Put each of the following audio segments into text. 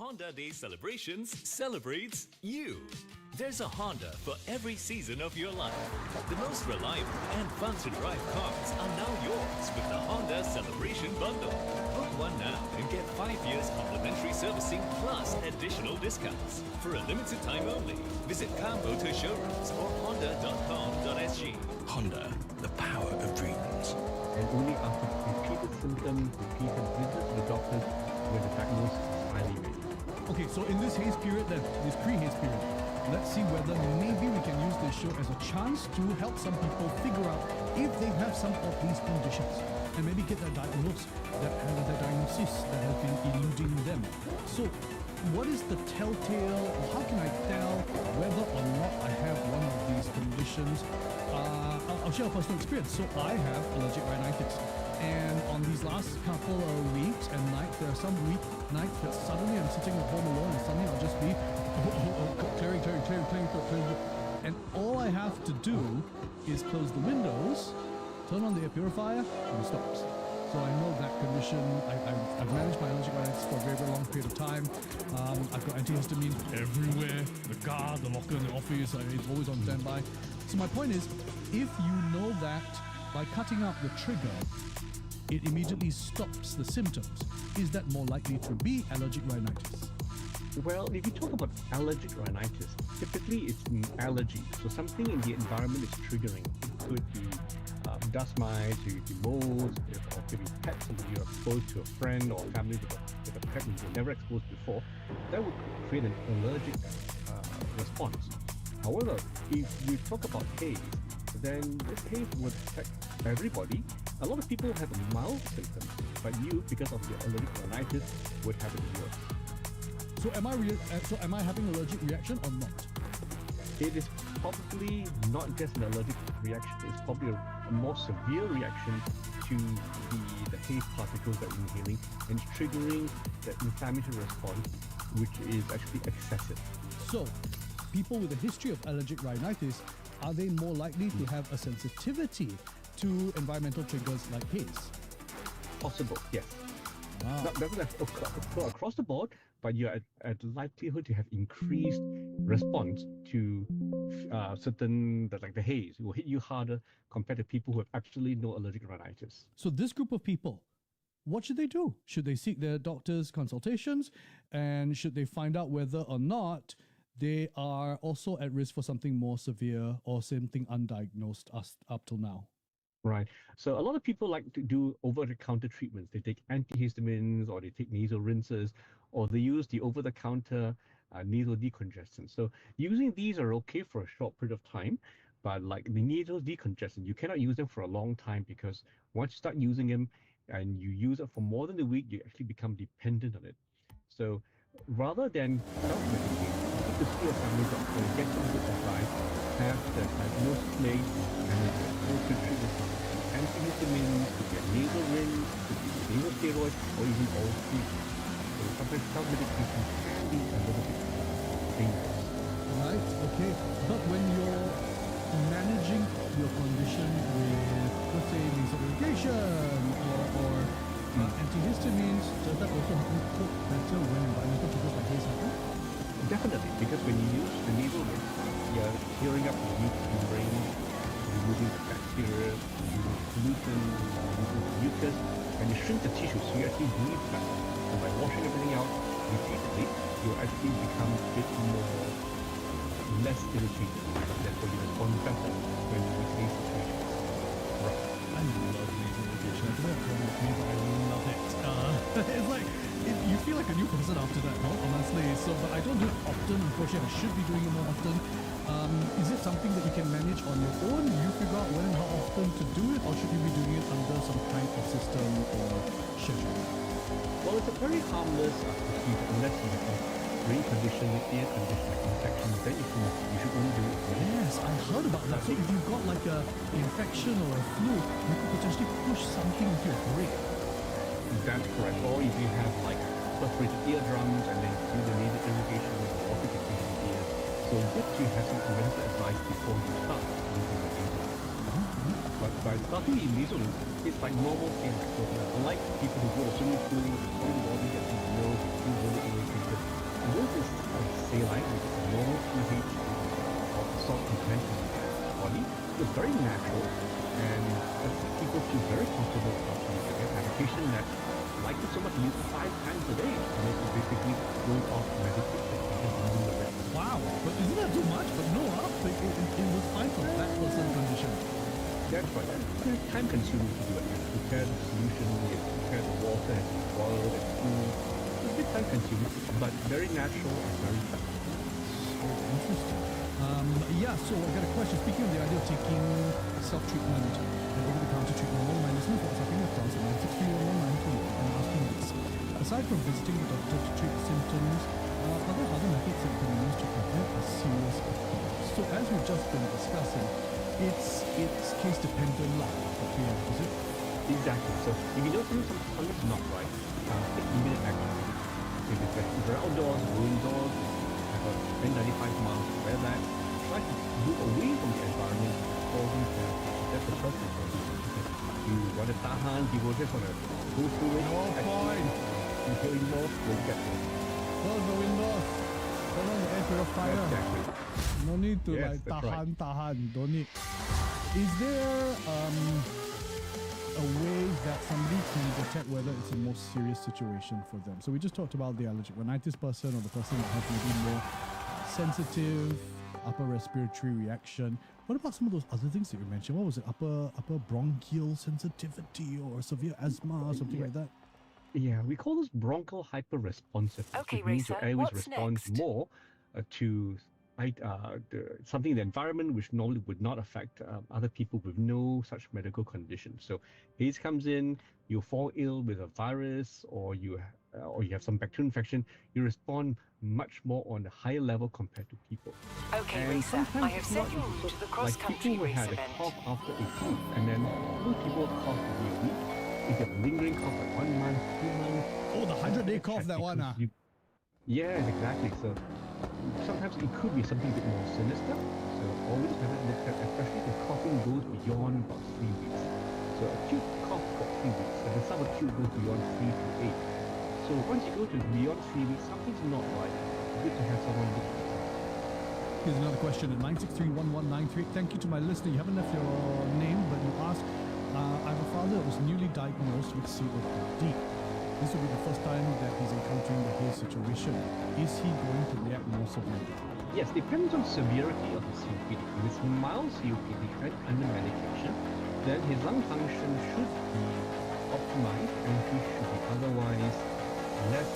Honda Day Celebrations celebrates you. There's a Honda for every season of your life. The most reliable and fun-to-drive cars are now yours with the Honda Celebration Bundle. Book one now and get 5 years complimentary servicing plus additional discounts. For a limited time only, visit car motor showrooms or honda.com.sg. Honda, the power of dreams. And only after repeated symptoms, repeated visits to the doctors, when the diagnosis is finally ready. Okay, so in this haze period then, this pre-haze period, let's see whether maybe we can use this show as a chance to help some people figure out if they have some of these conditions and maybe get that diagnosis that has been eluding them. So, what is the telltale, or how can I tell whether or not I have one of these conditions? I'll share a personal experience. So I have allergic rhinitis. And on these last couple of weeks and nights, there are some nights that suddenly I'm sitting at home alone and suddenly I'll just be clearing. And all I have to do is close the windows, turn on the air purifier, and it stops. So I know that condition. I've managed my allergic rhinitis for a very, very long period of time. I've got antihistamine everywhere. The car, the locker in the office, it's always on standby. So my point is, if you know that by cutting out the trigger, it immediately stops the symptoms, is that more likely to be allergic rhinitis? Well, if you talk about allergic rhinitis, typically it's an allergy. So something in the environment is triggering. It could be dust mites, it could be moles, or could be pets, and you're exposed to a friend or family with a pet you've never exposed before. That would create an allergic response. However, if you talk about haze, then this haze would affect everybody. A lot of people have mild symptoms, but you, because of your allergic rhinitis, would have it worse. So am I having an allergic reaction or not? It is probably not just an allergic reaction, it's probably a more severe reaction to the haze particles that you're inhaling, and it's triggering the inflammatory response, which is actually excessive. So, people with a history of allergic rhinitis, are they more likely to have a sensitivity to environmental triggers like haze? Possible, yes. Not across the board, but you're at likelihood to have increased response to certain, like the haze. It will hit you harder compared to people who have absolutely no allergic rhinitis. So this group of people, what should they do? Should they seek their doctor's consultations? And should they find out whether or not they are also at risk for something more severe or something undiagnosed up till now? Right. So a lot of people like to do over-the-counter treatments. They take antihistamines, or they take nasal rinses, or they use the over-the-counter nasal decongestant. So using these are okay for a short period of time, but like the nasal decongestant, you cannot use them for a long time, because once you start using them and you use it for more than a week, you actually become dependent on it. So rather than self-medicate, you need to see a family doctor, get some good advice, have the diagnosis made, and go to treatment. Antihistamines, could be a nasal rinse, could be nasal steroids, or even all three. So sometimes self-medication can be a little bit dangerous. Right, okay. But when you're managing your condition with, let's say, nasal irrigation or antihistamines, does that also help you cope better when environmental triggers like haze happen? Definitely, because when you use the nasal rinse, you're clearing up the membrane, removing the bacteria, removing pollution, removing the mucus, and you shrink the tissue, so you actually breathe better. And by washing everything out repeatedly, you actually become a bit less irritated, and therefore you respond better when you face situations. Right. I love nasal irrigation. I don't know what's wrong with me, but I love it. It's like, you feel like a new person after that, no? Honestly. So, but I don't do it often. Unfortunately, I should be doing it more often. Is it something that you can manage on your own? Do you figure out when and how often to do it, or should you be doing it under some kind of system or schedule? Well, it's a very harmless procedure unless you have a brain condition, ear condition, infection. Then you should only do it. Yes, I heard about that. So if you've got like a infection or a flu, you could potentially push something into your brain. That's correct. Or if you have like perforated eardrums and then do the nasal irrigation with the water gets into the ears. So good to have some medical advice before you start using the nasal. But by starting in nasal, it's like normal things. So unlike people who go to swimming pool, swim body, get to the nose, feel really irritated, this saline, which is a normal pH of salt content in the body. So it's very natural, and people feel very comfortable about using it. Medication that like it so much, use it 5 times a day. And it's basically going off medication and just using the rest. Wow, but isn't that too much? But no, it was fine for that person's condition. That's right. It's time consuming to do it. You have to prepare the solution, you have to prepare the water, has to be boiled and cooled. It's a bit time consuming, but very natural and very effective. So interesting. Yeah, so I've got a question. Speaking of the idea of taking self-treatment and over-the-counter treatment, one of my listeners was having a class at 9631192 and asking this. Aside from visiting the doctor to treat symptoms, are there other methods that can be used to prevent a serious effect? So as we've just been discussing, it's case dependent lah. Is it? Exactly. So if you know something's not right, take immediate action. If you're outdoors, go indoors, have a N95 mask, wear that. Try to move away from the environment before you can. That's the first thing for you. You want to tahan, people just want to go through it. No point. You go indoors, you'll get it. Close the windows. Turn on the air purifier. Exactly. No need to Yes, like that's right. tahan. Don't need. Is there a way that somebody can detect whether it's a more serious situation for them? So we just talked about the allergic rhinitis person or the person that has maybe more sensitive upper respiratory reaction. What about some of those other things that you mentioned? What was it? Upper bronchial sensitivity or severe asthma or something like that? Yeah, we call this bronchial hyperresponsive. Okay, It means your Racer, airways what's responds next? more to something in the environment which normally would not affect other people with no such medical condition. So haze comes in, you fall ill with a virus, or you have some bacterial infection, you respond much more on a higher level compared to people. Okay, And Racer, sometimes I have it's not sent you easy. to So, the like cross-country people who race had a event. cough after a flu, and then most people cough for a week. If you have a lingering cough like 1 month, 2 months. Oh, the 100-day cough, check that one, because ah. Yes, exactly. So sometimes it could be something a bit more sinister. So always have it looked at, especially if coughing goes beyond about 3 weeks. So acute cough for 3 weeks, and then subacute goes beyond 3 to 8. So once you go to beyond 3 weeks, something's not right. It's good to have someone look at it. Here's another question at 9631193. Thank you to my listener. You haven't left your name, but you asked, I have a father that was newly diagnosed with COPD. This will be the first time that he's encountering the haze situation. Is he going to react more severely? Yes, depends on severity of the COPD. If it's mild COPD and under medication, then his lung function should be optimized and he should be otherwise less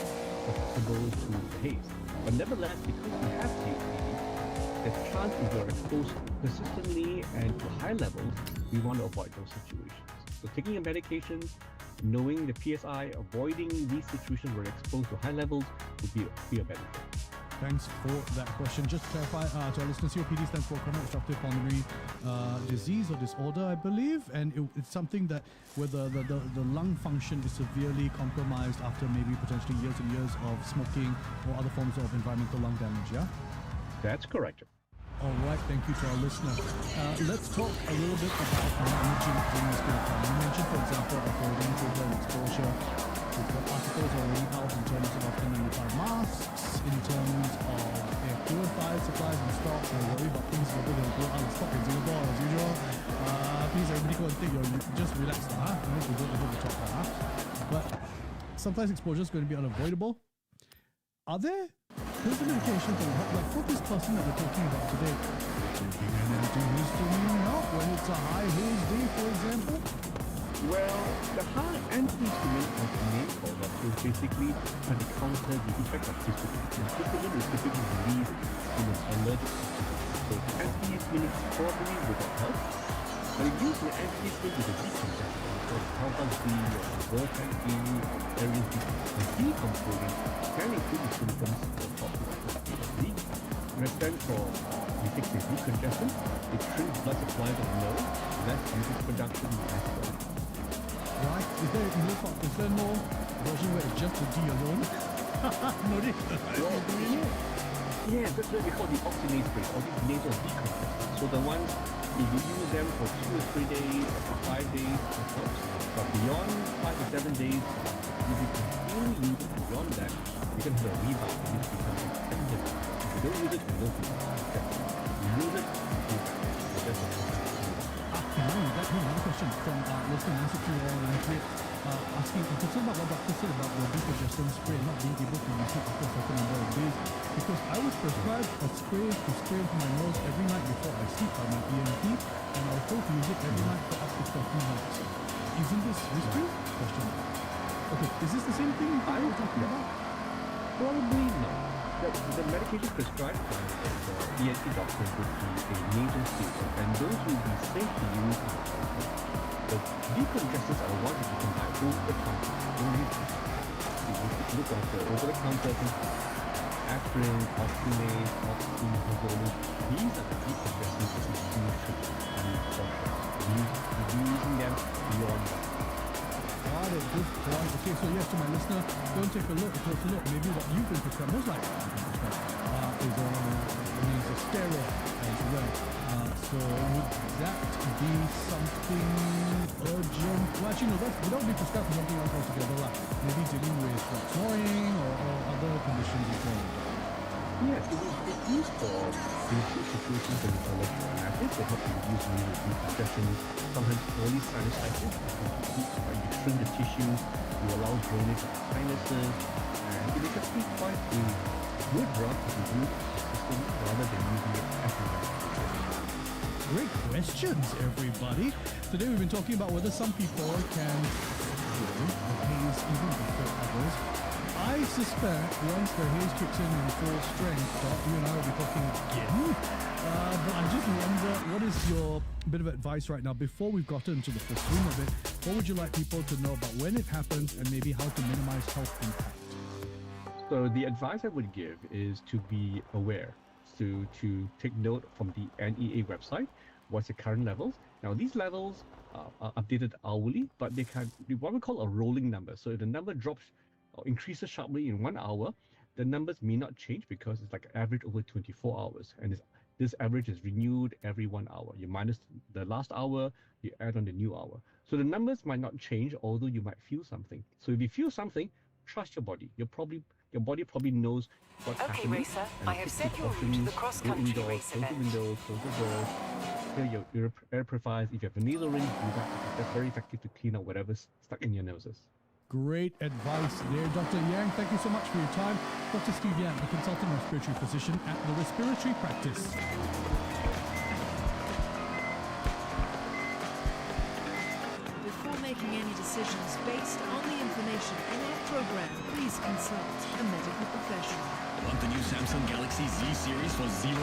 susceptible to the haze. But nevertheless, because we have COPD, there's a chance if you're exposed persistently and to high levels, we want to avoid those situations. So taking your medications, knowing the PSI, avoiding these situations where you're exposed to high levels would be a benefit. Thanks for that question. Just to clarify to our listeners, COPD stands for chronic obstructive pulmonary disease or disorder, I believe, and it's something that where the lung function is severely compromised after maybe potentially years and years of smoking or other forms of environmental lung damage, yeah? That's correct. All right, thank you to our listener. Let's talk a little bit about managing during this period of time. You mentioned, for example, avoiding children exposure. We've got articles already out in terms of N95 masks, in terms of air purified supplies and stock. I worry about things whether they'll go out of stock in Singapore as usual. Please, everybody go and take your, just relax now, huh? We don't over the top now, huh? But sometimes exposure is going to be unavoidable. Are there pills and medications that will help, like for this person that we're talking about today, taking an antihistamine help when it's a high haze day, for example? Well, the high antihistamine as the name calls us is basically trying to counter the effect of histamine. And histamine is typically released in an allergic situation. So antihistaminics probably would not help. But if used an antihistamine with a decongestant, so the compound B or the Vertex B or areas B, the decomposing can improve the symptoms of toxic COPD. And it stands for we fix the decongestant, it shrinks blood supply to the nose, less mucus production, less blood. Right? Is there no version where it's just the D alone? No need. Yeah, that's what we call the oxynase base, or these nasal decongestants. So the ones, if you use them for 2 or 3 days, or 5 days, it helps. But beyond 5 to 7 days, if you continue using beyond that, you can have a rebound and this becomes here. If you don't use it, don't use it. Okay. You use it, do that. So that's a That another question from listener Nancy asking a concern about what doctor said about the decongestant spray not being able to use it after a certain number of days, because I was prescribed a spray to spray into my nose every night before I sleep by my ENT, and I was told to use it every night for up to 30 nights. Isn't this risky? Question. Okay, is this the same thing you think we're talking about? Probably not. The medication prescribed by the ENT doctor would be a nasal spray, and those will be safe to use in the hospital. The decongestants are the ones that you can buy over the counter. You look at the over the counter things like aspirin, oxynase, oxycodone. These are the decongestants that you should use for sure. Using them beyond that. Got it, good point. Okay, so yes, to my listener, go and take a closer look. Maybe what you've been prescribed, most likely is a steroid as well. So would that be something urgent? Well, actually, no, that would be prescribed for something else altogether, like maybe dealing with snoring or other conditions as well. Yes, it's used for basic situations when it's allergic rhinitis to help you reduce decongestion, sometimes early sinusitis, you shrink the tissues, you allow drainage of the sinuses, and it is actually quite a good drug to use system rather than using it as a medication. Great questions, everybody. Today we've been talking about whether some people can feel the haze even before others. I suspect once the haze kicks in full strength, Doc, you and I will be talking again. But I just wonder, what is your bit of advice right now, before we've gotten to the full swing of it, what would you like people to know about when it happens and maybe how to minimize health impact? So the advice I would give is to be aware, to take note from the NEA website, what's the current levels. Now these levels are updated hourly, but they can be what we call a rolling number. So if the number drops or increases sharply in 1 hour, the numbers may not change because it's like an average over 24 hours. And this average is renewed every 1 hour. You minus the last hour, you add on the new hour. So the numbers might not change, although you might feel something. So if you feel something, trust your body. Your body probably knows what's happening. Okay, racer, I have set your route to the cross-country race close event. the windows, close the doors, clear your air purifiers. If you have a nasal ring, do that. That's very effective to clean out whatever's stuck in your noses. Great advice there, Dr. Yang. Thank you so much for your time. Dr. Steve Yang, a consultant respiratory physician at the Respiratory Practice. Before making any decisions based on the information in our program, please consult a medical professional. Want the new Samsung Galaxy Z series for $0?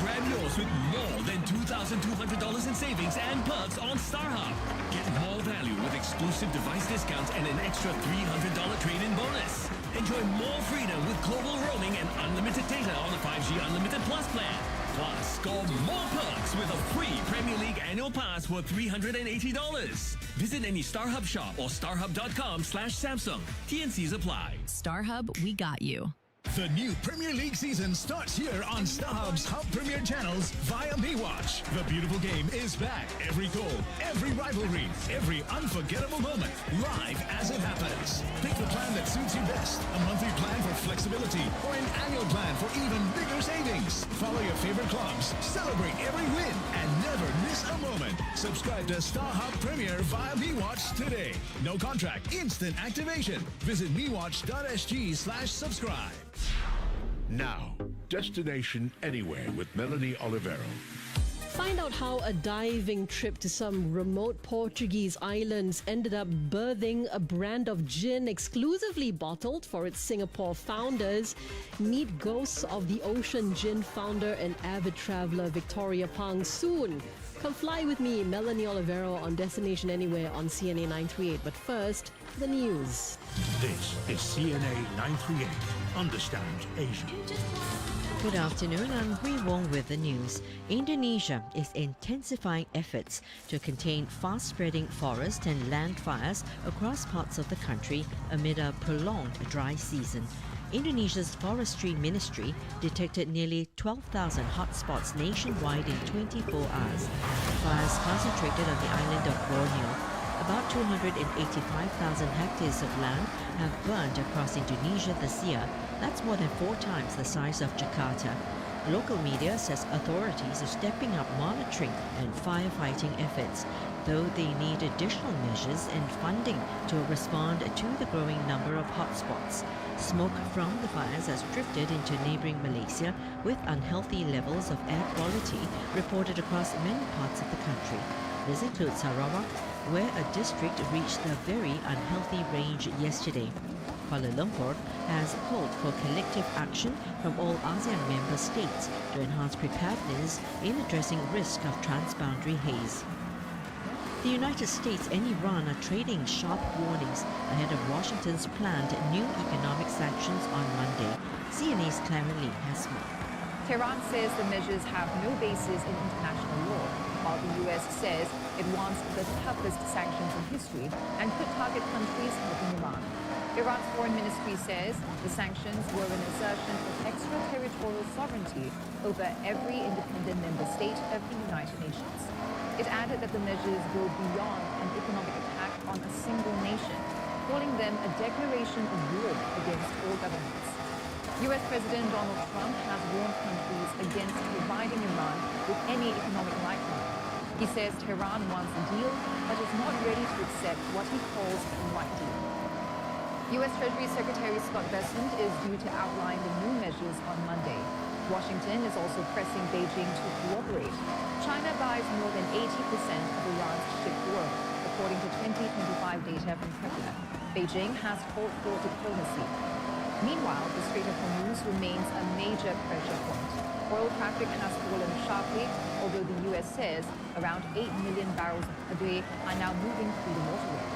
Grab yours with more than $2,200 in savings and perks on StarHub. Get more value with exclusive device discounts and an extra $300 trade-in bonus. Enjoy more freedom with global roaming and unlimited data on the 5G Unlimited Plus plan. Plus, score more perks with a free Premier League annual pass for $380. Visit any StarHub shop or starhub.com/Samsung. TNCs apply. StarHub, we got you. The new Premier League season starts here on StarHub's Hub Premier channels via MeWatch. The beautiful game is back. Every goal, every rivalry, every unforgettable moment, live as it happens. Pick the plan that suits you best. A monthly plan for flexibility or an annual plan for even bigger savings. Follow your favorite clubs, celebrate every win, and never miss a moment. Subscribe to StarHub Premier via MeWatch today. No contract, instant activation. Visit mewatch.sg/subscribe. Now, Destination Anywhere with Melanie Olivero. Find out how a diving trip to some remote Portuguese islands ended up birthing a brand of gin exclusively bottled for its Singapore founders. Meet ghosts of the Ocean Gin founder and avid traveler Victoria Pang soon. Come fly with me, Melanie Olivero, on Destination Anywhere on CNA 938. But first, the news. This is CNA 938. Understand Asia. Good afternoon, I'm Hui Wong with the news. Indonesia is intensifying efforts to contain fast-spreading forest and land fires across parts of the country amid a prolonged dry season. Indonesia's Forestry Ministry detected nearly 12,000 hotspots nationwide in 24 hours. Fires concentrated on the island of Borneo. About 285,000 hectares of land have burned across Indonesia this year, That's more than 4 times the size of Jakarta. Local media says authorities are stepping up monitoring and firefighting efforts, though they need additional measures and funding to respond to the growing number of hotspots. Smoke from the fires has drifted into neighbouring Malaysia, with unhealthy levels of air quality reported across many parts of the country. This includes Sarawak, where a district reached the very unhealthy range yesterday. Kuala Lumpur has called for collective action from all ASEAN member states to enhance preparedness in addressing risk of transboundary haze. The United States and Iran are trading sharp warnings ahead of Washington's planned new economic sanctions on Monday. CNA's Clara Lee has more. Tehran says the measures have no basis in international law, while the US says it wants the toughest sanctions in history and could target countries helping Iran. Iran's foreign ministry says the sanctions were an assertion of extraterritorial sovereignty over every independent member state of the United Nations. It added that the measures go beyond an economic attack on a single nation, calling them a declaration of war against all governments. US President Donald Trump has warned countries against providing Iran with any economic lifeline. He says Tehran wants a deal, but is not ready to accept what he calls the right deal. US Treasury Secretary Scott Bessent is due to outline the new measures on Monday. Washington is also pressing Beijing to cooperate. China buys more than 80% of Iran's shipped oil, according to 2025 data from Kepler. Beijing has called for diplomacy. Meanwhile, the Strait of Hormuz remains a major pressure point. Oil traffic has fallen sharply, although the U.S. says around 8 million barrels a day are now moving through the waterway.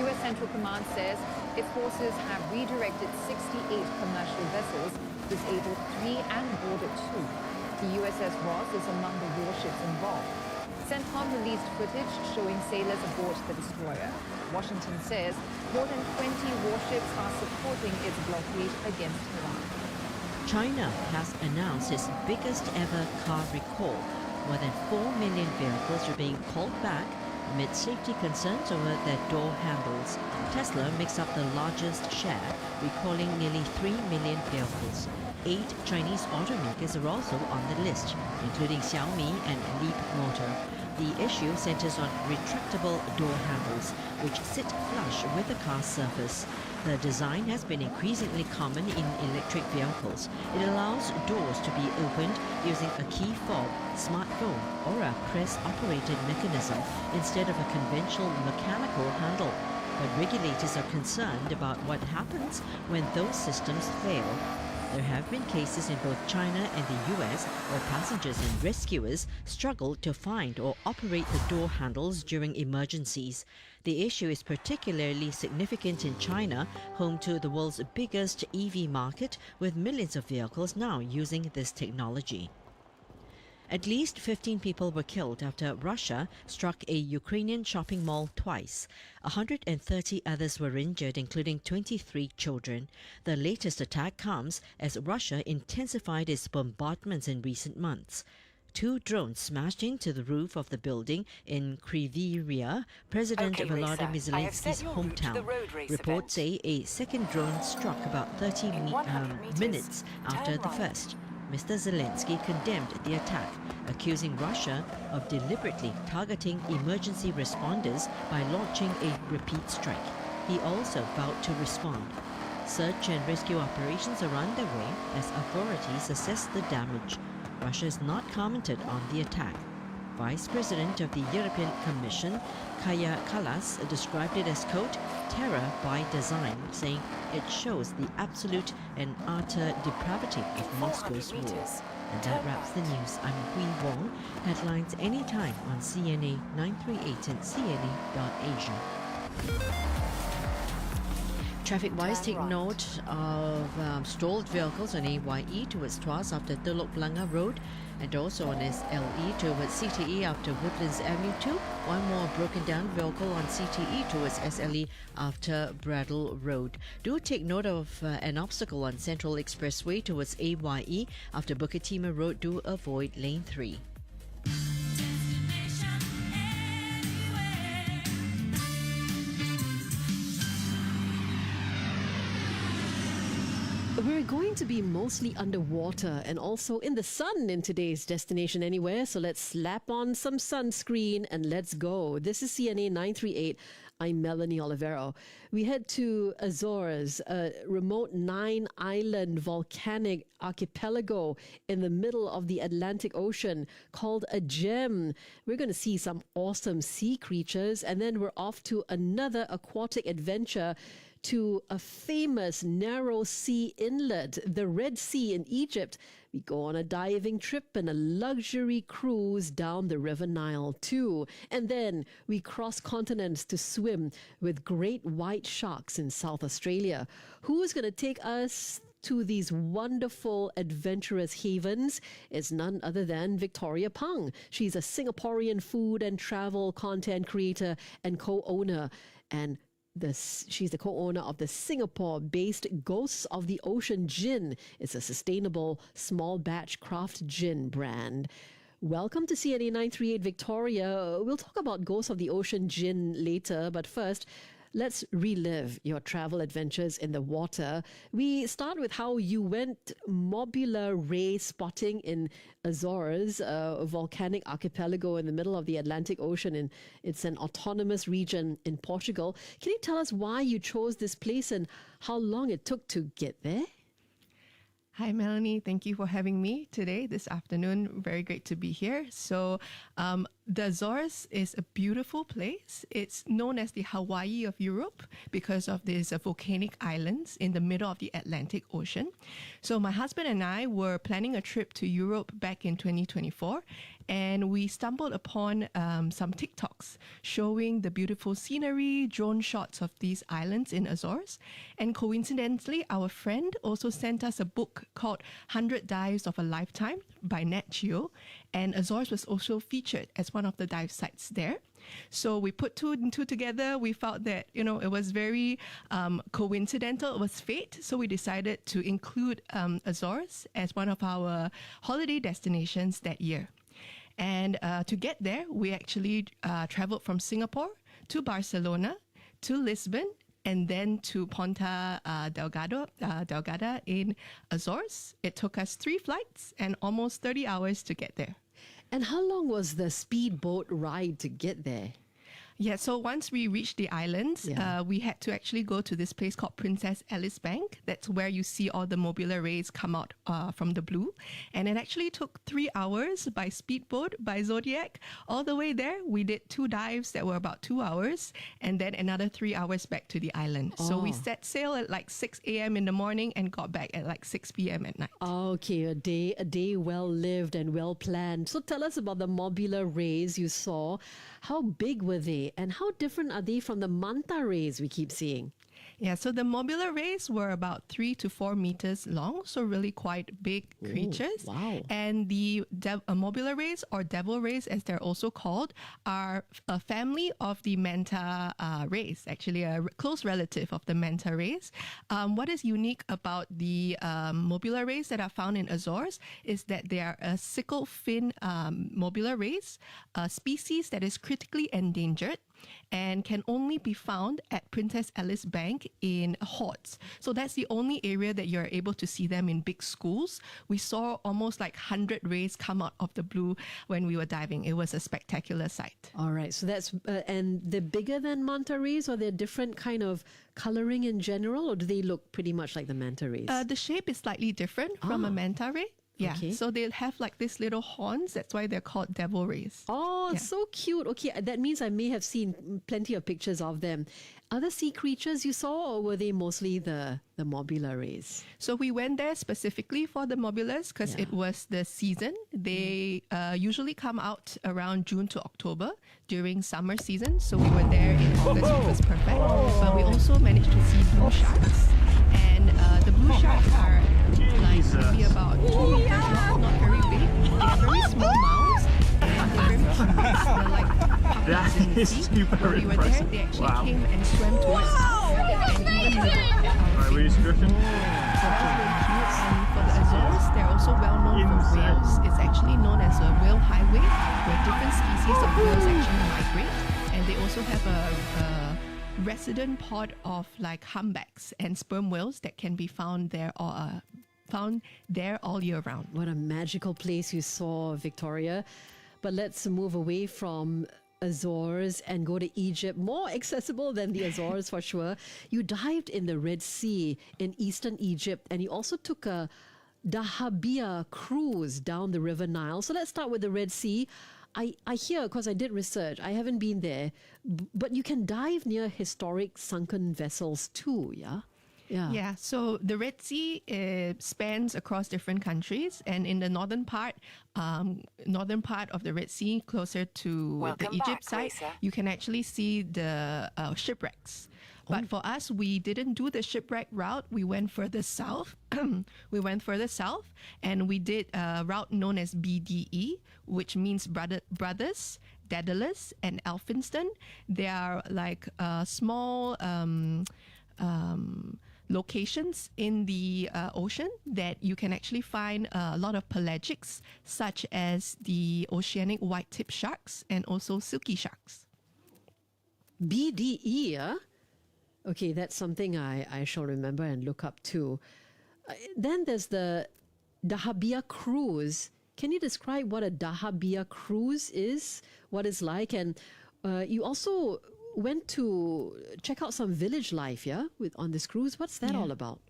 U.S. Central Command says its forces have redirected 68 commercial vessels, disabled 3 and boarded 2. The USS Ross is among the warships involved. CENTCOM released footage showing sailors aboard the destroyer. Washington says more than 20 warships are supporting its blockade against Iran. China has announced its biggest ever car recall. More than 4 million vehicles are being called back amid safety concerns over their door handles. Tesla makes up the largest share, recalling nearly 3 million vehicles. 8 Chinese automakers are also on the list, including Xiaomi and Leap Motor. The issue centers on retractable door handles, which sit flush with the car's surface. The design has been increasingly common in electric vehicles. It allows doors to be opened using a key fob, smartphone, or a press-operated mechanism instead of a conventional mechanical handle. But regulators are concerned about what happens when those systems fail. There have been cases in both China and the US where passengers and rescuers struggled to find or operate the door handles during emergencies. The issue is particularly significant in China, home to the world's biggest EV market, with millions of vehicles now using this technology. At least 15 people were killed after Russia struck a Ukrainian shopping mall twice. 130 others were injured, including 23 children. The latest attack comes as Russia intensified its bombardments in recent months. 2 drones smashed into the roof of the building in Kryvyi Rih, President Volodymyr Zelensky's hometown. Reports say a second drone struck about 30 minutes after the first. Mr. Zelensky condemned the attack, accusing Russia of deliberately targeting emergency responders by launching a repeat strike. He also vowed to respond. Search and rescue operations are underway as authorities assess the damage. Russia has not commented on the attack. Vice President of the European Commission, Kaja Kallas, described it as, quote, terror by design, saying it shows the absolute and utter depravity of Moscow's war. And that wraps the news. I'm Hui Wong. Headlines anytime on CNA 938 and CNA.Asia. Traffic-wise, take note of stalled vehicles on AYE towards Tuas after Telok Blangah Road, and also on SLE towards CTE after Woodlands Avenue 2. One more broken down vehicle on CTE towards SLE after Bradle Road. Do take note of an obstacle on Central Expressway towards AYE after Bukit Timah Road. Do avoid lane 3. We're going to be mostly underwater and also in the sun in today's Destination Anywhere. So let's slap on some sunscreen and let's go. This is CNA 938. I'm Melanie Olivero. We head to Azores, a remote 9-island volcanic archipelago in the middle of the Atlantic Ocean called a gem. We're going to see some awesome sea creatures, and then we're off to another aquatic adventure to a famous narrow sea inlet, the Red Sea in Egypt. We go on a diving trip and a luxury cruise down the River Nile too. And then we cross continents to swim with great white sharks in South Australia. Who's going to take us to these wonderful adventurous havens is none other than Victoria Pang. She's a Singaporean food and travel content creator and co-owner, and she's the co-owner of the Singapore-based Ghosts of the Ocean Gin. It's a sustainable, small batch craft gin brand. Welcome to CNA 938 Victoria. We'll talk about Ghosts of the Ocean Gin later, but first, let's relive your travel adventures in the water. We start with how you went mobular ray spotting in Azores, a volcanic archipelago in the middle of the Atlantic Ocean. And it's an autonomous region in Portugal. Can you tell us why you chose this place and how long it took to get there? Hi, Melanie. Thank you for having me today, this afternoon. Very great to be here. So, the Azores is a beautiful place. It's known as the Hawaii of Europe because of these volcanic islands in the middle of the Atlantic Ocean. So my husband and I were planning a trip to Europe back in 2024, and we stumbled upon some TikToks showing the beautiful scenery, drone shots of these islands in Azores. And coincidentally, our friend also sent us a book called 100 Dives of a Lifetime by Nat Geo, and Azores was also featured as one of the dive sites there. So we put two and two together. We felt that, it was very coincidental. It was fate. So we decided to include Azores as one of our holiday destinations that year. And to get there, we actually traveled from Singapore to Barcelona to Lisbon and then to Ponta Delgada in Azores. It took us 3 flights and almost 30 hours to get there. And how long was the speedboat ride to get there? Yeah, so once we reached the islands, we had to actually go to this place called Princess Alice Bank. That's where you see all the mobular rays come out from the blue. And it actually took 3 hours by speedboat, by Zodiac. All the way there, we did 2 dives that were about 2 hours, and then another 3 hours back to the island. So we set sail at like 6 a.m. in the morning and got back at like 6 p.m. at night. Okay, a day well lived and well planned. So tell us about the mobular rays you saw. How big were they? And how different are they from the manta rays we keep seeing? Yeah, so the mobular rays were about 3 to 4 meters long, so really quite big creatures. Wow. And the mobular rays, or devil rays as they're also called, are a family of the manta rays, actually a close relative of the manta rays. What is unique about the mobular rays that are found in Azores is that they are a sickle fin mobular rays, a species that is critically endangered and can only be found at Princess Alice Bank in hordes. So that's the only area that you're able to see them in big schools. We saw almost like 100 rays come out of the blue when we were diving. It was a spectacular sight. All right, so that's, and they're bigger than manta rays, or they're different kind of coloring in general, or do they look pretty much like the manta rays? The shape is slightly different from a manta ray. Yeah, Okay. so they'll have like these little horns. That's why they're called devil rays. Oh, Yeah. so cute. Okay, that means I may have seen plenty of pictures of them. Other sea creatures you saw, or were they mostly the mobular rays? So we went there specifically for the mobulars because it was the season. They usually come out around June to October during summer season. So we were there in August, which was perfect. But we also managed to see blue sharks. And the blue sharks are like maybe about 2 meters long, not very big. They have very small mouths. And they're very cute. They're like puppies in the sea. When we were there, they actually came and swam towards us. And even nibbled at our feet. So that was really cute. And for the Azores, they're also well known for whales. It's actually known as a whale highway, where different species of whales actually migrate. And they also have a resident pod of like humpbacks and sperm whales that can be found there or found there all year round. What a magical place you saw, Victoria. But let's move away from Azores and go to Egypt, more accessible than the Azores for sure. You dived in the Red Sea in eastern Egypt, and you also took a dahabia cruise down the River Nile. So let's start with the Red Sea. I hear, because I did research, I haven't been there, but you can dive near historic sunken vessels too, yeah? Yeah, so the Red Sea spans across different countries, and in the northern part of the Red Sea, closer to Welcome the Egypt back, side, Racer. you can actually see the shipwrecks. But for us, we didn't do the shipwreck route. We went further south. And we did a route known as BDE, which means brothers, Daedalus, and Elphinstone. They are like small locations in the ocean that you can actually find a lot of pelagics, such as the oceanic white-tip sharks and also silky sharks. BDE, yeah? Okay, that's something I shall remember and look up too. Then there's the dahabia cruise. Can you describe what a dahabia cruise is, what it's like? And you also went to check out some village life, yeah, on this cruise. What's that all about?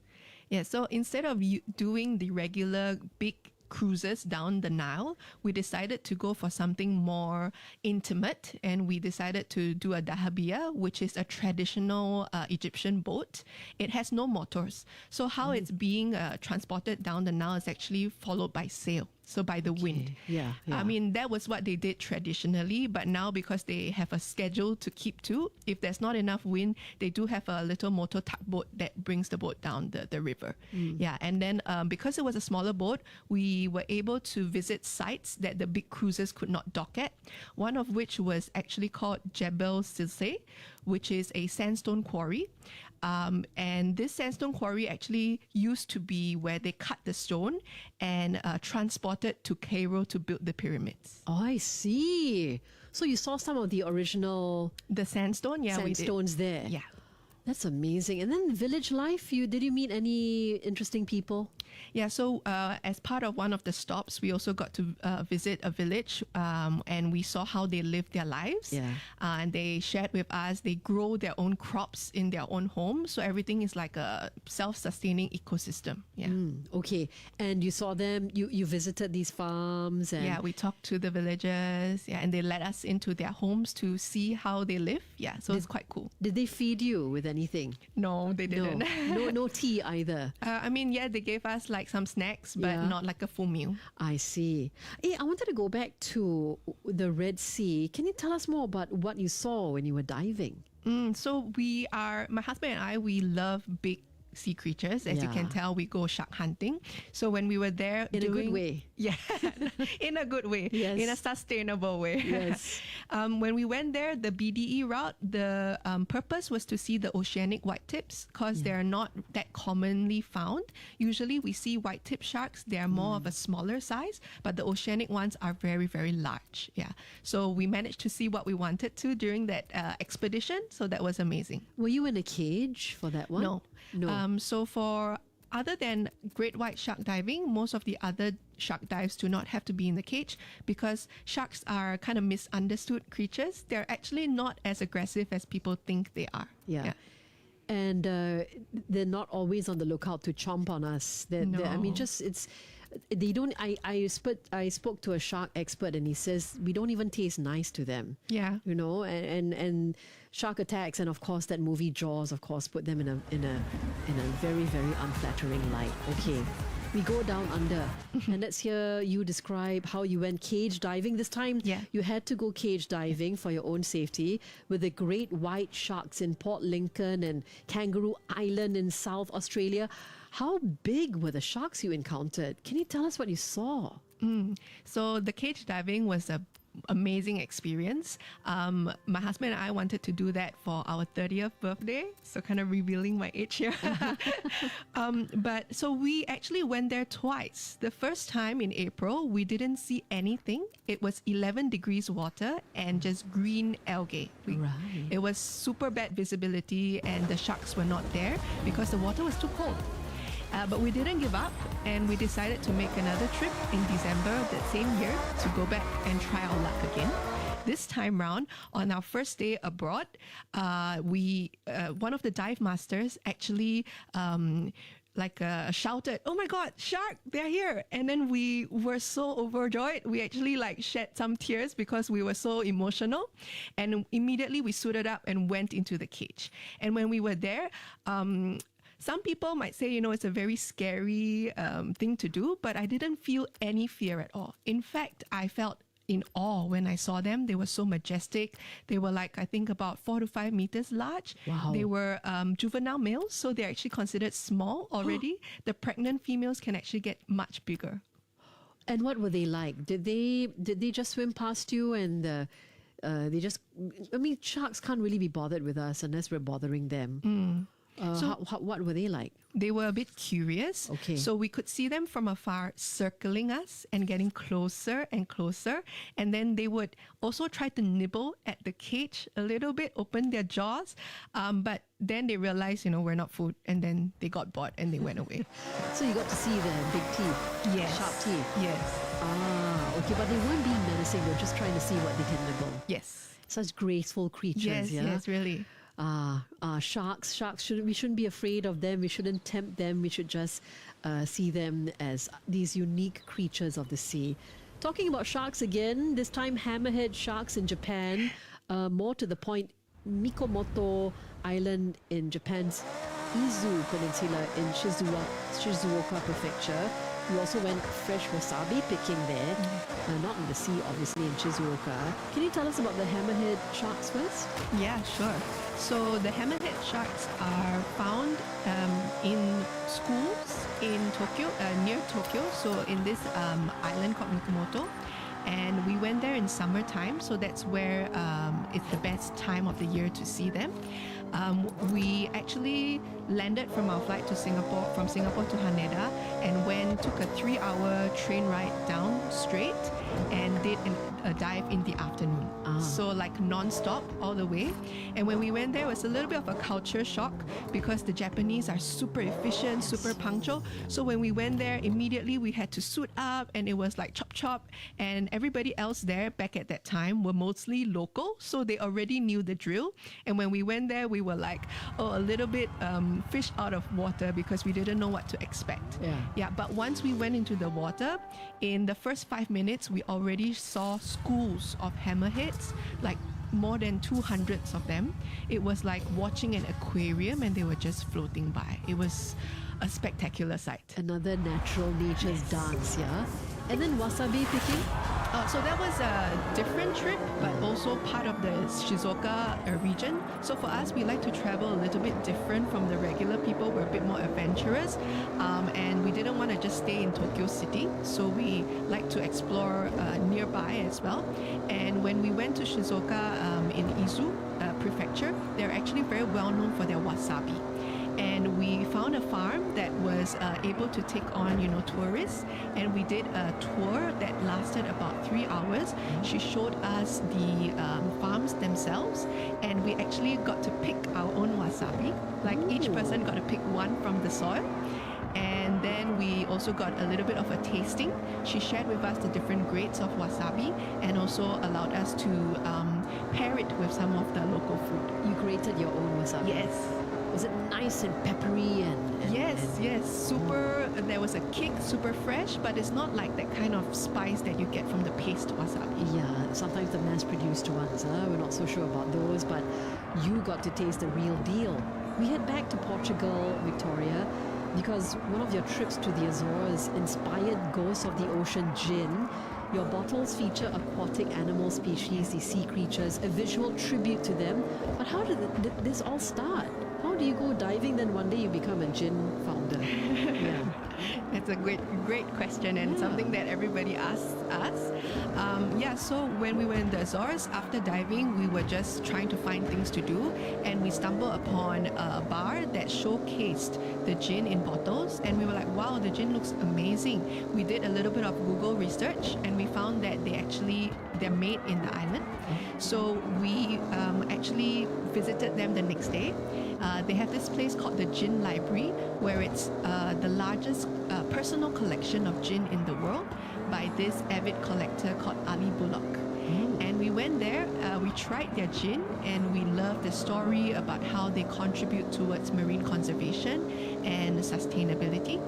Yeah, so instead of doing the regular big cruises down the Nile, we decided to go for something more intimate, and we decided to do a dahabia, which is a traditional Egyptian boat. It has no motors, so how it's being transported down the Nile is actually followed by sail. So by the wind. Yeah. I mean, that was what they did traditionally, but now because they have a schedule to keep to, if there's not enough wind, they do have a little motor tugboat that brings the boat down the river. Yeah, and then because it was a smaller boat, we were able to visit sites that the big cruisers could not dock at, one of which was actually called Jebel Silseh, which is a sandstone quarry. And this sandstone quarry actually used to be where they cut the stone and transported to Cairo to build the pyramids. Oh, I see. So you saw some of the original The sandstone, yeah, sandstones we did. there. Yeah. That's amazing. And then village life, did you meet any interesting people? Yeah, so as part of one of the stops, we also got to visit a village and we saw how they live their lives. Yeah. And they shared with us, they grow their own crops in their own home. So everything is like a self-sustaining ecosystem. Yeah. Okay. And you saw them, you visited these farms and... Yeah, we talked to the villagers, and they let us into their homes to see how they live. Yeah, so it's quite cool. Did they feed you with anything? No, they didn't. No tea either. I mean, yeah, they gave us like some snacks, but not like a full meal. I see. Hey, I wanted to go back to the Red Sea. Can you tell us more about what you saw when you were diving? So my husband and I, we love big sea creatures. As you can tell, we go shark hunting. So when we were there in a good way. Yeah, in a good way. Yes. In a sustainable way. Yes. When we went there, the BDE route, the purpose was to see the oceanic white tips because they're not that commonly found. Usually we see white tip sharks. They're more of a smaller size, but the oceanic ones are very, very large. Yeah. So we managed to see what we wanted to during that expedition. So that was amazing. Were you in a cage for that one? No. So for other than great white shark diving, most of the other shark dives do not have to be in the cage because sharks are kind of misunderstood creatures. They're actually not as aggressive as people think they are. Yeah. And they're not always on the lookout to chomp on us. I mean, they don't. I spoke to a shark expert and he says we don't even taste nice to them. Yeah. You know, and shark attacks, and of course that movie Jaws, of course, put them in a very, very unflattering light. Okay. We go down under and let's hear you describe how you went cage diving. This time you had to go cage diving for your own safety with the great white sharks in Port Lincoln and Kangaroo Island in South Australia. How big were the sharks you encountered? Can you tell us what you saw? So the cage diving was amazing experience. My husband and I wanted to do that for our 30th birthday, so kind of revealing my age here. But so we actually went there twice. The first time in April, we didn't see anything. It was 11 degrees water and just green algae. It was super bad visibility, and the sharks were not there because the water was too cold. But we didn't give up, and we decided to make another trip in December that same year to go back and try our luck again. This time round, on our first day abroad, one of the dive masters actually shouted, "Oh my God, shark, they're here!" And then we were so overjoyed. We actually shed some tears because we were so emotional. And immediately we suited up and went into the cage. And when we were there, some people might say, it's a very scary thing to do, but I didn't feel any fear at all. In fact, I felt in awe when I saw them. They were so majestic. They were I think about 4 to 5 meters large. Wow. They were juvenile males, so they're actually considered small already. The pregnant females can actually get much bigger. And what were they like? Did they just swim past you and they just... I mean, sharks can't really be bothered with us unless we're bothering them. What were they like? They were a bit curious. Okay. So we could see them from afar circling us and getting closer and closer. And then they would also try to nibble at the cage a little bit, open their jaws. But then they realized, we're not food. And then they got bored and they went away. So you got to see their big teeth? Yes. Sharp teeth? Yes. Okay, but they weren't being menacing. They were just trying to see what they can nibble. Yes. Such graceful creatures, Yes, really. Sharks. We shouldn't be afraid of them. We shouldn't tempt them. We should just see them as these unique creatures of the sea. Talking about sharks again, this time hammerhead sharks in Japan. More to the point, Mikomoto Island in Japan's Izu Peninsula in Shizuoka Prefecture. We also went fresh wasabi picking there, not in the sea, obviously, in Shizuoka. Can you tell us about the hammerhead sharks first? Yeah, sure. So the hammerhead sharks are found in schools in Tokyo, near Tokyo. So in this island called Mikomoto. And we went there in summertime, so that's where it's the best time of the year to see them. We actually landed from our flight to from Singapore to Haneda, and took a 3-hour train ride down straight and did a dive in the afternoon. So non-stop all the way. And when we went there, it was a little bit of a culture shock because the Japanese are super efficient, super punctual. So when we went there, immediately we had to suit up, and it was chop chop. And everybody else there back at that time were mostly local, so they already knew the drill. And when we went there, we were a little bit fish out of water because we didn't know what to expect. Yeah. But once we went into the water, in the first 5 minutes, we already saw schools of hammerheads, more than 200 of them. It was like watching an aquarium, and they were just floating by. It was a spectacular sight. Another natural nature's dance, yeah? And then wasabi picking? So that was a different trip, but also part of the Shizuoka region. So for us, we like to travel a little bit different from the regular people. We're a bit more adventurous, and we didn't want to just stay in Tokyo City. So we like to explore nearby as well. And when we went to Shizuoka in Izu Prefecture, they're actually very well known for their wasabi. And we found a farm that was able to take on, tourists. And we did a tour that lasted about 3 hours. She showed us the farms themselves. And we actually got to pick our own wasabi. Each person got to pick one from the soil. And then we also got a little bit of a tasting. She shared with us the different grades of wasabi and also allowed us to pair it with some of the local food. You grated your own wasabi? Yes. Was it nice and peppery and yes, super. There was a kick, super fresh, but it's not like that kind of spice that you get from the paste wasabi. Yeah, sometimes the mass-produced ones, we're not so sure about those, but you got to taste the real deal. We head back to Portugal, Victoria, because one of your trips to the Azores inspired ghosts of the ocean gin. Your bottles feature aquatic animal species, these sea creatures, a visual tribute to them. But how did this all start? How do you go diving, then one day you become a gin founder? Yeah. That's a great question and something that everybody asks us. So when we were in the Azores, after diving, we were just trying to find things to do, and we stumbled upon a bar that showcased the gin in bottles, and we were like, wow, the gin looks amazing. We did a little bit of Google research, and we found that they're made in the island. So we actually visited them the next day. They have this place called the Gin Library, where it's the largest personal collection of gin in the world by this avid collector called Ali Bullock. And we went there, we tried their gin, and we loved the story about how they contribute towards marine conservation and sustainability.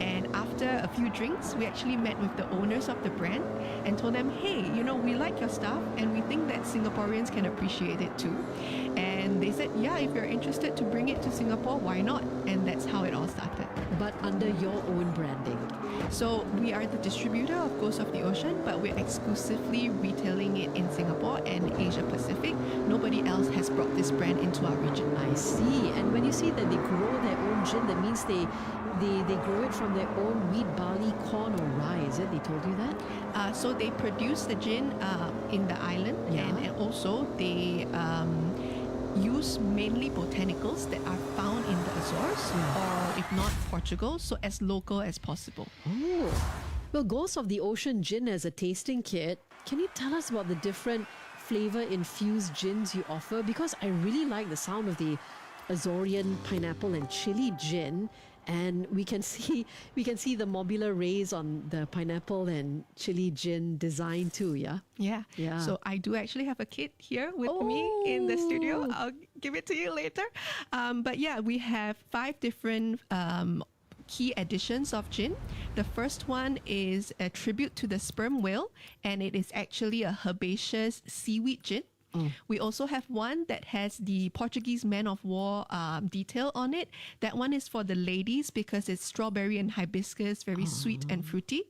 And after a few drinks, we actually met with the owners of the brand and told them, hey, we like your stuff and we think that Singaporeans can appreciate it too. And they said, yeah, if you're interested to bring it to Singapore, why not? And that's how it all started. But under your own branding. So we are the distributor of Ghost of the Ocean, but we're exclusively retailing it in Singapore and Asia Pacific. Nobody else has brought this brand into our region. I see. And when you see that they grow their own gin, that means they grow it from their own wheat, barley, corn or rye, is it? They told you that? So they produce the gin in the island, and also they use mainly botanicals that are found in the Azores, or if not Portugal, so as local as possible. Oh, well, Ghost of the Ocean Gin as a tasting kit. Can you tell us about the different flavor-infused gins you offer? Because I really like the sound of the Azorean pineapple and chili gin. And we can see the mobular rays on the pineapple and chili gin design too, yeah? Yeah. So I do actually have a kit here with me in the studio. I'll give it to you later. But yeah, we have 5 different key editions of gin. The first one is a tribute to the sperm whale, and it is actually a herbaceous seaweed gin. We also have one that has the Portuguese man of war detail on it. That one is for the ladies because it's strawberry and hibiscus, very sweet and fruity.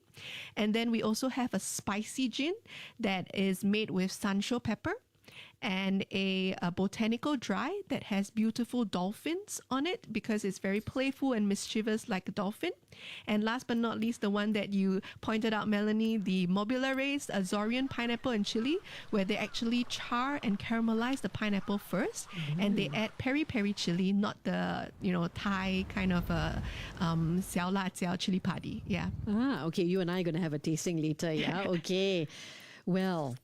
And then we also have a spicy gin that is made with sansho pepper, and a botanical dry that has beautiful dolphins on it because it's very playful and mischievous like a dolphin. And last but not least, the one that you pointed out, Melanie, the Mobula Rays, Azorean pineapple and chili, where they actually char and caramelize the pineapple first, and they add peri-peri chili, not the Thai kind of xiao la jiao chili padi. Yeah. Okay. You and I are going to have a tasting later. Yeah. Okay. Well,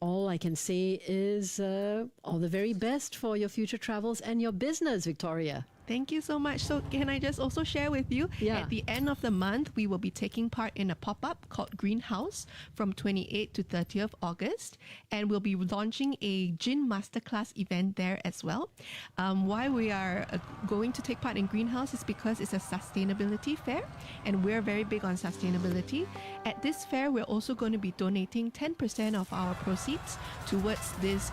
all I can say is all the very best for your future travels and your business, Victoria. Thank you so much. So can I just also share with you, at the end of the month, we will be taking part in a pop-up called Greenhouse from 28th to 30th August. And we'll be launching a gin masterclass event there as well. Why we are going to take part in Greenhouse is because it's a sustainability fair, and we're very big on sustainability. At this fair, we're also going to be donating 10% of our proceeds towards this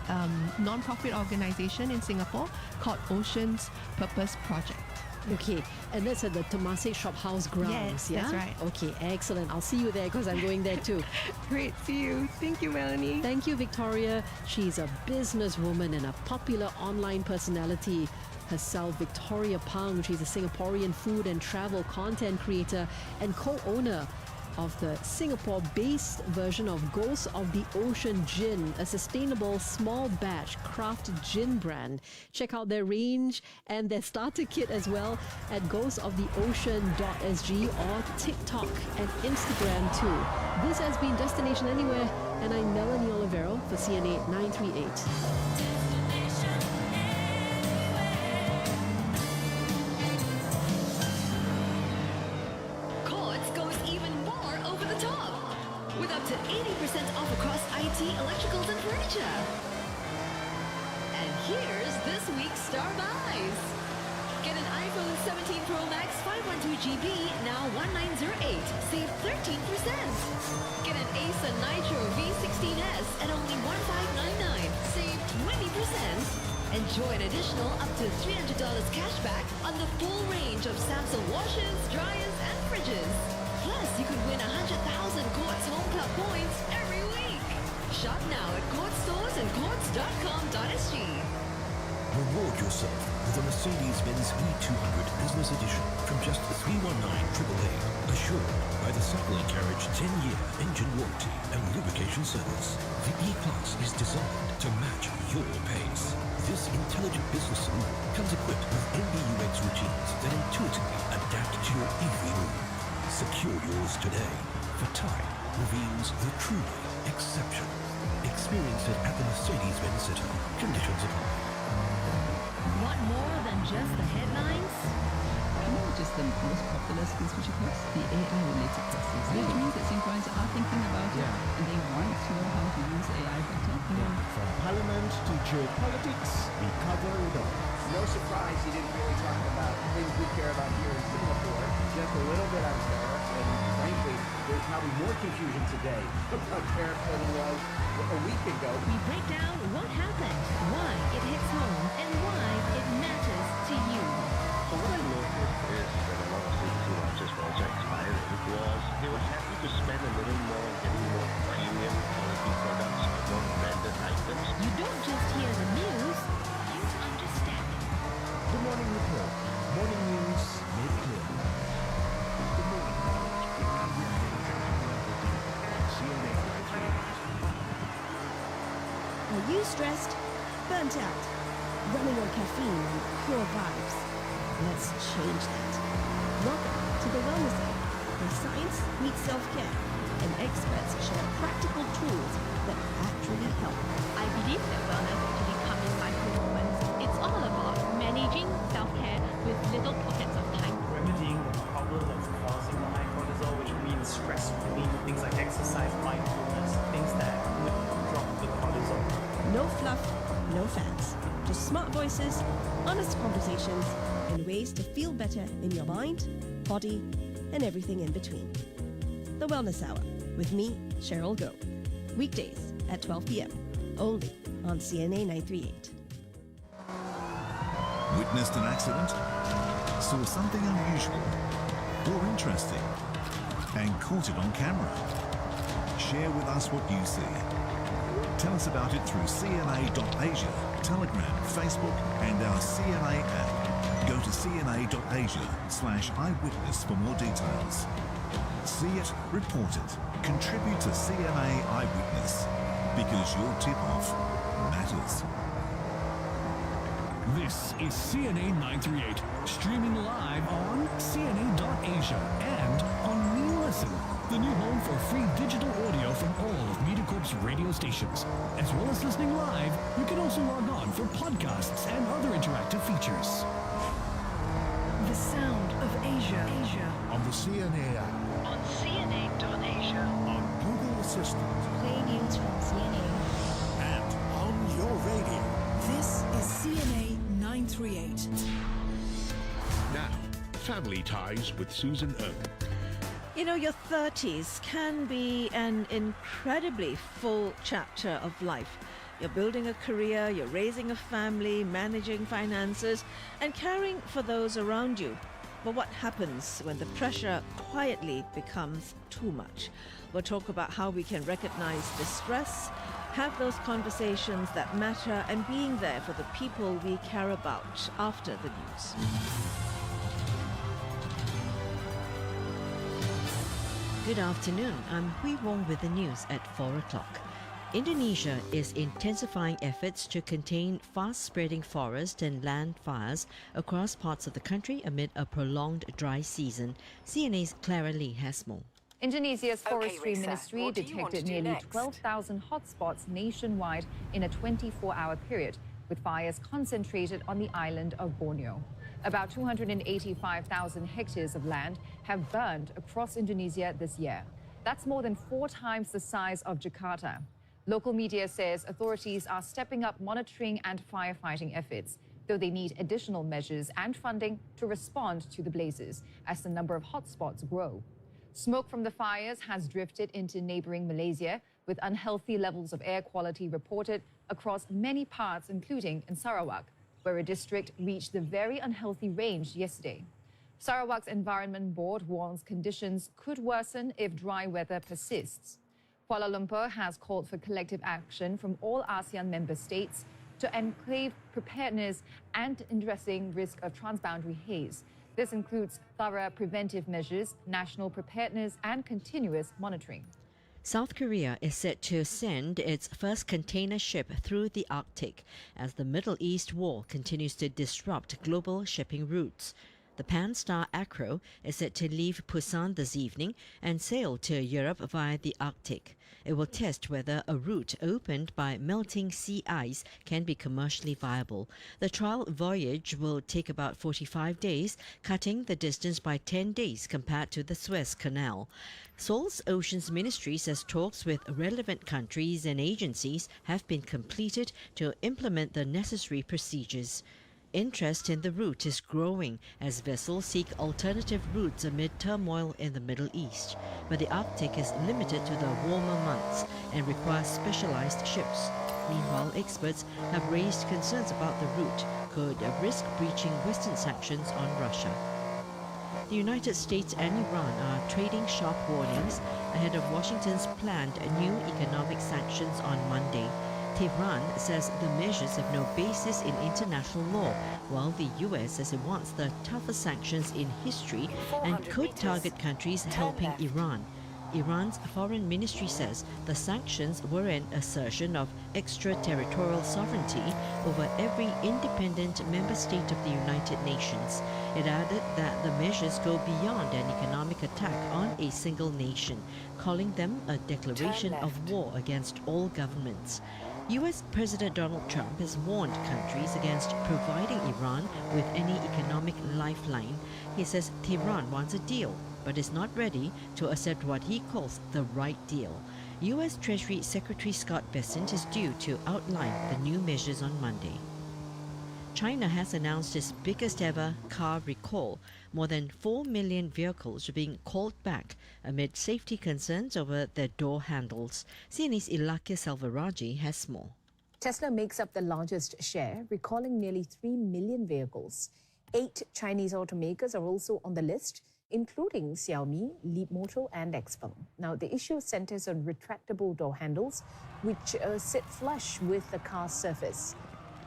non-profit organization in Singapore called Ocean's Purpose Project. Okay, and that's at the Temasek Shop House grounds, Yes, yeah? that's right. Okay, excellent. I'll see you there because I'm going there too. Great, see you. Thank you, Melanie. Thank you, Victoria. She's a businesswoman and a popular online personality herself, Victoria Pang. She's a Singaporean food and travel content creator and co-owner of the Singapore-based version of Ghost of the Ocean Gin, a sustainable small batch craft gin brand. Check out their range and their starter kit as well at ghostoftheocean.sg or TikTok and Instagram too. This has been Destination Anywhere, and I'm Melanie Olivero for CNA 938. to 80% off across IT, electricals, and furniture. And here's this week's Star Buys. Get an iPhone 17 Pro Max 512GB, now $1,908, save 13%. Get an Acer Nitro V16s at only $1,599, save 20%. Enjoy an additional up to $300 cashback on the full range of Samsung washers, dryers, and fridges. Plus, you could win 100,000 Quartz Home Club points every week. Shop now at Quartz stores and quartz.com.sg. Reward yourself with a Mercedes-Benz E200 Business Edition from just $319,888, assured by the Cycling Carriage 10-year engine warranty and lubrication service. The E-Class is designed to match your pace. This intelligent business saloon comes equipped with MBUX routines that intuitively adapt to your every move. Secure yours today, for time reveals the truly exceptional. Experience it at the Mercedes-Benz Center. Conditions apply. Want more than just the headlines? Just the most popular skills future course, the AI-related courses, which means that Singaporeans are thinking about it and they want to know how to use AI better. From parliament to geopolitics, we cover it all. No surprise he didn't really talk about things we care about here in Singapore. Just a little bit unfair, and frankly, there's probably more confusion today about tariffs than there was a week ago. We break down what happened, why it hits home, and why it matters to you. So what I noticed is that a lot of CC launches were also expiring was they were happy to spend a little more on getting more premium quality products, more branded items. You don't just hear the news, you understand it. The Morning Report. Morning news made clear. The Morning Report with CNA 938. Are you stressed? Burnt out? Running on caffeine and poor vibes? Let's change that. Welcome to the Wellness Hour, where science meets self-care and experts share practical tools that actually help. I believe that wellness actually comes in micro moments. It's all about managing self-care with little pockets of time. Remedying the problem that's causing the high cortisol, which means stress relief, things like exercise, mindfulness, things that would drop the cortisol. No fluff, no fads. Just smart voices, honest conversations, and ways to feel better in your mind, body, and everything in between. The Wellness Hour with me, Cheryl Go. Weekdays at 12 p.m. only on CNA 938. Witnessed an accident? Saw something unusual or interesting and caught it on camera? Share with us what you see. Tell us about it through cna.asia, Telegram, Facebook, and our CNA app. Go to cna.asia/eyewitness for more details. See it, report it, contribute to CNA Eyewitness, because your tip-off matters. This is CNA 938, streaming live on cna.asia and on MeListen, the new home for free digital audio from all of MediaCorp's radio stations. As well as listening live, you can also log on for podcasts and other interactive features. The sound of Asia. On the CNA app. On cna.asia. On Google Assistant. Play news from CNA. And on your radio. This is CNA 938. Now, Family Ties with Susan Ng. You know, your 30s can be an incredibly full chapter of life. You're building a career, you're raising a family, managing finances, and caring for those around you. But what happens when the pressure quietly becomes too much? We'll talk about how we can recognize distress, have those conversations that matter, and being there for the people we care about after the news. Good afternoon. I'm Hui Wong with the news at 4 o'clock. Indonesia is intensifying efforts to contain fast-spreading forest and land fires across parts of the country amid a prolonged dry season. CNA's Clara Lee has more. Indonesia's Forestry Risa, Ministry what do you want to detected do nearly next? 12,000 hotspots nationwide in a 24-hour period, with fires concentrated on the island of Borneo. About 285,000 hectares of land have burned across Indonesia this year. That's more than 4 times the size of Jakarta. Local media says authorities are stepping up monitoring and firefighting efforts, though they need additional measures and funding to respond to the blazes as the number of hotspots grow. Smoke from the fires has drifted into neighboring Malaysia, with unhealthy levels of air quality reported across many parts, including in Sarawak, where a district reached the very unhealthy range yesterday. Sarawak's Environment Board warns conditions could worsen if dry weather persists. Kuala Lumpur has called for collective action from all ASEAN member states to enclave preparedness and addressing risk of transboundary haze. This includes thorough preventive measures, national preparedness, and continuous monitoring. South Korea is set to send its first container ship through the Arctic as the Middle East war continues to disrupt global shipping routes. The Pan-Star Acro is set to leave Busan this evening and sail to Europe via the Arctic. It will test whether a route opened by melting sea ice can be commercially viable. The trial voyage will take about 45 days, cutting the distance by 10 days compared to the Suez Canal. Seoul's Oceans Ministry says talks with relevant countries and agencies have been completed to implement the necessary procedures. Interest in the route is growing as vessels seek alternative routes amid turmoil in the Middle East, but the Arctic is limited to the warmer months and requires specialized ships. Meanwhile, experts have raised concerns about the route could risk breaching Western sanctions on Russia. The United States and Iran are trading sharp warnings ahead of Washington's planned new economic sanctions on Monday. Tehran says the measures have no basis in international law, while the US says it wants the toughest sanctions in history and could target countries helping Iran. Iran's foreign ministry says the sanctions were an assertion of extraterritorial sovereignty over every independent member state of the United Nations. It added that the measures go beyond an economic attack on a single nation, calling them a declaration of war against all governments. US President Donald Trump has warned countries against providing Iran with any economic lifeline. He says Tehran wants a deal, but is not ready to accept what he calls the right deal. US Treasury Secretary Scott Bessent is due to outline the new measures on Monday. China has announced its biggest ever car recall. More than 4 million vehicles are being called back amid safety concerns over their door handles. CNA's Ilakia Salvaraji has more. Tesla makes up the largest share, recalling nearly 3 million vehicles. 8 Chinese automakers are also on the list, including Xiaomi, Leapmotor and XPeng. Now, the issue centers on retractable door handles, which sit flush with the car's surface.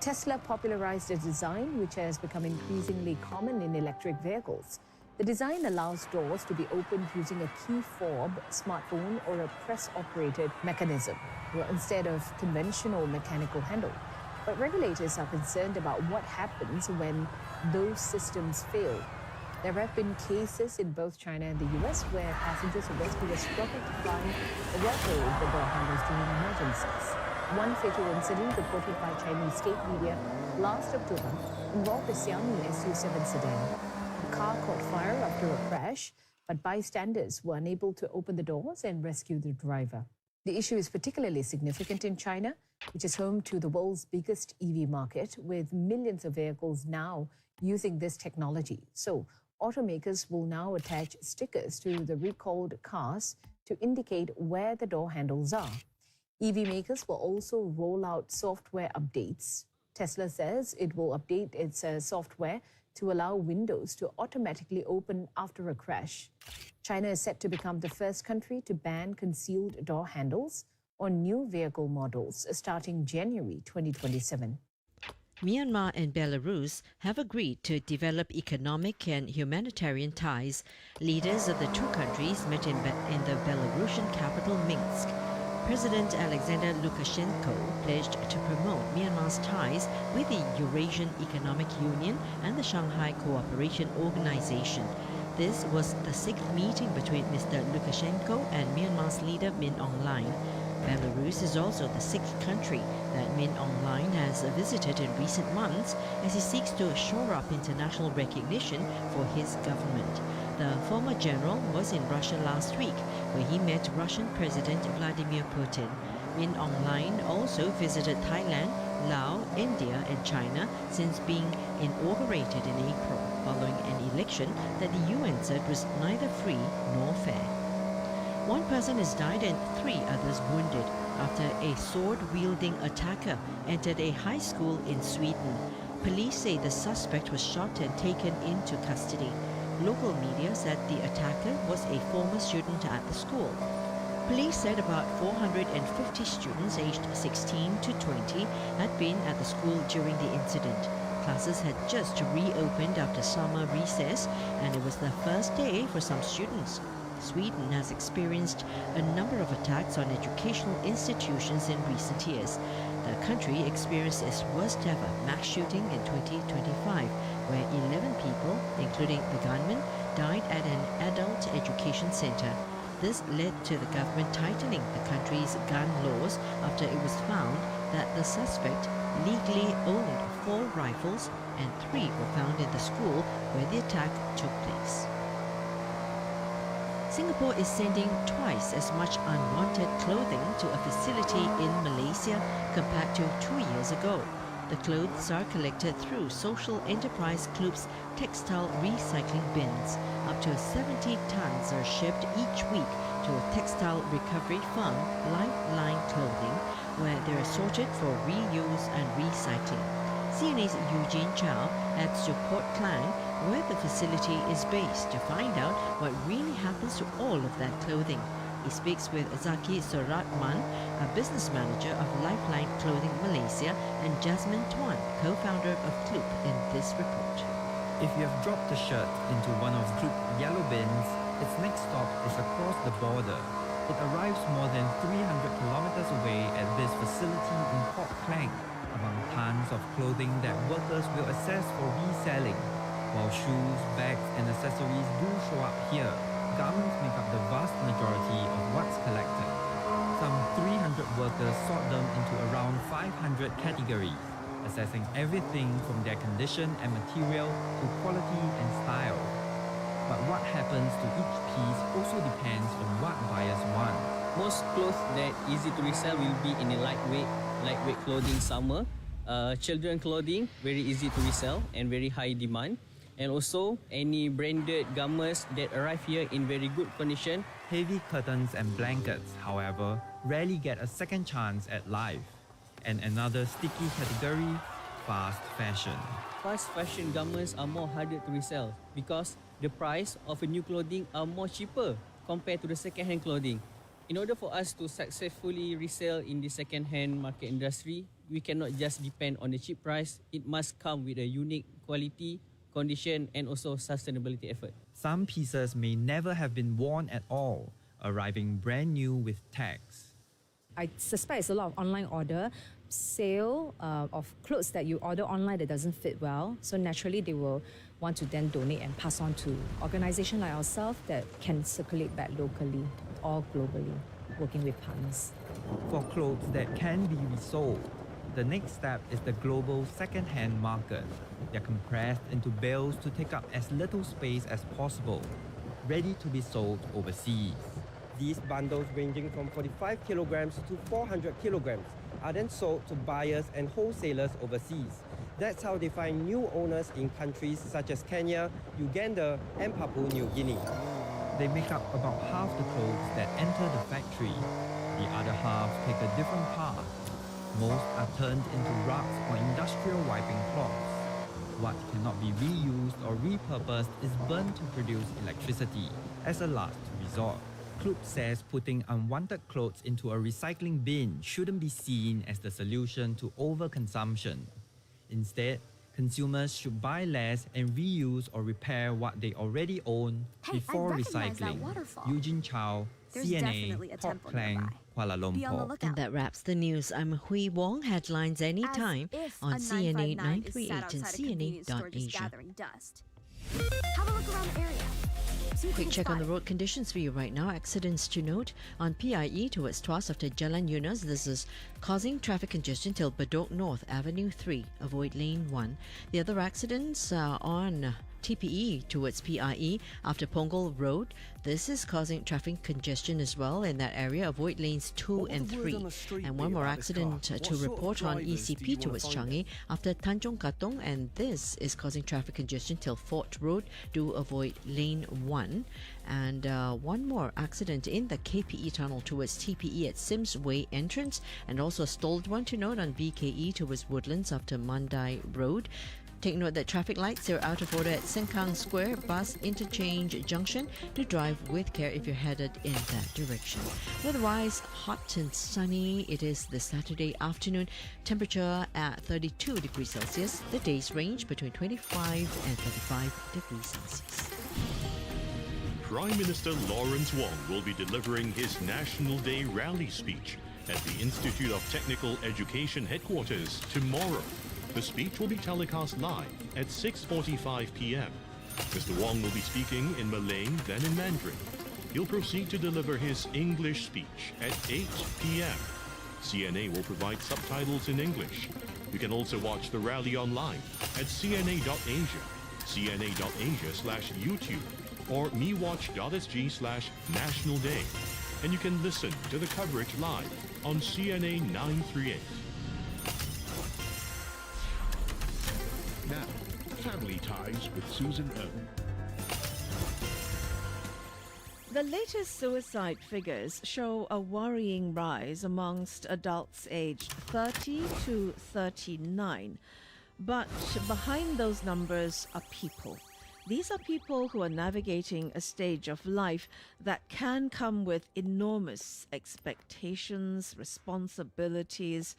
Tesla popularized a design which has become increasingly common in electric vehicles. The design allows doors to be opened using a key fob, smartphone, or a press-operated mechanism, instead of conventional mechanical handle. But regulators are concerned about what happens when those systems fail. There have been cases in both China and the US where passengers or rescuers struggle to find or operate the door handles during emergencies. One fatal incident reported by Chinese state media last October involved a Xiaomi SU7 sedan. The car caught fire after a crash, but bystanders were unable to open the doors and rescue the driver. The issue is particularly significant in China, which is home to the world's biggest EV market, with millions of vehicles now using this technology. So, automakers will now attach stickers to the recalled cars to indicate where the door handles are. EV makers will also roll out software updates. Tesla says it will update its software to allow windows to automatically open after a crash. China is set to become the first country to ban concealed door handles on new vehicle models starting January 2027. Myanmar and Belarus have agreed to develop economic and humanitarian ties. Leaders of the two countries met in the Belarusian capital Minsk. President Alexander Lukashenko pledged to promote Myanmar's ties with the Eurasian Economic Union and the Shanghai Cooperation Organization. This was the 6th meeting between Mr. Lukashenko and Myanmar's leader Min Aung Hlaing. Belarus is also the 6th country that Min Aung Hlaing has visited in recent months as he seeks to shore up international recognition for his government. The former general was in Russia last week, where he met Russian President Vladimir Putin. Min Aung Hlaing also visited Thailand, Laos, India and China since being inaugurated in April, following an election that the UN said was neither free nor fair. One person has died and 3 others wounded after a sword-wielding attacker entered a high school in Sweden. Police say the suspect was shot and taken into custody. Local media said the attacker was a former student at the school. Police said about 450 students aged 16 to 20 had been at the school during the incident. Classes had just reopened after summer recess, and it was the first day for some students. Sweden has experienced a number of attacks on educational institutions in recent years. The country experienced its worst ever mass shooting in 2025, where 11 people, including the gunman, died at an adult education center. This led to the government tightening the country's gun laws after it was found that the suspect legally owned 4 rifles and 3 were found in the school where the attack took place. Singapore is sending twice as much unwanted clothing to a facility in Malaysia compared to 2 years ago. The clothes are collected through social enterprise clubs' textile recycling bins. Up to 70 tons are shipped each week to a textile recovery firm, Lifeline Clothing, where they're sorted for reuse and recycling. CNA's Eugene Chow heads to Port Klang, where the facility is based, to find out what really happens to all of that clothing. He speaks with Zaki Suratman, a business manager of Lifeline Clothing Malaysia, and Jasmine Tuan, co-founder of Kloop, in this report. If you have dropped a shirt into one of Kloop's yellow bins, its next stop is across the border. It arrives more than 300 kilometers away at this facility in Port Klang, among tons of clothing that workers will assess for reselling. While shoes, bags and accessories do show up here, garments make up the vast majority of what's collected. Some 300 workers sort them into around 500 categories, assessing everything from their condition and material to quality and style. But what happens to each piece also depends on what buyers want. Most clothes that easy to resell will be in a lightweight clothing summer. Children clothing, very easy to resell and very high demand. And also any branded garments that arrive here in very good condition. Heavy curtains and blankets, however, rarely get a second chance at life. And another sticky category, fast fashion. Fast fashion garments are more harder to resell because the price of a new clothing are more cheaper compared to the second-hand clothing. In order for us to successfully resell in the second-hand market industry, we cannot just depend on the cheap price. It must come with a unique quality, condition and also sustainability effort. Some pieces may never have been worn at all, arriving brand new with tags. I suspect it's a lot of online order, sale of clothes that you order online that doesn't fit well. So naturally they will want to then donate and pass on to organizations like ourselves that can circulate back locally or globally, working with partners. For clothes that can be resold, the next step is the global second-hand market. They're compressed into bales to take up as little space as possible, ready to be sold overseas. These bundles ranging from 45 kilograms to 400 kilograms are then sold to buyers and wholesalers overseas. That's how they find new owners in countries such as Kenya, Uganda and Papua New Guinea. They make up about half the clothes that enter the factory. The other half take a different path. Most are turned into rugs or industrial wiping cloths. What cannot be reused or repurposed is burned to produce electricity as a last resort. Kloop says putting unwanted clothes into a recycling bin shouldn't be seen as the solution to overconsumption. Instead, consumers should buy less and reuse or repair what they already own before recycling. Eugene Chow, CNA, Port Klang, Kuala Lumpur. And that wraps the news. I'm Hui Wong. Headlines anytime on CNA 938 and CNA.Asia. Have a look around the area. Quick check on the road conditions for you right now. Accidents to note on PIE towards Tuas after Jalan Yunus. This is causing traffic congestion till Bedok North Avenue 3. Avoid lane 1. The other accidents on TPE towards PIE after Punggol Road. This is causing traffic congestion as well in that area. Avoid lanes 2 and 3. And one more accident to report on ECP towards Changi after Tanjong Katong, and this is causing traffic congestion till Fort Road. Do avoid lane 1. And one more accident in the KPE tunnel towards TPE at Sims Way entrance, and also a stalled one to note on BKE towards Woodlands after Mandai Road. Take note that traffic lights are out of order at Sengkang Square Bus Interchange Junction. Do drive with care if you're headed in that direction. Weather-wise, hot and sunny. It is this Saturday afternoon. Temperature at 32 degrees Celsius. The days range between 25 and 35 degrees Celsius. Prime Minister Lawrence Wong will be delivering his National Day rally speech at the Institute of Technical Education headquarters tomorrow. The speech will be telecast live at 6:45 p.m. Mr. Wong will be speaking in Malay, then in Mandarin. He'll proceed to deliver his English speech at 8 p.m. CNA will provide subtitles in English. You can also watch the rally online at cna.asia, cna.asia/YouTube, or mewatch.sg/National Day. And you can listen to the coverage live on CNA 938. Now, Family Ties with Susan Ng. The latest suicide figures show a worrying rise amongst adults aged 30 to 39. But behind those numbers are people. These are people who are navigating a stage of life that can come with enormous expectations, responsibilities,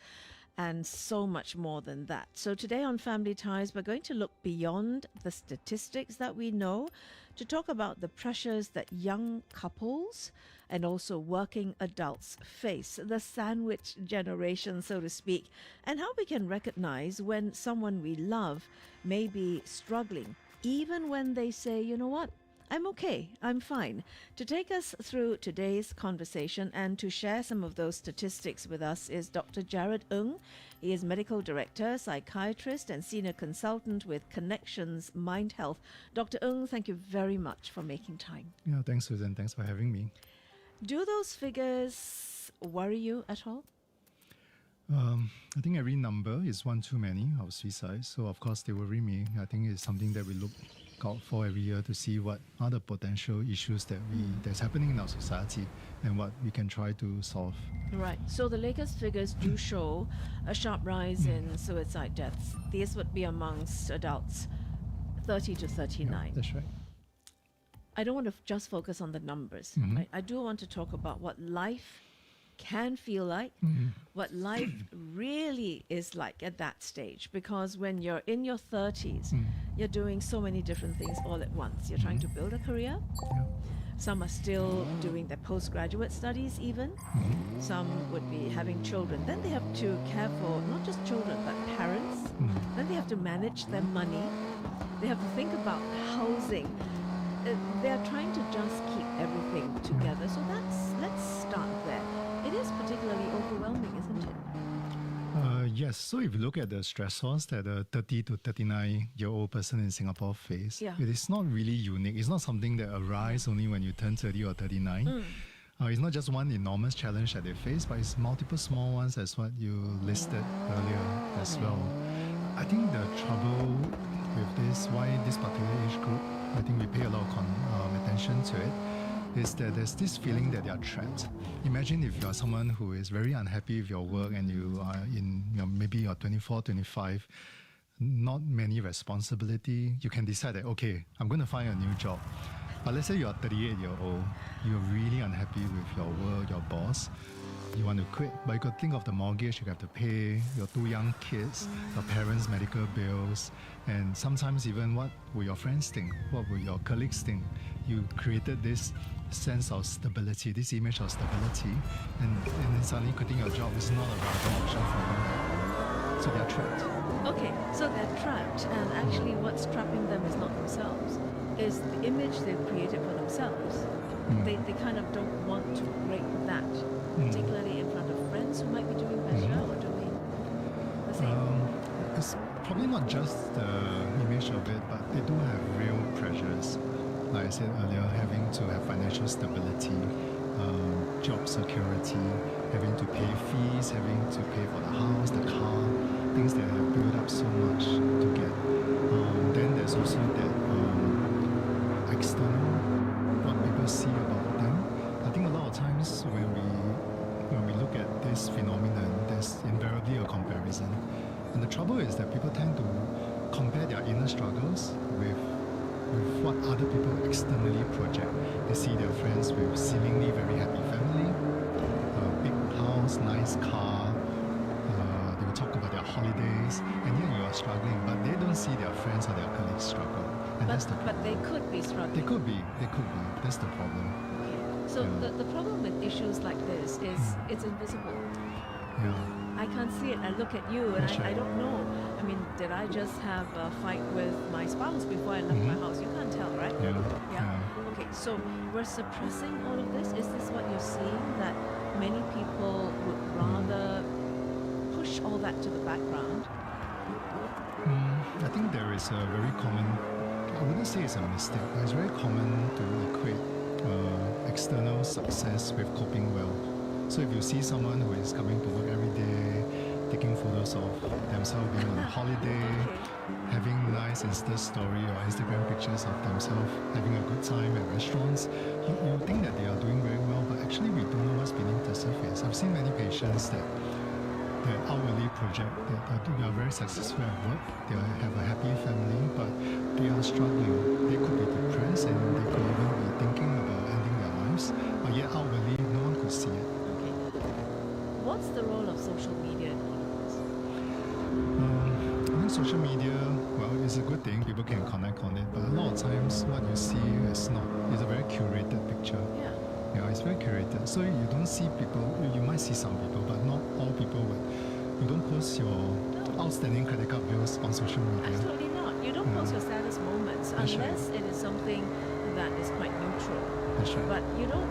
and so much more than that. So today on Family Ties, we're going to look beyond the statistics that we know to talk about the pressures that young couples and also working adults face, the sandwich generation, so to speak, and how we can recognize when someone we love may be struggling, even when they say, you know what, I'm okay, I'm fine. To take us through today's conversation and to share some of those statistics with us is Dr. Jared Ng. He is Medical Director, Psychiatrist and Senior Consultant with Connections Mind Health. Dr. Ng, thank you very much for making time. Yeah, thanks, Susan. Thanks for having me. Do those figures worry you at all? I think every number is one too many of suicides. So, of course, they worry me. I think it's something that we look out for every year to see what are the potential issues that's happening in our society and what we can try to solve. Right. So the latest figures do show a sharp rise in suicide deaths. These would be amongst adults 30 to 39. Yeah, that's right. I don't want to just focus on the numbers. Right? I do want to talk about what life can feel like, what life really is like at that stage. Because when you're in your 30s, you're doing so many different things all at once. You're trying to build a career. Some are still doing their postgraduate studies even. Some would be having children. Then they have to care for not just children, but parents. Then they have to manage their money. They have to think about housing. They're trying to just keep everything together. So let's start there. It is particularly overwhelming, isn't it? Yes. So if you look at the stressors that a 30 to 39-year-old person in Singapore face, it is not really unique. It's not something that arises only when you turn 30 or 39. It's not just one enormous challenge that they face, but it's multiple small ones as what you listed earlier as well. I think the trouble with this, why this particular age group, I think we pay a lot of attention to it, is that there's this feeling that they are trapped. Imagine if you are someone who is very unhappy with your work and you are in maybe you're 24, 25, not many responsibility. You can decide that, okay, I'm going to find a new job. But let's say you're 38-year-old, you're really unhappy with your work, your boss, you want to quit, but you could think of the mortgage you have to pay, your 2 young kids, your parents' medical bills, and sometimes even what will your friends think, what will your colleagues think. You created this sense of stability, this image of stability, and then suddenly quitting your job is not a viable option for you. So they're trapped. Okay, so they're trapped, and actually what's trapping them is not themselves, is the image they've created for themselves. They kind of don't want to break that, particularly in front of friends who might be doing better or doing the same. It's probably not just the image of it, but they do have real pressures. Like I said earlier, having to have financial stability, job security, having to pay fees, having to pay for the house, the car, things that have built up so much to get. Then there's also that external, what people see about them. I think a lot of times when we look at this phenomenon, there's invariably a comparison. And the trouble is that people tend to compare their inner struggles with what other people externally project. They see their friends with seemingly very happy family, big house, nice car. They will talk about their holidays, and yet you are struggling, but they don't see their friends or their colleagues struggle. And that's the problem. But they could be struggling. They could be. That's the problem. Okay. So the problem with issues like this is it's invisible. Yeah. I can't see it. I look at you and I don't know. I mean, did I just have a fight with my spouse before I left my house? You can't tell, right? Yeah. Okay, so we're suppressing all of this. Is this what you're seeing? That many people would rather push all that to the background? I think there is a very common, I wouldn't say it's a mistake, but it's very common to equate external success with coping well. So if you see someone who is coming to work every day, taking photos of themselves being on a holiday, having nice Insta story or Instagram pictures of themselves having a good time at restaurants, you think that they are doing very well, but actually we don't know what's beneath the surface. I've seen many patients that outwardly project that they are very successful at work, they have a happy family, but they are struggling. They could be depressed and they could even be thinking about ending their lives, but yet outwardly no one could see it. What's the role of social media in all of this? I think social media, well, it's a good thing. People can connect on it, but a lot of times what you see is a very curated picture. Yeah, it's very curated. So you don't see people, you might see some people, but not all people would. You don't post your outstanding credit card bills on social media. Absolutely not. You don't post your saddest moments unless it is something that is quite neutral. But you don't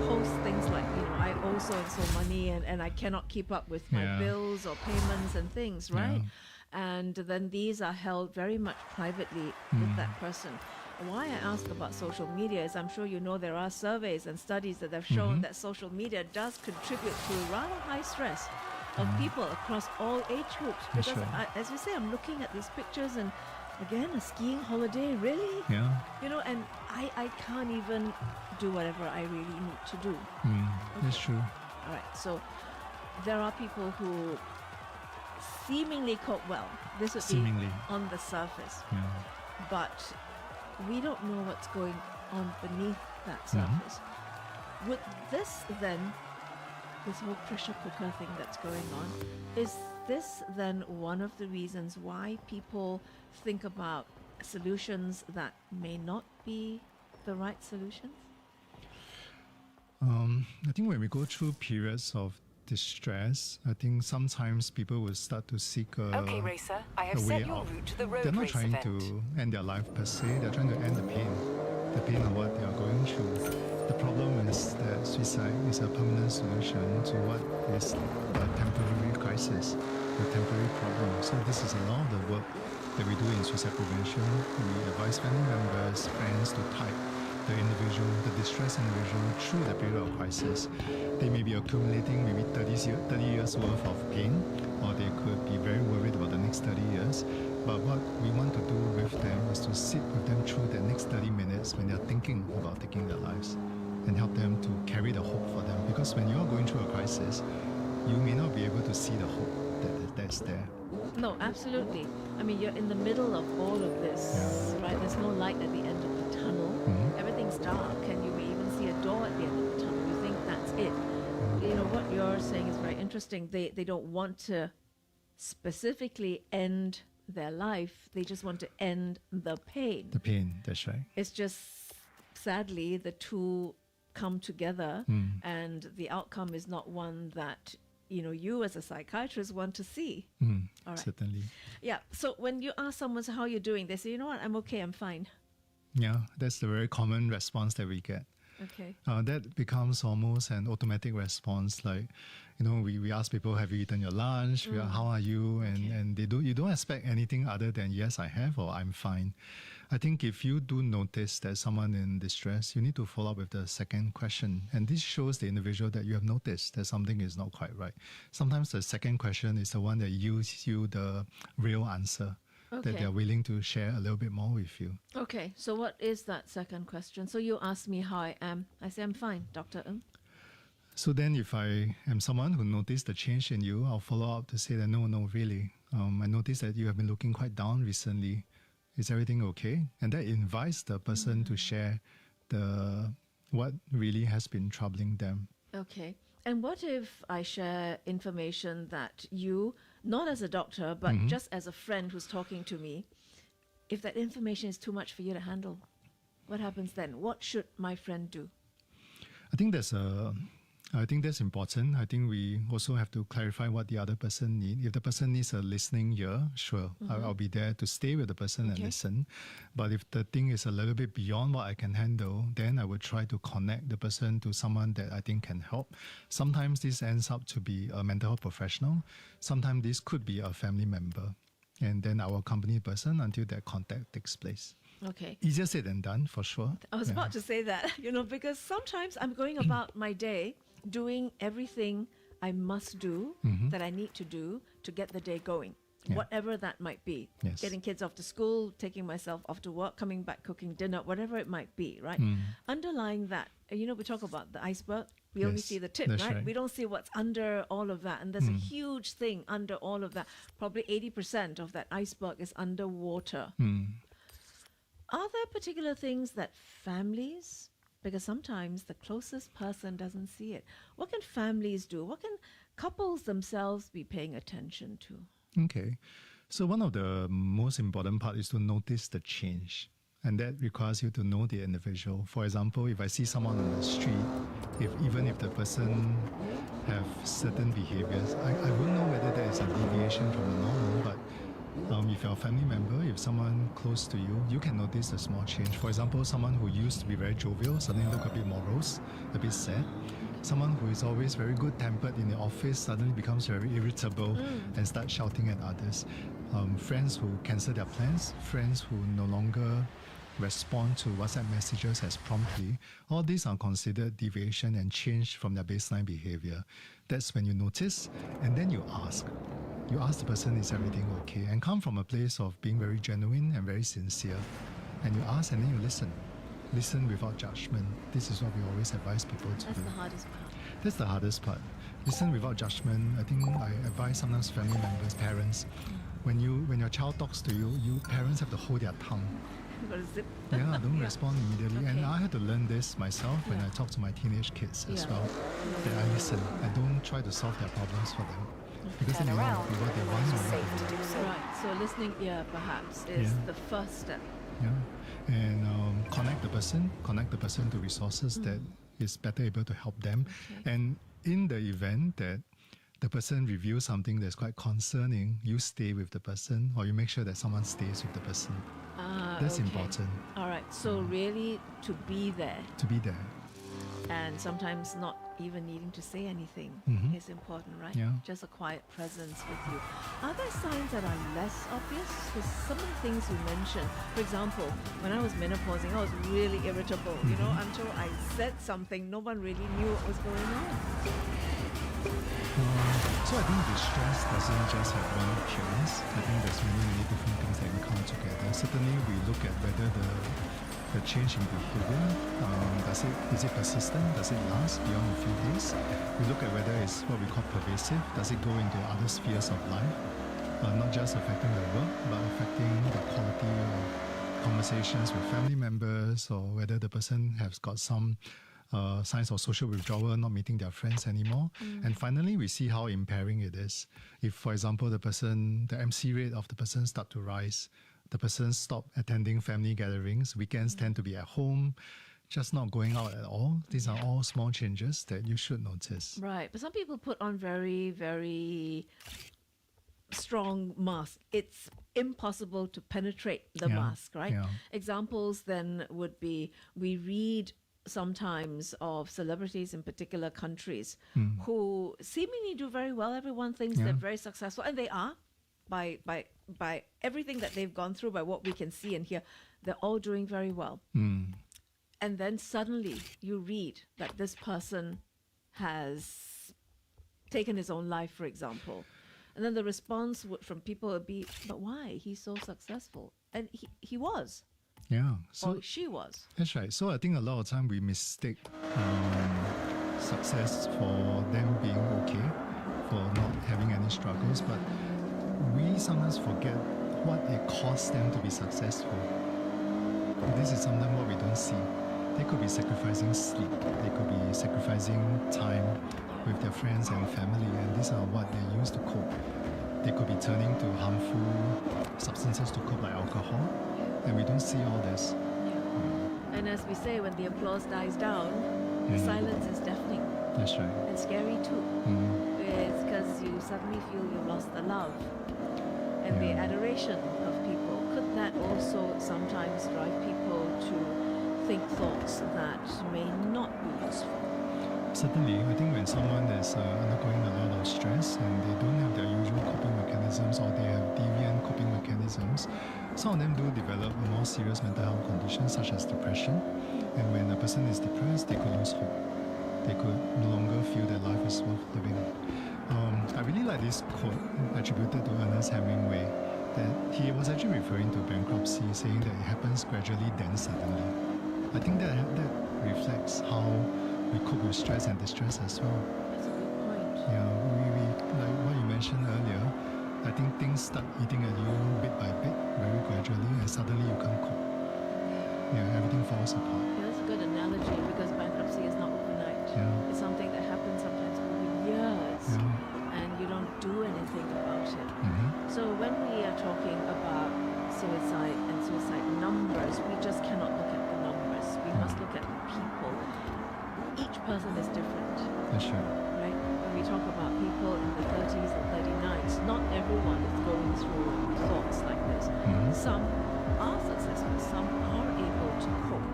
post things like, I owe so and so money and I cannot keep up with my bills or payments and things, right? And then these are held very much privately with that person. Why I ask about social media is I'm sure you know there are surveys and studies that have shown that social media does contribute to rather high stress of people across all age groups. Because as you say, I'm looking at these pictures and again, a skiing holiday, really? Yeah. And I can't even do whatever I really need to do. That's true. All right, so there are people who seemingly cope well. This would be on the surface. But we don't know what's going on beneath that surface. Would this then, this whole pressure cooker thing that's going on, is this then one of the reasons why people think about solutions that may not be the right solutions? I think when we go through periods of distress, I think sometimes people will start to seek a Racer, I have way set your out. route to the road They're not race trying event. to end their life per se, they're trying to end the pain of what they are going through. The problem is that suicide is a permanent solution to what is a temporary crisis, a temporary problem. So this is a lot of the work that we do in suicide prevention. We advise family members, friends to type the individual, the distressed individual through the period of crisis. They may be accumulating maybe 30 years worth of pain, or they could be very worried about the next 30 years. But what we want to do with them is to sit with them through the next 30 minutes when they're thinking about taking their lives and help them to carry the hope for them. Because when you're going through a crisis, you may not be able to see the hope that's there. No, absolutely. I mean, you're in the middle of all of this, right? There's no light at the end of the tunnel. Everything's dark, and you may even see a door at the end of the tunnel. You think that's it. What you're saying is very interesting. They don't want to specifically end their life. They just want to end the pain. The pain, that's right. It's just, sadly, the two come together, and the outcome is not one that you as a psychiatrist want to see. All right. Certainly. Yeah. So when you ask someone, how are you doing? They say, you know what, I'm okay, I'm fine. Yeah, that's the very common response that we get. Okay. That becomes almost an automatic response. Like, we ask people, have you eaten your lunch? How are you? And you don't expect anything other than, yes, I have, or I'm fine. I think if you do notice that someone in distress, you need to follow up with the second question. And this shows the individual that you have noticed that something is not quite right. Sometimes the second question is the one that yields you the real answer. That they're willing to share a little bit more with you. Okay, so what is that second question? So you ask me how I am. I say, I'm fine, Dr. Ng. So then if I am someone who noticed the change in you, I'll follow up to say that, no, really, I noticed that you have been looking quite down recently. Is everything okay? And that invites the person to share what really has been troubling them. Okay. And what if I share information that you, not as a doctor, but just as a friend who's talking to me, if that information is too much for you to handle, what happens then? What should my friend do? I think that's important. I think we also have to clarify what the other person needs. If the person needs a listening ear, sure, I'll be there to stay with the person and listen. But if the thing is a little bit beyond what I can handle, then I would try to connect the person to someone that I think can help. Sometimes this ends up to be a mental health professional. Sometimes this could be a family member. And then I will accompany the person until that contact takes place. Okay. Easier said than done, for sure. I was about to say that, because sometimes I'm going about my day doing everything I must do, that I need to do to get the day going, whatever that might be. Yes. Getting kids off to school, taking myself off to work, coming back, cooking dinner, whatever it might be, right? Underlying that, we talk about the iceberg. We only see the tip, right? We don't see what's under all of that. And there's a huge thing under all of that. Probably 80% of that iceberg is underwater. Are there particular things that families, because sometimes the closest person doesn't see it, what can families do? What can couples themselves be paying attention to? Okay. So one of the most important part is to notice the change. And that requires you to know the individual. For example, if I see someone on the street, even if the person have certain behaviors, I won't know whether that is a deviation from the normal, but if you're a family member, if someone close to you, you can notice a small change. For example, someone who used to be very jovial suddenly look a bit morose, a bit sad. Someone who is always very good-tempered in the office suddenly becomes very irritable and starts shouting at others. Friends who cancel their plans, friends who no longer respond to WhatsApp messages as promptly. All these are considered deviation and change from their baseline behavior. That's when you notice, and then you ask. You ask the person, is everything okay? And come from a place of being very genuine and very sincere. And you ask and then you listen. Listen without judgment. This is what we always advise people to do. That's the hardest part. That's the hardest part. Listen without judgment. I think I advise sometimes family members, parents, when your child talks to you, parents have to hold their tongue. Zip. Yeah, don't respond immediately. And I had to learn this myself when I talk to my teenage kids as well. That I listen. I don't try to solve their problems for them. Because then they want to be what they want. Right. So listening ear perhaps is the first step. Yeah. And connect the person to resources that is better able to help them. And in the event that the person reveals something that's quite concerning, you stay with the person, or you make sure that someone stays with the person. That's important. All right. So really to be there. To be there. And sometimes not even needing to say anything is important, right? Yeah. Just a quiet presence with you. Are there signs that are less obvious? Because some of the things you mentioned, for example, when I was menopausing, I was really irritable, until I said something, no one really knew what was going on. So I think distress doesn't just have one appearance. I think there's many different things that can come together. Certainly we look at whether the change in behavior, is it persistent? Does it last beyond a few days? We look at whether it's what we call pervasive. Does it go into other spheres of life? Not just affecting the work, but affecting the quality of conversations with family members, or whether the person has got some signs of social withdrawal, not meeting their friends anymore. And finally, we see how impairing it is. If, for example, the MC rate of the person start to rise, the person stop attending family gatherings, weekends tend to be at home, just not going out at all. These are all small changes that you should notice. Right, but some people put on very, very strong masks. It's impossible to penetrate the mask, right? Yeah. Examples then would be, we read sometimes of celebrities in particular countries who seemingly do very well. Everyone thinks they're very successful, and they are by everything that they've gone through, by what we can see and hear. They're all doing very well. And then suddenly you read that this person has taken his own life, for example. And then the response from people would be, but why? He's so successful. And he was. Yeah. So or she was. That's right. So I think a lot of time we mistake success for them being okay, for not having any struggles. But we sometimes forget what it costs them to be successful. This is sometimes what we don't see. They could be sacrificing sleep, they could be sacrificing time with their friends and family, and these are what they use to cope. They could be turning to harmful substances to cope, like alcohol, and we don't see all this. And as we say, when the applause dies down, the silence is deafening. That's right. And scary too. It's because you suddenly feel you've lost the love and the adoration of people. Could that also sometimes drive people to think thoughts that may not be useful? Certainly, I think when someone is undergoing a lot of stress and they don't have their usual coping mechanisms, or they have deviant coping mechanisms, some of them do develop a more serious mental health conditions such as depression. And when a person is depressed, they could lose hope. They could no longer feel that life is worth living. I really like this quote attributed to Ernest Hemingway, that he was actually referring to bankruptcy, saying that it happens gradually then suddenly. I think that reflects how we cope with stress and distress as well. That's a good point. Yeah, we like what you mentioned earlier, I think things start eating at you bit by bit, very gradually, and suddenly you can't cope. Yeah, everything falls apart. Yeah, that's a good analogy, because bankruptcy is not overnight. Yeah. It's something that happens sometimes over years, and you don't do anything about it. So when we are talking about suicide and suicide numbers, we just cannot look at the numbers. We must look at the people. Each person is different. That's right. Right? When we talk about people in the 30s and 39s, not everyone is going through thoughts like this. Some are successful, some are able to cope.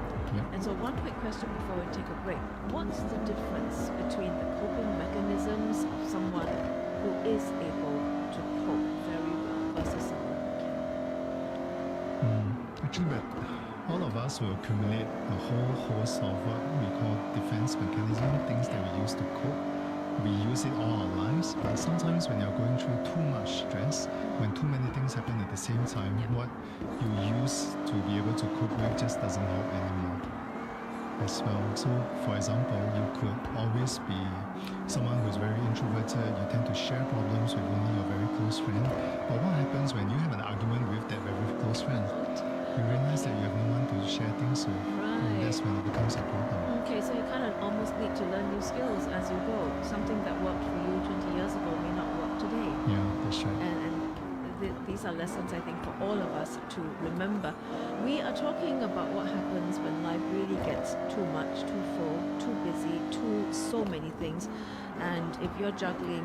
And so one quick question before we take a break. What's the difference between the coping mechanisms of someone who is able to cope very well versus someone who can't? Actually, all of us will accumulate a whole host of what we call defense mechanism, things that we use to cope. We use it all our lives, but sometimes when you're going through too much stress, when too many things happen at the same time, what you use to be able to cope with just doesn't help anymore as well. So, for example, you could always be someone who's very introverted, you tend to share problems with only your very close friend, but what happens when you have an argument with that very close friend? You realize that you have no one to share things with, and that's when it becomes a problem. Okay, so you kind of almost need to learn new skills as you go. Something that worked for you 20 years ago may not work today. Yeah, that's right. And these are lessons, I think, for all of us to remember. We are talking about what happens when life really gets too much, too full, too busy, so many things. And if you're juggling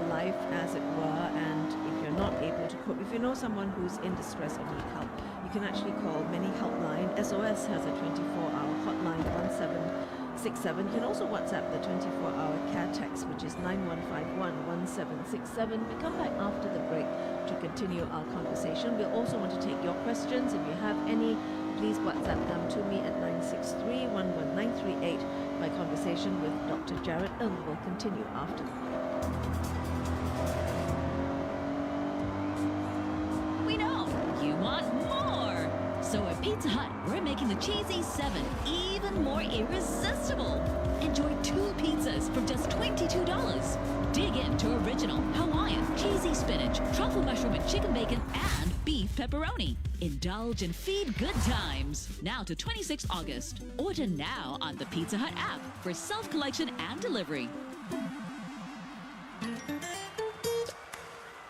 life, as it were, and if you're not able to cope, if you know someone who's in distress or need help, you can actually call many helpline. SOS has a 24-hour hotline, 1767. You can also WhatsApp the 24-hour care text, which is 9151-1767. We come back after the break to continue our conversation. We'll also want to take your questions. If you have any, please WhatsApp them to me at 963-11938. My conversation with Dr. Jared Ng will continue after the break. We know you want more. So at Pizza Hut, we're making the Cheesy 7 even more irresistible. Enjoy 2 pizzas for just $22. Dig into original, Hawaiian, cheesy spinach, truffle mushroom and chicken bacon, and beef pepperoni. Indulge and feed good times. Now to 26 August. Order now on the Pizza Hut app for self-collection and delivery.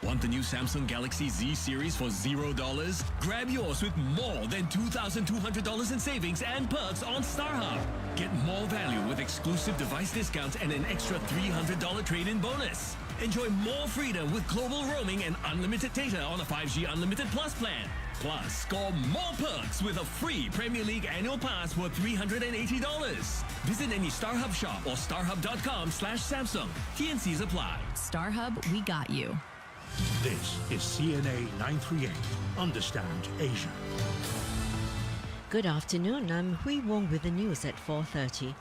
Want the new Samsung Galaxy Z series for $0? Grab yours with more than $2,200 in savings and perks on StarHub. Get more value with exclusive device discounts and an extra $300 trade-in bonus. Enjoy more freedom with global roaming and unlimited data on a 5G Unlimited Plus plan. Plus, score more perks with a free Premier League annual pass worth $380. Visit any StarHub shop or starhub.com/Samsung. T&Cs apply. StarHub, we got you. This is CNA 938. Understand Asia. Good afternoon. I'm Hui Wong with the news at 4:30.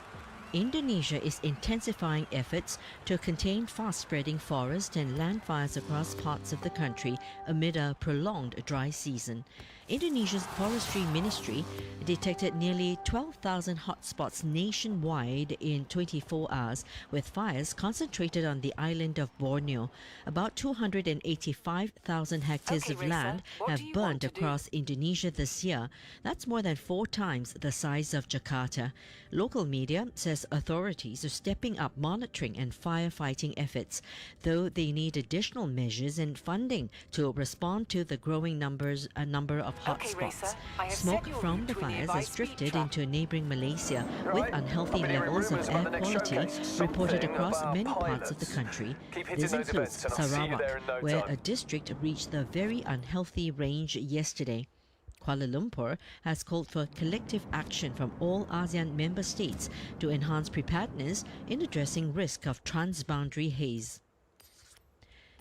Indonesia is intensifying efforts to contain fast-spreading forest and land fires across parts of the country amid a prolonged dry season. Indonesia's Forestry Ministry detected nearly 12,000 hotspots nationwide in 24 hours, with fires concentrated on the island of Borneo. About 285,000 hectares of land have burned across Indonesia this year. That's more than 4 times the size of Jakarta. Local media says authorities are stepping up monitoring and firefighting efforts, though they need additional measures and funding to respond to the growing number of hotspots. Smoke from the fires has drifted into neighbouring Malaysia, with unhealthy levels of air quality reported across many parts of the country. This includes Sarawak, where a district reached the very unhealthy range yesterday. Kuala Lumpur has called for collective action from all ASEAN member states to enhance preparedness in addressing risk of transboundary haze.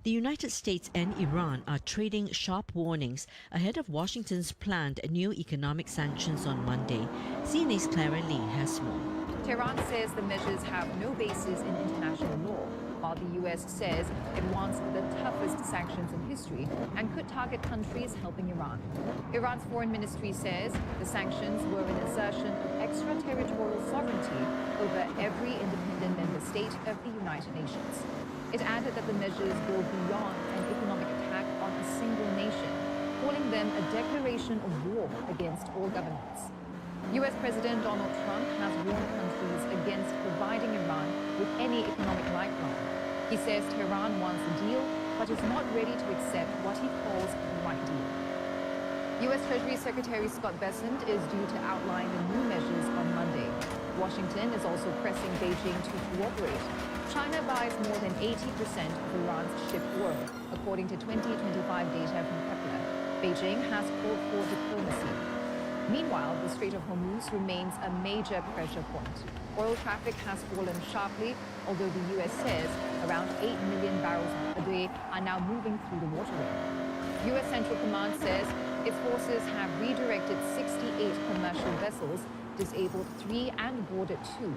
The United States and Iran are trading sharp warnings ahead of Washington's planned new economic sanctions on Monday. CNA's Clara Lee has more. Tehran says the measures have no basis in international law, while the US says it wants the toughest sanctions in history and could target countries helping Iran. Iran's foreign ministry says the sanctions were an assertion of extraterritorial sovereignty over every independent member state of the United Nations. It added that the measures go beyond an economic attack on a single nation, calling them a declaration of war against all governments. US President Donald Trump has warned countries against providing Iran with any economic lifeline. He says Tehran wants a deal, but is not ready to accept what he calls the right deal. US Treasury Secretary Scott Bessent is due to outline the new measures on Monday. Washington is also pressing Beijing to cooperate. China buys more than 80% of Iran's shipped oil, according to 2025 data from Kepler. Beijing has called for diplomacy. Meanwhile, the Strait of Hormuz remains a major pressure point. Oil traffic has fallen sharply, although the US says around 8 million barrels a day are now moving through the waterway. US Central Command says its forces have redirected 68 commercial vessels, disabled 3 and boarded 2.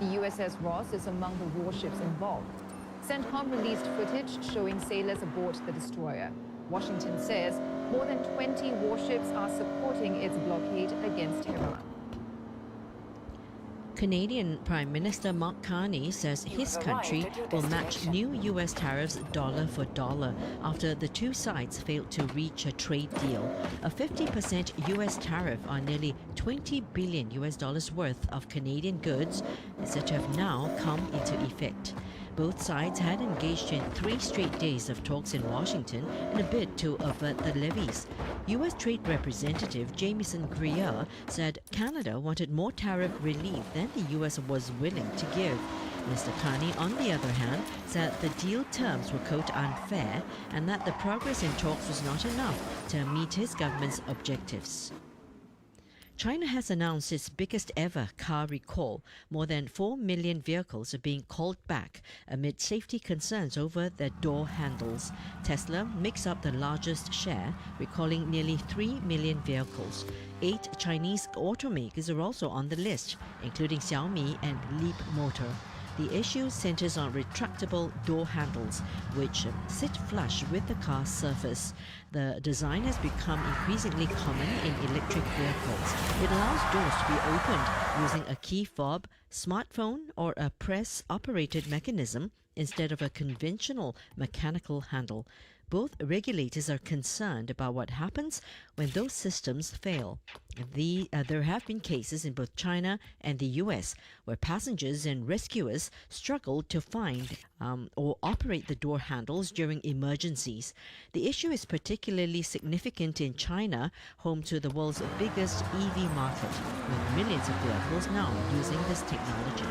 The USS Ross is among the warships involved. CENTCOM released footage showing sailors aboard the destroyer. Washington says more than 20 warships are supporting its blockade against Tehran. Canadian Prime Minister Mark Carney says his country will match new US tariffs dollar for dollar after the two sides failed to reach a trade deal. A 50% US tariff on nearly $20 billion worth of Canadian goods is said to have now come into effect. Both sides had engaged in 3 straight days of talks in Washington in a bid to avert the levies. U.S. Trade Representative Jamieson Greer said Canada wanted more tariff relief than the U.S. was willing to give. Mr. Carney, on the other hand, said the deal terms were, quote, unfair and that the progress in talks was not enough to meet his government's objectives. China has announced its biggest ever car recall. More than 4 million vehicles are being called back amid safety concerns over their door handles. Tesla makes up the largest share, recalling nearly 3 million vehicles. 8 Chinese automakers are also on the list, including Xiaomi and Leap Motor. The issue centers on retractable door handles, which sit flush with the car's surface. The design has become increasingly common in electric vehicles. It allows doors to be opened using a key fob, smartphone, or a press-operated mechanism instead of a conventional mechanical handle. Both regulators are concerned about what happens when those systems fail. There have been cases in both China and the US where passengers and rescuers struggled to find or operate the door handles during emergencies. The issue is particularly significant in China, home to the world's biggest EV market, with millions of vehicles now using this technology.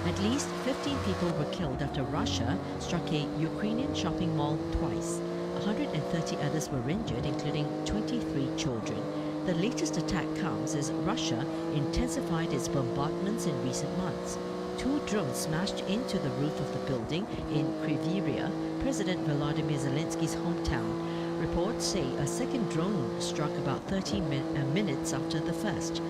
At least 15 people were killed after Russia struck a Ukrainian shopping mall twice. 130 others were injured, including 23 children. The latest attack comes as Russia intensified its bombardments in recent months. 2 drones smashed into the roof of the building in Kryvyi, President Volodymyr Zelensky's hometown. Reports say a second drone struck about 30 minutes after the first.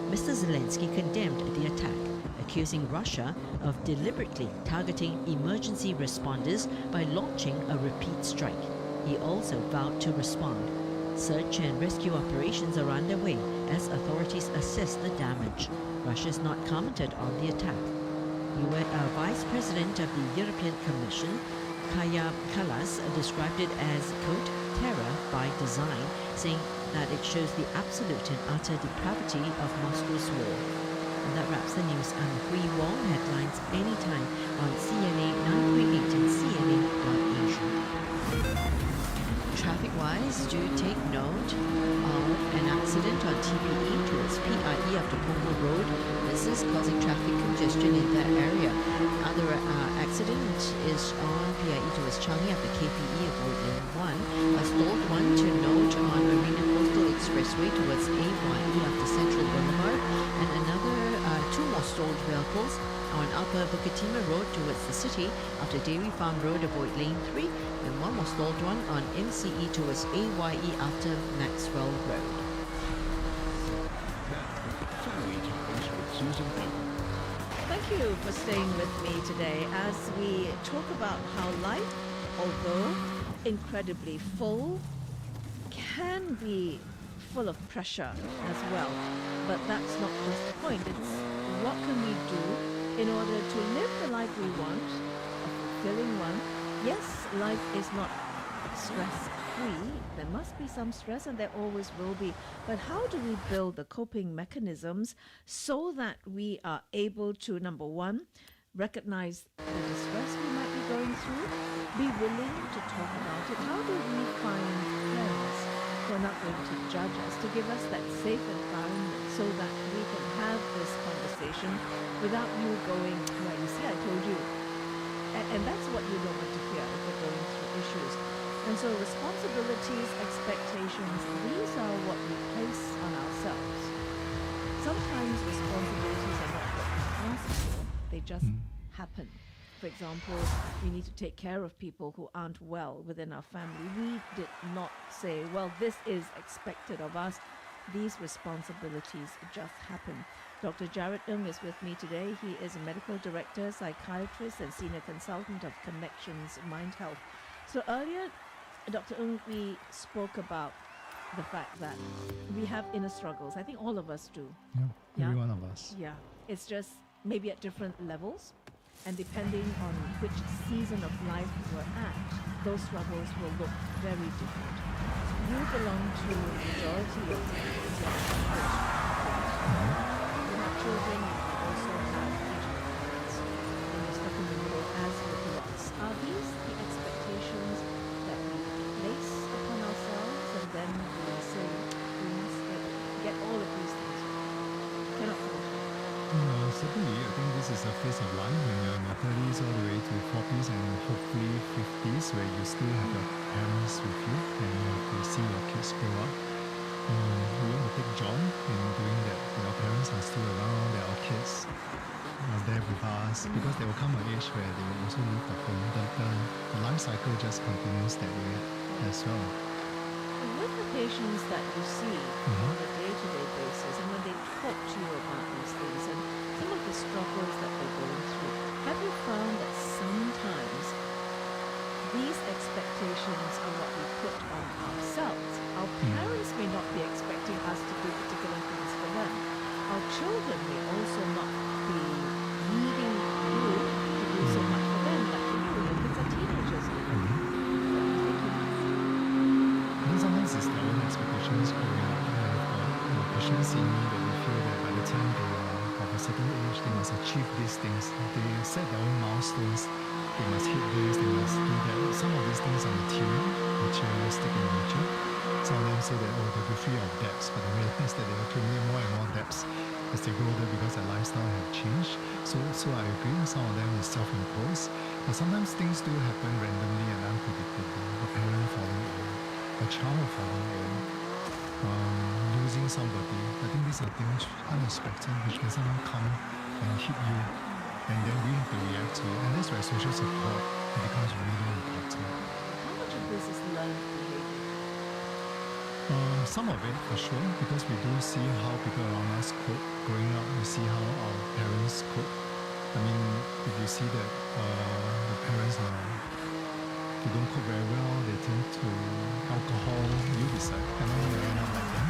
Mr. Zelensky condemned the attack, accusing Russia of deliberately targeting emergency responders by launching a repeat strike. He also vowed to respond. Search and rescue operations are underway as authorities assess the damage. Russia has not commented on the attack. Vice President of the European Commission, Kaja Kallas, described it as, quote, terror by design, saying that it shows the absolute and utter depravity of Moscow's war. And that wraps the news. I'm Hui Wong. Headlines anytime on CNA 938 and CNA.Asia. Traffic-wise, do take note of an accident on TPE towards PIE after Punggol Road. This is causing traffic congestion in that area. Other accident is on PIE towards Changi after KPE of Woodland 1. A stalled one to note on Marina Coastal Expressway towards AYE after Central Boulevard. And another two more stalled vehicles on Upper Bukit Timah Road towards the city after Dairy Farm Road avoid Lane 3, and one more stalled one on MCE towards AYE after Maxwell Road. Thank you for staying with me today as we talk about how life, although incredibly full, can be full of pressure as well. But that's not just the point. It's what can we do in order to live the life we want, a fulfilling one. Yes, life is not stress-free. There must be some stress, and there always will be. But how do we build the coping mechanisms so that we are able to, number one, recognize the distress we might be going through, be willing to talk about it? How do we find friends who are not going to judge us, to give us that safe environment so that we can have this conversation without you going, well, you see, I told you. And that's what you don't want to hear if we're going through issues. And so responsibilities, expectations, these are what we place on ourselves. Sometimes responsibilities are not what we ask for, they just happen. For example, we need to take care of people who aren't well within our family. We did not say, well, this is expected of us. These responsibilities just happen. Dr. Jared Ng is with me today. He is a medical director, psychiatrist, and senior consultant of Connections Mind Health. So earlier, Dr. Ng, we spoke about the fact that we have inner struggles. I think all of us do. Yeah, every one of us. Yeah, it's just maybe at different levels. And depending on which season of life we're at, those struggles will look very different. You belong to the majority of you have children, you also have parents, and you're stuck in the middle as with lots. Are these the expectations that we place upon ourselves, and then we say we must get all of these things? Cannot afford it. Certainly, I think this is a phase of life when you're in your 30s all the way to 40s and hopefully 50s, where you still have your parents with you and you have to see your kids grow up. We want to take joy in doing that. Our parents are still around, they are our kids are there with us, because there will come an age where they will also leave the home. The life cycle just continues that way as well. With the patients that you see on a day-to-day basis, and when they talk to you about these things and some of the struggles that they're going through, have you found that sometimes these expectations are what we put on ourselves? Our parents may not be expecting us to do particular things for them. Our children may also not be needing you to do so much for them, like for you. Your kids are teenagers. Sometimes it's their own expectations growing up. Patients in me that they feel that by the time they are of a certain age, they must achieve these things. They set their own milestones. They must hit this, they must do that. Some of these things are materialistic in nature. Some of them say that, they'll be free of debts, but they realize that they accumulate more and more debts as they grow older because their lifestyle have changed. So I agree, some of them is self-imposed. But sometimes things do happen randomly and unpredictably. A parent falling ill, a child falling ill, losing somebody. I think these are things unexpected which can sometimes come and hit you, and then we have to react to it. And that's where social support becomes really important. How much of this is learned behavior? Some of it for sure, because we do see how people around us cope. Growing up, we see how our parents cope. I mean, if you see that the parents they don't cope very well, they tend to alcohol, you decide, am I going to end up like them?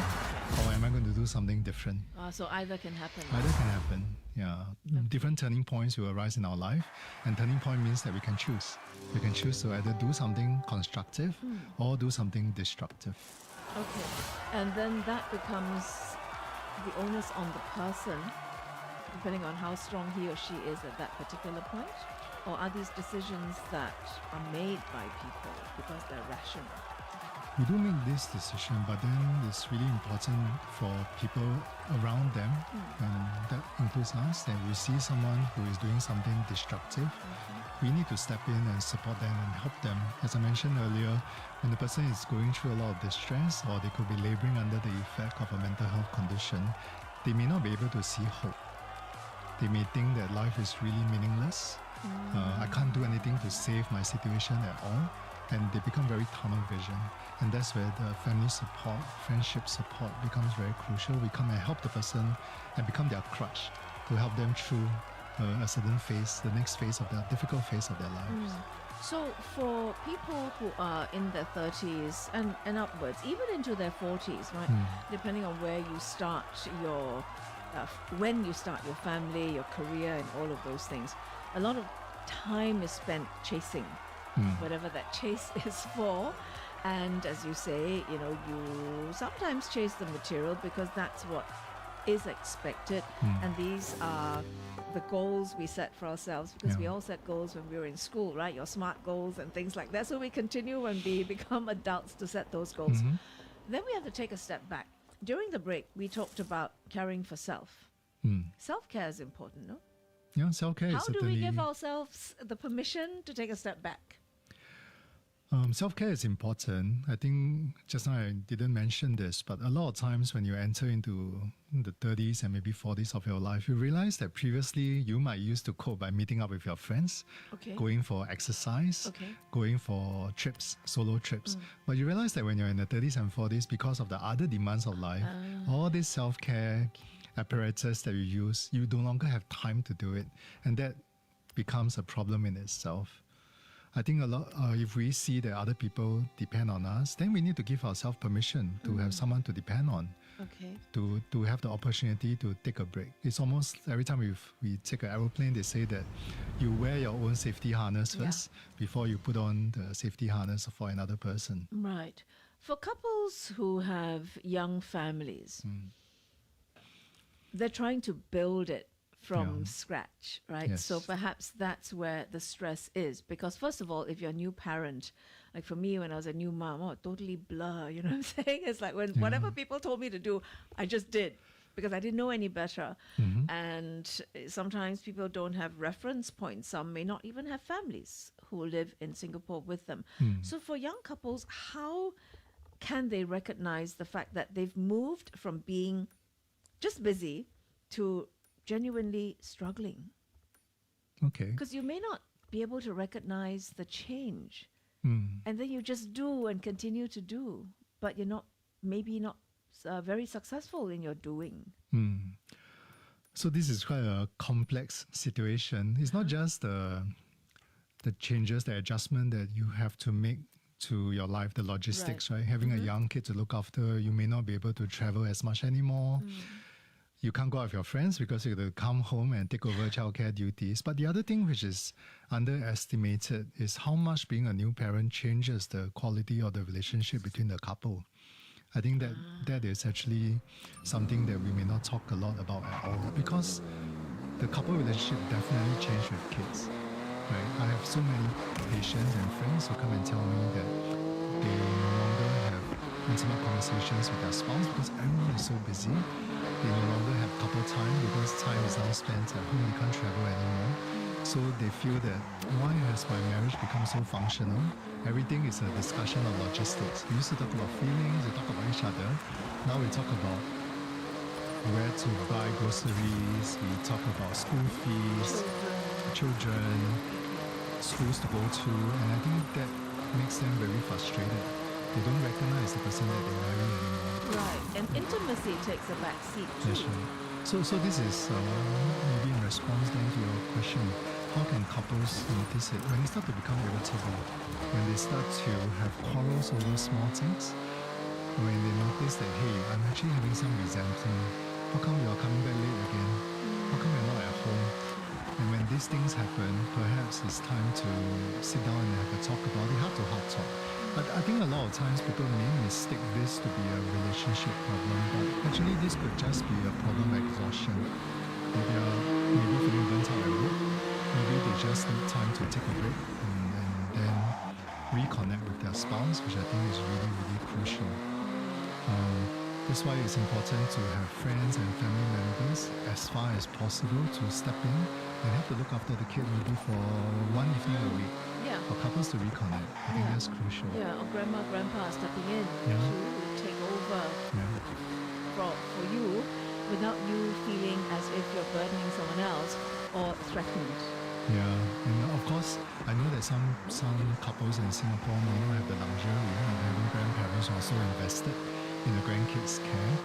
Or am I going to do something different? So either can happen. Either can happen, yeah. Different turning points will arise in our life, and turning point means that we can choose. We can choose to either do something constructive or do something destructive. Okay, and then that becomes the onus on the person, depending on how strong he or she is at that particular point? Or are these decisions that are made by people because they're rational? We do make this decision, but then it's really important for people around them, and that includes us, that we see someone who is doing something destructive, we need to step in and support them and help them. As I mentioned earlier, when the person is going through a lot of distress, or they could be laboring under the effect of a mental health condition, they may not be able to see hope. They may think that life is really meaningless. I can't do anything to save my situation at all. And they become very tunnel vision. And that's where the family support, friendship support becomes very crucial. We come and help the person and become their crutch to help them through a certain phase, the next phase of their difficult phase of their lives. So for people who are in their 30s and upwards, even into their 40s, right? Depending on where you start your, when you start your family, your career, and all of those things, a lot of time is spent chasing whatever that chase is for. And as you say, you know, you sometimes chase the material because that's what is expected. And these are the goals we set for ourselves, because we all set goals when we were in school, right? Your SMART goals and things like that. So we continue when we become adults to set those goals. Then we have to take a step back. During the break, we talked about caring for self. Self-care is important, no? Yeah, self-care is How do certainly... we give ourselves the permission to take a step back? Self-care is important. I think just now I didn't mention this, but a lot of times when you enter into the 30s and maybe 40s of your life, you realize that previously you might used to cope by meeting up with your friends, going for exercise, going for trips, solo trips. But you realize that when you're in the 30s and 40s, because of the other demands of life, all this self-care apparatus that you use, you no longer have time to do it. And that becomes a problem in itself. I think a lot, if we see that other people depend on us, then we need to give ourselves permission to have someone to depend on, to have the opportunity to take a break. It's almost every time we take an aeroplane, they say that you wear your own safety harness first before you put on the safety harness for another person. Right. For couples who have young families, they're trying to build it from scratch, right? Yes. So perhaps that's where the stress is, because first of all, if you're a new parent, like for me when I was a new mom, totally blur, you know what I'm saying? It's like when whatever people told me to do, I just did because I didn't know any better. And sometimes people don't have reference points. Some may not even have families who live in Singapore with them. So for young couples, how can they recognize the fact that they've moved from being just busy to genuinely struggling? Okay. Because you may not be able to recognize the change. And then you just do and continue to do, but you're not, maybe not very successful in your doing. So this is quite a complex situation. It's not just the changes, the adjustment that you have to make to your life, the logistics, right? Having a young kid to look after, you may not be able to travel as much anymore. You can't go out with your friends because you have to come home and take over childcare duties. But the other thing which is underestimated is how much being a new parent changes the quality of the relationship between the couple. I think that is actually something that we may not talk a lot about at all, because the couple relationship definitely changed with kids. Right? I have so many patients and friends who come and tell me that they no longer have intimate conversations with their spouse because everyone is so busy. They no longer have couple time because time is now spent at home. They can't travel anymore. So they feel that why has my marriage become so functional? Everything is a discussion of logistics. We used to talk about feelings, we talk about each other. Now we talk about where to buy groceries, we talk about school fees, children, schools to go to, and I think that makes them very frustrated. They don't recognize the person that they're marrying anymore. and intimacy takes a back seat too. That's right. So this is maybe in response then to your question, how can couples notice it? When they start to become irritable, when they start to have quarrels over small things, when they notice that, hey, I'm actually having some resentment, how come you're coming back late again? How come you're not at home? And when these things happen, perhaps it's time to sit down and have a talk about it, heart-to-heart talk. But I think a lot of times people may mistake this to be a relationship problem, but actually this could just be a problem of exhaustion. They are maybe feeling burnt out at work, maybe they just need time to take a break and then reconnect with their spouse, which I think is really, really crucial. That's why it's important to have friends and family members as far as possible to step in and have to look after the kid maybe for one evening a week. Yeah. For couples to reconnect. I think that's crucial. Yeah, or grandma, grandpa stepping in Yeah. to take over for you without you feeling as if you're burdening someone else or threatened. Yeah, and of course, I know that some couples in Singapore may not have the luxury of having grandparents who are so invested in the grandkids' care.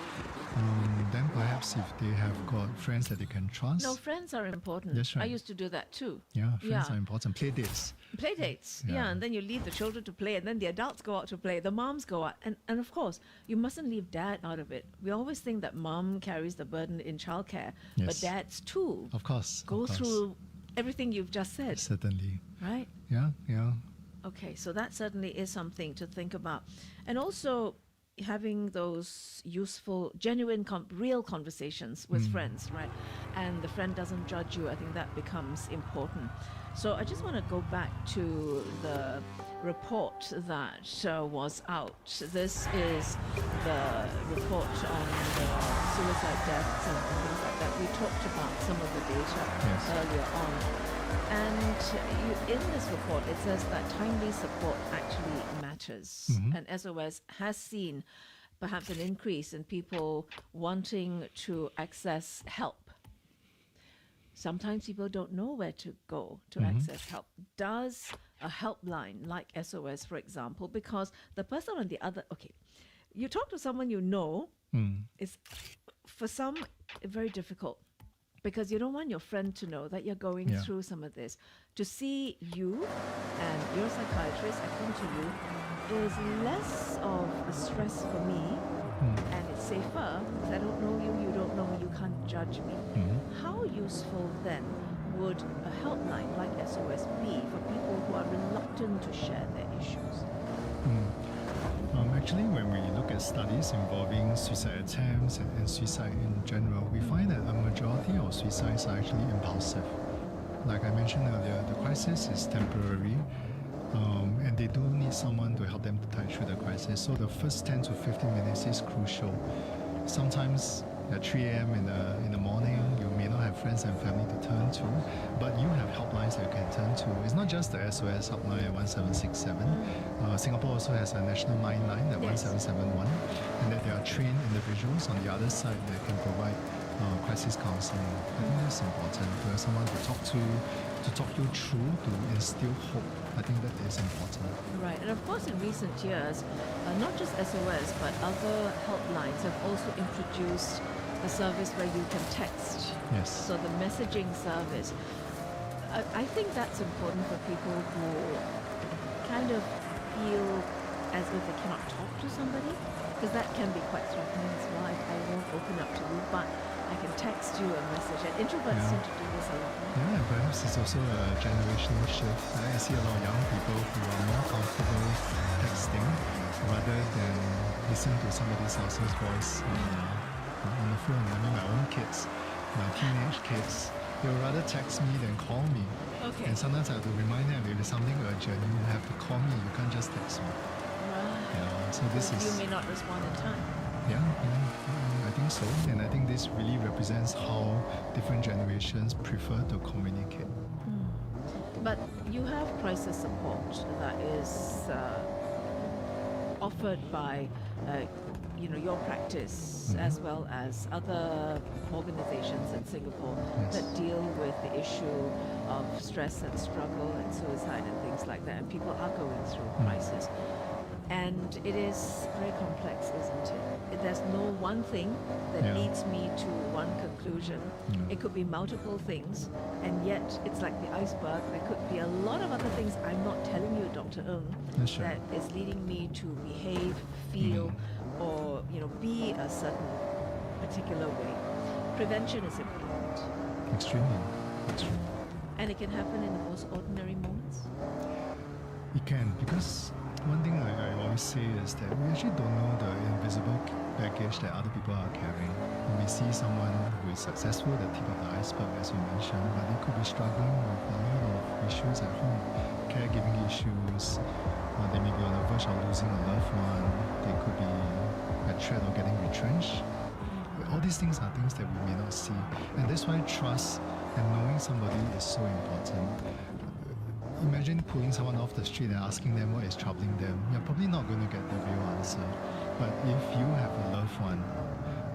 Then perhaps if they have got friends that they can trust. No, friends are important. That's right. I used to do that too. Yeah, friends are important. Play dates. Play dates, yeah, and then you leave the children to play, and then the adults go out to play, the moms go out, and of course, you mustn't leave dad out of it. We always think that mom carries the burden in childcare, but dads too. Of course. Go through everything you've just said. Certainly. Right? Yeah. Okay, so that certainly is something to think about. And also, having those useful, genuine, real conversations with friends, right? And the friend doesn't judge you. I think that becomes important. So I just want to go back to the report that was out. This is the report on the suicide deaths and things like that. We talked about some of the data earlier on. And in this report, it says that timely support actually matters. And SOS has seen perhaps an increase in people wanting to access help. Sometimes people don't know where to go to access help. Does a helpline like SOS, for example, because the person on the other, you talk to someone you know, is for some very difficult. Because you don't want your friend to know that you're going through some of this. To see you and your psychiatrist, I come to you, is less of a stress for me, and it's safer because I don't know you, you don't know me, you can't judge me. How useful then would a helpline like SOS be for people who are reluctant to share their issues? Actually, when we look at studies involving suicide attempts and suicide in general, we find that a majority of suicides are actually impulsive. Like I mentioned earlier, the crisis is temporary, and they do need someone to help them to tide through the crisis. So the first 10 to 15 minutes is crucial. Sometimes at 3 a.m. in the morning, you may not have friends and family to turn to, but you have helplines that you can turn to. It's not just the SOS helpline at 1767. Singapore also has a national line at 1771, and that there are trained individuals on the other side that can provide crisis counseling. I think that's important to have someone to talk you through, to instill hope. I think that is important. Right, and of course in recent years, not just SOS, but other helplines have also introduced a service where you can text. Yes. So the messaging service. I think that's important for people who kind of feel as if they cannot talk to somebody, because that can be quite threatening as well. I won't open up to you, but I can text you a message. And introverts tend to do this a lot. Yeah, perhaps it's also a generational shift. I see a lot of young people who are more comfortable texting rather than listening to somebody else's voice on the phone. I mean, my own kids, my teenage kids, they would rather text me than call me. Okay. And sometimes I have to remind them, if there's something urgent, you have to call me. You can't just text me. Right. So this is... You may not respond in time. Yeah, I think so. And I think this really represents how different generations prefer to communicate. But you have crisis support that is offered by your practice as well as other organizations in Singapore that deal with the issue of stress and struggle and suicide and things like that. And people are going through crisis. And it is very complex, isn't it? There's no one thing that leads me to one conclusion. It could be multiple things, and yet it's like the iceberg. There could be a lot of other things I'm not telling you, Dr. Ng, that is leading me to behave, feel, or be a certain particular way. Prevention is important. Extremely. And it can happen in the most ordinary moments. It can, because one thing I always say is that we actually don't know the invisible baggage that other people are carrying. We may see someone who is successful at the tip of the iceberg, as you mentioned, but they could be struggling with a lot of issues at home, caregiving issues. They may be on the verge of losing a loved one. They could be at threat of getting retrenched. All these things are things that we may not see. And that's why trust and knowing somebody is so important. Imagine pulling someone off the street and asking them what is troubling them. You're probably not going to get the real answer. But if you have a loved one,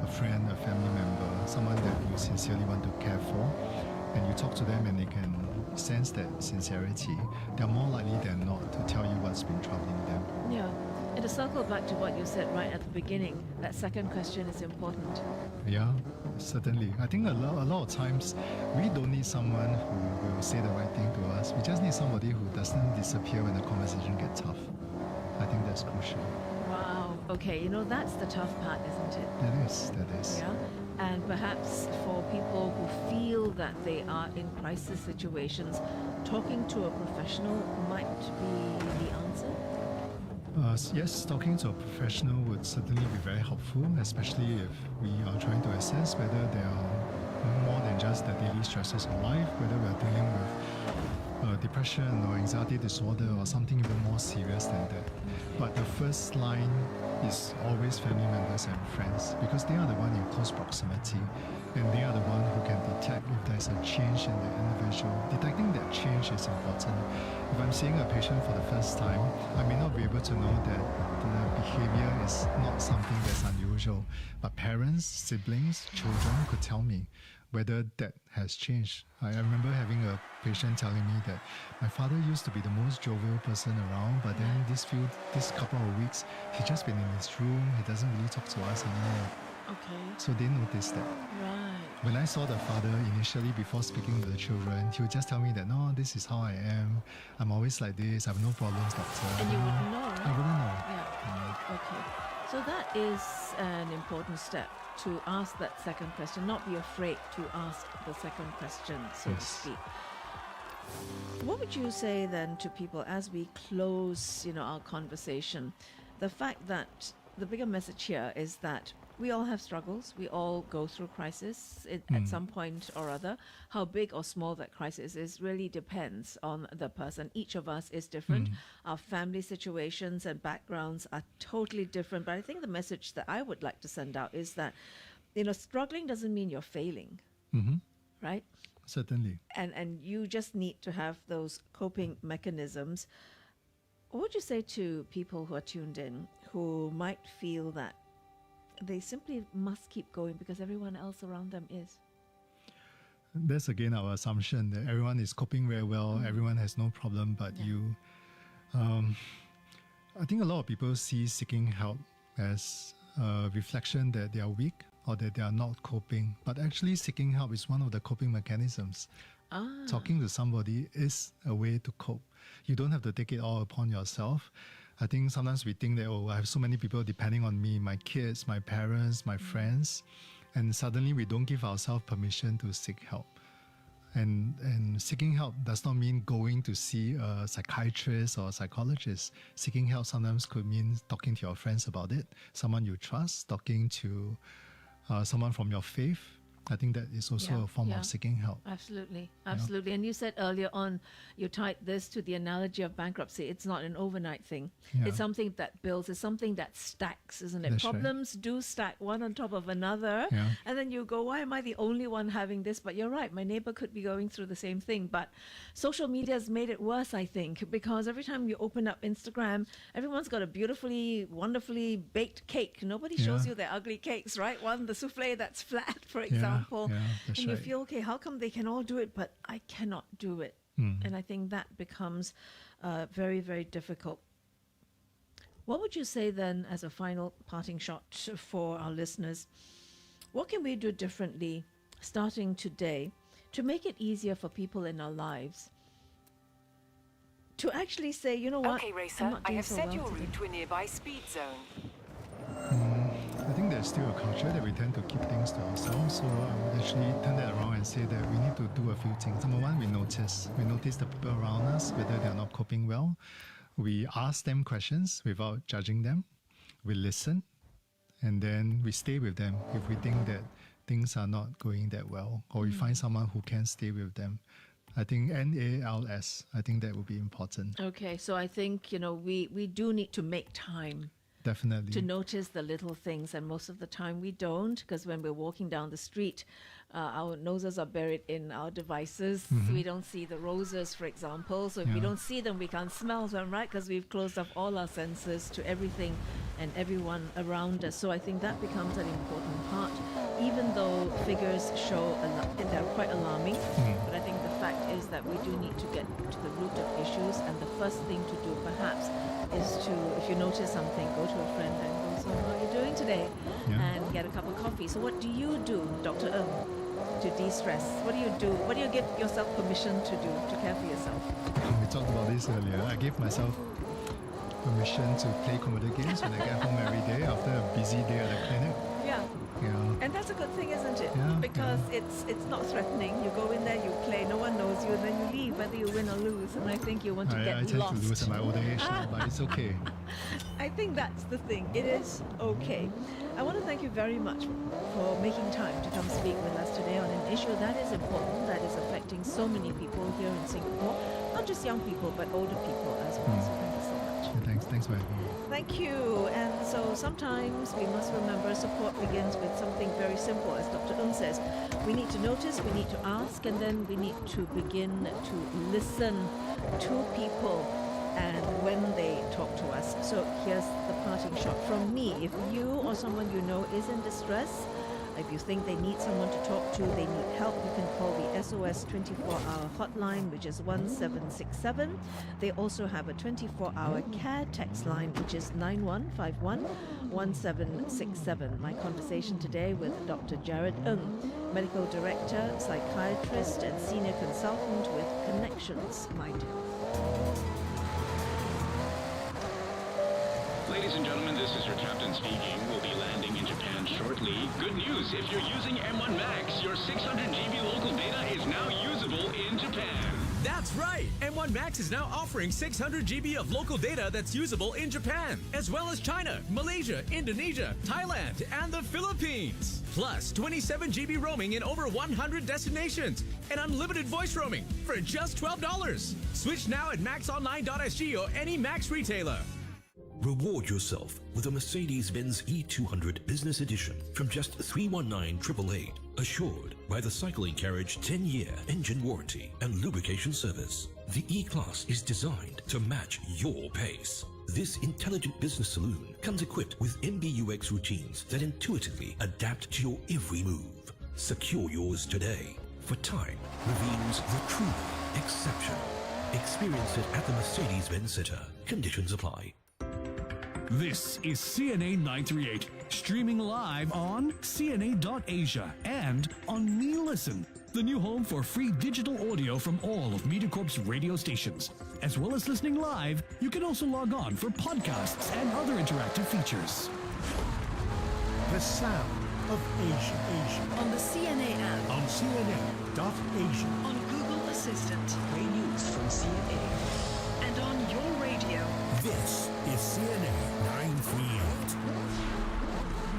a friend, a family member, someone that you sincerely want to care for, and you talk to them and they can sense that sincerity, they're more likely than not to tell you what's been troubling them. Yeah. And to circle back to what you said right at the beginning, that second question is important. Yeah, certainly. I think a lot of times we don't need someone who will say the right thing to us. We just need somebody who doesn't disappear when the conversation gets tough. I think that's crucial. Wow. Okay, that's the tough part, isn't it? That is. Yeah. And perhaps for people who feel that they are in crisis situations, talking to a professional might be the answer. Yes, talking to a professional would certainly be very helpful, especially if we are trying to assess whether there are more than just the daily stresses of life, whether we are dealing with depression or anxiety disorder or something even more serious than that. But the first line is always family members and friends, because they are the one in close proximity, and they are the one who can detect if there's a change in the individual. Detecting that change is important. If I'm seeing a patient for the first time, I may not be able to know that the behavior is not something that's unusual, but parents, siblings, children could tell me whether that has changed. I remember having a patient telling me that my father used to be the most jovial person around, but then this couple of weeks, he's just been in his room, he doesn't really talk to us anymore. Okay. So they noticed that. Right. When I saw the father initially, before speaking to the children, he would just tell me that, no, this is how I am. I'm always like this. I have no problems, doctor. And you wouldn't know, right? I wouldn't know. Yeah. Okay. So that is an important step, to ask that second question, not be afraid to ask the second question, so to speak. What would you say then to people as we close, our conversation? The fact that the bigger message here is that we all have struggles. We all go through crisis at some point or other. How big or small that crisis is really depends on the person. Each of us is different. Our family situations and backgrounds are totally different. But I think the message that I would like to send out is that, struggling doesn't mean you're failing, right? Certainly. And you just need to have those coping mechanisms. What would you say to people who are tuned in who might feel that they simply must keep going because everyone else around them is? That's again our assumption that everyone is coping very well, everyone has no problem but you. I think a lot of people see seeking help as a reflection that they are weak or that they are not coping. But actually seeking help is one of the coping mechanisms. Talking to somebody is a way to cope. You don't have to take it all upon yourself. I think sometimes we think that, I have so many people depending on me, my kids, my parents, my friends, and suddenly we don't give ourselves permission to seek help. And seeking help does not mean going to see a psychiatrist or a psychologist. Seeking help sometimes could mean talking to your friends about it, someone you trust, talking to someone from your faith. I think that is also a form of seeking help. Absolutely. And you said earlier on, you tied this to the analogy of bankruptcy. It's not an overnight thing. It's something that builds. It's something that stacks, isn't it? That's Problems do stack one on top of another. And then you go, why am I the only one having this? But you're right, my neighbor could be going through the same thing. But social media has made it worse, I think, because every time you open up Instagram, everyone's got a beautifully, wonderfully baked cake. Nobody shows you their ugly cakes, right? The souffle that's flat, for example. And you feel, okay, how come they can all do it, but I cannot do it? And I think that becomes very, very difficult. What would you say then, as a final parting shot for our listeners? What can we do differently starting today to make it easier for people in our lives to actually say, you know what? Okay, I'm racer, not I doing have so set well your today. route to a nearby speed zone. I think there's still a culture that we tend to keep things to ourselves. So I would actually turn that around and say that we need to do a few things. Number one, we notice the people around us, whether they're not coping well. We ask them questions without judging them. We listen, and then we stay with them if we think that things are not going that well, or we find someone who can stay with them. I think NALS, I think that would be important. Okay, so I think, we do need to make time Definitely. to notice the little things, and most of the time we don't, because when we're walking down the street, our noses are buried in our devices. We don't see the roses, for example. So if we don't see them, we can't smell them, right? Because we've closed off all our senses to everything and everyone around us. So I think that becomes an important part, even though figures show they're quite alarming. But I think the fact is that we do need to get to the root of issues, and the first thing to do perhaps is to, if you notice something, go to a friend and go, so how are you doing today? And get a cup of coffee. So what do you do, Dr. to de-stress? What do you do? What do you give yourself permission to do to care for yourself? We talked about this earlier. I gave myself permission to play computer games when I get home every day after a busy day at the clinic. Yeah. Yeah. And that's a good thing, isn't it? Yeah, Because it's not threatening. You go in there, you play, no one knows you, and then you leave, whether you win or lose. And I think you want to get I tend lost. to lose at my older age now, but it's okay. I think that's the thing. It is okay. I want to thank you very much for making time to come speak with us today on an issue that is important, that is affecting so many people here in Singapore. Not just young people, but older people as well. So thank you so much. Yeah, thanks for having me. Thank you. And so sometimes we must remember support begins with something very simple, as Dr. says. We need to notice, we need to ask, and then we need to begin to listen to people and when they talk to us. So here's the parting shot from me. If you or someone you know is in distress, if you think they need someone to talk to, they need help, you can call the SOS 24-hour hotline, which is 1767. They also have a 24-hour care text line, which is 9151 1767. My conversation today with Dr. Jared Ng, Medical Director, Psychiatrist, and Senior Consultant with Connections Mind Health. Ladies and gentlemen, this is your captain speaking. We'll be landing in Japan shortly. Good news, if you're using M1 Max, your 600 GB local data is now usable in Japan. That's right! M1 Max is now offering 600 GB of local data that's usable in Japan, as well as China, Malaysia, Indonesia, Thailand, and the Philippines. Plus 27 GB roaming in over 100 destinations and unlimited voice roaming for just $12. Switch now at maxonline.sg or any Max retailer. Reward yourself with a Mercedes-Benz E200 Business Edition from just $319,888, assured by the cycling carriage 10-year engine warranty and lubrication service. The E-Class is designed to match your pace. This intelligent business saloon comes equipped with MBUX routines that intuitively adapt to your every move. Secure yours today, for time reveals the truly exceptional. Experience it at the Mercedes-Benz Center. Conditions apply. This is CNA 938, streaming live on CNA.Asia and on Me Listen, the new home for free digital audio from all of MediaCorp's radio stations. As well as listening live, you can also log on for podcasts and other interactive features. The sound of Asia. On the CNA app. On CNA.Asia. On Google Assistant. Play news from CNA. And on your radio. This is CNA 938.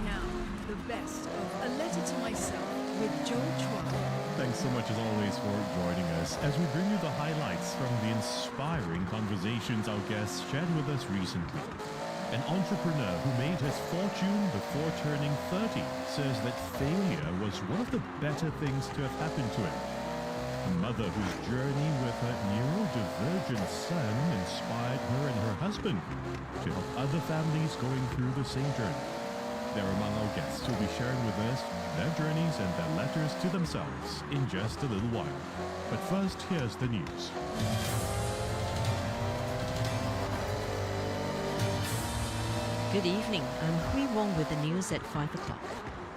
Now, the best of A Letter to Myself with Joe Chua. Thanks so much as always for joining us as we bring you the highlights from the inspiring conversations our guests shared with us recently. An entrepreneur who made his fortune before turning 30 says that failure was one of the better things to have happened to him. A mother whose journey with her neurodivergent son inspired her and her husband to help other families going through the same journey. They're among our guests who'll be sharing with us their journeys and their letters to themselves in just a little while. But first, here's the news. Good evening. I'm Hui Wong with the news at 5 o'clock.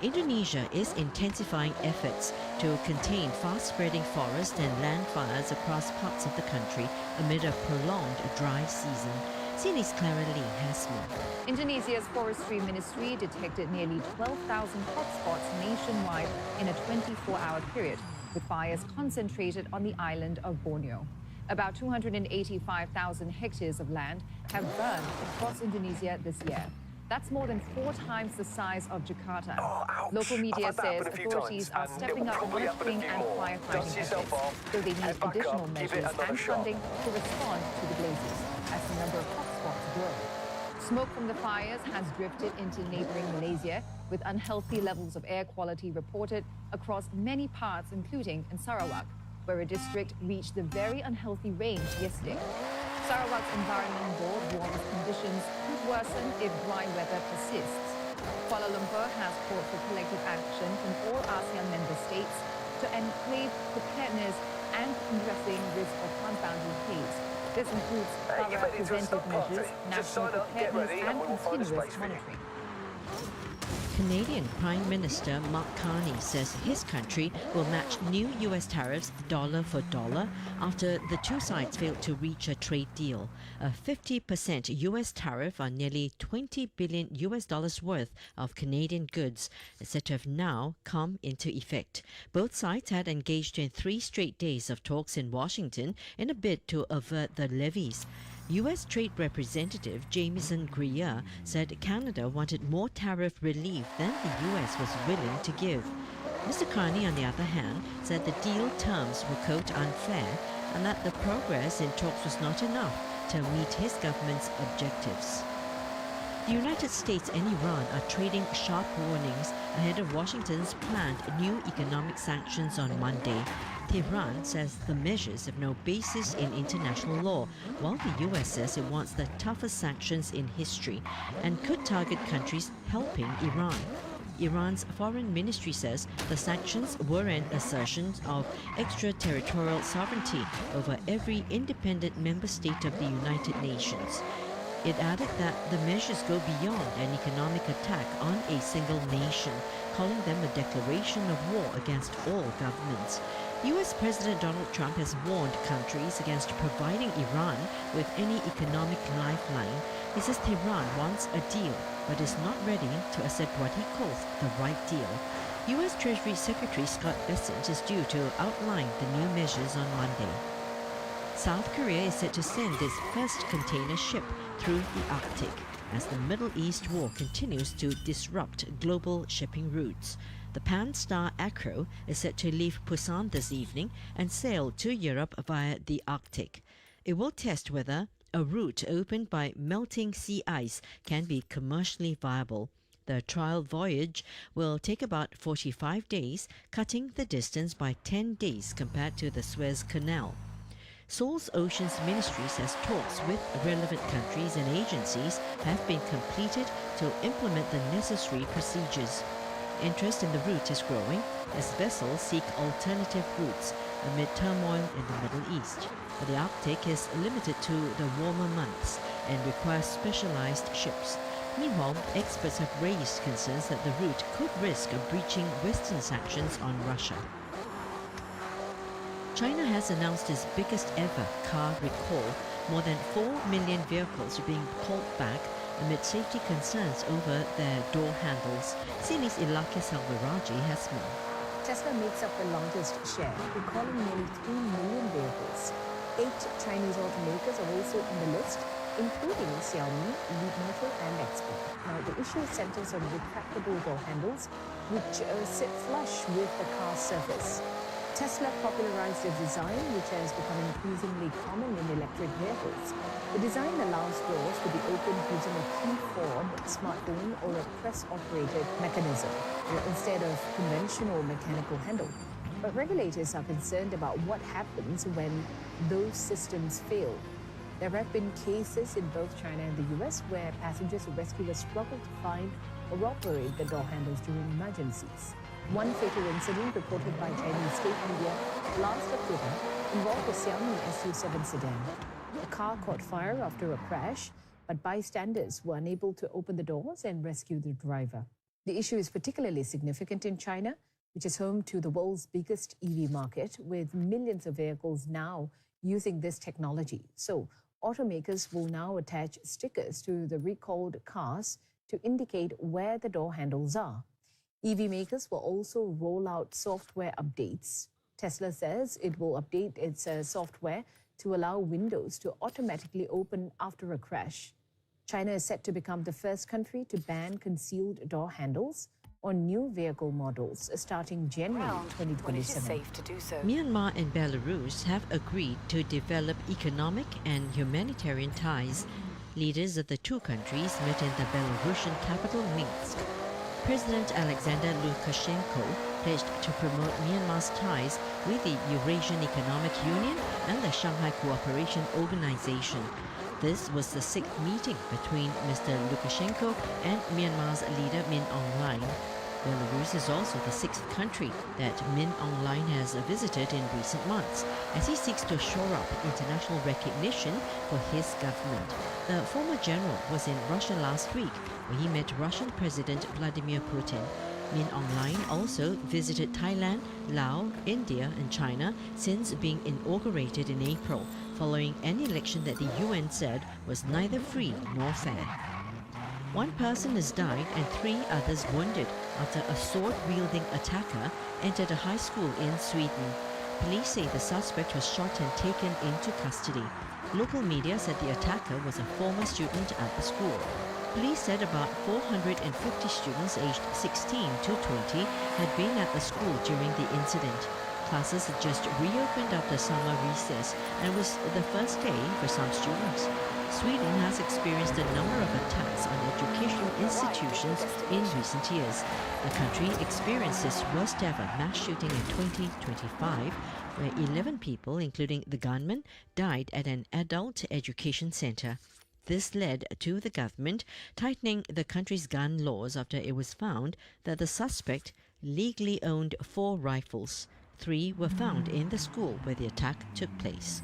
Indonesia is intensifying efforts to contain fast-spreading forest and land fires across parts of the country amid a prolonged dry season. CNA's Clara Lee has more. Indonesia's forestry ministry detected nearly 12,000 hotspots nationwide in a 24-hour period, with fires concentrated on the island of Borneo. About 285,000 hectares of land have burned across Indonesia this year. That's more than 4 times the size of Jakarta. Local media says authorities are stepping up monitoring and firefighting efforts, though they need additional measures and funding to respond to the blazes as the number of hotspots grow. Smoke from the fires has drifted into neighboring Malaysia, with unhealthy levels of air quality reported across many parts, including in Sarawak, where a district reached the very unhealthy range yesterday. Sarawak's Environment Board warns conditions could worsen if dry weather persists. Kuala Lumpur has called for collective action from all ASEAN member states to encourage preparedness and addressing risk of transboundary haze. This includes thorough preventive measures, national preparedness and continuous monitoring. Canadian Prime Minister Mark Carney says his country will match new US tariffs dollar for dollar after the two sides failed to reach a trade deal. A 50% US tariff on nearly $20 billion worth of Canadian goods is said to have now come into effect. Both sides had engaged in 3 straight days of talks in Washington in a bid to avert the levies. U.S. Trade Representative Jamieson Greer said Canada wanted more tariff relief than the U.S. was willing to give. Mr. Carney, on the other hand, said the deal terms were, quote, unfair and that the progress in talks was not enough to meet his government's objectives. The United States and Iran are trading sharp warnings ahead of Washington's planned new economic sanctions on Monday. Tehran says the measures have no basis in international law, while the US says it wants the toughest sanctions in history and could target countries helping Iran. Iran's foreign ministry says the sanctions were an assertion of extraterritorial sovereignty over every independent member state of the United Nations. It added that the measures go beyond an economic attack on a single nation, calling them a declaration of war against all governments. US President Donald Trump has warned countries against providing Iran with any economic lifeline. He says Tehran wants a deal, but is not ready to accept what he calls the right deal. US Treasury Secretary Scott Bessent is due to outline the new measures on Monday. South Korea is set to send its first container ship through the Arctic as the Middle East war continues to disrupt global shipping routes. The Pan-Star Acro is set to leave Busan this evening and sail to Europe via the Arctic. It will test whether a route opened by melting sea ice can be commercially viable. The trial voyage will take about 45 days, cutting the distance by 10 days compared to the Suez Canal. Seoul's Oceans Ministry says talks with relevant countries and agencies have been completed to implement the necessary procedures. Interest in the route is growing as vessels seek alternative routes amid turmoil in the Middle East. But the Arctic is limited to the warmer months and requires specialized ships. Meanwhile, experts have raised concerns that the route could risk breaching Western sanctions on Russia. China has announced its biggest ever car recall. More than 4 million vehicles are being pulled back amid safety concerns over their door handles. CNA's Ilake Salvaraji has more. Tesla makes up the largest share, recalling nearly 3 million vehicles. 8 Chinese automakers are also on the list, including Xiaomi, Leapmotor and Xpeng. Now, the issue centers on retractable door handles, which sit flush with the car's surface. Tesla popularized a design which has become increasingly common in electric vehicles. The design allows doors to be opened using a key fob, smartphone or a press-operated mechanism, instead of conventional mechanical handle. But regulators are concerned about what happens when those systems fail. There have been cases in both China and the US where passengers or rescuers struggle to find or operate the door handles during emergencies. One fatal incident reported by Chinese state media last October involved a Xiaomi SU7 sedan. The car caught fire after a crash, but bystanders were unable to open the doors and rescue the driver. The issue is particularly significant in China, which is home to the world's biggest EV market, with millions of vehicles now using this technology. So automakers will now attach stickers to the recalled cars to indicate where the door handles are. EV makers will also roll out software updates. Tesla says it will update its software to allow windows to automatically open after a crash. China is set to become the first country to ban concealed door handles on new vehicle models starting January 2027. Myanmar and Belarus have agreed to develop economic and humanitarian ties. Leaders of the two countries met in the Belarusian capital Minsk. President Alexander Lukashenko pledged to promote Myanmar's ties with the Eurasian Economic Union and the Shanghai Cooperation Organization. This was the sixth meeting between Mr. Lukashenko and Myanmar's leader Min Aung Hlaing. Belarus is also the sixth country that Min Aung Hlaing has visited in recent months as he seeks to shore up international recognition for his government. The former general was in Russia last week where he met Russian President Vladimir Putin. Min Aung Hlaing also visited Thailand, Laos, India and China since being inaugurated in April, following an election that the UN said was neither free nor fair. One person has died and 3 others wounded after a sword-wielding attacker entered a high school in Sweden. Police say the suspect was shot and taken into custody. Local media said the attacker was a former student at the school. Police said about 450 students aged 16 to 20 had been at the school during the incident. Classes had just reopened after summer recess and was the first day for some students. Sweden has experienced a number of attacks on educational institutions in recent years. The country experienced its worst ever mass shooting in 2025, where 11 people, including the gunman, died at an adult education center. This led to the government tightening the country's gun laws after it was found that the suspect legally owned 4 rifles. 3 were found in the school where the attack took place.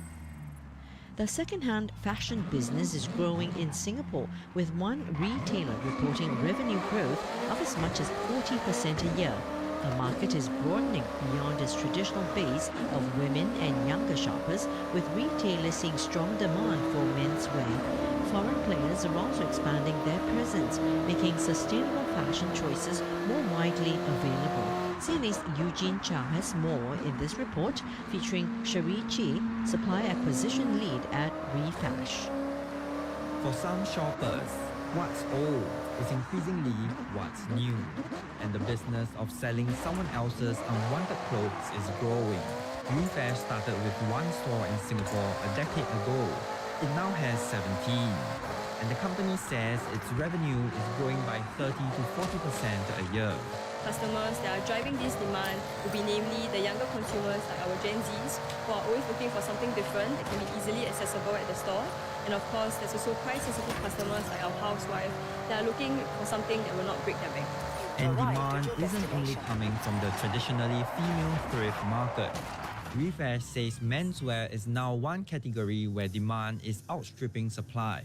The second-hand fashion business is growing in Singapore, with one retailer reporting revenue growth of as much as 40% a year. The market is broadening beyond its traditional base of women and younger shoppers, with retailers seeing strong demand for menswear. Foreign players are also expanding their presence, making sustainable fashion choices more widely available. CNA's Eugene Chow has more in this report, featuring Cherie Chi, supply acquisition lead at Refash. For some shoppers, what's old is increasingly what's new, and the business of selling someone else's unwanted clothes is growing. Refash started with 1 store in Singapore a decade ago. It now has 17, and the company says its revenue is growing by 30 to 40% a year. Customers that are driving this demand will be namely the younger consumers like our Gen Zs, who are always looking for something different that can be easily accessible at the store. And of course, there's also price-sensitive customers like our housewives that are looking for something that will not break their bank. And demand isn't only coming from the traditionally female thrift market. Refash says menswear is now one category where demand is outstripping supply.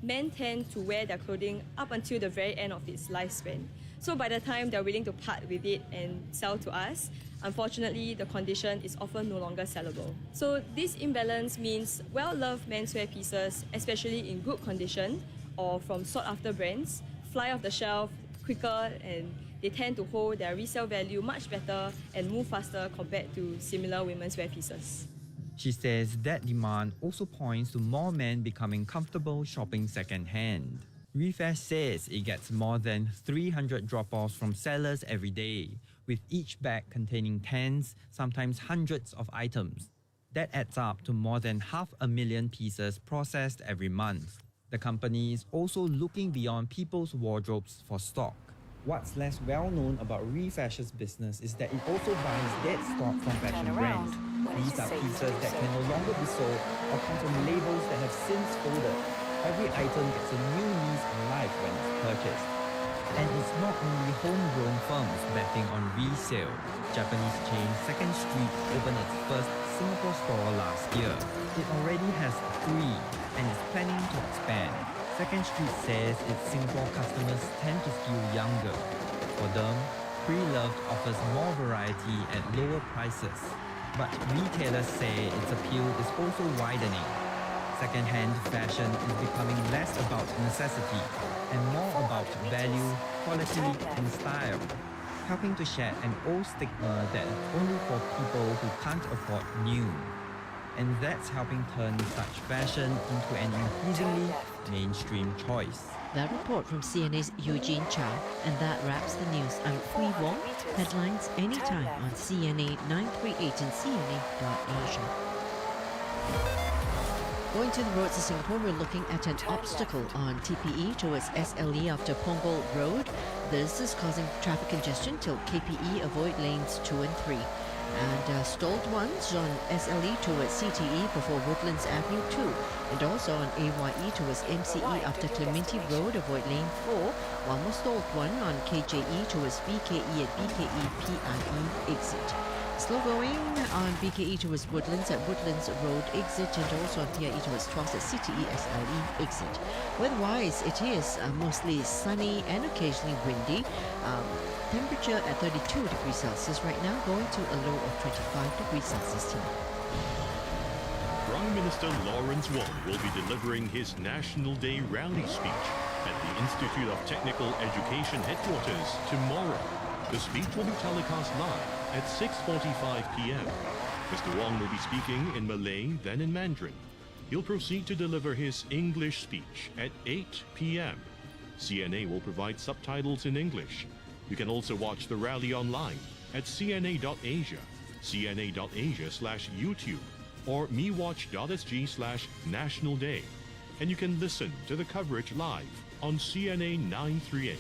Men tend to wear their clothing up until the very end of its lifespan. So by the time they're willing to part with it and sell to us, unfortunately, the condition is often no longer sellable. So this imbalance means well-loved menswear pieces, especially in good condition or from sought-after brands, fly off the shelf quicker, and they tend to hold their resale value much better and move faster compared to similar women's wear pieces. She says that demand also points to more men becoming comfortable shopping second-hand. Refash says it gets more than 300 drop-offs from sellers every day, with each bag containing tens, sometimes hundreds of items. That adds up to more than 500,000 pieces processed every month. The company is also looking beyond people's wardrobes for stock. What's less well known about Refash's business is that it also buys dead stock from fashion brands. These are pieces that can no longer be sold or come from labels that have since folded. Every item gets a new lease on life when it's purchased. And it's not only homegrown firms betting on resale. Japanese chain 2nd Street opened its first Singapore store last year. It already has 3 and is planning to expand. Second Street says its Singapore customers tend to skew younger. For them, pre-loved offers more variety at lower prices. But retailers say its appeal is also widening. Second-hand fashion is becoming less about necessity and more about value, quality, and style, helping to shed an old stigma that is only for people who can't afford new. And that's helping turn such fashion into an increasingly mainstream choice. That report from CNA's Eugene Chow, and that wraps the news. I'm Hui Wong. Headlines anytime on CNA 938 and CNA.Asia. Going to the roads of Singapore, we're looking at an obstacle on TPE towards SLE after Punggol Road. This is causing traffic congestion till KPE, avoid lanes 2 and 3. And stalled ones on SLE towards CTE before Woodlands Avenue 2. And also on AYE towards MCE after Clementi Road, avoid lane 4. One more stalled one on KJE towards BKE at BKE PIE exit. Slow going on BKE towards Woodlands at Woodlands Road exit, and also on PIE towards Tuas at CTE SLE exit. Weather-wise, it is mostly sunny and occasionally windy. Temperature at 32 degrees Celsius right now, going to a low of 25 degrees Celsius tonight. Prime Minister Lawrence Wong will be delivering his National Day rally speech at the Institute of Technical Education headquarters tomorrow. The speech will be telecast live at 6:45 p.m. Mr. Wong will be speaking in Malay, then in Mandarin. He'll proceed to deliver his English speech at 8 p.m. CNA will provide subtitles in English. You can also watch the rally online at cna.asia, cna.asia/YouTube, or mewatch.sg/National Day. And you can listen to the coverage live on CNA 938.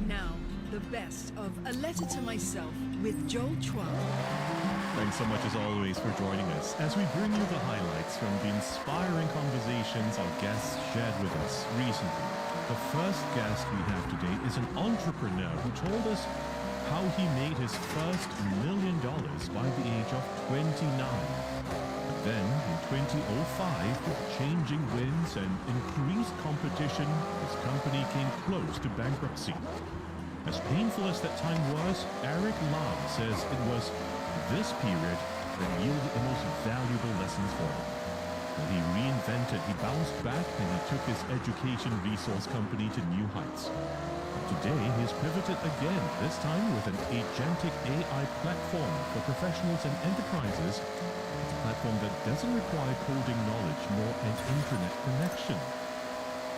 Now, the best of A Letter to Myself with Joel Chua. Thanks so much as always for joining us as we bring you the highlights from the inspiring conversations our guests shared with us recently. The first guest we have today is an entrepreneur who told us how he made his first $1 million by the age of 29. But then, in 2005, with changing winds and increased competition, his company came close to bankruptcy. As painful as that time was, Eric Lam says it was this period that yielded the most valuable lessons for him. When he reinvented, he bounced back and he took his education resource company to new heights. Today, he's pivoted again, this time with an agentic AI platform for professionals and enterprises. It's a platform that doesn't require coding knowledge nor an internet connection.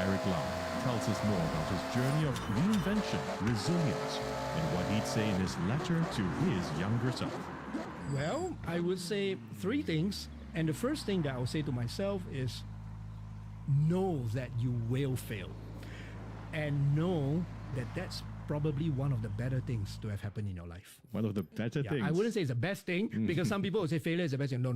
Eric Lam tells us more about his journey of reinvention, resilience, and what he'd say in his letter to his younger self. Well, I would say three things. And the first thing that I would say to myself is, know that you will fail. And know that that's probably one of the better things to have happened in your life. One of the better things? I wouldn't say it's the best thing, because some people will say failure is the best thing. No.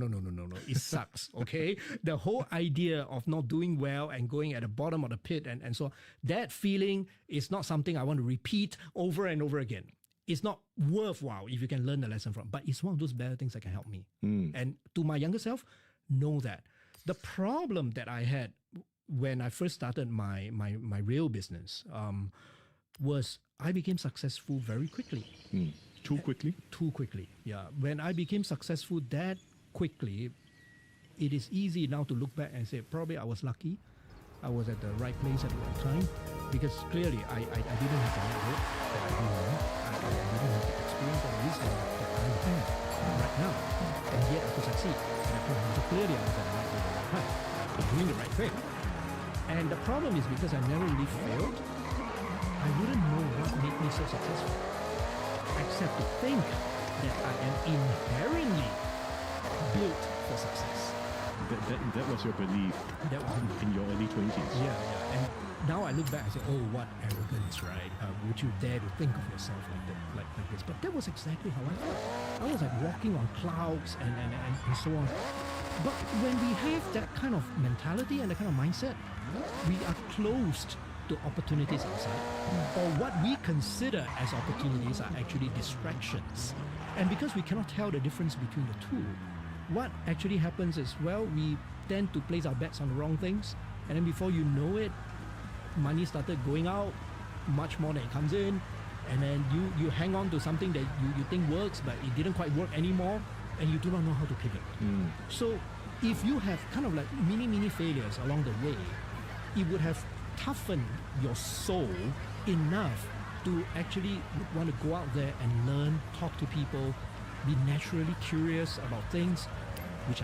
It sucks, okay? The whole idea of not doing well and going at the bottom of the pit and so on, that feeling is not something I want to repeat over and over again. It's not worthwhile if you can learn the lesson from, but it's one of those better things that can help me. And to my younger self, know that. The problem that I had when I first started my real business was I became successful very quickly. Too quickly? Too quickly, yeah. When I became successful that quickly, it is easy now to look back and say, probably I was lucky. I was at the right place at the right time, because clearly I didn't have the network that I do now. I didn't have the experience or wisdom that I have right now. And yet I could succeed. So clearly I was at the right place at the right time. I was doing the right thing. And the problem is because I never really failed, I wouldn't know what made me so successful. Except to think that I am inherently built for success. That was your belief in your early 20s. Yeah. And now I look back and say, oh, what arrogance, right? Would you dare to think of yourself like this? But that was exactly how I felt. I was like walking on clouds and so on. But when we have that kind of mentality and that kind of mindset, we are closed to opportunities outside. Or what we consider as opportunities are actually distractions. And because we cannot tell the difference between the two, what actually happens is, well, we tend to place our bets on the wrong things, and then before you know it, money started going out much more than it comes in, and then you hang on to something that you think works, but it didn't quite work anymore, and you do not know how to pivot. So if you have kind of like mini failures along the way, it would have toughened your soul enough to actually want to go out there and learn, talk to people, be naturally curious about things.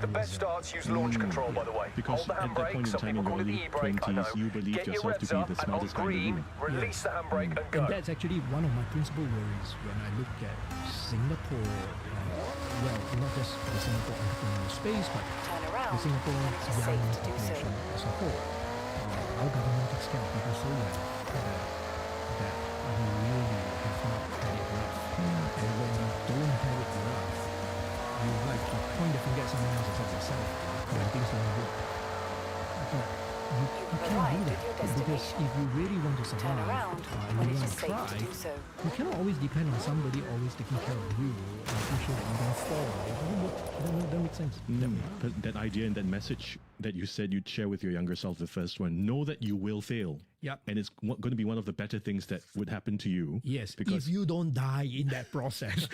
The best starts use launch control, by the way. Because hold the at that point handbrake, in some time people in call your it the early e-brake, I know. 20s, you believed Get your yourself to revs be up the and on smartest guy in the green, room. release the handbrake and go. And that's actually one of my principal worries when I look at Singapore, well, not just the Singapore entrepreneurial space, but the Singapore young population as a whole. Our government takes care of people so well that we really have not had it rough. And when you don't have it rough, you like to point the finger at someone else except yourself when things don't work. But you can't do that, because if you really want to survive and you want to try, you cannot always depend on somebody always taking care of you and making sure that you don't fall. It doesn't work. It doesn't make sense. That idea and that message that you said you'd share with your younger self, the first one, know that you will fail. Yep. And it's going to be one of the better things that would happen to you. Yes, because if you don't die in that process.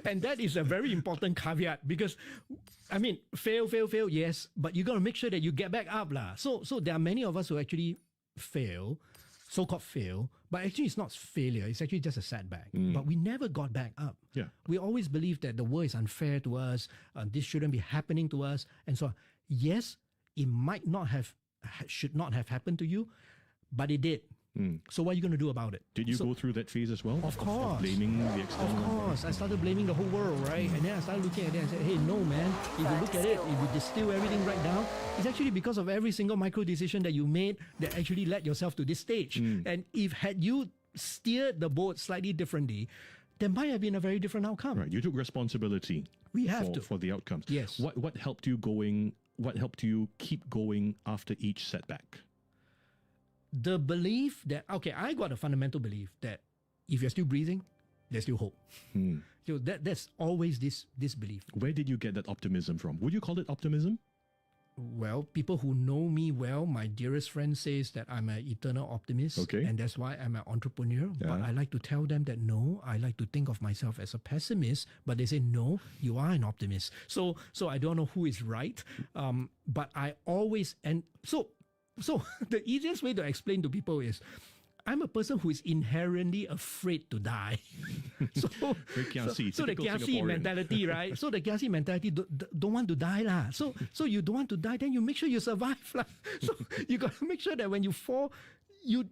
And that is a very important caveat, because, I mean, fail, yes, but you got to make sure that you get back up. So there are many of us who actually fail, so-called fail, but actually it's not failure, it's actually just a setback. But we never got back up. Yeah. We always believe that the world is unfair to us, this shouldn't be happening to us, and so on. Yes, it might not have, should not have happened to you, but it did. So what are you going to do about it? Did you go through that phase as well? Of course. Of blaming the external Of course. I started blaming the whole world, right? And then I started looking at it and said, hey, no, man. If you look at it, if you distill everything right down, it's actually because of every single micro decision that you made that actually led yourself to this stage. And if had you steered the boat slightly differently, there might have been a very different outcome. Right. You took responsibility for the outcomes. Yes. What helped you going? What helped you keep going after each setback? The belief that, okay, I got a fundamental belief that if you're still breathing, there's still hope. So that's always this belief. Where did you get that optimism from? Would you call it optimism? Well, people who know me well, my dearest friend says that I'm an eternal optimist. Okay. And that's why I'm an entrepreneur. Yeah. But I like to tell them that no, I like to think of myself as a pessimist. But they say, no, you are an optimist. So I don't know who is right. But I always, and so the easiest way to explain to people is, I'm a person who is inherently afraid to die. So the kiasi mentality, right? So the kiasi mentality don't want to die lah. So you don't want to die, then you make sure you survive lah. So you got to make sure that when you fall, you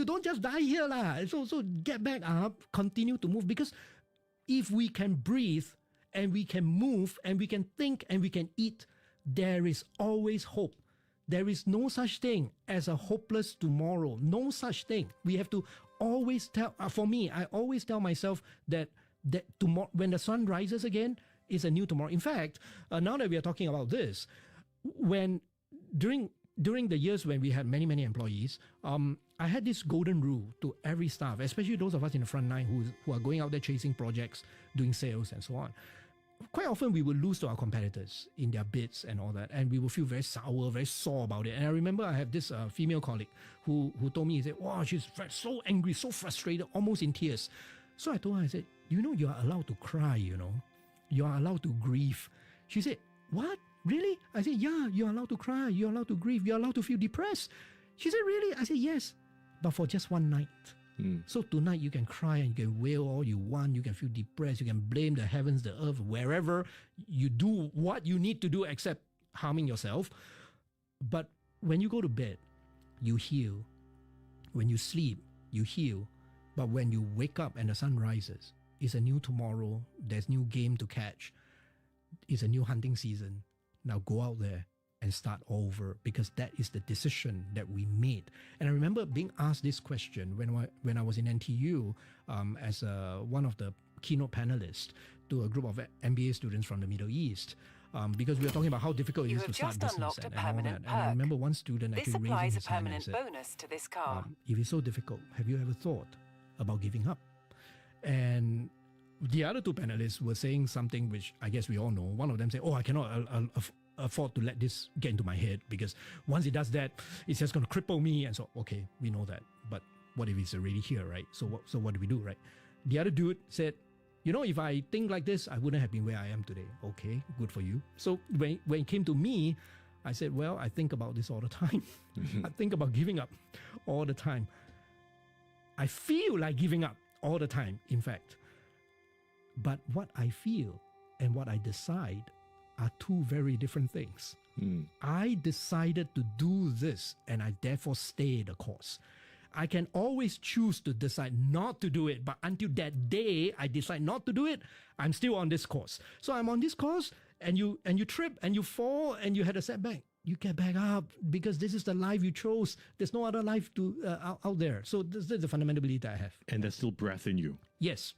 don't just die here lah. So get back up, continue to move, because if we can breathe and we can move and we can think and we can eat, there is always hope. There is no such thing as a hopeless tomorrow. No such thing. We have to always tell, for me, I always tell myself that tomorrow, when the sun rises again, is a new tomorrow. In fact, now that we are talking about this, when during the years when we had many employees, I had this golden rule to every staff, especially those of us in the front line who are going out there chasing projects, doing sales and so on. Quite often we will lose to our competitors in their bids and all that, and we will feel very sour, very sore about it. And I remember I have this female colleague who told me, he said, wow, she's so angry, so frustrated, almost in tears. So I told her, I said, you are allowed to cry, you are allowed to grieve. She said, what? Really? I said, yeah, you're allowed to cry, you're allowed to grieve, you're allowed to feel depressed. She said, really? I said, yes, but for just one night. So tonight you can cry and you can wail all you want, you can feel depressed, you can blame the heavens, the earth, wherever. You do what you need to do except harming yourself. But when you go to bed, you heal. When you sleep, you heal. But when you wake up and the sun rises, it's a new tomorrow, there's new game to catch. It's a new hunting season. Now go out there and start over, because that is the decision that we made. And I remember being asked this question when I was in NTU as one of the keynote panelists to a group of MBA students from the Middle East, because we were talking about how difficult it is to start business and all that. And I remember one student actually raising his hand and said, bonus to this car. if it's so difficult, have you ever thought about giving up? And the other two panelists were saying something which I guess we all know. One of them said, oh, I cannot afford to let this get into my head, because once it does that, it's just going to cripple me. And so, okay, we know that. But what if it's already here, right? So what do we do, right? The other dude said, if I think like this, I wouldn't have been where I am today. Okay, good for you. So when it came to me, I said, well, I think about this all the time. I think about giving up all the time. I feel like giving up all the time, in fact. But what I feel and what I decide are two very different things. I decided to do this, and I therefore stay the course. I can always choose to decide not to do it, but until that day I decide not to do it, I'm still on this course. So I'm on this course, and you trip and you fall and you had a setback. You get back up, because this is the life you chose. There's no other life out there. So this is the fundamental belief that I have. And there's still breath in you. Yes.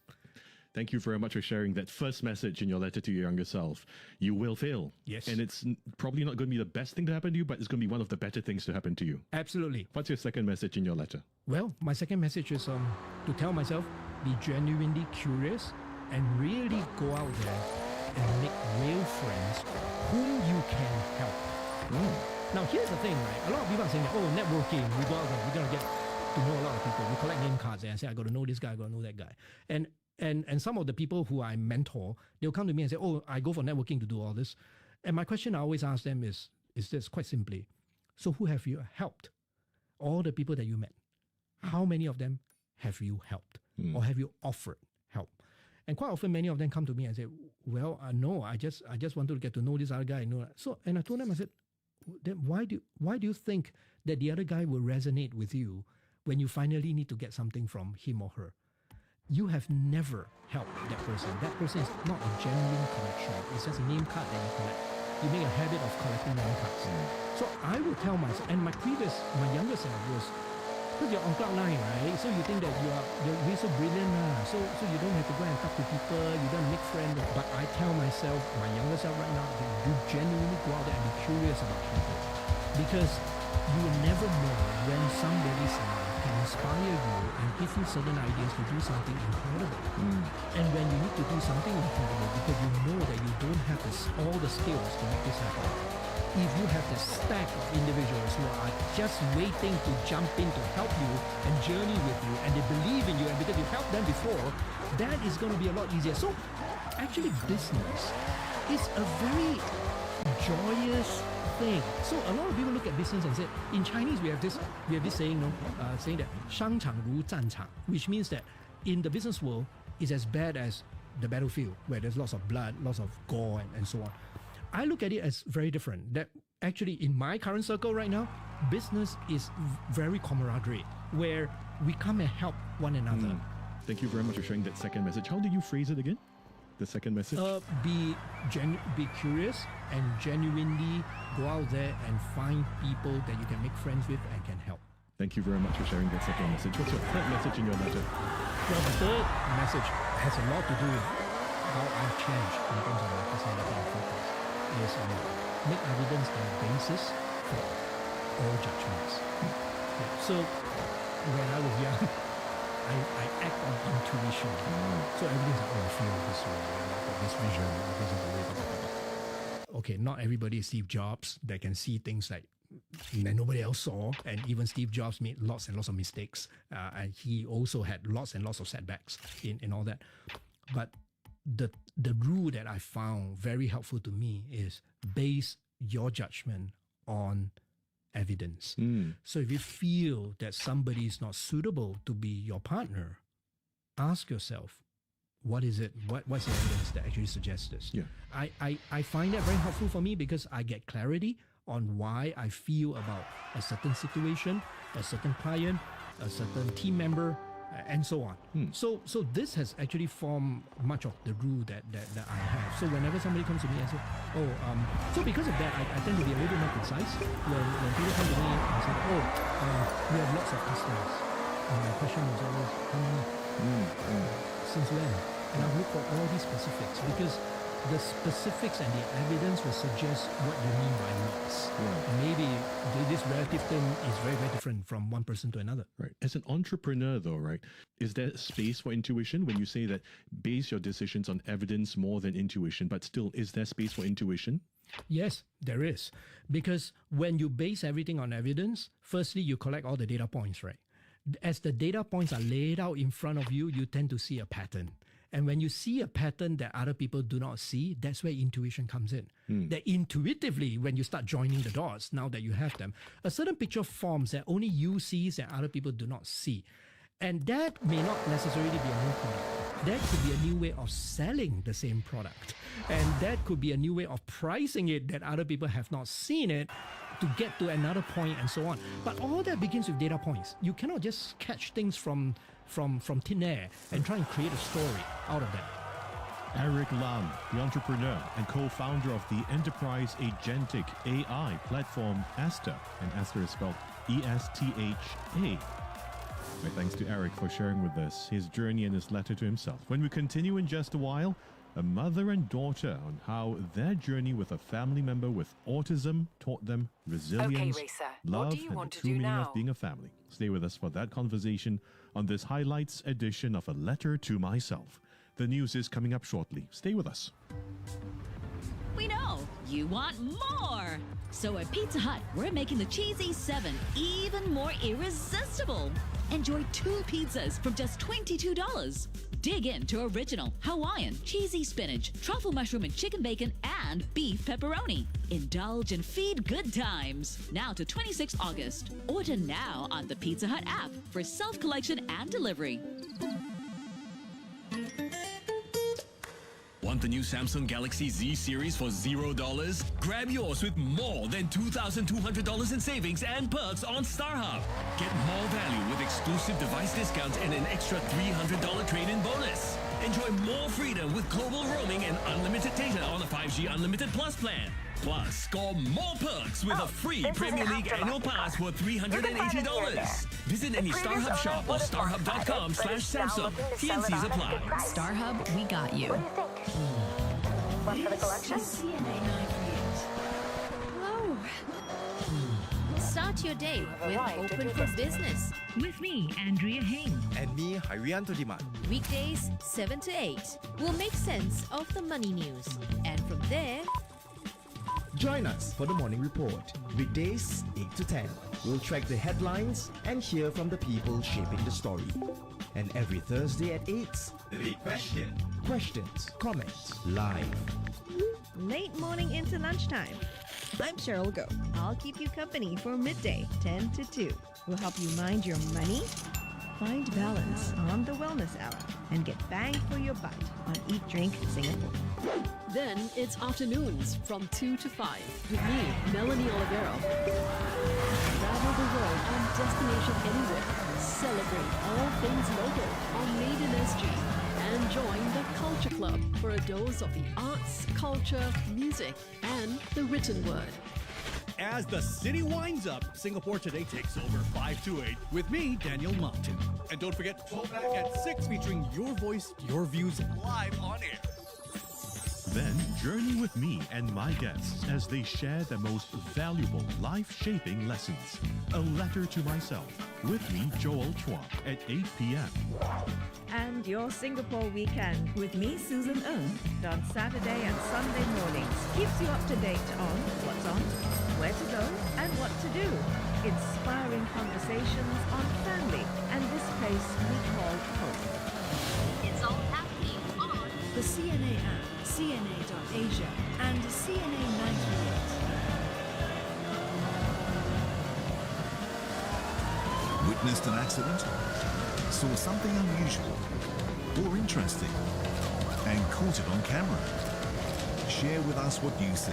Thank you very much for sharing that first message in your letter to your younger self. You will fail. Yes. And it's probably not going to be the best thing to happen to you, but it's going to be one of the better things to happen to you. Absolutely. What's your second message in your letter? Well, my second message is to tell myself, be genuinely curious and really go out there and make real friends whom you can help. Now, here's the thing, right? A lot of people are saying, networking, we go out there, we're going to get to know a lot of people. We collect name cards and I say, I got to know this guy, I got to know that guy. And some of the people who I mentor, they'll come to me and say, I go for networking to do all this. And my question I always ask them is this, quite simply. So who have you helped? All the people that you met, how many of them have you helped? Or have you offered help? And quite often, many of them come to me and say, well, no, I just wanted to get to know this other guy. So, and I told them, I said, then why do you think that the other guy will resonate with you when you finally need to get something from him or her? You have never helped that person. That person is not a genuine connection. It's just a name card that you collect. You make a habit of collecting name cards. So I will tell myself, and my younger self was, because you're on cloud nine, right? So you think that you're so brilliant, so you don't have to go and talk to people, you don't make friends. But I tell myself, my younger self right now, that you genuinely go out there and be curious about people, because you will never know when somebody's life can inspire you and give you certain ideas to do something incredible. And when you need to do something incredible because you know that you don't have all the skills to make this happen, if you have the stack of individuals who are just waiting to jump in to help you and journey with you, and they believe in you, and because you helped them before, that is going to be a lot easier. So actually business is a very joyous thing. So a lot of people look at business and say, in Chinese we have this saying, saying that 商场如战场, which means that in the business world it's as bad as the battlefield, where there's lots of blood, lots of gore, and so on. I look at it as very different. That actually in my current circle right now, business is very camaraderie, where we come and help one another. Thank you very much for sharing that second message. How do you phrase it again? The second message? Be curious and genuinely go out there and find people that you can make friends with and can help. Thank you very much for sharing that second message. What's your third message in your letter? Well, the third message has a lot to do with how I've changed in terms of my personality and focus. Is make evidence the basis for all judgments. So when I was young, I act on intuition. So everything's like, I feel this way, I've got this vision, this is the way, blah, blah, blah. Okay, not everybody is Steve Jobs that can see things like that nobody else saw, and even Steve Jobs made lots and lots of mistakes, and he also had lots and lots of setbacks in all that. But the rule that I found very helpful to me is base your judgment on evidence. So if you feel that somebody is not suitable to be your partner, ask yourself, what is it? What's the evidence that actually suggests this? Yeah. I find that very helpful for me, because I get clarity on why I feel about a certain situation, a certain client, a certain team member, and so on. So this has actually formed much of the rule that I have. So whenever somebody comes to me and says, so because of that, I tend to be a little bit more precise. When people come to me and say, we have lots of customers. And my question is always, how many? Since when? And I look for all these specifics, because the specifics and the evidence will suggest what you mean by lots. Maybe this relative thing is very, very different from one person to another. Right. As an entrepreneur though, right, is there space for intuition when you say that base your decisions on evidence more than intuition, but still, is there space for intuition? Yes, there is. Because when you base everything on evidence, firstly, you collect all the data points, right? As the data points are laid out in front of you, you tend to see a pattern. And when you see a pattern that other people do not see, that's where intuition comes in. That intuitively, when you start joining the dots, now that you have them, a certain picture forms that only you see and other people do not see. And that may not necessarily be a new product. That could be a new way of selling the same product. And that could be a new way of pricing it that other people have not seen it to get to another point and so on. But all that begins with data points. You cannot just catch things from thin air and try and create a story out of that. Eric Lam, the entrepreneur and co-founder of the enterprise agentic AI platform Asta, and Asta is spelled E-S-T-H-A. My thanks to Eric for sharing with us his journey and his letter to himself. When we continue in just a while, a mother and daughter on how their journey with a family member with autism taught them resilience, love, and the true meaning of being a family. Stay with us for that conversation on this highlights edition of A Letter to Myself. The news is coming up shortly. Stay with us. We know you want more. So at Pizza Hut, we're making the Cheesy 7 even more irresistible. Enjoy 2 pizzas from just $22. Dig into original, Hawaiian, cheesy spinach, truffle mushroom and chicken bacon, and beef pepperoni. Indulge and feed good times. Now to 26 August. Order now on the Pizza Hut app for self-collection and delivery. Want the new Samsung Galaxy Z series for $0? Grab yours with more than $2,200 in savings and perks on StarHub. Get more value with exclusive device discounts and an extra $300 trade-in bonus. Enjoy more freedom with global roaming and unlimited data on a 5G Unlimited Plus plan. Plus, score more perks with a free Premier League annual pass for $380. Visit any StarHub shop or starhub.com/Samsung. T&Cs apply. StarHub, we got you. One for the collection? Hello. Start your day with Open for Business. With me, Andrea Heng. And me, Hairianto Diman. Weekdays, 7 to 8. We'll make sense of the money news. And from there, join us for the Morning Report. Weekdays, 8 to 10. We'll track the headlines and hear from the people shaping the story. And every Thursday at 8, The Big Question. Questions, comments, live. Late morning into lunchtime. I'm Cheryl Go. I'll keep you company for midday, 10 to 2. We'll help you mind your money, find balance on the Wellness Hour, and get bang for your buck on Eat Drink Singapore. Then it's afternoons from 2 to 5 with me, Melanie Olivero. Travel the world on Destination Anywhere. Celebrate all things local on Made in SG. And join the Culture Club for a dose of the arts, culture, music, and the written word. As the city winds up, Singapore Today takes over 5 to 8 with me, Daniel Martin. And don't forget, Throwback at 6 featuring your voice, your views live on air. Then journey with me and my guests as they share the most valuable life-shaping lessons. A Letter to Myself. With me, Joel Chua, at 8 p.m. And your Singapore weekend with me, Susan Ng, on Saturday and Sunday mornings. Keeps you up to date on what's on, where to go, and what to do. Inspiring conversations on family and this place we call home. it's all happening on The CNA app, CNA.Asia, and CNA 938. Witnessed an accident? Saw something unusual or interesting and caught it on camera? Share with us what you see.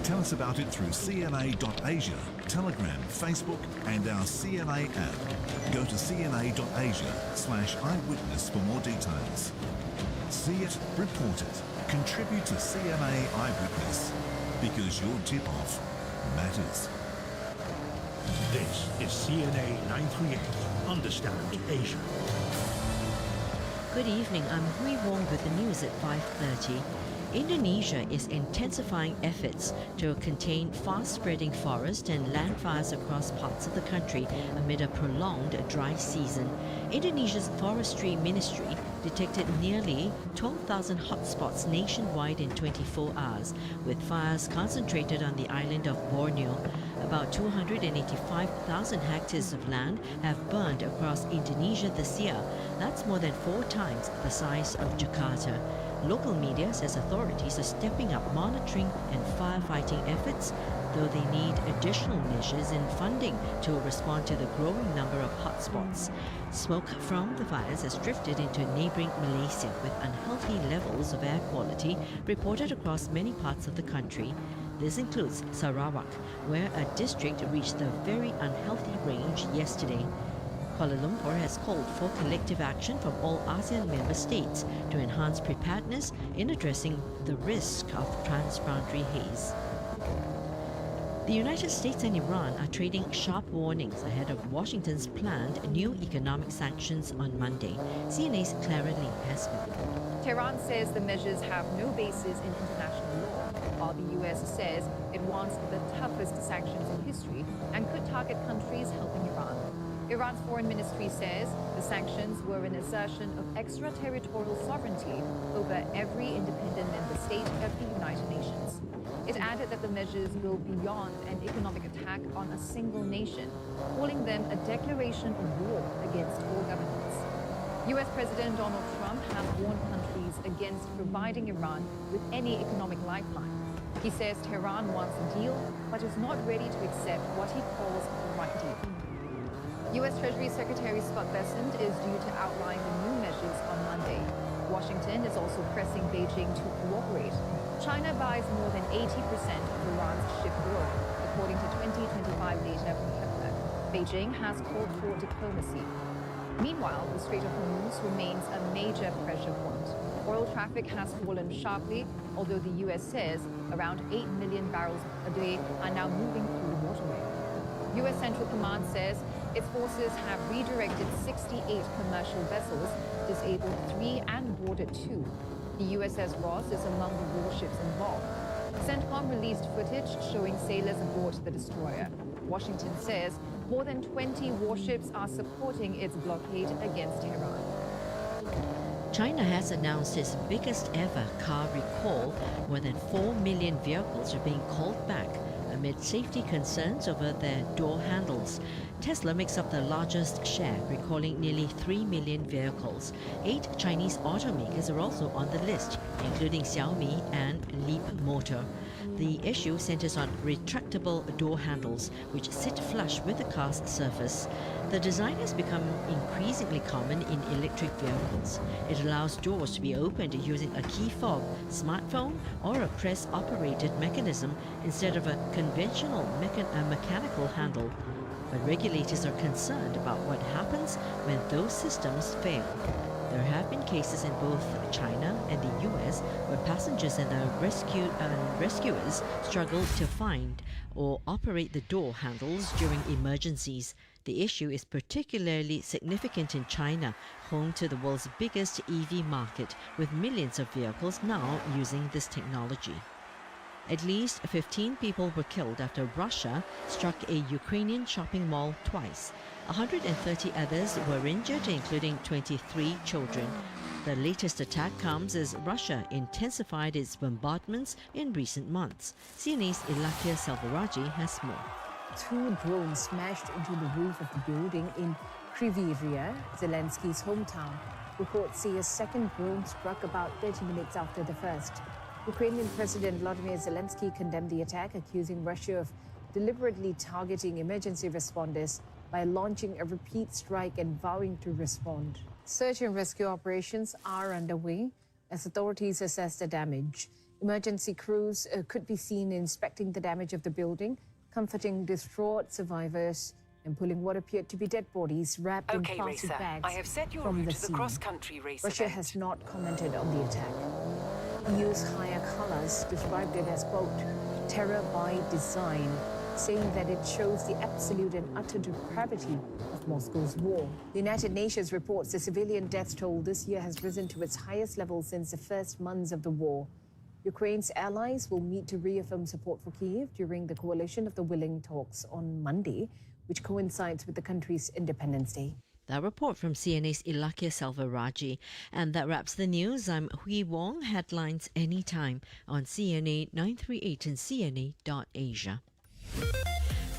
Tell us about it through CNA.Asia, Telegram, Facebook, and our CNA app. Go to CNA.Asia/eyewitness for more details. See it, report it, contribute to CNA Eyewitness, because your tip-off matters. This is CNA 938. Understand Asia. Good evening, I'm Hui Wong with the news at 5:30. Indonesia is intensifying efforts to contain fast-spreading forest and land fires across parts of the country amid a prolonged dry season. Indonesia's Forestry Ministry detected nearly 12,000 hotspots nationwide in 24 hours, with fires concentrated on the island of Borneo. About 285,000 hectares of land have burned across Indonesia this year. That's more than 4 times the size of Jakarta. Local media says authorities are stepping up monitoring and firefighting efforts, though they need additional measures in funding to respond to the growing number of hotspots. Smoke from the fires has drifted into neighbouring Malaysia, with unhealthy levels of air quality reported across many parts of the country. This includes Sarawak, where a district reached the very unhealthy range yesterday. Kuala Lumpur has called for collective action from all ASEAN member states to enhance preparedness in addressing the risk of transboundary haze. The United States and Iran are trading sharp warnings ahead of Washington's planned new economic sanctions on Monday. CNA's Clara Lee has more. Tehran says the measures have no basis in international law, while the US says it wants the toughest sanctions in history and could target countries helping Iran. Iran's foreign ministry says the sanctions were an assertion of extraterritorial sovereignty over every independent member state of the United Nations. It added that the measures go beyond an economic attack on a single nation, calling them a declaration of war against all governments. US President Donald Trump has warned countries against providing Iran with any economic lifeline. He says Tehran wants a deal, but is not ready to accept what he calls the right deal. U.S. Treasury Secretary Scott Bessent is due to outline the new measures on Monday. Washington is also pressing Beijing to cooperate. China buys more than 80% of Iran's shipboard, according to 2025 data from Kepler. Beijing has called for diplomacy. Meanwhile, the Strait of Hormuz remains a major pressure point. Oil traffic has fallen sharply, although the U.S. says around 8 million barrels a day are now moving through the waterway. U.S. Central Command says its forces have redirected 68 commercial vessels, disabled 3 and boarded 2. The USS Ross is among the warships involved. CENTCOM released footage showing sailors aboard the destroyer. Washington says more than 20 warships are supporting its blockade against Tehran. China has announced its biggest ever car recall. More than 4 million vehicles are being called back amid safety concerns over their door handles. Tesla makes up the largest share, recalling nearly 3 million vehicles. 8 Chinese automakers are also on the list, including Xiaomi and Leapmotor. The issue centers on retractable door handles, which sit flush with the car's surface. The design has become increasingly common in electric vehicles. It allows doors to be opened using a key fob, smartphone, or a press-operated mechanism instead of a conventional mechanical handle. But regulators are concerned about what happens when those systems fail. There have been cases in both China and the US where passengers and their rescuers struggled to find or operate the door handles during emergencies. The issue is particularly significant in China, home to the world's biggest EV market, with millions of vehicles now using this technology. At least 15 people were killed after Russia struck a Ukrainian shopping mall twice. 130 others were injured, including 23 children. The latest attack comes as Russia intensified its bombardments in recent months. CNA's Ilakia Salvaraji has more. 2 drones smashed into the roof of the building in Kryvyi Rih, Zelensky's hometown. Reports say a second drone struck about 30 minutes after the first. Ukrainian President Volodymyr Zelensky condemned the attack, accusing Russia of deliberately targeting emergency responders by launching a repeat strike and vowing to respond. Search and rescue operations are underway as authorities assess the damage. Emergency crews could be seen inspecting the damage of the building, comforting distraught survivors and pulling what appeared to be dead bodies wrapped in plastic bags I have set your from route the to the scene. cross-country race Russia event. has not commented on the attack. EU's Higher Colors described it as, quote, terror by design, saying that it shows the absolute and utter depravity of Moscow's war. The United Nations reports the civilian death toll this year has risen to its highest level since the first months of the war. Ukraine's allies will meet to reaffirm support for Kyiv during the Coalition of the Willing talks on Monday, which coincides with the country's Independence Day. That report from CNA's Ilakia Selvaraj. And that wraps the news. I'm Hui Wong. Headlines anytime on CNA 938 and CNA.Asia.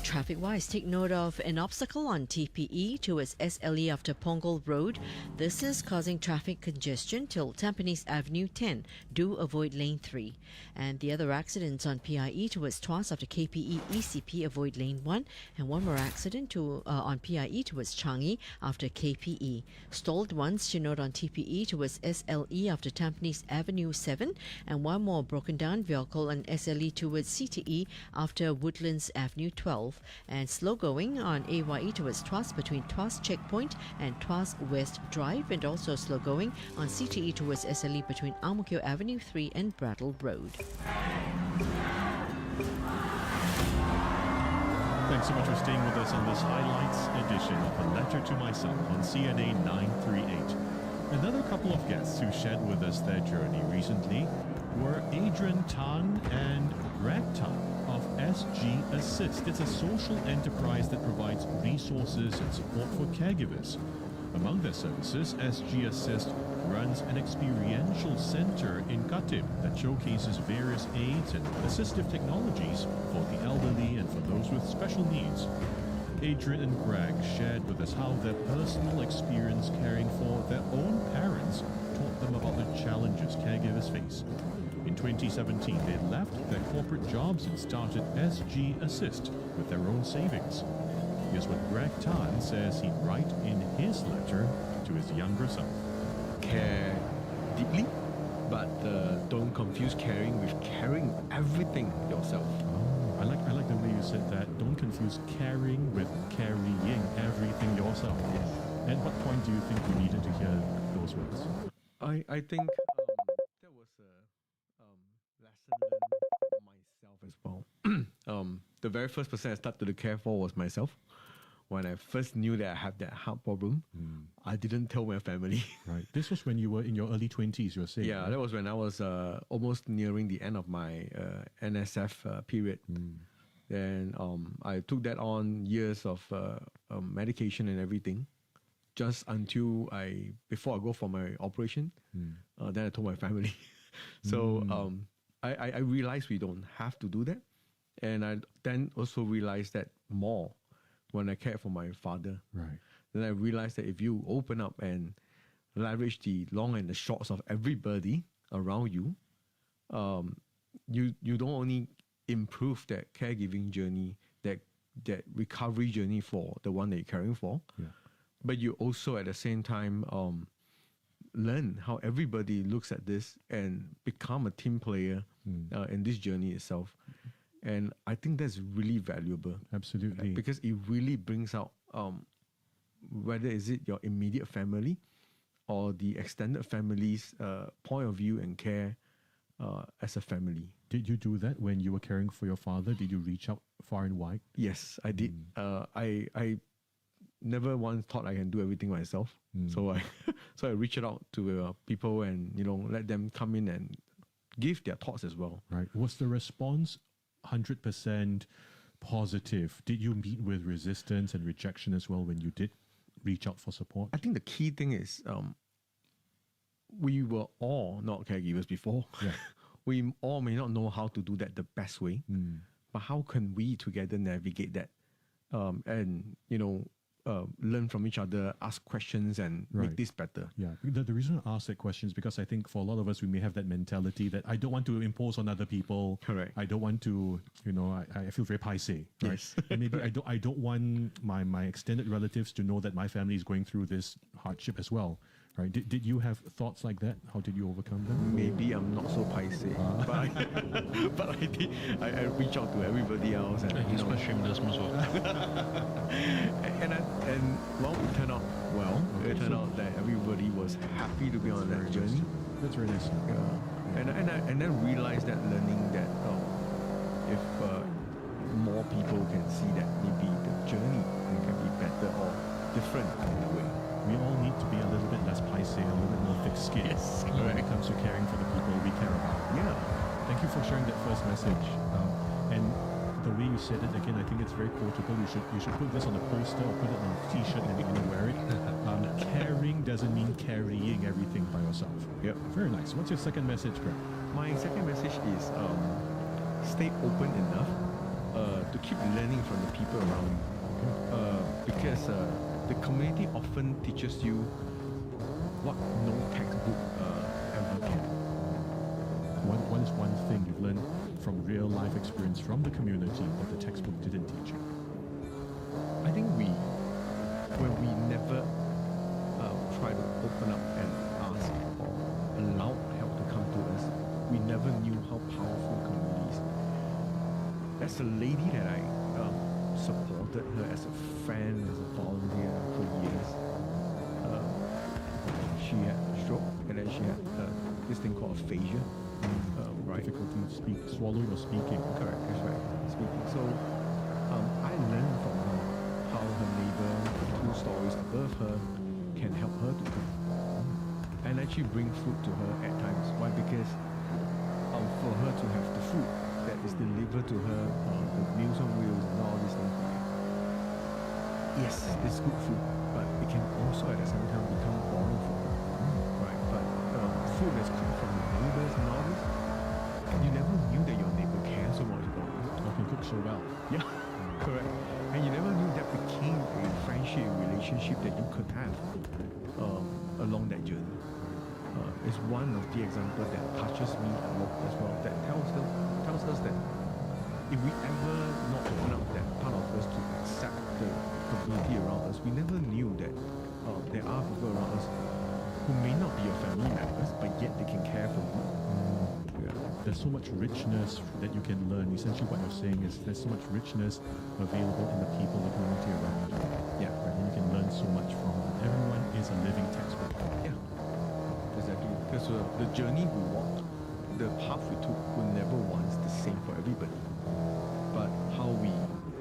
Traffic-wise, take note of an obstacle on TPE towards SLE after Punggol Road. This is causing traffic congestion till Tampines Avenue 10. Do avoid lane 3. And the other accidents on PIE towards Tuas after KPE ECP, avoid lane 1. And one more accident on PIE towards Changi after KPE. Stalled ones to note on TPE towards SLE after Tampines Avenue 7. And one more broken down vehicle on SLE towards CTE after Woodlands Avenue 12. And slow going on AYE towards Tuas between Tuas Checkpoint and Tuas West Drive, and also slow going on CTE towards SLE between Ang Mo Kio Avenue 3 and Brattle Road. Thanks so much for staying with us on this highlights edition of A Letter to Myself on CNA 938. Another couple of guests who shared with us their journey recently were Adrian Tan and Greg Tan of SG Assist. It's a social enterprise that provides resources and support for caregivers. Among their services, SG Assist runs an experiential center in Katib that showcases various aids and assistive technologies for the elderly and for those with special needs. Adrian and Greg shared with us how their personal experience caring for their own parents taught them about the challenges caregivers face. In 2017, they left their corporate jobs and started SG Assist with their own savings. Here's what Greg Tan says he'd write in his letter to his younger self. Care deeply, but don't confuse caring with carrying everything yourself. I like the way you said that. Don't confuse caring with carrying everything yourself. Yes. At what point do you think you needed to hear those words? I think that was a lesson learned myself as well. The very first person I started to care for was myself. When I first knew that I had that heart problem, I didn't tell my family. Right. This was when you were in your early 20s, you were saying. Yeah, right? that was when I was almost nearing the end of my NSF period. Then I took that on years of medication and everything, just until before I go for my operation, then I told my family. So I realized we don't have to do that. And I then also realized that more when I cared for my father. Right. Then I realized that if you open up and leverage the long and the shorts of everybody around you, you don't only improve that caregiving journey, that recovery journey for the one that you're caring for, but you also at the same time learn how everybody looks at this and become a team player in this journey itself. And I think that's really valuable. Absolutely. Because it really brings out whether is it your immediate family or the extended family's point of view and care as a family. Did you do that when you were caring for your father? Did you reach out far and wide? Yes, I did. I never once thought I can do everything myself. So I reached out to people and let them come in and give their thoughts as well. Right. Was the response 100% positive? Did you meet with resistance and rejection as well when you did reach out for support? I think the key thing is we were all not caregivers before. Yeah. We all may not know how to do that the best way, but how can we together navigate that and learn from each other, ask questions, and make this better. Yeah, the reason I ask that question is because I think for a lot of us, we may have that mentality that I don't want to impose on other people. Correct. I don't want to, I feel very paise, right? Yes. And maybe I don't want my extended relatives to know that my family is going through this hardship as well. Right. Did you have thoughts like that? How did you overcome them? Maybe I'm not so paise, but I did. I reach out to everybody else, and he's my shameless as well. and well, it turned out well. Okay, it turned out that everybody was happy to be on that journey. That's very nice. Yeah. And then realize that learning that if more people can see that maybe the journey can be better or different in a way. We all need to be a little bit less paise, a little bit more thick-skinned when it comes to caring for the people we care about. Yeah. Thank you for sharing that first message. And the way you said it again, I think it's very quotable. You should put this on a poster or put it on a t-shirt and wear it. Caring doesn't mean carrying everything by yourself. Yep. Very nice. What's your second message, Greg? My second message is stay open enough to keep learning from the people around you. Because the community often teaches you what no textbook ever can. What is one thing you've learned from real life experience from the community that the textbook didn't teach you? I think when we never try to open up and ask or allow help to come to us, we never knew how powerful community is. There's a lady that I supported her as a friend, as a volunteer for years. She had a stroke, and then she had this thing called aphasia. Right. Difficulty swallowing or speaking. Correct, that's right. Speaking. So I learned from her how her neighbor, 2 stories above her, can help her to cook. And actually bring food to her at times. Why? Because for her to have the food that is delivered to her, the Meals on Wheels and all these things, yes, it's good food, but it can also at the same time become boring for her. Right? But food that's come from the neighbors and all this, you never knew that your neighbor cares so much about you. Or can cook so well. Yeah, correct. And you never knew that became a friendship, relationship that you could have along that journey. It's one of the examples that touches me a lot as well. That tells us that if we ever not open up that part of us to accept the community around us, we never knew that there are people around us who may not be your family members, but yet they can care for you. There's so much richness that you can learn. Essentially what you're saying is there's so much richness available in the people, the community around you. Yeah. Right? And you can learn so much from them. Everyone is a living textbook. Yeah, exactly. Because the journey we walked, the path we took were never once the same for everybody. But how we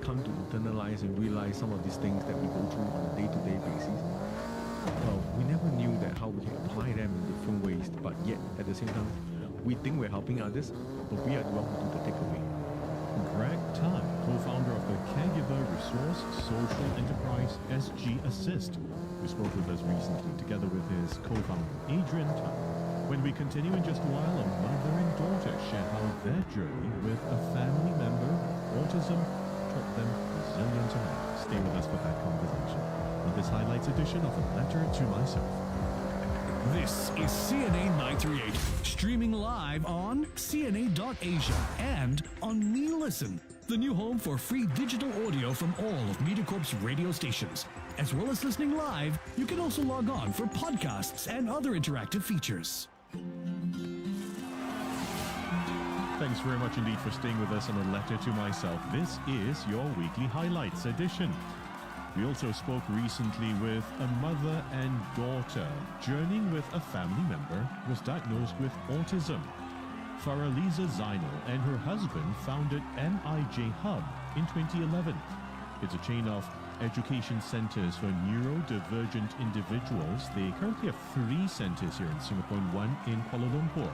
come to internalize and realize some of these things that we go through on a day-to-day basis, we never knew that how we can apply them in different ways, but yet at the same time, we think we're helping others, but we are the one who do the takeaway. Greg Tan, co-founder of the Caregiver Resource Social Enterprise SG Assist, who spoke with us recently, together with his co-founder Adrian Tan. When we continue in just a while, a mother and daughter share how their journey with a family member, autism, taught them resilience and life. Stay with us for that conversation on this highlights edition of A Letter to Myself. This is CNA 938, streaming live on CNA.Asia and on Me Listen, the new home for free digital audio from all of MediaCorp's radio stations. As well as listening live, you can also log on for podcasts and other interactive features. Thanks very much indeed for staying with us on A Letter to Myself. This is your weekly highlights edition. We also spoke recently with a mother and daughter journeying with a family member who was diagnosed with autism. Faraliza Zainal and her husband founded MIJ Hub in 2011. It's a chain of education centers for neurodivergent individuals. They currently have 3 centers here in Singapore and 1 in Kuala Lumpur.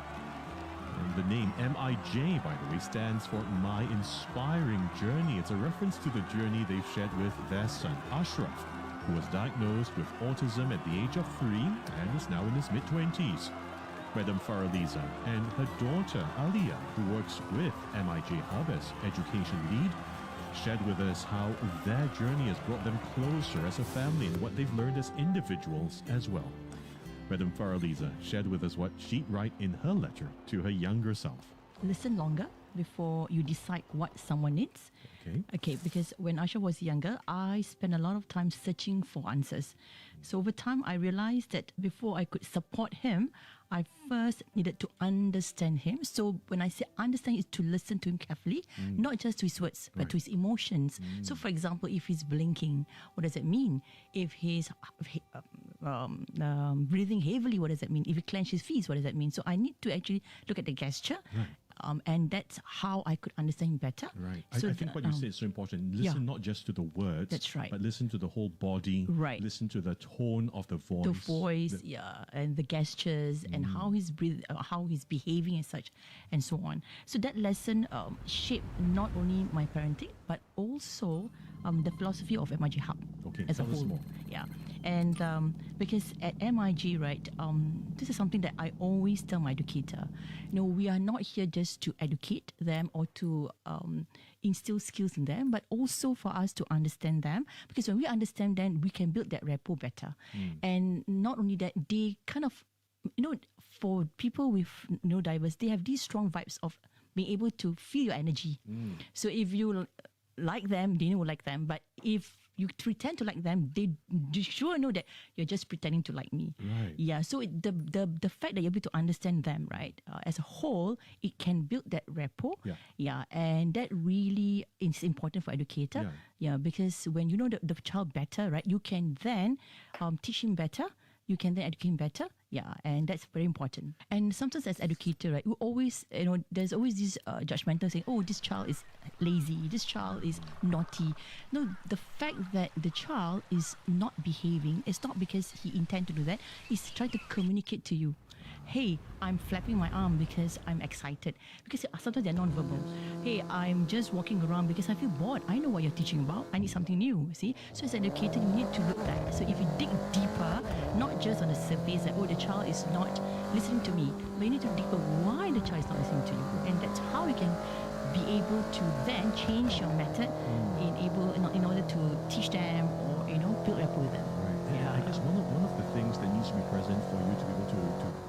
And the name MIJ, by the way, stands for My Inspiring Journey. It's a reference to the journey they've shared with their son, Ashraf, who was diagnosed with autism at the age of 3 and is now in his mid-20s. Madam Faraliza and her daughter, Alia, who works with MIJ Hub as education lead, shared with us how their journey has brought them closer as a family and what they've learned as individuals as well. Madam Faraliza shared with us what she'd write in her letter to her younger self. Listen longer before you decide what someone needs. Okay, because when Asha was younger, I spent a lot of time searching for answers. So over time, I realized that before I could support him, I first needed to understand him. So when I say understand, it's to listen to him carefully, not just to his words, but to his emotions. So for example, if he's blinking, what does it mean? If he's breathing heavily, what does that mean? If he clenches his fists, what does that mean? So I need to actually look at the gesture, And that's how I could understand him better. Right. So I think what you said is so important. Listen not just to the words. That's right. But listen to the whole body. Right. Listen to the tone of the voice. The voice, and the gestures, and how he's how he's behaving and such, and so on. So that lesson shaped not only my parenting, but also the philosophy of MIG Hub as a tell us whole. more. Yeah, and because at MIG, right, this is something that I always tell my educator. We are not here just to educate them or to instill skills in them, but also for us to understand them. Because when we understand them, we can build that rapport better. And not only that, they kind of, for people with neurodiverse, they have these strong vibes of being able to feel your energy. So if you like them, they will like them. But if you pretend to like them, they sure know that you're just pretending to like me. Right. Yeah. So the fact that you're able to understand them, right, as a whole, it can build that rapport. Yeah. Yeah. And that really is important for educator. Yeah. Because when you know the child better, right, you can then teach him better. You can then educate him better. Yeah, and that's very important. And sometimes as educator, right, we always, there's always this judgmental saying, oh, this child is lazy, this child is naughty. No, the fact that the child is not behaving, it's not because he intends to do that. He's trying to communicate to you. Hey, I'm flapping my arm because I'm excited. Because sometimes they're non-verbal. Hey, I'm just walking around because I feel bored. I know what you're teaching about. I need something new, see? So as an educator, you need to look at that. So if you dig deeper, not just on the surface that, oh, the child is not listening to me, but you need to dig deeper why the child is not listening to you. And that's how you can be able to then change your method in order to teach them or, build rapport with them. Right. And I guess one of the things that needs to be present for you to be able to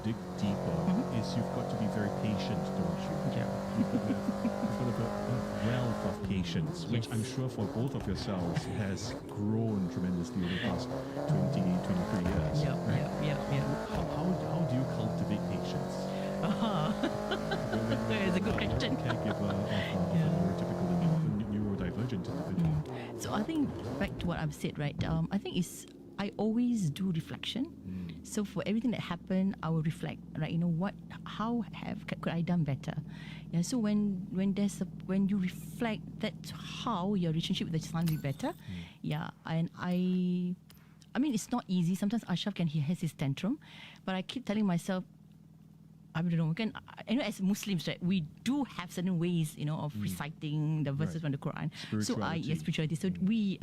dig deeper is you've got to be very patient, don't you? Yeah. You've got a wealth of patience, which I'm sure for both of yourselves has grown tremendously over the past 20, 23 years. Yeah. How do you cultivate patience? It's a good question. Caregiver of a neurotypical neurodivergent individual. So I think back to what I've said, right? I think I always do reflection. So for everything that happened, I will reflect, right? Could I done better? Yeah. So when you reflect, that's how your relationship with the child will be better. Yeah. And I mean, it's not easy. Sometimes Ashraf he has his tantrum, but I keep telling myself, I don't know. As Muslims, right, we do have certain ways, of reciting the verses from the Quran. Spirituality. So we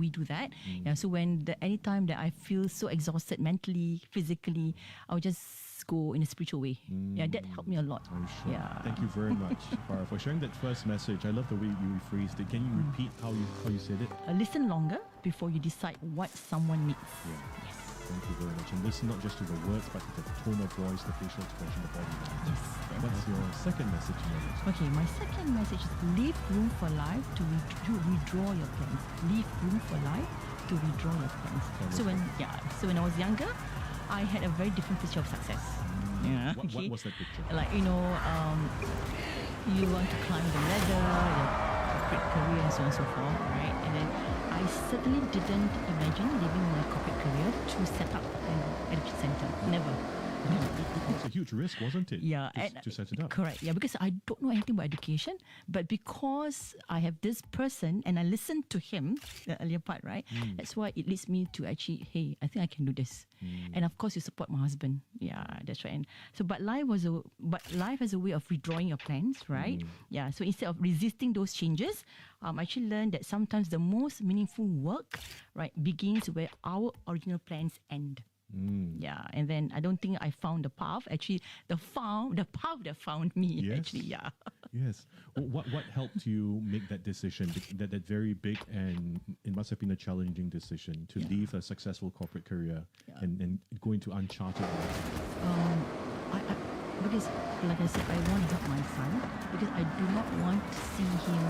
do that. Yeah. So anytime that I feel so exhausted mentally, physically, I'll just go in a spiritual way. Yeah, that helped me a lot. Sure. Yeah. Thank you very much, Farah, for sharing that first message. I love the way you rephrased it. Can you repeat how you said it? Listen longer before you decide what someone needs. Yeah. Yes. Thank you very much. And listen not just to the words, but to the tone of voice, the facial expression, the body language. Yes. What's your second message, Mary? Okay, my second message is leave room for life to withdraw your plans. Leave room for life to withdraw your plans. So when I was younger, I had a very different picture of success. Yeah. What was that picture? Like, you want to climb the ladder, your corporate career and so on and so forth, right? And then I certainly didn't imagine leaving my corporate career to set up an education center. Never. It was a huge risk, wasn't it? Yeah. To set it up. Correct. Yeah, because I don't know anything about education, but because I have this person and I listened to him, the earlier part, right? That's why it leads me to actually, hey, I think I can do this. And of course, you support my husband. Yeah, that's right. And so, but life has a way of withdrawing your plans, right? Yeah. So instead of resisting those changes, I actually learned that sometimes the most meaningful work, right, begins where our original plans end. Yeah, and then I don't think I found the path. Actually, the path that found me. Yes. Actually, yeah. Yes. What helped you make that decision? That very big, and it must have been a challenging decision to leave a successful corporate career and go into uncharted waters. Because, like I said, I want to help my son because I do not want to see him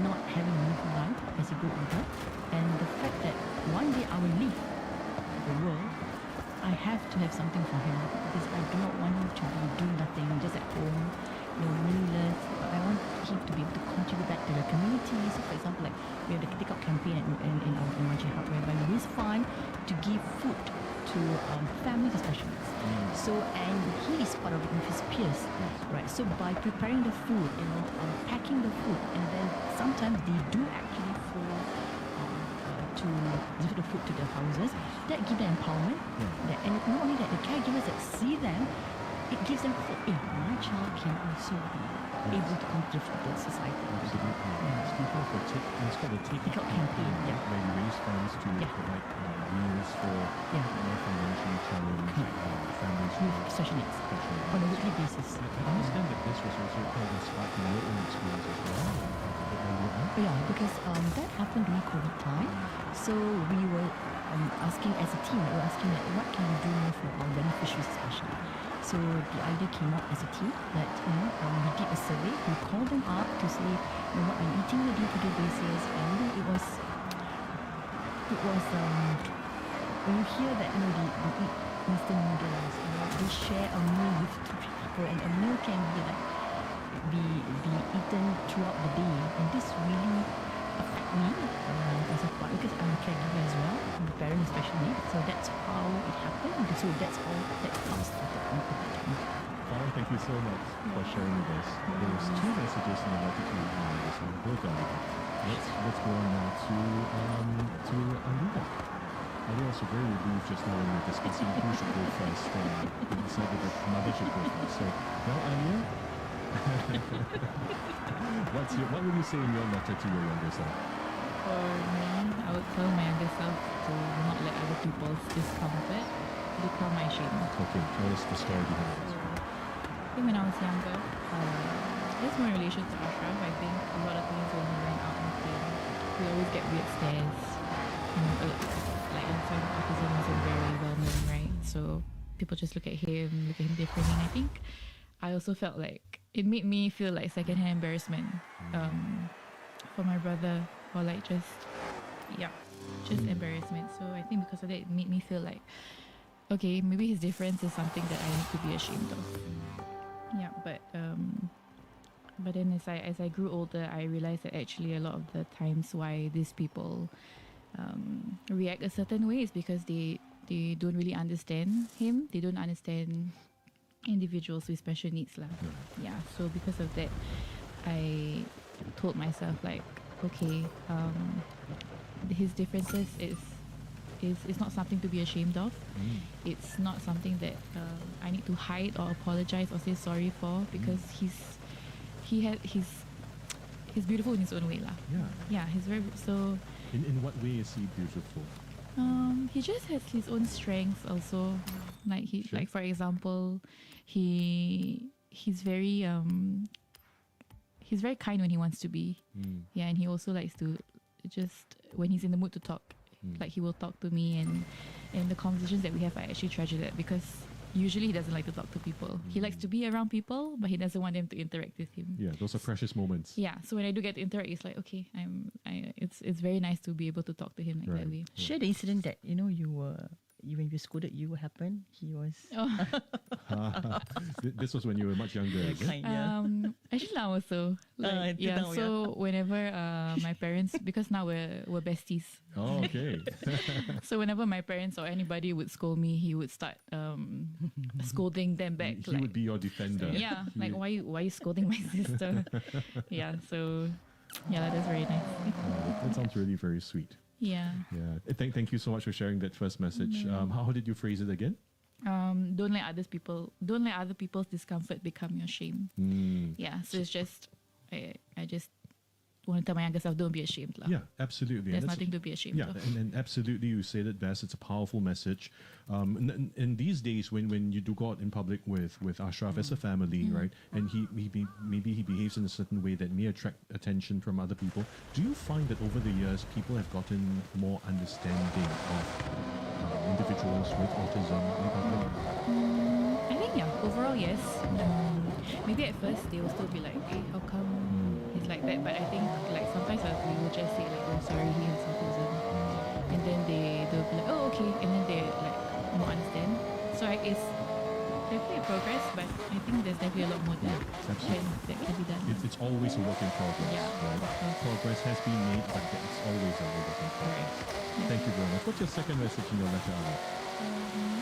not having a meaningful life as he grows older. And the fact that one day I will leave the world, I have to have something for him because I do not want him to be doing nothing, just at home, meaningless. I want him to be able to contribute back to the community. So, for example, like we have the Take Out campaign in our MIG Hub, whereby we raise fund to give food to families with special needs. So, and he is part of it with his peers, right? So by preparing the food, packing the food, and then sometimes they do actually to deliver the food to their houses, that gives them empowerment. And not only that, the caregivers that see them, it gives them hope. My child can also be able to contribute to the society. Absolutely. It's called a Take Out campaign, where you raise funds to provide meals for more financially challenged families with special needs on a weekly basis. I understand that this was also kind of inspired from your own experience as well. Yeah, because that happened during COVID time. So we were asking as a team, like, what can we do more for our beneficiaries especially. So the idea came up as a team that we did a survey. We called them up to say what are you eating on a day-to-day basis, and it was when you hear that they eat instant noodles, they share a meal with two people, and a meal can be eaten throughout the day, and this really affect me as a part, because I'm a caregiver as well, I'm a parent especially. So that's how it happened. So that's how that comes started. Thank you so much for sharing with us. There's two messages in the letter to this one. Both are Let's go on now to Alida. Alida was very relieved just now when we were discussing who should go first. We decided that mother should go first. So now, Alida, what would you say in your letter to your younger self? For me, I would tell my younger self to not let other people's discomfort become my shame. Okay, tell us the story behind this. I think when I was younger, it's more in relation to Ashraf. I think a lot of things when we went out and play, we always get weird stares. Like at the time, autism wasn't very well known, right? So people just look at him differently. And I think I also felt like it made me feel like secondhand embarrassment for my brother, or like just embarrassment. So I think because of that, it made me feel like, okay, maybe his difference is something that I need to be ashamed of. Yeah, but then as I grew older, I realized that actually a lot of the times why these people react a certain way is because they don't really understand him. They don't understand individuals with special needs lah. Yeah, so because of that, I told myself like, okay, his differences is not something to be ashamed of. It's not something that I need to hide or apologize or say sorry for, because he's beautiful in his own way lah. Yeah, he's very so. In what way is he beautiful? He just has his own strengths also. Like like for example, he's very kind when he wants to be. Yeah, and he also likes to just when he's in the mood to talk. Like he will talk to me, and the conversations that we have, I actually treasure that, because usually he doesn't like to talk to people. He likes to be around people, but he doesn't want them to interact with him. Yeah, those are precious moments. Yeah, so when I do get to interact, it's like, okay, it's very nice to be able to talk to him like that way. Share the incident that when you scolded you, what happened? He was. This was when you were much younger. Actually now also. So whenever my parents, because now we're besties. Oh, okay. So whenever my parents or anybody would scold me, he would start scolding them back. He would be your defender. Yeah, like why are you scolding my sister? Yeah, so that's very nice. That sounds really very sweet. Yeah. Thank you so much for sharing that first message. How did you phrase it again? Don't let other people's discomfort become your shame. Yeah. So it's just I just want to tell my younger self, don't be ashamed. Yeah, absolutely. There's nothing to be ashamed of. And absolutely, you said it best. It's a powerful message. In these days, when you do go out in public with Ashraf as a family, right, and maybe he behaves in a certain way that may attract attention from other people, do you find that over the years people have gotten more understanding of individuals with autism in public? I think overall yes. Maybe at first they will still be like, hey, how come he's like that? But I think like sometimes we will just say like, oh sorry, he has autism, and then they'll be like, oh okay, and then they like more understand. So it's definitely a progress, but I think there's definitely a lot more that can be done. It's always a work in progress. Right? Progress has been made, but it's always a work in progress. Thank you very much. What's your second message in your letter, Ali?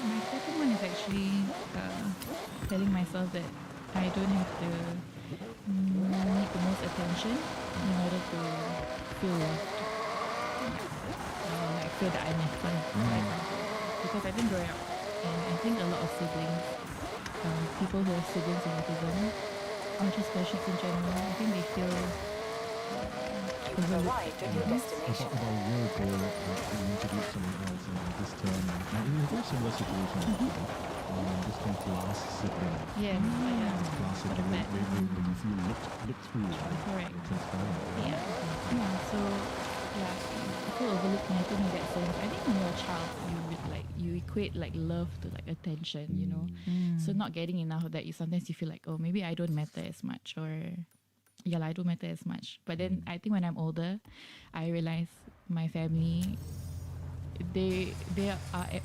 My second one is actually telling myself that I don't have to need the most attention in order to feel loved. Like feel that I matter, for example. Because I think growing up, and I think a lot of siblings, people who have siblings with autism, or just patients in general, I think they feel overlooked. Arrived at your destination. About a year ago, we introduced someone else this term, and in a very similar situation, this term class sibling. Yes, Class sibling, when you feel looked through, right? Correct. Transparent. So I feel overlooked in that sense. I think when you're a child, you equate like love to like attention, you know. So not getting enough of that, sometimes you feel like, oh, maybe I don't matter as much, or I don't matter as much. But then I think when I'm older, I realize my family, they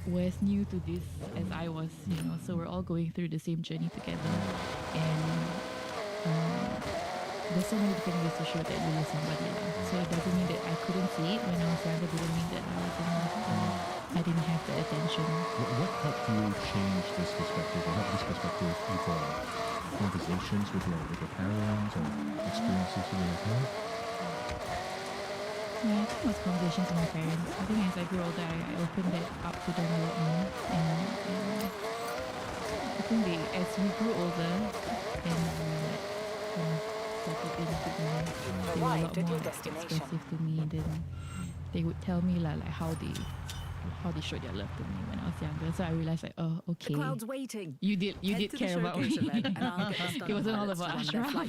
were as new to this as I was, you know. So we're all going through the same journey together, and there's so many different ways to show that you love somebody. So it doesn't mean that I couldn't see it when I was younger. Didn't mean that I wasn't loved or I didn't have the attention. What helped you change this perspective, or help this perspective evolve? Conversations with your parents, or experiences you have had? Yeah, I think it was conversations with my parents. I think as I grew older, I opened that up to them a lot more. And I think as we grew older and started being a bit more, they were a lot more expressive to me. Then they would tell me like how they showed their love to me when I was younger. So I realized like, oh, okay. The crowd's waiting. You did care about me. It wasn't all about Ashraf. I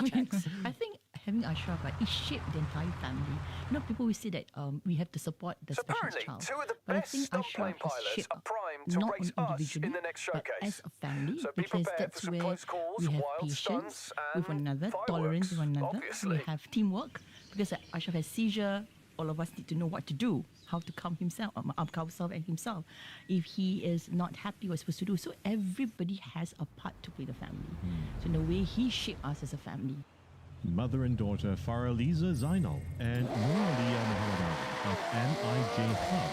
think having Ashraf, it shaped the entire family. You know, people will say that we have to support the special child. But I think Ashraf has shaped not only individually, but as a family, because that's where we have patience with one another, tolerance with one another, we have teamwork. Because Ashraf has seizure, all of us need to know what to do, how to calm ourselves and himself. If he is not happy, what's supposed to do. So everybody has a part to play the family. So in a way, he shaped us as a family. Mother and daughter Faraliza Zainal and Noralia Mohammed of MIJ Hub,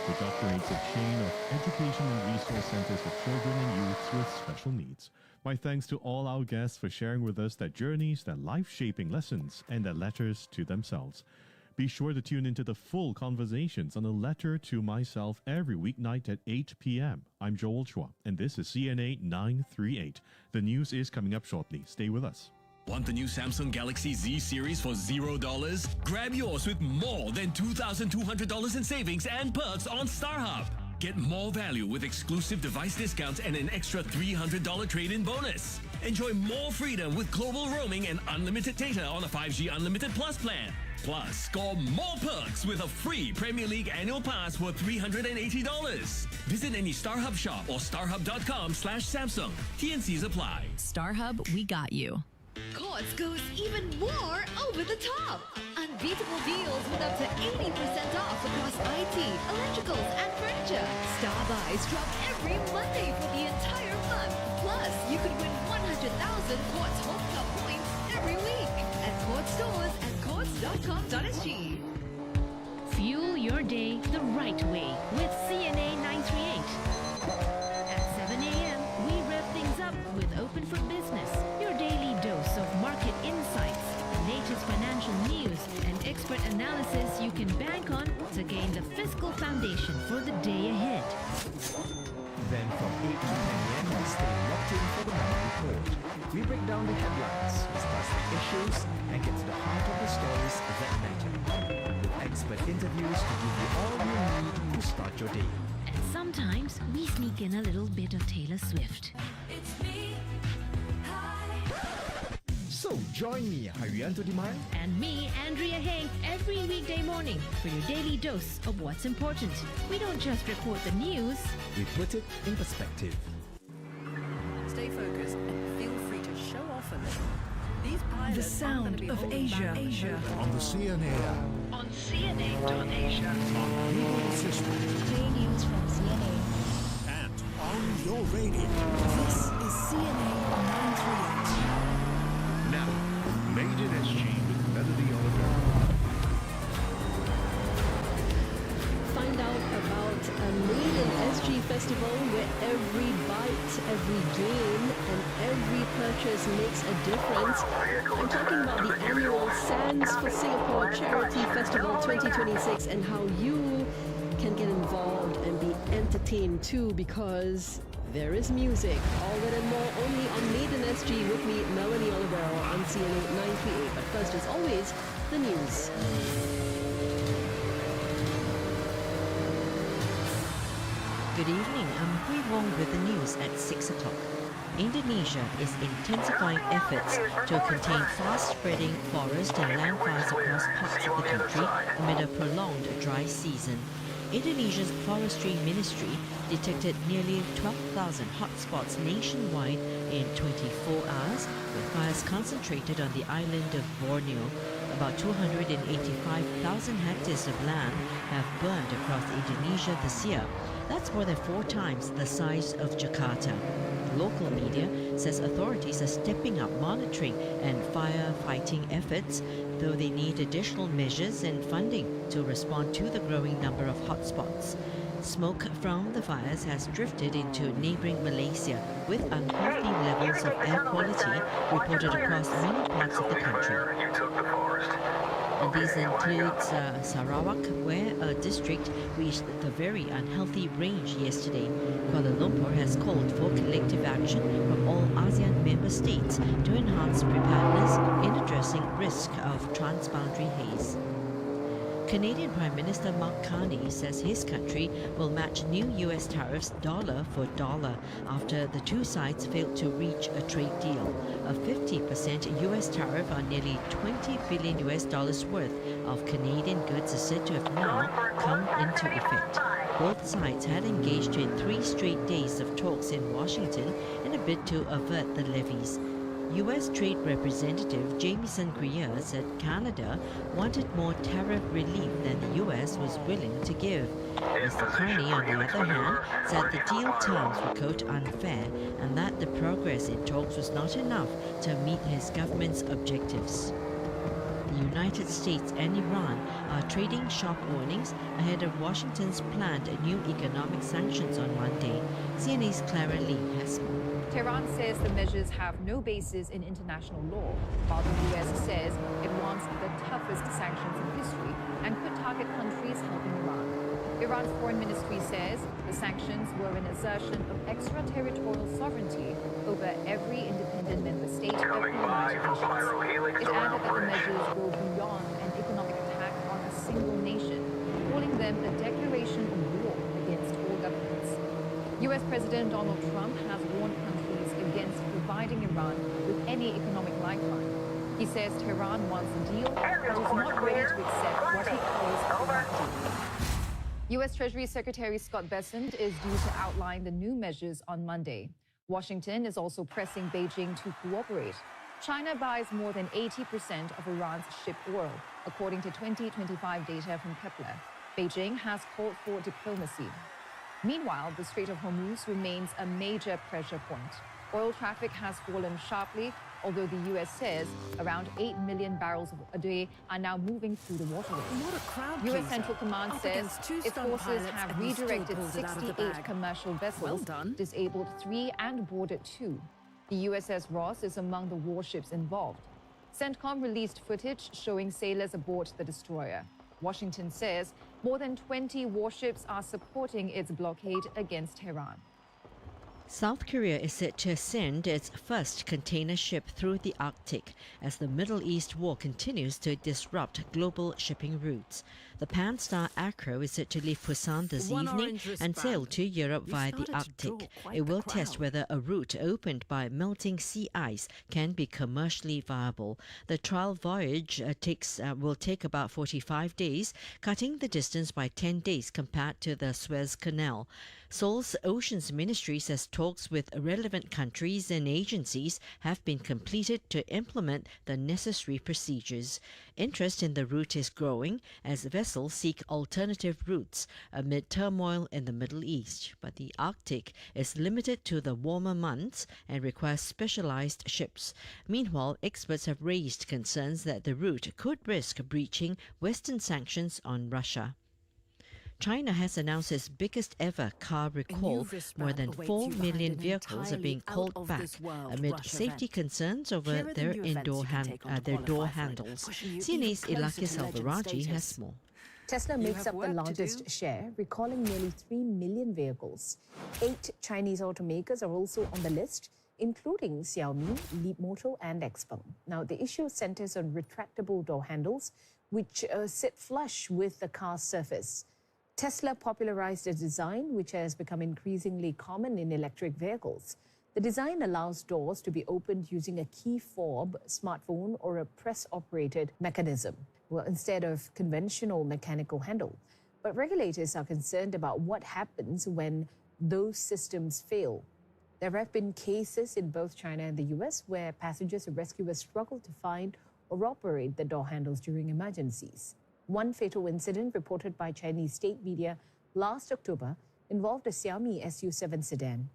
which operates a chain of education and resource centers for children and youths with special needs. My thanks to all our guests for sharing with us their journeys, their life-shaping lessons, and their letters to themselves. Be sure to tune into the full conversations on A Letter to Myself every weeknight at 8 p.m. I'm Joel Chua, and this is CNA 938. The news is coming up shortly. Stay with us. Want the new Samsung Galaxy Z series for $0? Grab yours with more than $2,200 in savings and perks on StarHub. Get more value with exclusive device discounts and an extra $300 trade-in bonus. Enjoy more freedom with global roaming and unlimited data on a 5G Unlimited Plus plan. Plus, score more perks with a free Premier League annual pass worth $380. Visit any StarHub shop or starhub.com/Samsung. TNCs apply. StarHub, we got you. Courts goes even more over the top. Unbeatable deals with up to 80% off across IT, electricals, and furniture. Star buys drop every Monday for the entire month. Plus, you could win 100,000 Courts Home Cup points every week at Courts stores and courts.com.sg. Fuel your day the right way with CNA 938. At 7 a.m., we rev things up with Open for Business, your daily dose of market insights, latest financial news, and expert analysis you can bank on to gain the fiscal foundation for the day ahead. Then from 8 to 10 a.m. we stay locked in for the morning report. We break down the headlines, discuss the issues, and get to the heart of the stories that matter. With expert interviews to give you all you need to start your day. And sometimes we sneak in a little bit of Taylor Swift. So join me, Harianto Diman, And me, Andrea Hay, every weekday morning for your daily dose of what's important. We don't just report the news. we put it in perspective. Stay focused and feel free to show off a little. These pilots The sound aren't gonna be of holding Asia. back On the CNA app. On CNA.Asia. On Google Assistant. Play news from CNA. And on your radio. This is CNA 938. Now, Made in SG with Melody Oliver. Find out about a Made in SG festival every game and every purchase makes a difference. I'm talking about the annual Sands for Singapore Charity Festival 2026 and how you can get involved and be entertained too, because there is music. All that and more only on Maiden SG with me, Melanie Olivero on CNA 938. But first, as always, the news. Good evening, I'm Hui Wong with the news at 6 o'clock. Indonesia is intensifying efforts to contain fast-spreading forest and land fires across parts of the country amid a prolonged dry season. Indonesia's forestry ministry detected nearly 12,000 hotspots nationwide in 24 hours, with fires concentrated on the island of Borneo. About 285,000 hectares of land have burned across Indonesia this year. That's more than 4 times the size of Jakarta. Local media says authorities are stepping up monitoring and firefighting efforts, though they need additional measures and funding to respond to the growing number of hotspots. Smoke from the fires has drifted into neighbouring Malaysia, with unhealthy levels of air quality reported across many parts of the country. And these includes Sarawak, where a district reached the very unhealthy range yesterday. Kuala Lumpur has called for collective action from all ASEAN member states to enhance preparedness in addressing risk of transboundary haze. Canadian Prime Minister Mark Carney says his country will match new US tariffs dollar for dollar after the two sides failed to reach a trade deal. A 50% US tariff on nearly $20 billion worth of Canadian goods is said to have now come into effect. Both sides had engaged in 3 straight days of talks in Washington in a bid to avert the levies. U.S. Trade Representative Jamieson Greer said Canada wanted more tariff relief than the U.S. was willing to give. Mr. Carney, on the other hand, said the deal terms were, quote, unfair, and that the progress in talks was not enough to meet his government's objectives. The United States and Iran are trading shock warnings ahead of Washington's planned new economic sanctions on Monday. CNA's Clara Lee has more. Tehran says the measures have no basis in international law, while the US says it wants the toughest sanctions in history and could target countries helping Iran. Iran's foreign ministry says the sanctions were an assertion of extraterritorial sovereignty over every independent member state of the United Nations. It added that the measures go beyond an economic attack on a single nation, calling them a declaration of war against all governments. US President Donald Trump has warned countries against providing Iran with any economic lifeline. He says Tehran wants a deal but is not ready to accept what he calls a bad deal. U.S. Treasury Secretary Scott Bessent is due to outline the new measures on Monday. Washington is also pressing Beijing to cooperate. China buys more than 80% of Iran's shipped oil, according to 2025 data from Kepler. Beijing has called for diplomacy. Meanwhile, the Strait of Hormuz remains a major pressure point. Oil traffic has fallen sharply, although the U.S. says around 8 million barrels a day are now moving through the waterway. U.S. Central Command says its forces have redirected 68 commercial vessels, disabled 3 and boarded 2. The USS Ross is among the warships involved. CENTCOM released footage showing sailors aboard the destroyer. Washington says more than 20 warships are supporting its blockade against Tehran. South Korea is set to send its first container ship through the Arctic as the Middle East war continues to disrupt global shipping routes. The Pan-Star Acro is set to leave Busan this evening and sail to Europe via the Arctic. It will test whether a route opened by melting sea ice can be commercially viable. The trial voyage will take about 45 days, cutting the distance by 10 days compared to the Suez Canal. Seoul's Oceans Ministry says talks with relevant countries and agencies have been completed to implement the necessary procedures. Interest in the route is growing as vessels seek alternative routes amid turmoil in the Middle East. But the Arctic is limited to the warmer months and requires specialized ships. Meanwhile, experts have raised concerns that the route could risk breaching Western sanctions on Russia. China has announced its biggest ever car recall. More than 4 million vehicles are being called back amid safety concerns over their door handles. CNA's Ilakis Alvaraji has more. Tesla makes up the largest share, recalling nearly 3 million vehicles. 8 Chinese automakers are also on the list, including Xiaomi, Leapmotor and XPeng. Now, the issue centers on retractable door handles, which sit flush with the car's surface. Tesla popularized a design which has become increasingly common in electric vehicles. The design allows doors to be opened using a key fob, smartphone or a press-operated mechanism, instead of conventional mechanical handle. But regulators are concerned about what happens when those systems fail. There have been cases in both China and the US where passengers and rescuers struggle to find or operate the door handles during emergencies. One fatal incident reported by Chinese state media last October involved a Xiaomi SU7 sedan.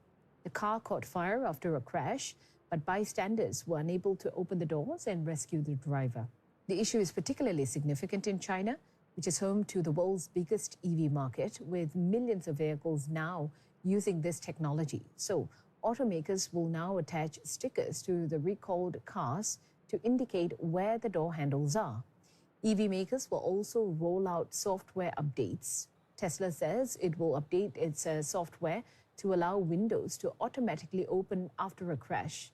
The car caught fire after a crash, but bystanders were unable to open the doors and rescue the driver. The issue is particularly significant in China, which is home to the world's biggest EV market, with millions of vehicles now using this technology. So, automakers will now attach stickers to the recalled cars to indicate where the door handles are. EV makers will also roll out software updates. Tesla says it will update its software to allow windows to automatically open after a crash.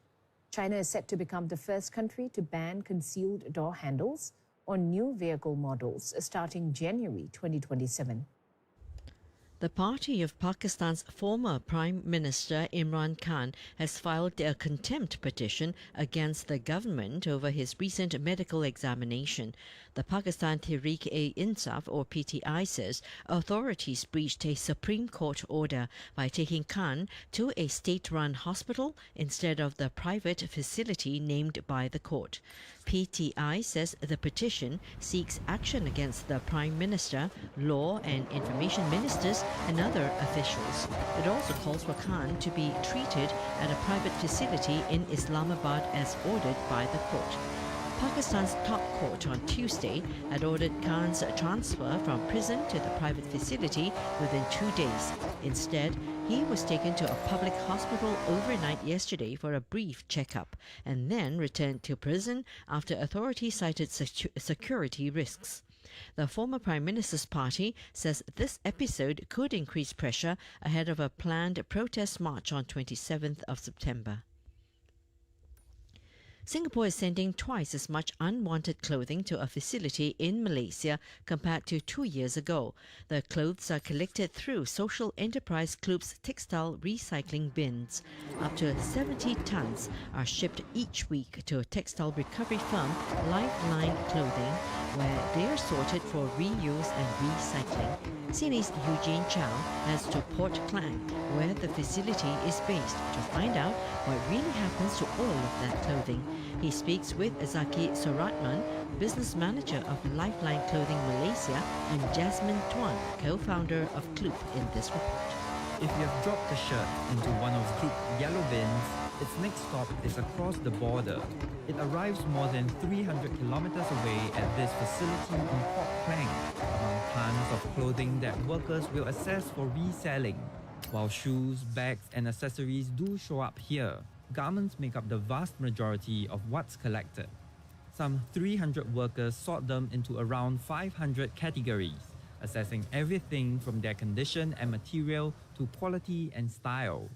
China is set to become the first country to ban concealed door handles on new vehicle models starting January 2027. The party of Pakistan's former Prime Minister Imran Khan has filed a contempt petition against the government over his recent medical examination. The Pakistan Tehreek-e-Insaf, or PTI, says authorities breached a Supreme Court order by taking Khan to a state-run hospital instead of the private facility named by the court. PTI says the petition seeks action against the Prime Minister, Law and Information Ministers and other officials. It also calls for Khan to be treated at a private facility in Islamabad as ordered by the court. Pakistan's top court on Tuesday had ordered Khan's transfer from prison to the private facility within 2 days. Instead, he was taken to a public hospital overnight yesterday for a brief checkup and then returned to prison after authorities cited security risks. The former Prime Minister's party says this episode could increase pressure ahead of a planned protest march on 27th of September. Singapore is sending twice as much unwanted clothing to a facility in Malaysia compared to 2 years ago. The clothes are collected through Social Enterprise Club's textile recycling bins. Up to 70 tons are shipped each week to a textile recovery firm, Lifeline Clothing, where they are sorted for reuse and recycling. CNA's Eugene Chow heads to Port Klang, where the facility is based, to find out what really happens to all of that clothing. He speaks with Zaki Suratman, business manager of Lifeline Clothing Malaysia, and Jasmine Tuan, co-founder of Kloop, in this report. If you have dropped a shirt into one of Kloop's yellow bins, its next stop is across the border. It arrives more than 300 kilometers away at this facility in Port Klang, among tons of clothing that workers will assess for reselling. While shoes, bags and accessories do show up here, garments make up the vast majority of what's collected. Some 300 workers sort them into around 500 categories, assessing everything from their condition and material to quality and style.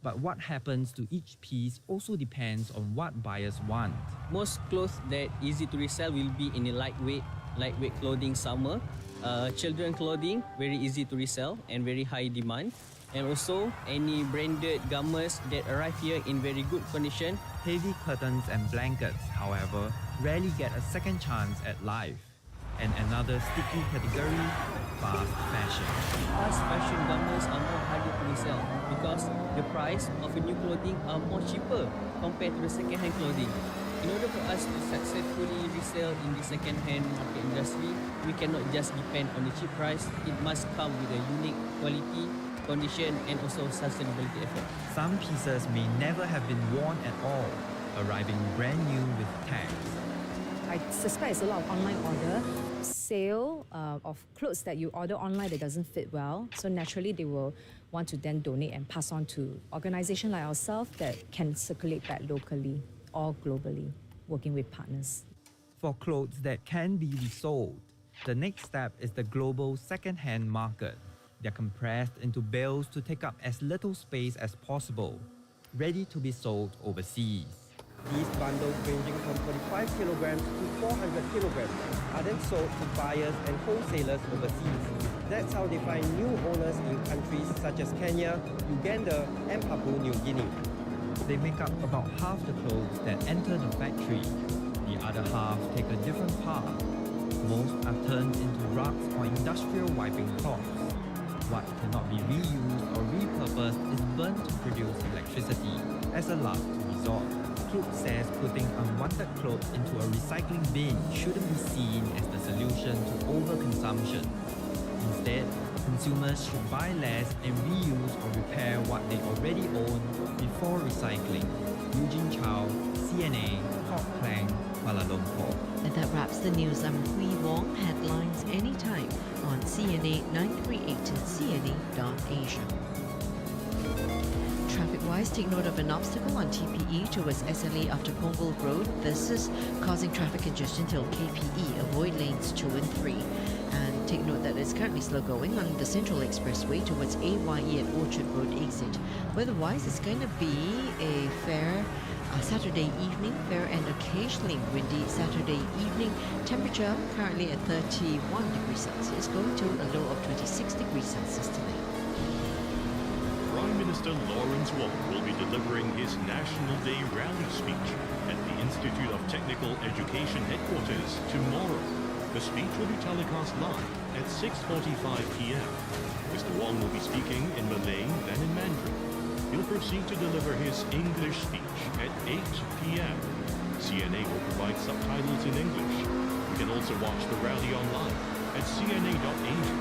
But what happens to each piece also depends on what buyers want. Most clothes that easy to resell will be in a lightweight clothing summer. Children clothing, very easy to resell and very high demand. And also any branded garments that arrive here in very good condition. Heavy curtains and blankets, however, rarely get a second chance at life. And another sticky category, fast fashion. Fast fashion garments are more harder to resell because the price of a new clothing are more cheaper compared to the second-hand clothing. In order for us to successfully resell in the second-hand market industry, we cannot just depend on the cheap price. It must come with a unique quality, condition and also sustainability effort. Some pieces may never have been worn at all, arriving brand new with tags. I suspect it's a lot of online order, sale of clothes that you order online that doesn't fit well. So naturally, they will want to then donate and pass on to organizations like ourselves that can circulate back locally or globally, working with partners. For clothes that can be resold, the next step is the global second-hand market. They're compressed into bales to take up as little space as possible, ready to be sold overseas. These bundles ranging from 45 kilograms to 400 kilograms are then sold to buyers and wholesalers overseas. That's how they find new owners in countries such as Kenya, Uganda, and Papua New Guinea. They make up about half the clothes that enter the factory. The other half take a different path. Most are turned into rugs or industrial wiping cloths. What cannot be reused or repurposed is burnt to produce electricity as a last resort. Klook says putting unwanted clothes into a recycling bin shouldn't be seen as the solution to overconsumption. Instead, consumers should buy less and reuse or repair what they already own before recycling. Eugene Chow, CNA, Port Klang, Kuala Lumpur. And that wraps the news. I'm Hui Wong. Headlines anytime on CNA 938 and CNA.Asia. Traffic-wise, take note of an obstacle on TPE towards SLA after Punggol Road. This is causing traffic congestion till KPE. Avoid lanes 2 and 3. And take note that it's currently slow going on the Central Expressway towards AYE at Orchard Road exit. Weather-wise, it's going to be a fair Saturday evening, fair and occasionally windy Saturday evening. Temperature currently at 31 degrees Celsius, going to a low of 26 degrees Celsius tonight. Prime Minister Lawrence Wong will be delivering his National Day rally speech at the Institute of Technical Education headquarters tomorrow. The speech will be telecast live at 6:45 p.m. Mr. Wong will be speaking in Malay, then in Mandarin. He'll proceed to deliver his English speech at 8 p.m. CNA will provide subtitles in English. You can also watch the rally online at cna.asia,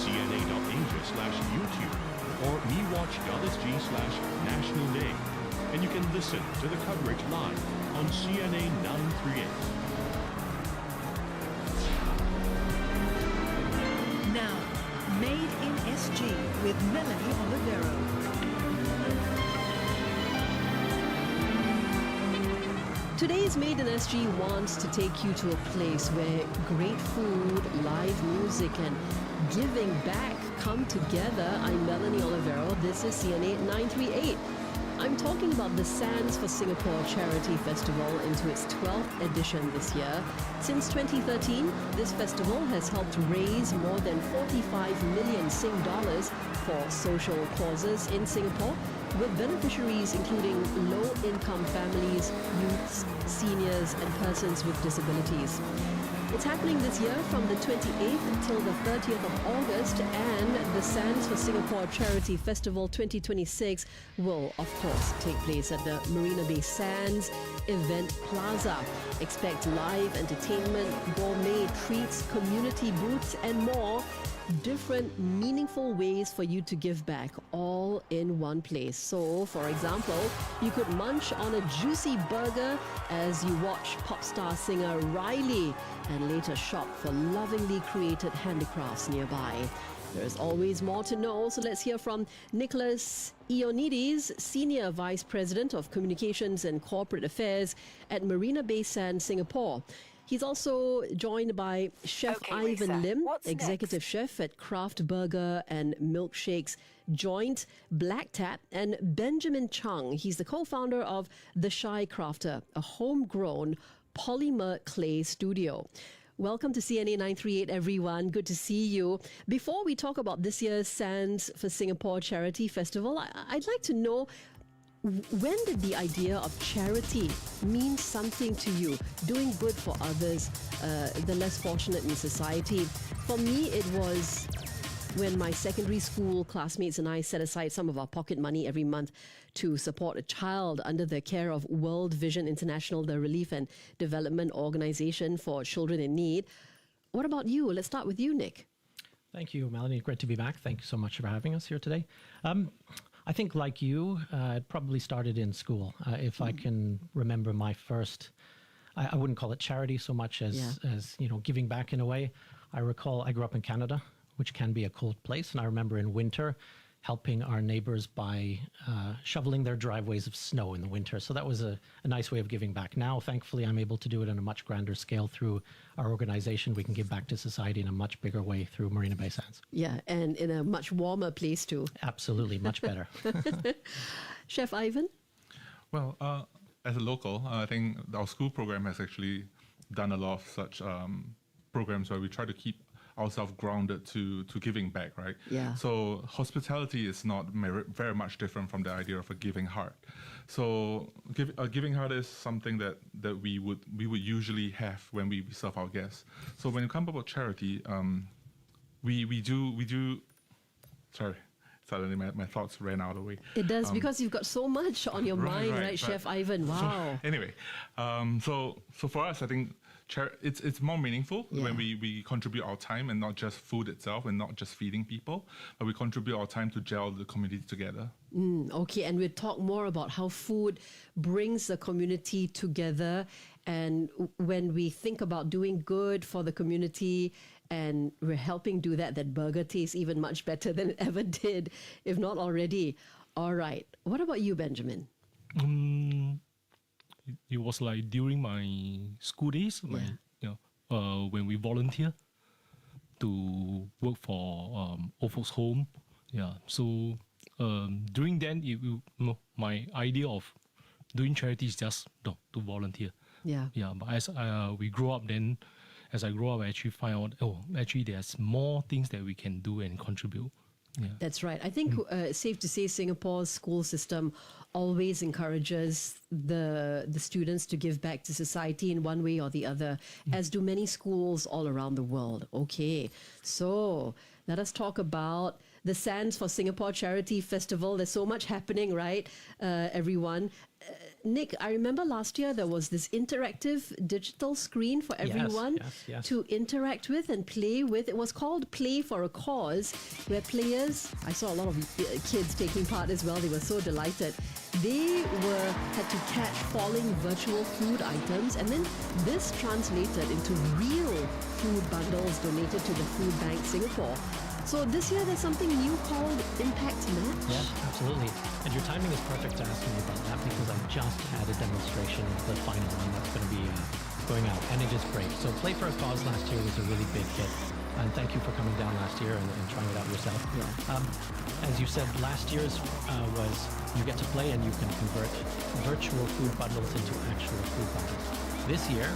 cna.asia/YouTube, or mewatch.sg/National Day. And you can listen to the coverage live on CNA 938. Now, Made in SG with Melanie Olivero. Today's Made in SG wants to take you to a place where great food, live music, and giving back come together. I'm Melanie Olivero. This is CNA 938. I'm talking about the Sands for Singapore Charity Festival into its 12th edition this year. Since 2013, this festival has helped raise more than 45 million Sing dollars for social causes in Singapore, with beneficiaries including low-income families, youths, seniors, and persons with disabilities. It's happening this year from the 28th till the 30th of August, and the Sands for Singapore Charity Festival 2026 will, of course, take place at the Marina Bay Sands Event Plaza. Expect live entertainment, gourmet treats, community booths, and more. Different meaningful ways for you to give back, all in one place. So, for example, you could munch on a juicy burger as you watch pop star singer Riley, and later shop for lovingly created handicrafts nearby. There's always more to know, so let's hear from Nicholas Ioannidis, Senior Vice President of Communications and Corporate Affairs at Marina Bay Sands, Singapore. He's also joined by Chef Ivan Lim, Executive Chef at Craft Burger and Milkshakes Joint, Black Tap, and Benjamin Chung. He's the co-founder of The Shy Crafter, a homegrown polymer clay studio. Welcome to CNA 938, everyone. Good to see you. Before we talk about this year's Sands for Singapore Charity Festival, I'd like to know, when did the idea of charity mean something to you? Doing good for others, the less fortunate in society. For me, it was when my secondary school classmates and I set aside some of our pocket money every month to support a child under the care of World Vision International, the relief and development organization for children in need. What about you? Let's start with you, Nick. Thank you, Melanie. Great to be back. Thank you so much for having us here today. I think, like you, it probably started in school. If I can remember my first I wouldn't call it charity so much as giving back in a way. I recall I grew up in Canada, which can be a cold place, and I remember in winter helping our neighbors by shoveling their driveways of snow in the winter. So that was a nice way of giving back. Now, thankfully, I'm able to do it on a much grander scale through our organization. We can give back to society in a much bigger way through Marina Bay Sands. Yeah, and in a much warmer place too. Absolutely, much better. Chef Ivan? Well, as a local, I think our school program has actually done a lot of such programs where we try to keep ourselves grounded to giving back, right? Yeah. So hospitality is not very much different from the idea of a giving heart. So a giving heart is something that we would usually have when we serve our guests. So when it comes about charity, we do. Sorry. Suddenly my thoughts ran out of the way. It does, because you've got so much on your mind, right, but Chef Ivan? Wow. Anyway, so for us, I think it's more meaningful when we contribute our time, and not just food itself and not just feeding people, but we contribute our time to gel the community together. Okay, and we'll talk more about how food brings the community together, and when we think about doing good for the community and we're helping do that burger tastes even much better than it ever did, if not already. All right, what about you, Benjamin? It was like during my school days, when we volunteer to work for old folks' home. Yeah, so during then, my idea of doing charity is just to volunteer. Yeah. Yeah, but as we grow up, then as I grow up, I actually find out, actually there's more things that we can do and contribute. Yeah. That's right. I think safe to say Singapore's school system always encourages the students to give back to society in one way or the other, as do many schools all around the world. Okay, so let us talk about the Sands for Singapore Charity Festival. There's so much happening, right, everyone? Nick, I remember last year there was this interactive digital screen for everyone to interact with and play with. It was called Play for a Cause, where players, I saw a lot of kids taking part as well. They were so delighted. They had to catch falling virtual food items, and then this translated into real food bundles donated to the Food Bank Singapore. So this year there's something new called Impact Match. Yeah, absolutely. And your timing is perfect to ask me about that, because I just had a demonstration of the final one that's going to be going out, and it is great. So Play for a Cause last year was a really big hit. And thank you for coming down last year and trying it out yourself. Yeah. As you said, last year's was you get to play and you can convert virtual food bundles into actual food bundles. This year,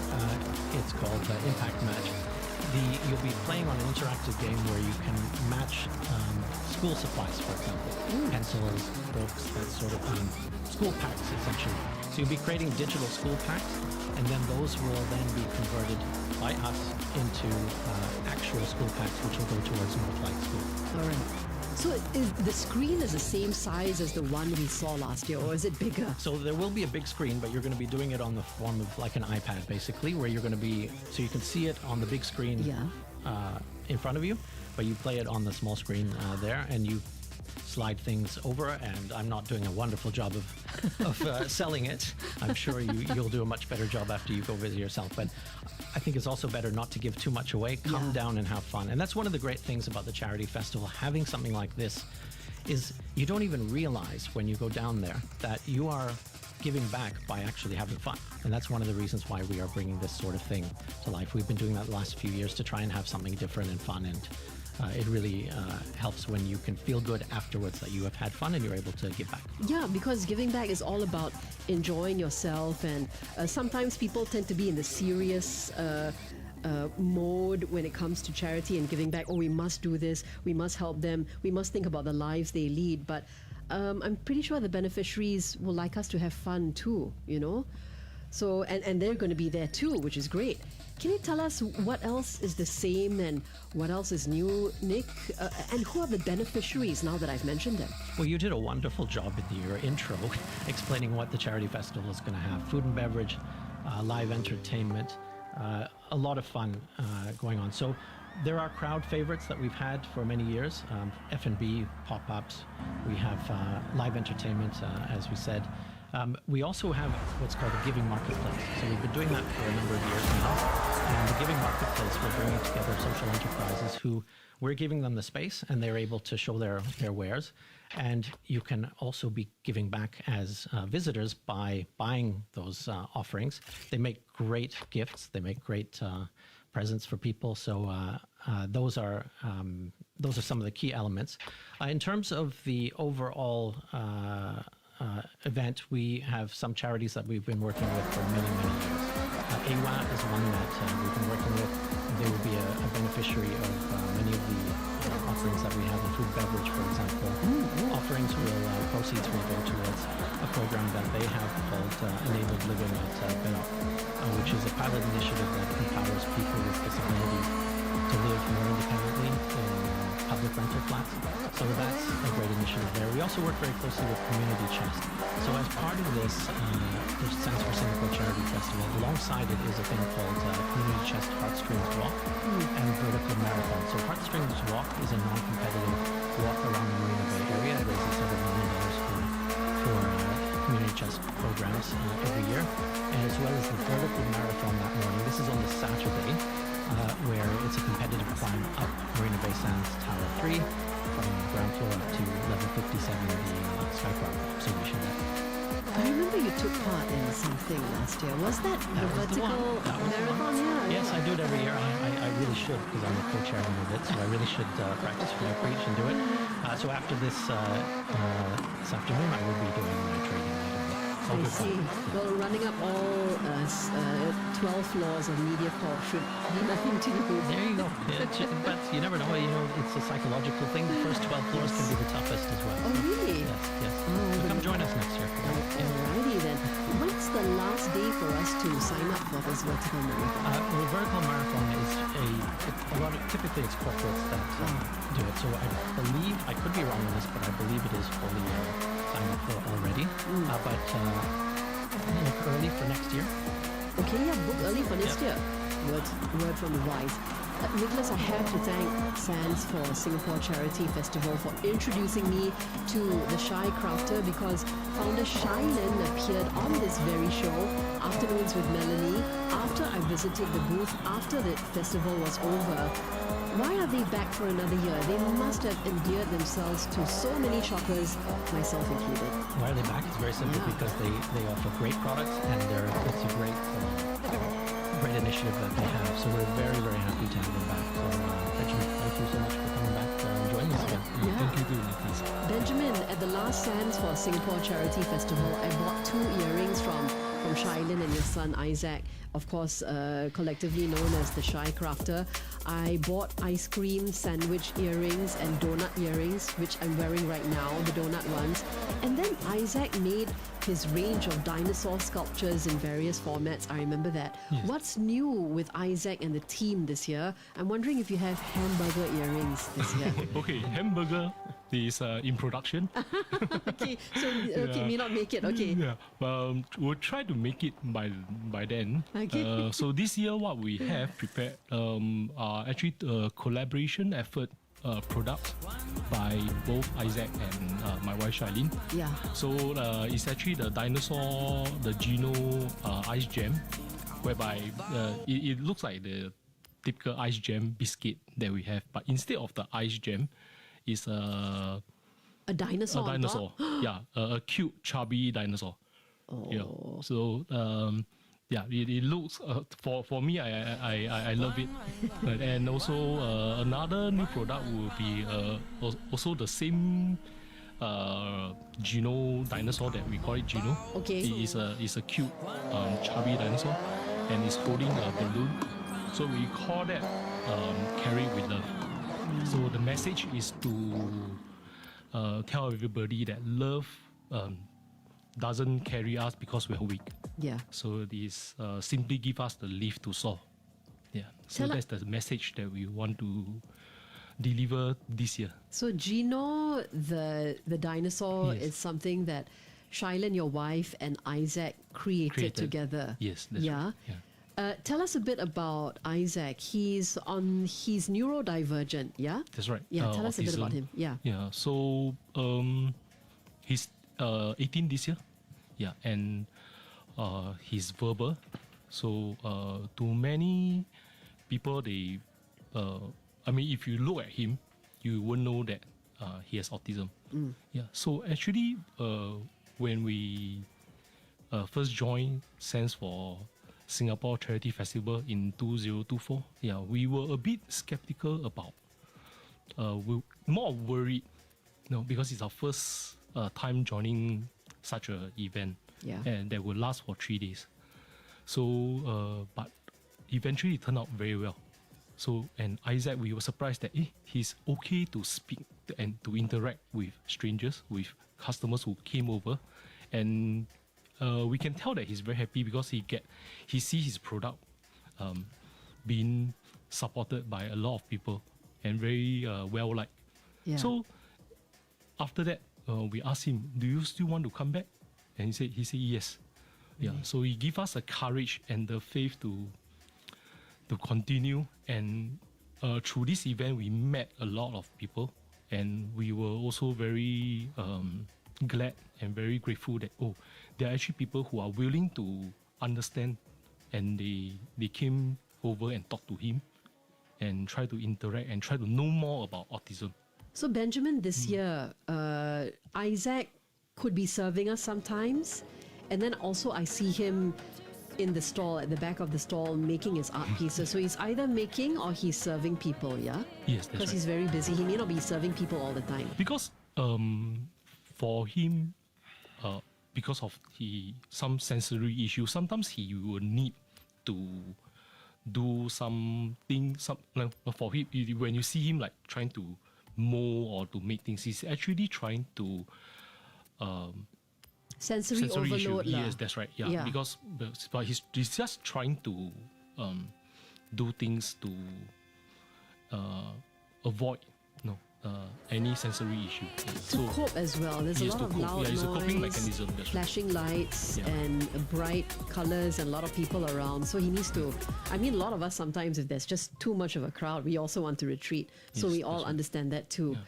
it's called Impact Match. You'll be playing on an interactive game where you can match school supplies, for example, pencils, books, that sort of school packs, essentially. So you'll be creating digital school packs, and then those will then be converted by us into actual school packs, which will go towards More Flight School. All right. So the screen is the same size as the one we saw last year, or is it bigger? So there will be a big screen, but you're going to be doing it on the form of like an iPad, basically, where you're going to be, so you can see it on the big screen in front of you, but you play it on the small screen there, and you slide things over, and I'm not doing a wonderful job of selling it. I'm sure you'll do a much better job after you go visit yourself, but I think it's also better not to give too much away. Come down and have fun. And that's one of the great things about the charity festival. Having something like this is you don't even realize when you go down there that you are giving back by actually having fun. And that's one of the reasons why we are bringing this sort of thing to life. We've been doing that the last few years to try and have something different and fun, and it really helps when you can feel good afterwards that you have had fun and you're able to give back. Yeah, because giving back is all about enjoying yourself, and sometimes people tend to be in the serious mode when it comes to charity and giving back. Oh, we must do this, we must help them, we must think about the lives they lead. But I'm pretty sure the beneficiaries will like us to have fun too, you know? So, and they're going to be there too, which is great. Can you tell us what else is the same and what else is new, Nick? And who are the beneficiaries now that I've mentioned them? Well, you did a wonderful job in your intro explaining what the charity festival is going to have. Food and beverage, live entertainment, a lot of fun going on. So there are crowd favorites that we've had for many years, F&B, pop-ups. We have live entertainment, as we said. We also have what's called a giving marketplace. So we've been doing that for a number of years now. And the giving marketplace, we're bringing together social enterprises who we're giving them the space and they're able to show their wares. And you can also be giving back as visitors by buying those offerings. They make great gifts. They make great presents for people. So those are some of the key elements. In terms of the overall event, we have some charities that we've been working with for many, many years. AWA is one that we've been working with. They will be a beneficiary of many of the offerings that we have in food beverage, for example. Offerings proceeds will go towards a program that they have called Enabled Living at BENOC, which is a pilot initiative that empowers people with disabilities to live more independently in public rental flats. So that's a great initiative there. We also work very closely with Community Chest. So as part of this Sands for Singapore Charity Festival, alongside it is a thing called Community Chest Heartstrings Walk and Vertical Marathon. So Heartstrings Walk is a non-competitive walk around the Marina Bay area. It raises $7 million for Community Chest programs every year. And as well as the Vertical Marathon that morning. This is on the Saturday, where it's a competitive climb up Marina Bay Sands Tower 3 from ground floor up to level 57, the Skypark observation deck. I remember you took part in something last year. Was that the vertical marathon? Yeah. Yes, I do it every year. I really should, because I'm the co-chairman of it, so I really should practice when I preach and do it. So after this afternoon, I will be doing my training. I see. Well, running up all 12 floors of MediaCorp should be nothing to do. There you go. But you never know. It's a psychological thing. The first 12 floors can be the toughest as well. Oh, really? Yes. So come join us next year. Alrighty then. When's the last day for us to sign up for this vertical marathon? The vertical marathon is typically it's corporates that do it. So I believe, I could be wrong on this, but I believe it is fully signed up for already. But look early for next year. Okay, yeah, book early for next year. Word from the wise. Nicholas, I have to thank Sands for Singapore Charity Festival for introducing me to the Shy Crafter, because founder Shailin appeared on this very show, Afternoons with Melanie, after I visited the booth after the festival was over. Why are they back for another year? They must have endeared themselves to so many shoppers, myself included. Why are they back? It's very simple, because they offer great products and it's a great initiative that they have. So we're very, very happy to have them back. So Benjamin, thank you so much for coming back and joining us again. Yeah. Thank you too, Nicholas. Benjamin, at the last Sands for Singapore Charity Festival, I bought 2 earrings from Shailin and your son Isaac, of course collectively known as the Shy Crafter. I bought ice cream sandwich earrings and donut earrings, which I'm wearing right now, the donut ones. And then Isaac made his range of dinosaur sculptures in various formats. I remember that. Yes. What's new with Isaac and the team this year? I'm wondering if you have hamburger earrings this year. Okay, hamburger is in production. Okay, so may not make it. Okay. Yeah, we'll try to make it by then. Okay. So this year, what we have prepared are actually a collaboration effort products by both Isaac and my wife Shailin. Yeah. So it's actually the dinosaur, the Geno ice jam, whereby it looks like the typical ice jam biscuit that we have, but instead of the ice jam, it's a dinosaur. A dinosaur. Yeah, a cute, chubby dinosaur. Oh. Yeah. So it looks for me. I love it. And also another new product will be also the same Geno dinosaur that we call it Geno. Okay. It is a cute chubby dinosaur, and it's holding a balloon. So we call that Carry with Love. So the message is to tell everybody that love doesn't carry us because we're weak. Yeah. So this simply give us the lift to soar. Yeah. So that's the message that we want to deliver this year. So Geno, the dinosaur, is something that Shailin, your wife, and Isaac created together. Yes, that's right. Yeah. Tell us a bit about Isaac. He's neurodivergent, yeah? That's right. Yeah, tell us a bit about him. Yeah. Yeah. So he's 18 this year. Yeah, and he's verbal. So to many people, they, I mean, if you look at him, you won't know that he has autism. Yeah. So actually, when we first joined Sense for Singapore Charity Festival in 2024, yeah, we were a bit skeptical about, we more worried, because it's our first time joining such an event, and that will last for 3 days. So, but eventually it turned out very well. So, and Isaac, we were surprised that he's okay to speak and to interact with strangers, with customers who came over, and we can tell that he's very happy because he sees his product being supported by a lot of people and very well liked. Yeah. So after that, we asked him, "Do you still want to come back?" And he said yes. Yeah. So he gave us the courage and the faith to continue. And through this event, we met a lot of people, and we were also very glad and very grateful that there are actually people who are willing to understand, and they came over and talked to him and try to interact and try to know more about autism. So Benjamin, this year, Isaac could be serving us sometimes, and then also I see him in the stall, at the back of the stall, making his art pieces. So he's either making or he's serving people, yeah? Yes, that's Because right. he's very busy. He may not be serving people all the time. Because for him, because of some sensory issues, sometimes he will need to do something. For him, when you see him like trying to mold or to make things, he's actually trying to Sensory overload. Yes, that's right. Yeah, because but he's just trying to do things to avoid any sensory issue. To cope as well. There's a lot of loud it's a coping noise, mechanism. That's right. flashing lights, and bright colors, and a lot of people around. So he needs to. I mean, a lot of us sometimes, if there's just too much of a crowd, we also want to retreat. So Yes, we all that's right. understand that too. Yeah.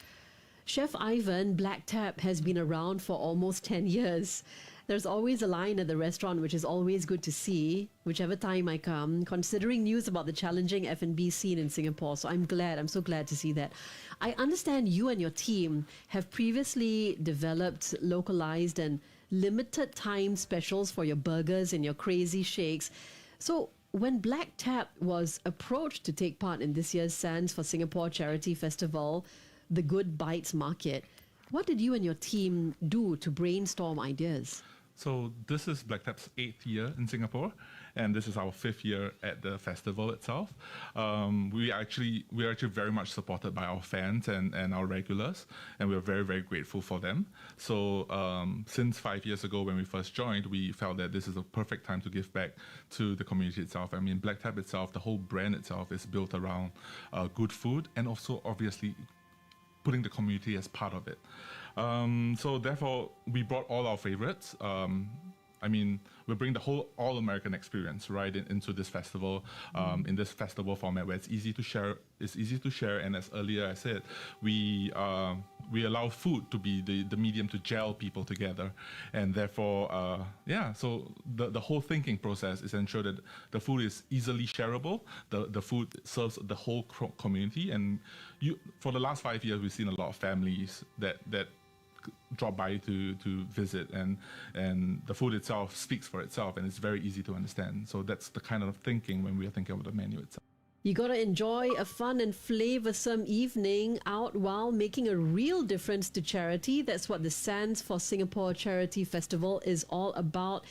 Chef Ivan, Black Tap has been around for almost 10 years. There's always a line at the restaurant, which is always good to see, whichever time I come, considering news about the challenging F&B scene in Singapore. So I'm so glad to see that. I understand you and your team have previously developed localized and limited time specials for your burgers and your crazy shakes. So when Black Tap was approached to take part in this year's Sands for Singapore Charity Festival, the Good Bites Market, what did you and your team do to brainstorm ideas? So this is Black Tap's 8th year in Singapore, and this is our 5th year at the festival itself. We are actually very much supported by our fans and our regulars, and we're very, very grateful for them. So since 5 years ago when we first joined, we felt that this is a perfect time to give back to the community itself. I mean, Black Tap itself, the whole brand itself is built around good food, and also obviously putting the community as part of it. So therefore, we brought all our favorites. I mean, we bring the whole all-American experience right into this festival, in this festival format where it's easy to share. And as earlier I said, we allow food to be the medium to gel people together, and therefore, So the whole thinking process is ensure that the food is easily shareable. The food serves the whole community, and for the last 5 years, we've seen a lot of families that drop by to visit, and the food itself speaks for itself, and it's very easy to understand. So that's the kind of thinking when we are thinking of the menu itself. You got to enjoy a fun and flavoursome evening out while making a real difference to charity. That's what the Sands for Singapore Charity Festival is all about.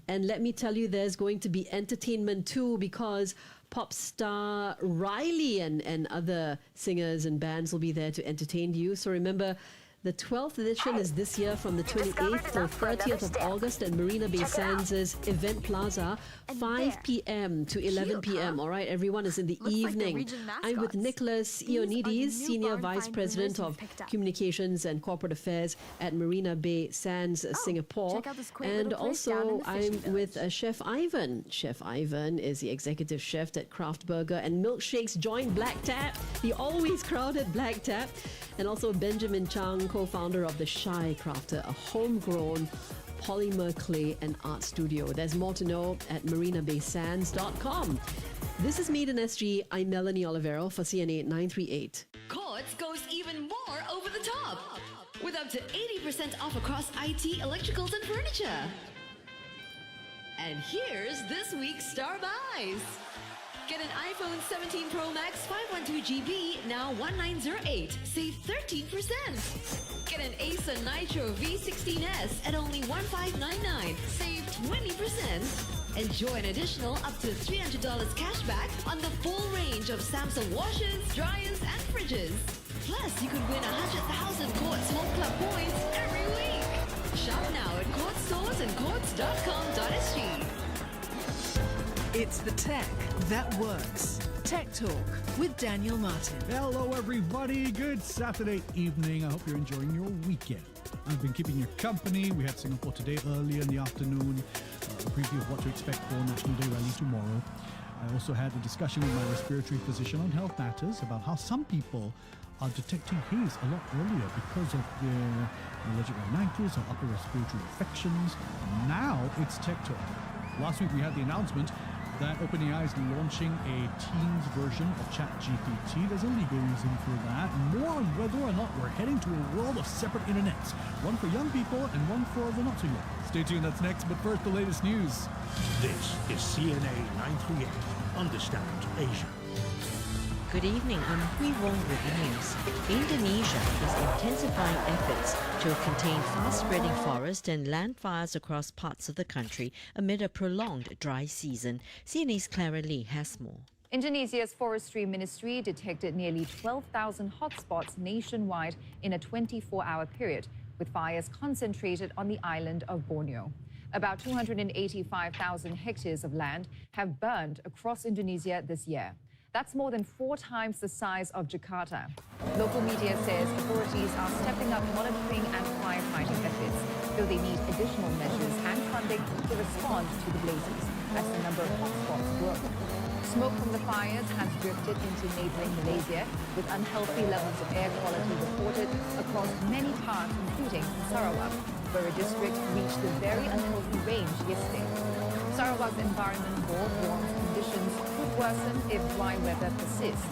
And let me tell you, there's going to be entertainment too, because pop star Riley and other singers and bands will be there to entertain you. So remember, the 12th edition is this year from the 28th till 30th of August at Marina Bay Sands' Event Plaza, 5 p.m. to 11 p.m. All right, everyone is in the evening. I'm with Nicholas Ioannidis, Senior Vice President of Communications and Corporate Affairs at Marina Bay Sands, Singapore. And also, I'm with Chef Ivan. Chef Ivan is the Executive Chef at Craft Burger and Milkshakes join Black Tap, the always crowded Black Tap. And also Benjamin Chang, co-founder of The Shy Crafter, a homegrown polymer clay and art studio. There's more to know at marinabaysands.com. This is Maiden SG. I'm Melanie Olivero for CNA 938. Courts goes even more over the top with up to 80% off across IT, electricals, and furniture. And here's this week's Star Buys. Get an iPhone 17 Pro Max 512GB, now $1,908, save 13%. Get an Acer Nitro V16s at only $1,599, save 20%. Enjoy an additional up to $300 cashback on the full range of Samsung washers, dryers, and fridges. Plus, you could win 100,000 Courts Home Club points every week. Shop now at Court stores and courts.com.sg. It's the tech that works. Tech Talk with Daniel Martin. Hello, everybody. Good Saturday evening. I hope you're enjoying your weekend. I've been keeping you company. We had Singapore today earlier in the afternoon. A preview of what to expect for National Day Rally tomorrow. I also had a discussion with my respiratory physician on health matters about how some people are detecting haze a lot earlier because of their allergic rhinitis or upper respiratory infections. Now it's Tech Talk. Last week we had the announcement that OpenAI is launching a Teams version of ChatGPT. There's a legal reason for that. More on whether or not we're heading to a world of separate internets. One for young people and one for the not so young. Stay tuned, that's next. But first, the latest news. This is CNA 938. Understand Asia. Good evening, I'm Hui Wong with the news. Indonesia is intensifying efforts to contain fast-spreading forest and land fires across parts of the country amid a prolonged dry season. CNA's Clara Lee has more. Indonesia's forestry ministry detected nearly 12,000 hotspots nationwide in a 24-hour period, with fires concentrated on the island of Borneo. About 285,000 hectares of land have burned across Indonesia this year. That's more than 4 times the size of Jakarta. Local media says authorities are stepping up monitoring and firefighting efforts, though they need additional measures and funding to respond to the blazes as the number of hotspots grow. Smoke from the fires has drifted into neighboring Malaysia, with unhealthy levels of air quality reported across many parts, including Sarawak, where a district reached the very unhealthy range yesterday. Sarawak's Environment Board warns conditions could worsen if dry weather persists.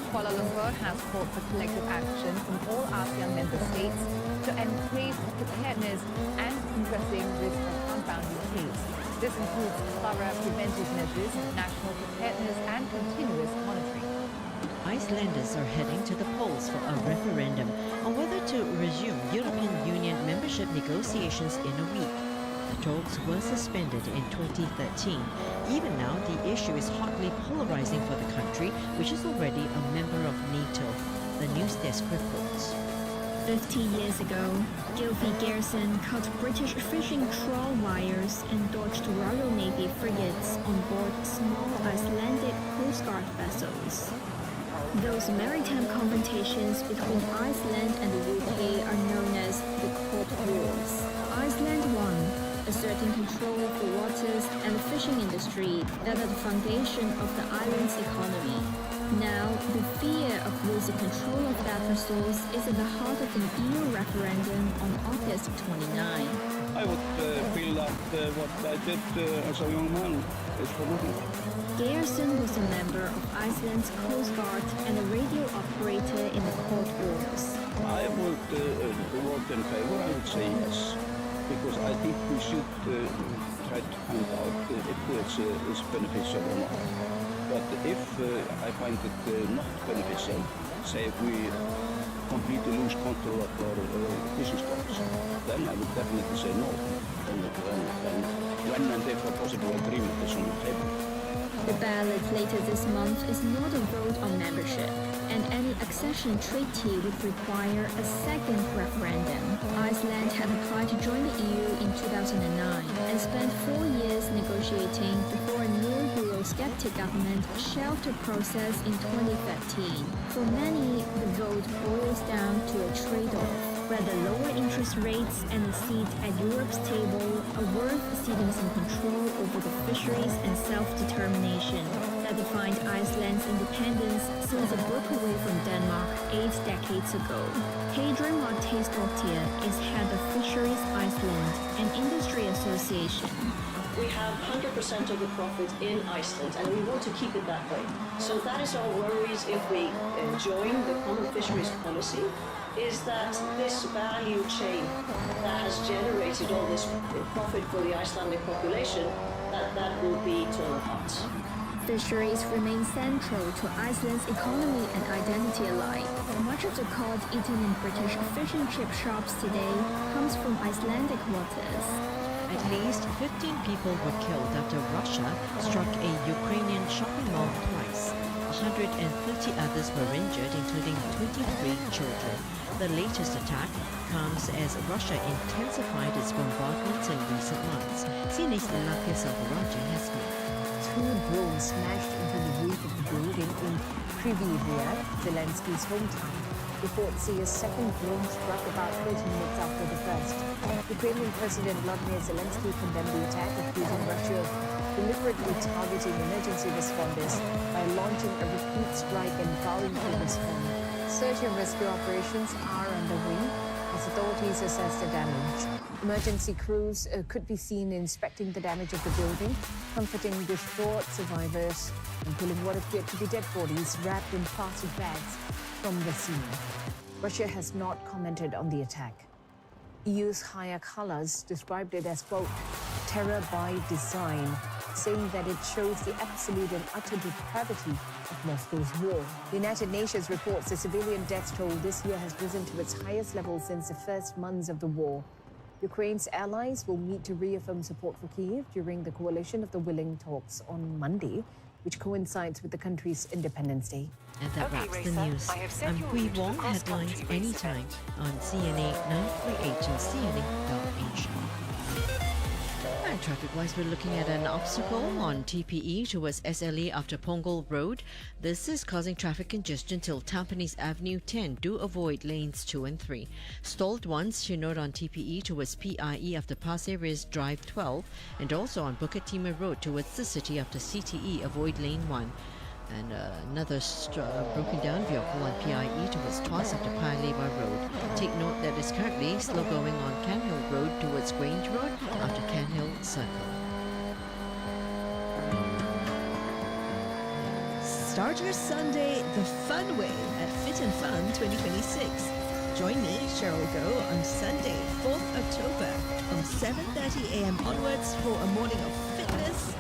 Kuala Lumpur has called for collective action from all ASEAN member states to encourage preparedness and addressing risk of compounding haze. This includes thorough preventive measures, national preparedness, and continuous monitoring. Icelanders are heading to the polls for a referendum on whether to resume European Union membership negotiations in a week. The talks were suspended in 2013. Even now, the issue is hotly polarizing for the country, which is already a member of NATO. The news desk reports. 50 years ago, Gylfi Garrison cut British fishing trawl wires and dodged Royal Navy frigates on board small Icelandic Coast Guard vessels. Those maritime confrontations between Iceland and the UK are known as the Cold Wars. Iceland won, asserting control of the waters and the fishing industry that are the foundation of the island's economy. Now, the fear of losing control of that resource is at the heart of an EU referendum on August 29. I would feel that what I did as a young man is for nothing. Garrison was a member of Iceland's Coast Guard and a radio operator in the Cold Wars. I would vote in favor, I would say yes, because I think we should try to find out if it's beneficial or not. But if I find it not beneficial, say if we completely lose control of our fishing stocks, then I would definitely say no. And when and if a possible agreement is on the table. The ballot later this month is not a vote on membership, and any accession treaty would require a second referendum. Iceland had applied to join the EU in 2009 and spent 4 years negotiating before a new Eurosceptic government shelved the process in 2013. For many, the vote boils down to a trade-off. where the lower interest rates and a seat at Europe's table are worth ceding some control over the fisheries and self-determination that defined Iceland's independence since it broke away from Denmark 8 decades ago. Heidrun Teisdottir is head of Fisheries Iceland, an industry association. We have 100% of the profit in Iceland, and we want to keep it that way. So that is our worries if we join the common fisheries policy, is that this value chain that has generated all this profit for the Icelandic population, that will be torn apart. Fisheries remain central to Iceland's economy and identity alike. Much of the cod eaten in British fish and chip shops today comes from Icelandic waters. At least 15 people were killed after Russia struck a Ukrainian shopping mall twice. 130 others were injured, including 23 children. The latest attack comes as Russia intensified its bombardments in recent months. CNA's Lapia Salvarajan has more. 2 drones smashed into the roof of the building in Kryvyi, Zelensky's hometown. Reports say a second drone struck about 30 minutes after the first. Ukrainian President Vladimir Zelensky condemned the attack, accusing Russia of deliberately targeting emergency responders by launching a repeat strike and vowing to respond. Search and rescue operations are underway as authorities assess the damage. Emergency crews could be seen inspecting the damage of the building, comforting distraught survivors, and pulling what appeared to be dead bodies wrapped in plastic bags from the scene. Russia has not commented on the attack. EU's higher colors described it as, quote, terror by design, saying that it shows the absolute and utter depravity of Moscow's war. The United Nations reports the civilian death toll this year has risen to its highest level since the first months of the war. Ukraine's allies will meet to reaffirm support for Kyiv during the Coalition of the Willing talks on Monday, which coincides with the country's Independence Day. And that wraps the news. I'm Hui Wong, headlines anytime on CNA 938 and CNA.Asia. And traffic-wise, we're looking at an obstacle on TPE towards SLE after Punggol Road. This is causing traffic congestion till Tampines Avenue 10. Do avoid lanes 2 and 3. Stalled ones to note on TPE towards PIE after Pasir Ris Drive 12, and also on Bukit Timah Road towards the city after CTE. Avoid lane 1. And another broken down vehicle on PIE towards Tuas after Paya Lebar Road. Take note that it's currently slow going on Canhill Road towards Grange Road after Canhill Circle. Start your Sunday the fun way at Fit and Fun 2026. Join me, Cheryl Go, on Sunday, 4th October from 7:30 a.m. onwards for a morning of fitness,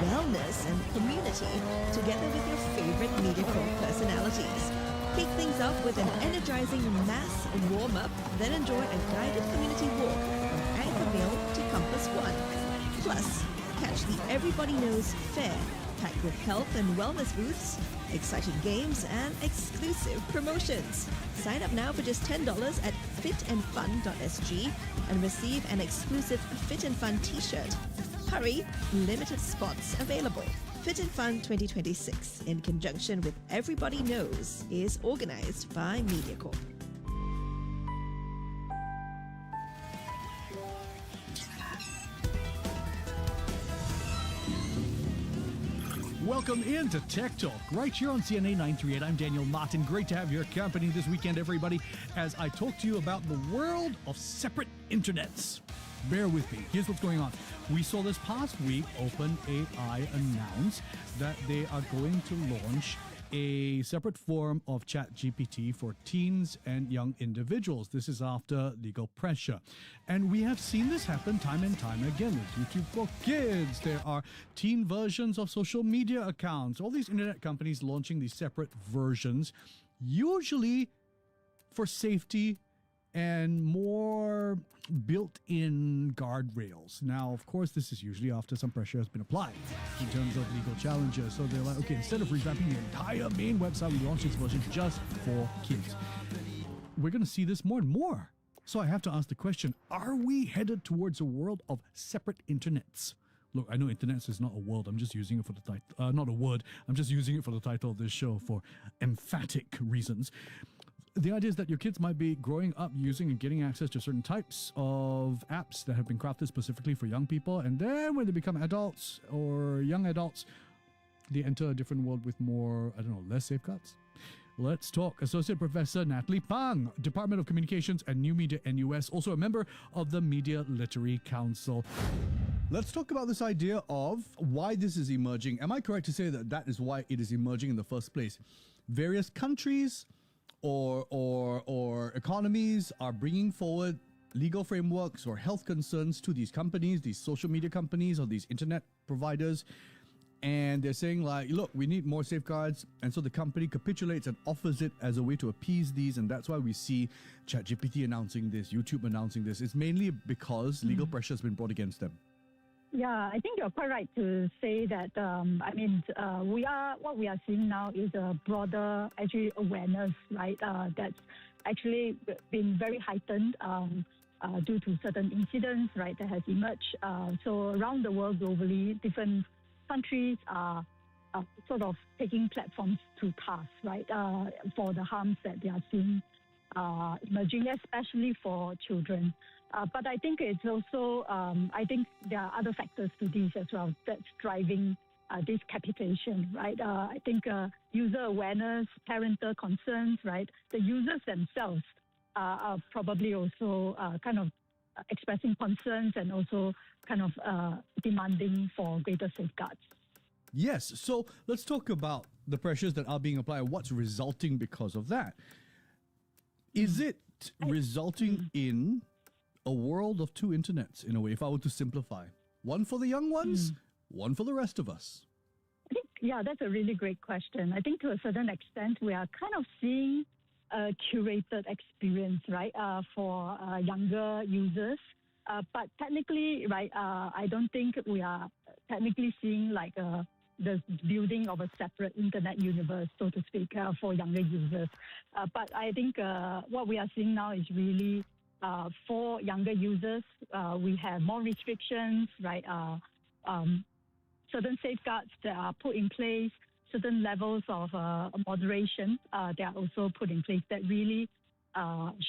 wellness and community together with your favorite MediaCorp personalities. Kick things off with an energizing mass warm-up, then enjoy a guided community walk from Anchor Mill to Compass One. Plus, catch the Everybody Knows Fair, packed with health and wellness booths, exciting games and exclusive promotions. Sign up now for just $10 at fitandfun.sg and receive an exclusive Fit and Fun t-shirt. Hurry, limited spots available. Fit and Fun 2026, in conjunction with Everybody Knows, is organized by MediaCorp. Welcome into Tech Talk, right here on CNA 938. I'm Daniel Martin. Great to have your company this weekend, everybody, as I talk to you about the world of separate internets. Bear with me. Here's what's going on. We saw this past week OpenAI announce that they are going to launch a separate form of ChatGPT for teens and young individuals. This is after legal pressure. And we have seen this happen time and time again with YouTube for Kids. There are teen versions of social media accounts. All these internet companies launching these separate versions, usually for safety and more built-in guardrails. Now, of course, this is usually after some pressure has been applied in terms of legal challenges. So they're like, okay, instead of revamping the entire main website, we launched this version just for kids. We're going to see this more and more. So I have to ask the question, are we headed towards a world of separate internets? Look, I know internets is not a word. I'm just using it for the title. Not a word. I'm just using it for the title of this show for emphatic reasons. the idea is that your kids might be growing up using and getting access to certain types of apps that have been crafted specifically for young people. And then when they become adults or young adults, they enter a different world with more, less safeguards. Let's talk. Associate Professor Natalie Pang, Department of Communications and New Media, NUS, also a member of the Media Literary Council. Let's talk about this idea of why this is emerging. Am I correct to say that that is why it is emerging in the first place? Various countries or economies are bringing forward legal frameworks or health concerns to these companies, these social media companies or these internet providers. And they're saying like, look, we need more safeguards. And so the company capitulates and offers it as a way to appease these. And that's why we see ChatGPT announcing this, YouTube announcing this. It's mainly because legal pressure has been brought against them. Yeah, I think you're quite right to say that. What we are seeing now is a broader awareness, right? That's actually been very heightened due to certain incidents, right? That has emerged. So around the world, globally, different countries are sort of taking platforms to task, right? For the harms that they are seeing emerging, especially for children. But I think it's also, I think there are other factors to this as well that's driving this capitation, right? I think user awareness, parental concerns, right? The users themselves are probably also kind of expressing concerns and also kind of demanding for greater safeguards. Yes, so let's talk about the pressures that are being applied and what's resulting because of that. Is it resulting in a world of two internets, in a way, if I were to simplify? One for the young ones, one for the rest of us. I think, that's a really great question. I think to a certain extent, we are kind of seeing a curated experience, right, for younger users. But technically, right, I don't think we are technically seeing like the building of a separate internet universe, so to speak, for younger users. But I think what we are seeing now is really for younger users, we have more restrictions, right? Certain safeguards that are put in place, certain levels of moderation that are also put in place that really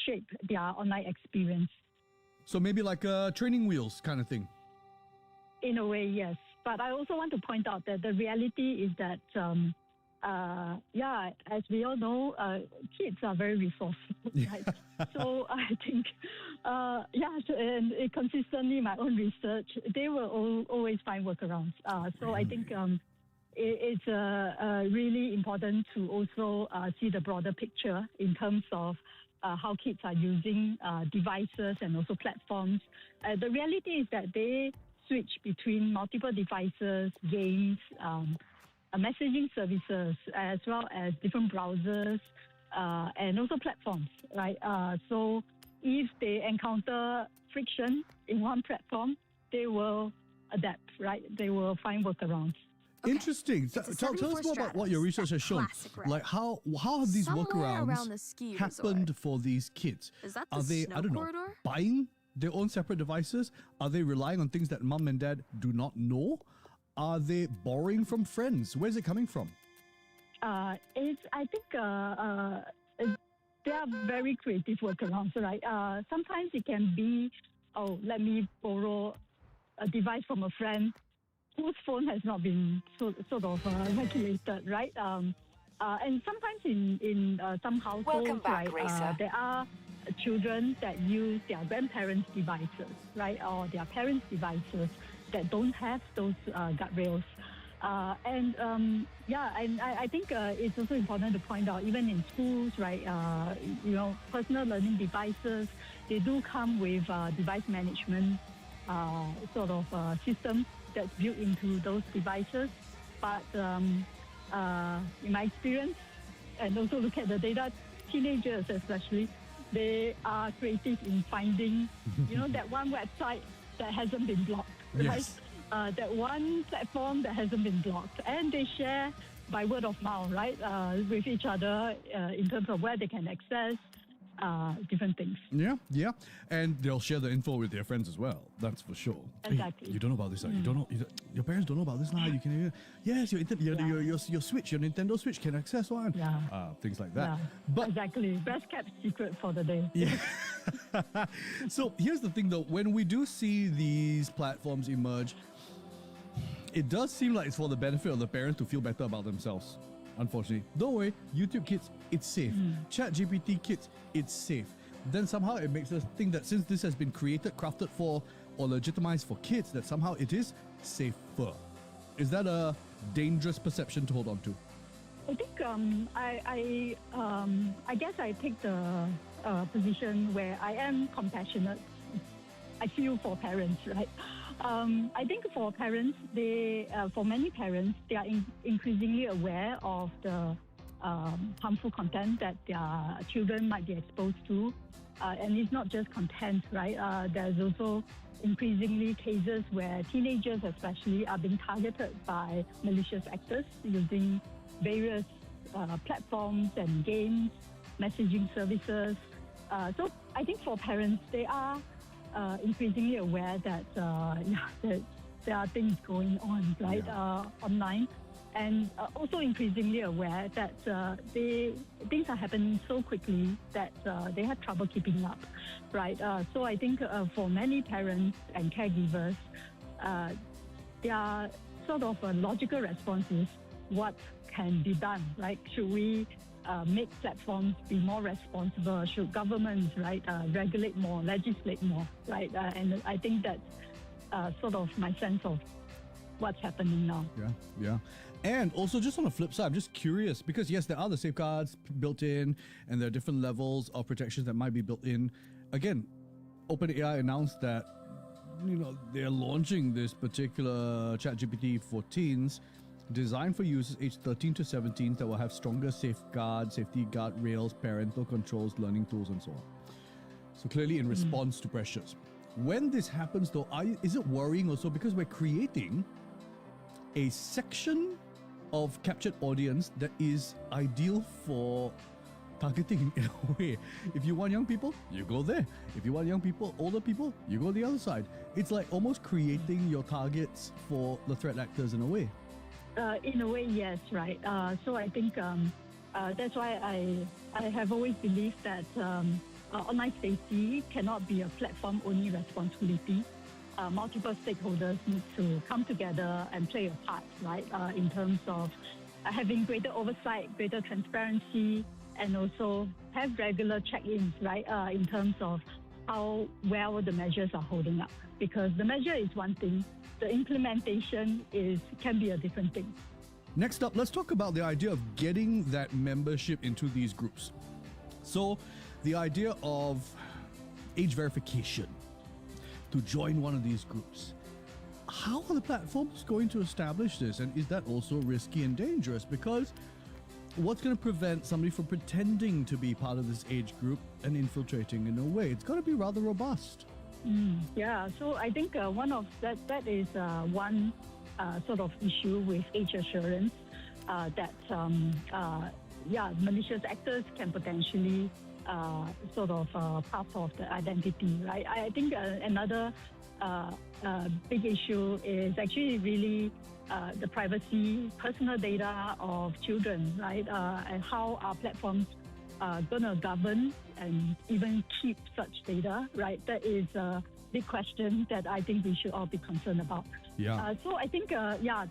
shape their online experience. So maybe like training wheels kind of thing? In a way, yes. But I also want to point out that the reality is that, as we all know, kids are very resourceful, right? So I think, and consistently my own research, they will always find workarounds. So I think it's really important to also see the broader picture in terms of how kids are using devices and also platforms. The reality is that they switch between multiple devices, games, messaging services, as well as different browsers and also platforms, right? So if they encounter friction in one platform, they will adapt, right? They will find workarounds. Okay. Interesting. Tell us more about what your research has shown. Like how have these workarounds happened for these kids? Is that the Are they, snow corridor? Buying their own separate devices? Are they relying on things that mom and dad do not know? Are they borrowing from friends? Where's it coming from? I think they are very creative workarounds, right? Sometimes it can be, let me borrow a device from a friend whose phone has not been sort of regulated, right? And sometimes in some households, there are children that use their grandparents' devices, right, or their parents' devices that don't have those guardrails. And I think it's also important to point out, even in schools, right, personal learning devices, they do come with device management sort of system that's built into those devices. But in my experience, and also look at the data, teenagers especially, they are creative in finding, that one website that hasn't been blocked, yes. right? That one platform that hasn't been blocked. And they share by word of mouth, right, with each other in terms of where they can access different things. Yeah. And they'll share the info with their friends as well. That's for sure. Exactly. Hey, you don't know about this, You don't know. Your parents don't know about this, You can. Yes, your Switch, your Nintendo Switch can access one. Yeah. Things like that. Yeah, But exactly. Best kept secret for the day. yeah. So here's the thing, though. When we do see these platforms emerge, it does seem like it's for the benefit of the parents to feel better about themselves. Unfortunately, don't worry. YouTube Kids, it's safe. ChatGPT Kids, it's safe. Then somehow it makes us think that since this has been created, crafted for, or legitimized for kids, that somehow it is safer. Is that a dangerous perception to hold on to? I think I guess I take the position where I am compassionate. I feel for parents, right? I think for parents, for many parents, they are increasingly aware of the harmful content that their children might be exposed to. And it's not just content, right? There's also increasingly cases where teenagers especially are being targeted by malicious actors using various platforms and games, messaging services. So I think for parents, they are increasingly aware that, that there are things going on, right, online. And also increasingly aware that things are happening so quickly that they have trouble keeping up, right? So I think for many parents and caregivers, their sort of logical response is what can be done, right? Should we make platforms be more responsible? Should governments, right, regulate more, legislate more, right? And I think that's sort of my sense of what's happening now. Yeah. And also, just on the flip side, I'm just curious because yes, there are the safeguards built in, and there are different levels of protections that might be built in. Again, OpenAI announced that they're launching this particular ChatGPT for teens, designed for users aged 13 to 17 that will have stronger safeguards, safety guardrails, parental controls, learning tools, and so on. So clearly, in response to pressures. When this happens, though, is it worrying also because we're creating a section of captured audience that is ideal for targeting in a way? If you want young people, you go there. If you want young people, older people, you go the other side. It's like almost creating your targets for the threat actors in a way. In a way, yes, right. So I think that's why I have always believed that online safety cannot be a platform-only responsibility. Multiple stakeholders need to come together and play a part, right, in terms of having greater oversight, greater transparency, and also have regular check-ins, right, in terms of how well the measures are holding up. Because the measure is one thing, the implementation can be a different thing. Next up, let's talk about the idea of getting that membership into these groups. So the idea of age verification to join one of these groups. How are the platforms going to establish this? And is that also risky and dangerous? Because what's going to prevent somebody from pretending to be part of this age group and infiltrating in a way? It's got to be rather robust. Yeah, so I think one of that is one sort of issue with age assurance that malicious actors can potentially sort of part of the identity, right? I think another big issue is actually really the privacy, personal data of children, right? And how our platforms are going to govern and even keep such data, right? That is a big question that I think we should all be concerned about. Yeah. So I think,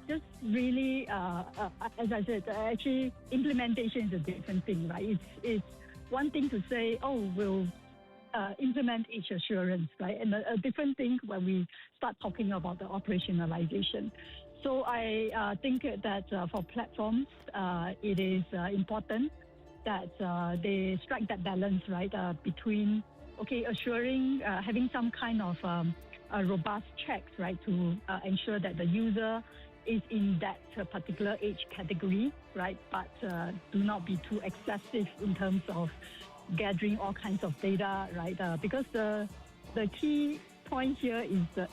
just really, as I said, actually implementation is a different thing, right? It's one thing to say, we'll implement age assurance, right? And a different thing when we start talking about the operationalization. So I think that for platforms, it is important that they strike that balance, right, between, assuring, having some kind of robust checks, right, to ensure that the user is in that particular age category, right, but do not be too excessive in terms of gathering all kinds of data, right, because the key point here is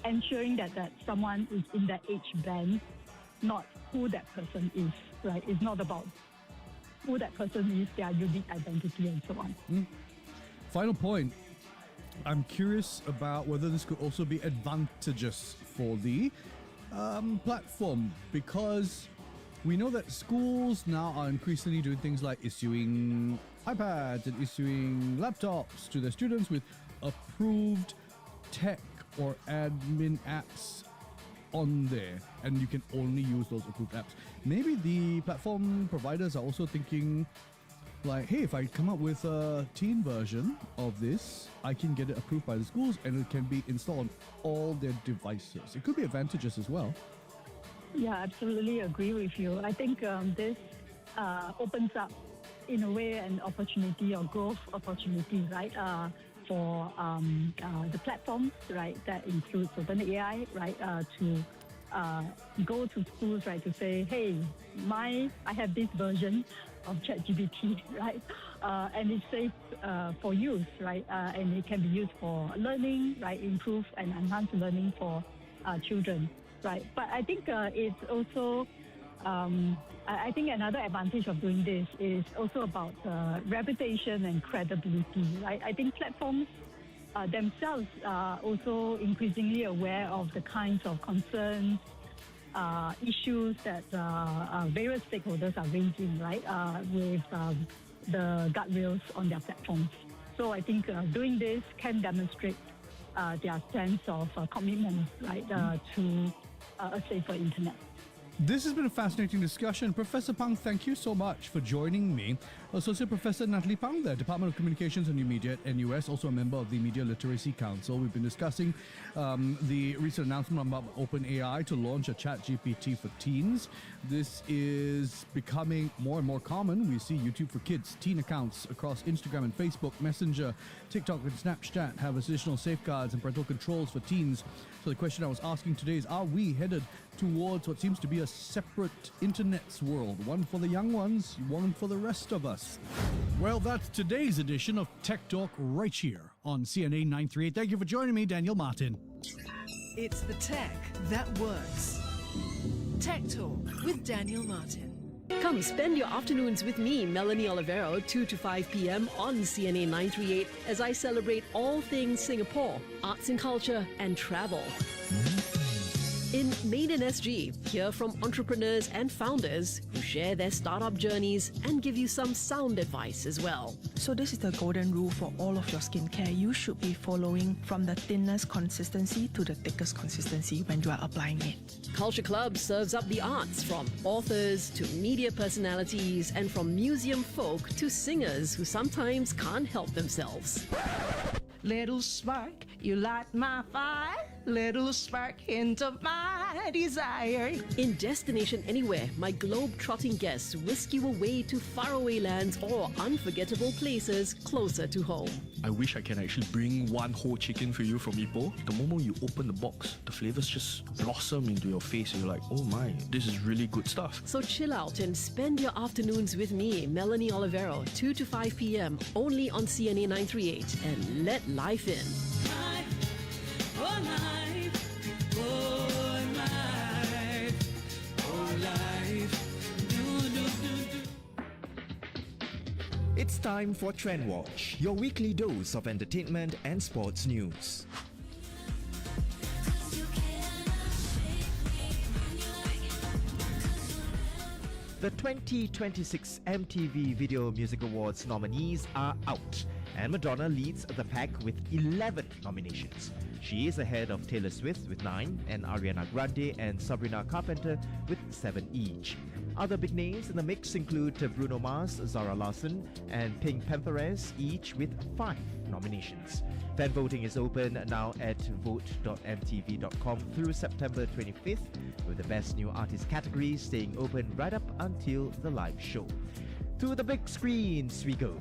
ensuring that someone is in that age band, not who that person is, right? It's not about who that person is, their unique identity, and so on. Final point. I'm curious about whether this could also be advantageous for the platform, because we know that schools now are increasingly doing things like issuing iPads and issuing laptops to their students with approved tech or admin apps on there, and you can only use those approved apps. Maybe the platform providers are also thinking like, hey, if I come up with a teen version of this, I can get it approved by the schools and it can be installed on all their devices. It could be advantageous as well. Yeah, absolutely agree with you. I think this opens up, in a way, an opportunity or growth opportunity, right, for the platforms, right, that includes OpenAI, right, to go to schools, right, to say, hey, I have this version of ChatGPT, right, and it's safe for use, right, and it can be used for learning, right, improve and enhance learning for children, right. But I think it's also, I think another advantage of doing this is also about reputation and credibility, right. I think platforms themselves are also increasingly aware of the kinds of concerns, issues that various stakeholders are raising, right, with the guardrails on their platforms. So I think doing this can demonstrate their sense of commitment, right, to a safer internet. This has been a fascinating discussion. Professor Pang, thank you so much for joining me. Associate Professor Natalie Pang there, Department of Communications and New Media at NUS, also a member of the Media Literacy Council. We've been discussing the recent announcement about OpenAI to launch a ChatGPT for teens. This is becoming more and more common. We see YouTube for Kids, teen accounts across Instagram and Facebook, Messenger, TikTok and Snapchat have additional safeguards and parental controls for teens. So the question I was asking today is, are we headed towards what seems to be a separate internet's world? One for the young ones, one for the rest of us. Well, that's today's edition of Tech Talk right here on CNA 938. Thank you for joining me, Daniel Martin. It's the tech that works. Tech Talk with Daniel Martin. Come spend your afternoons with me, Melanie Olivero, 2 to 5 p.m. on CNA 938 as I celebrate all things Singapore, arts and culture, and travel. In Maiden SG, hear from entrepreneurs and founders who share their startup journeys and give you some sound advice as well. So this is the golden rule for all of your skincare. You should be following from the thinnest consistency to the thickest consistency when you are applying it. Culture Club serves up the arts, from authors to media personalities and from museum folk to singers who sometimes can't help themselves. Little spark, you light my fire. Little spark into my desire. In Destination Anywhere, my globe-trotting guests whisk you away to faraway lands or unforgettable places closer to home. I wish I can actually bring one whole chicken for you from Ipoh. The moment you open the box, the flavors just blossom into your face and you're like, oh my, this is really good stuff. So chill out and spend your afternoons with me, Melanie Olivero, 2 to 5 p.m. only on CNA 938, and let life in. It's time for Trend Watch, your weekly dose of entertainment and sports news. The 2026 MTV Video Music Awards nominees are out, and Madonna leads the pack with 11 nominations. She is ahead of Taylor Swift with 9, and Ariana Grande and Sabrina Carpenter with 7 each. Other big names in the mix include Bruno Mars, Zara Larsson, and Pink Pantheress, each with 5 nominations. Fan voting is open now at vote.mtv.com through September 25th, with the Best New Artist category staying open right up until the live show. To the big screens we go.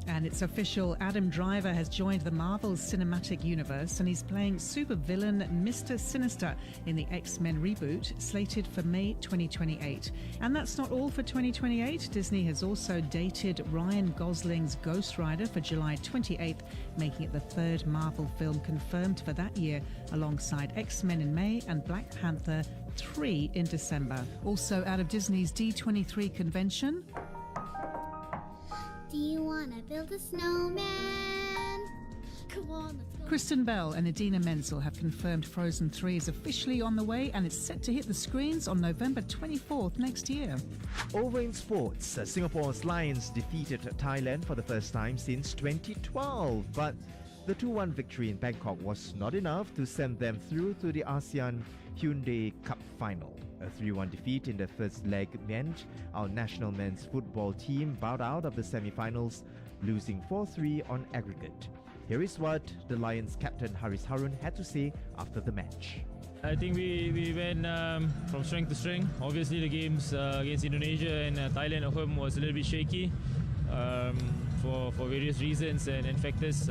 And it's official, Adam Driver has joined the Marvel Cinematic Universe and he's playing supervillain Mr. Sinister in the X-Men reboot, slated for May 2028. And that's not all for 2028. Disney has also dated Ryan Gosling's Ghost Rider for July 28th, making it the third Marvel film confirmed for that year, alongside X-Men in May and Black Panther 3 in December. Also out of Disney's D23 convention, wanna build a snowman. Come on, let's go. Kristen Bell and Idina Menzel have confirmed Frozen 3 is officially on the way and it's set to hit the screens on November 24th next year. Over in sports, Singapore's Lions defeated Thailand for the first time since 2012, but the 2-1 victory in Bangkok was not enough to send them through to the ASEAN Hyundai Cup final. A 3-1 defeat in the first leg meant our national men's football team bowed out of the semi-finals, losing 4-3 on aggregate. Here is what the Lions captain Haris Harun had to say after the match. I think we went from strength to strength. Obviously the games against Indonesia and Thailand at home was a little bit shaky for various reasons and factors.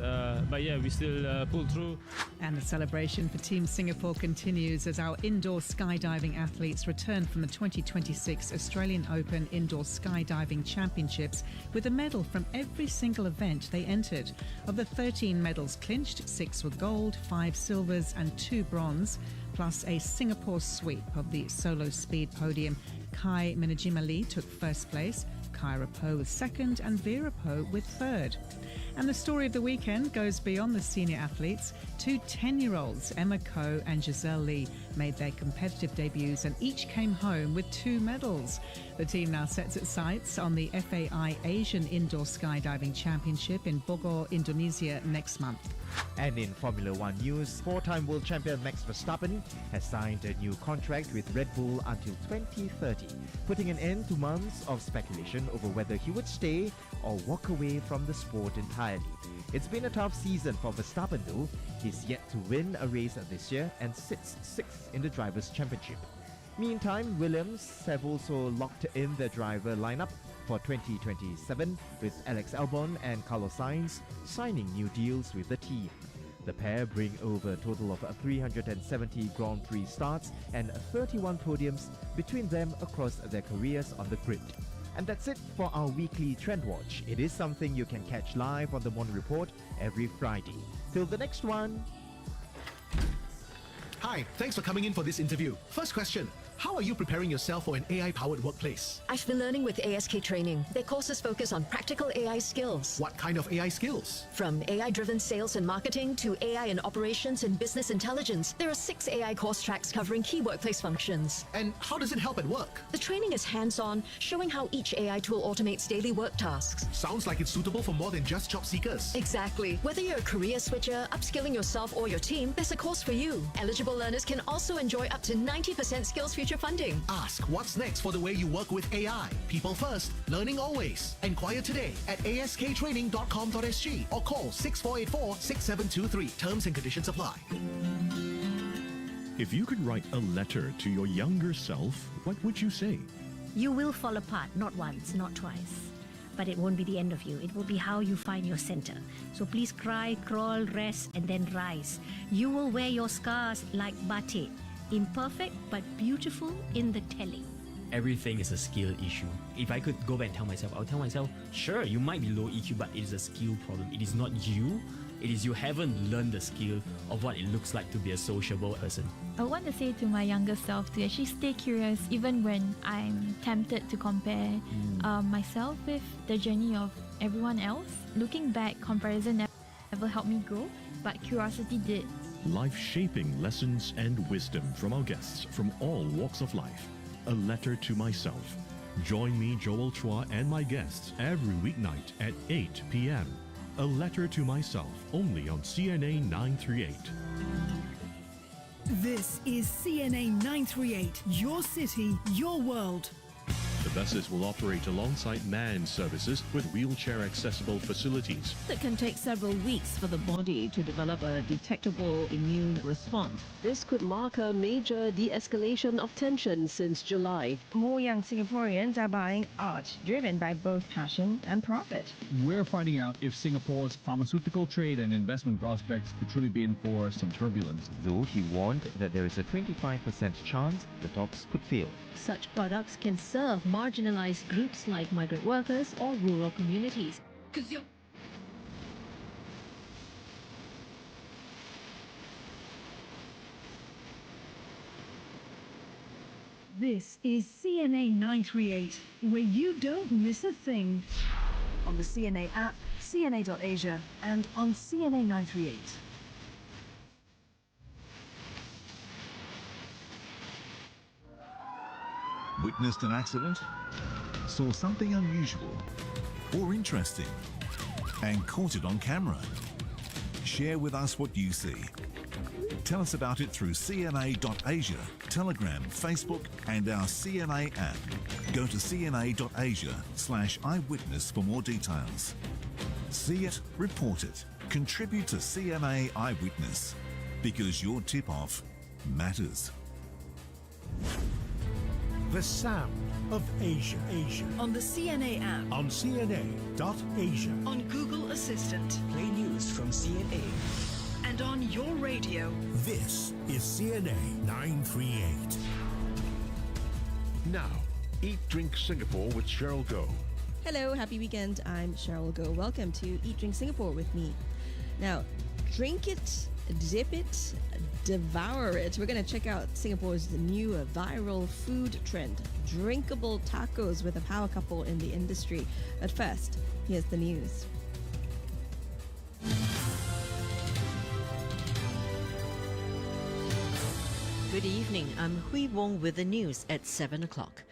But yeah, we still pulled through. And the celebration for Team Singapore continues as our indoor skydiving athletes return from the 2026 Australian Open Indoor Skydiving Championships with a medal from every single event they entered. Of the 13 medals clinched, 6 were gold, 5 silvers and 2 bronze, plus a Singapore sweep of the solo speed podium. Kai Minajima took first place, Kyra Poe with second and Vera Poe with third. And the story of the weekend goes beyond the senior athletes. 2 10-year-olds, Emma Koh and Giselle Lee, made their competitive debuts and each came home with 2 medals. The team now sets its sights on the FAI Asian Indoor Skydiving Championship in Bogor, Indonesia next month. And in Formula One news, 4-time world champion Max Verstappen has signed a new contract with Red Bull until 2030, putting an end to months of speculation over whether he would stay or walk away from the sport entirely. It's been a tough season for Verstappen though. He's yet to win a race this year and sits 6th in the Drivers' Championship. Meantime, Williams have also locked in their driver lineup for 2027, with Alex Albon and Carlos Sainz signing new deals with the team. The pair bring over a total of 370 Grand Prix starts and 31 podiums between them across their careers on the grid. And that's it for our weekly Trend Watch. It is something you can catch live on the Morning Report every Friday. Till the next one. Hi, thanks for coming in for this interview. First question. How are you preparing yourself for an AI-powered workplace? I've been learning with ASK Training. Their courses focus on practical AI skills. What kind of AI skills? From AI-driven sales and marketing to AI in operations and business intelligence, there are 6 AI course tracks covering key workplace functions. And how does it help at work? The training is hands-on, showing how each AI tool automates daily work tasks. Sounds like it's suitable for more than just job seekers. Exactly. Whether you're a career switcher, upskilling yourself or your team, there's a course for you. Eligible learners can also enjoy up to 90% skills future funding. Ask what's next for the way you work with AI. People first, learning always. Enquire today at asktraining.com.sg or call 6484-6723. Terms and conditions apply. If you could write a letter to your younger self, what would you say? You will fall apart, not once, not twice. But it won't be the end of you. It will be how you find your center. So please cry, crawl, rest, and then rise. You will wear your scars like batik. Imperfect but beautiful in the telling. Everything is a skill issue. If I could go back and tell myself, I would tell myself, sure, you might be low EQ, but it is a skill problem. It is not you. It is you haven't learned the skill of what it looks like to be a sociable person. I want to say to my younger self to actually stay curious even when I'm tempted to compare myself with the journey of everyone else. Looking back, comparison never helped me grow, but curiosity did. Life-shaping lessons and wisdom from our guests from all walks of life. A letter to myself. Join me, Joel Chua, and my guests every weeknight at 8 p.m. A letter to myself, only on CNA 938. This is CNA 938, your city, your world. The buses will operate alongside manned services with wheelchair-accessible facilities. It can take several weeks for the body to develop a detectable immune response. This could mark a major de-escalation of tension since July. More young Singaporeans are buying art, driven by both passion and profit. We're finding out if Singapore's pharmaceutical trade and investment prospects could truly be in for some turbulence. Though he warned that there is a 25% chance the talks could fail. Such products can serve marginalized groups like migrant workers or rural communities. This is CNA 938, where you don't miss a thing. on the CNA app, CNA.Asia, and on CNA 938. Witnessed an accident? Saw something unusual or interesting and caught it on camera? Share with us what you see. Tell us about it through CNA.Asia, Telegram, Facebook and our CNA app. Go to cna.asia/eyewitness for more details. See it, report it, contribute to CNA Eyewitness, because your tip-off matters. The sound of Asia. On the CNA app. On CNA.Asia. On Google Assistant. Play news from CNA. And on your radio. This is CNA 938. Now, Eat Drink Singapore with Cheryl Goh. Hello, happy weekend. I'm Cheryl Goh. Welcome to Eat Drink Singapore with me. Now, drink it, dip it, devour it. We're going to check out Singapore's new viral food trend, drinkable tacos, with a power couple in the industry. But first, here's the news. Good evening. I'm Hui Wong with the news at 7 o'clock.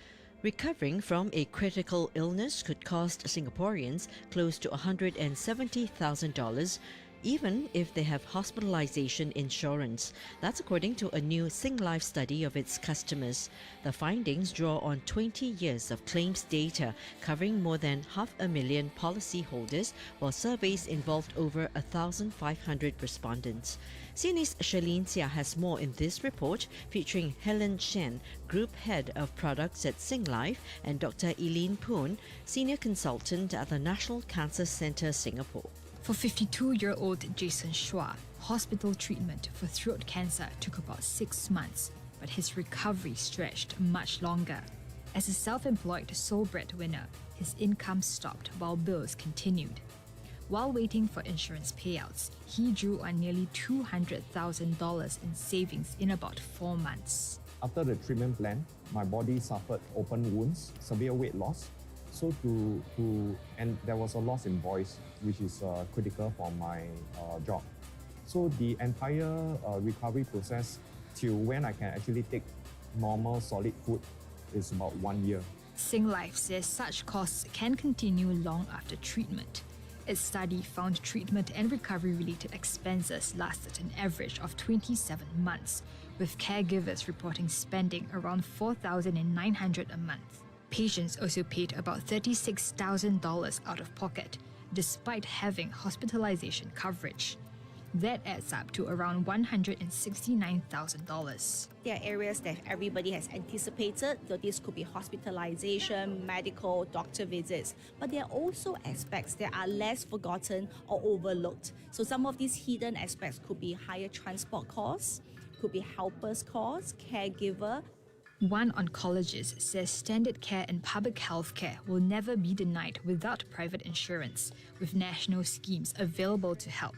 Recovering from a critical illness could cost Singaporeans close to $170,000, even if they have hospitalization insurance. That's according to a new Singlife study of its customers. The findings draw on 20 years of claims data covering more than 500,000 policyholders, while surveys involved over 1,500 respondents. CNA's Charlene Xia has more in this report, featuring Helen Shen, Group Head of Products at Singlife, and Dr. Eileen Poon, Senior Consultant at the National Cancer Centre Singapore. For 52-year-old Jason Schwa, hospital treatment for throat cancer took about 6 months, but his recovery stretched much longer. As a self-employed sole breadwinner, his income stopped while bills continued. While waiting for insurance payouts, he drew on nearly $200,000 in savings in about 4 months. After the treatment plan, my body suffered open wounds, severe weight loss, and there was a loss in voice, which is critical for my job. So the entire recovery process till when I can actually take normal solid food is about 1 year. Singlife says such costs can continue long after treatment. Its study found treatment and recovery-related expenses lasted an average of 27 months, with caregivers reporting spending around $4,900 a month. Patients also paid about $36,000 out of pocket, despite having hospitalization coverage. That adds up to around $169,000. There are areas that everybody has anticipated, so this could be hospitalization, medical, doctor visits, but there are also aspects that are less forgotten or overlooked. So some of these hidden aspects could be higher transport costs, could be helpers costs, caregiver. One oncologist says standard care and public health care will never be denied without private insurance, with national schemes available to help.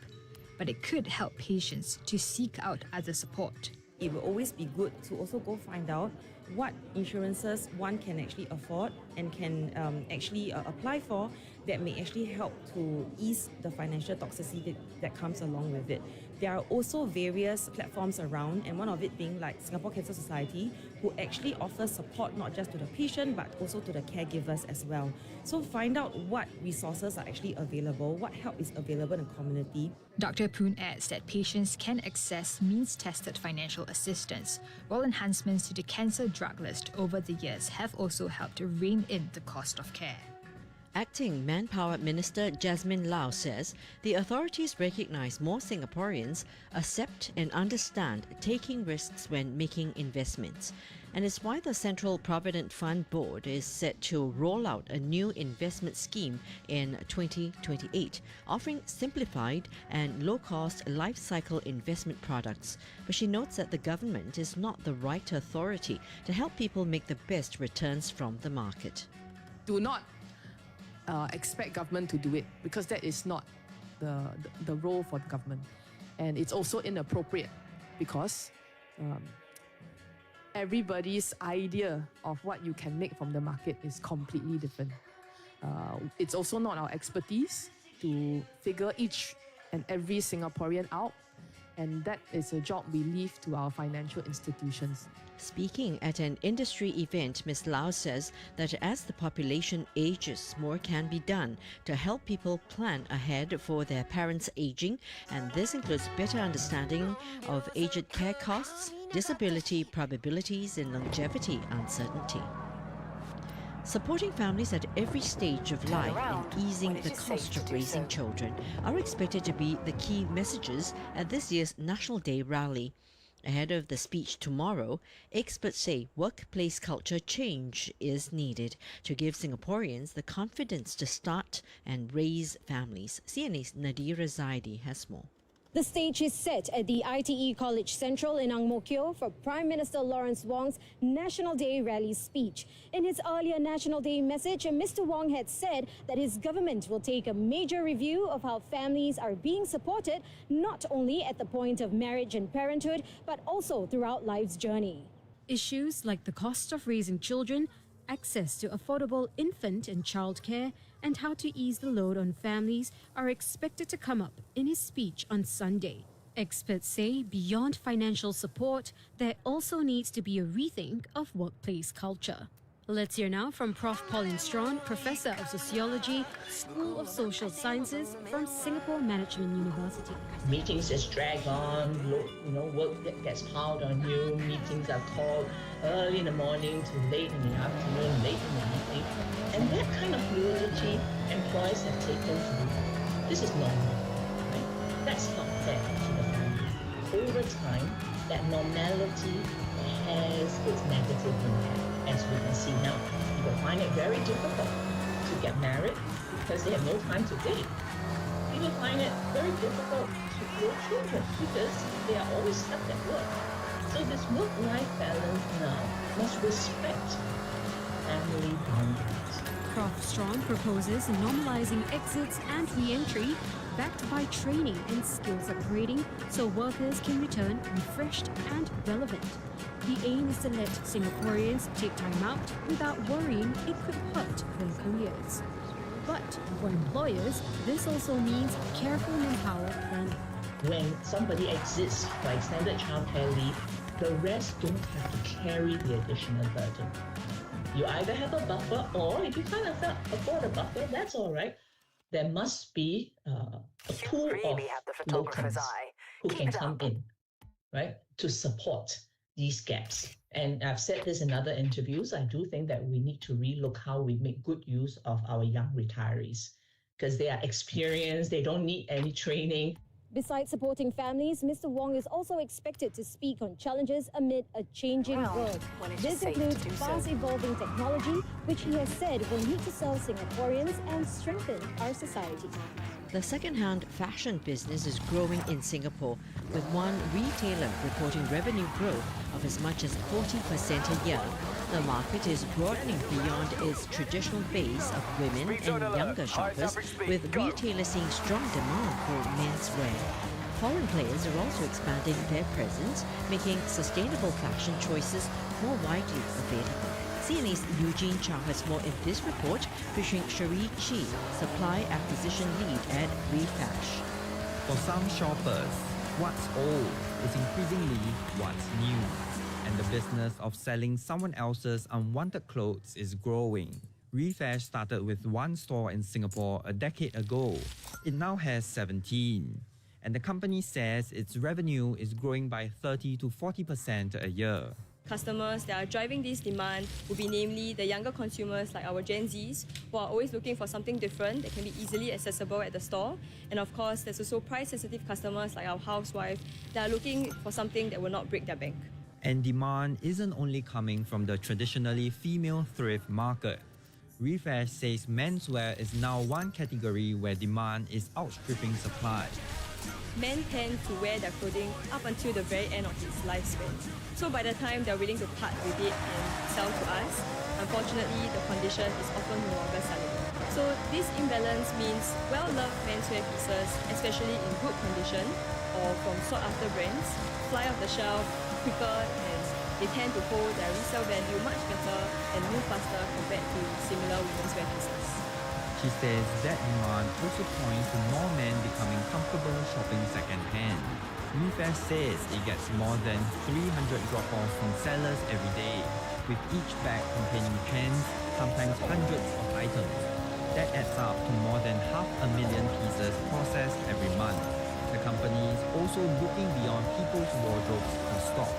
But it could help patients to seek out other support. It will always be good to also go find out what insurances one can actually afford and can actually apply for that may actually help to ease the financial toxicity that comes along with it. There are also various platforms around, and one of it being like Singapore Cancer Society, who actually offers support not just to the patient but also to the caregivers as well. So find out what resources are actually available, what help is available in the community. Dr. Poon adds that patients can access means-tested financial assistance, while enhancements to the cancer drug list over the years have also helped to rein in the cost of care. Acting Manpower Minister Jasmine Lau says the authorities recognise more Singaporeans accept and understand taking risks when making investments, and it's why the Central Provident Fund Board is set to roll out a new investment scheme in 2028, offering simplified and low-cost life cycle investment products. But she notes that the government is not the right authority to help people make the best returns from the market. Do not expect government to do it, because that is not the role for the government, and it's also inappropriate because everybody's idea of what you can make from the market is completely different. It's also not our expertise to figure each and every Singaporean out. And that is a job we leave to our financial institutions. Speaking at an industry event, Ms. Lau says that as the population ages, more can be done to help people plan ahead for their parents' aging, and this includes better understanding of aged care costs, disability probabilities, and longevity uncertainty. Supporting families at every stage of life and easing the cost of raising children are expected to be the key messages at this year's National Day rally. Ahead of the speech tomorrow, experts say workplace culture change is needed to give Singaporeans the confidence to start and raise families. CNA's Nadira Zaidi has more. The stage is set at the ITE College Central in Ang Mo Kio for Prime Minister Lawrence Wong's National Day rally speech. In his earlier National Day message, Mr. Wong had said that his government will take a major review of how families are being supported, not only at the point of marriage and parenthood, but also throughout life's journey. Issues like the cost of raising children, access to affordable infant and child care, and how to ease the load on families are expected to come up in his speech on Sunday. Experts say beyond financial support, there also needs to be a rethink of workplace culture. Let's hear now from Prof. Pauline Strawn, Professor of Sociology, School of Social Sciences from Singapore Management University. Meetings just drag on, work that gets piled on you, meetings are called early in the morning to late in the afternoon, late in the evening. And that kind of fluidity employers have taken to be, this is normal, right? That's not fair to the family. Over time, that normality has its negative impact. As we can see now, people find it very difficult to get married because they have no time to date. People find it very difficult to grow children because they are always stuck at work. So this work-life balance now must respect family boundaries. Prof. Strawn proposes normalizing exits and re-entry backed by training and skills upgrading so workers can return refreshed and relevant. The aim is to let Singaporeans take time out without worrying it could hurt their careers. But for employers, this also means careful manpower planning. When somebody exits for extended childcare leave, the rest don't have to carry the additional burden. You either have a buffer, or if you can't afford a buffer, that's all right. There must be a pool of locums who can come in, right, to support these gaps. And I've said this in other interviews, I do think that we need to relook how we make good use of our young retirees because they are experienced, they don't need any training. Besides supporting families, Mr. Wong is also expected to speak on challenges amid a changing world. This includes fast-evolving technology, which he has said will need to serve Singaporeans and strengthen our society. The second-hand fashion business is growing in Singapore, with one retailer reporting revenue growth of as much as 40% a year. The market is broadening beyond its traditional base of women and younger shoppers, with retailers seeing strong demand for menswear. Foreign players are also expanding their presence, making sustainable fashion choices more widely available. CNA's Eugene Chow has more in this report, featuring Cherie Chi, Supply Acquisition Lead at Refash. For some shoppers, what's old is increasingly what's new, and the business of selling someone else's unwanted clothes is growing. Refash started with one store in Singapore a decade ago. It now has 17, and the company says its revenue is growing by 30 to 40% a year. Customers that are driving this demand will be namely the younger consumers like our Gen Zs who are always looking for something different that can be easily accessible at the store. And of course, there's also price-sensitive customers like our housewife that are looking for something that will not break their bank. And demand isn't only coming from the traditionally female thrift market. Refash says menswear is now one category where demand is outstripping supply. Men tend to wear their clothing up until the very end of its lifespan. So by the time they're willing to part with it and sell to us, unfortunately the condition is often no longer sellable. So this imbalance means well-loved menswear pieces, especially in good condition or from sought-after brands, fly off the shelf quicker and they tend to hold their resale value much better and move faster compared to similar women's wear pieces. She says that demand also points to more men becoming comfortable shopping second-hand. Refair says it gets more than 300 drop-offs from sellers every day, with each bag containing tens, sometimes hundreds of items. That adds up to more than 500,000 pieces processed every month. The company is also looking beyond people's wardrobes for stock.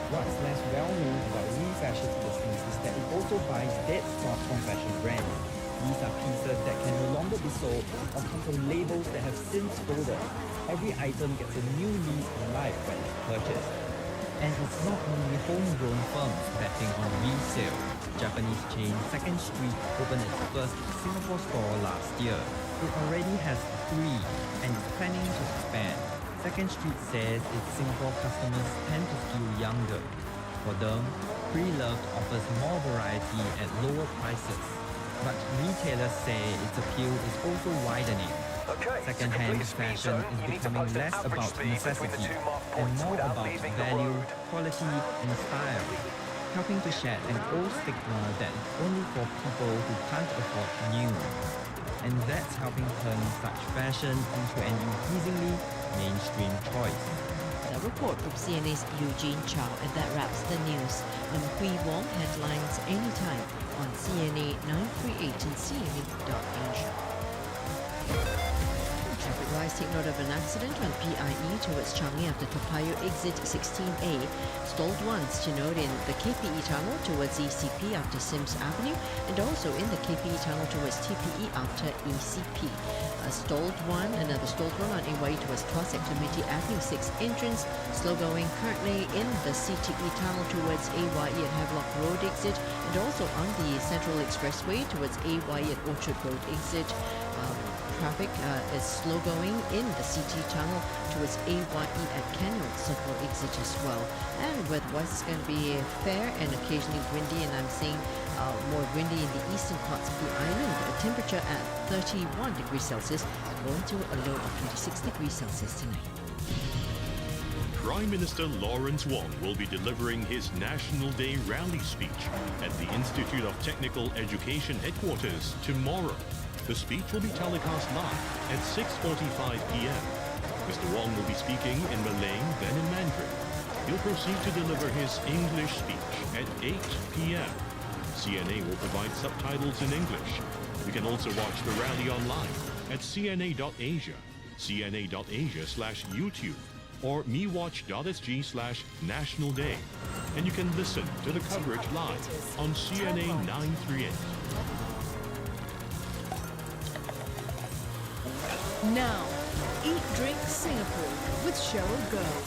What's less well-known about the refashion's business is that it also buys dead stock from fashion brands. These are pieces that can no longer be sold or come from labels that have since folded. Every item gets a new lease on life when it's purchased. And it's not only homegrown firms betting on resale. Japanese chain Second Street opened its first Singapore store last year. It already has 3 and is planning to expand. Second Street says its Singapore customers tend to skew younger. For them, pre-loved offers more variety at lower prices. But retailers say its appeal is also widening. Second-hand fashion is becoming less about necessity and more about value, quality and style, helping to shed an old stigma that is only for people who can't afford new. And that's helping turn such fashion into an increasingly mainstream choice. A report from CNA's Eugene Chow, and that wraps the news. I'm Hui Wong, headlines anytime on CNA 938 and CNA.Asia. Traffic rise, take note of an accident on PIE towards Changi after Toa Payoh exit 16A. Stalled once to note in the KPE tunnel towards ECP after Sims Avenue, and also in the KPE tunnel towards TPE after ECP. Another stalled one on AYE towards Tuas at Clementi Avenue 6 entrance. Slow going currently in the CTE tunnel towards AYE at Havelock Road exit, and also on the Central Expressway towards AYE at Orchard Road exit. Traffic is slow going in the CT tunnel towards AYE at Canyon Circle exit as well. And weather-wise, it's going to be fair and occasionally windy, and I'm seeing more windy in the eastern parts of the island. A temperature at 31 degrees Celsius, going to a low of 26 degrees Celsius tonight. Prime Minister Lawrence Wong will be delivering his National Day rally speech at the Institute of Technical Education headquarters tomorrow. The speech will be telecast live at 6:45 p.m. Mr. Wong will be speaking in Malay, then in Mandarin. He'll proceed to deliver his English speech at 8 p.m. CNA will provide subtitles in English. You can also watch the rally online at cna.asia, cna.asia/YouTube, or mewatch.sg/National Day. And you can listen to the coverage live on CNA 938. Now, Eat Drink Singapore with Cheryl Goh.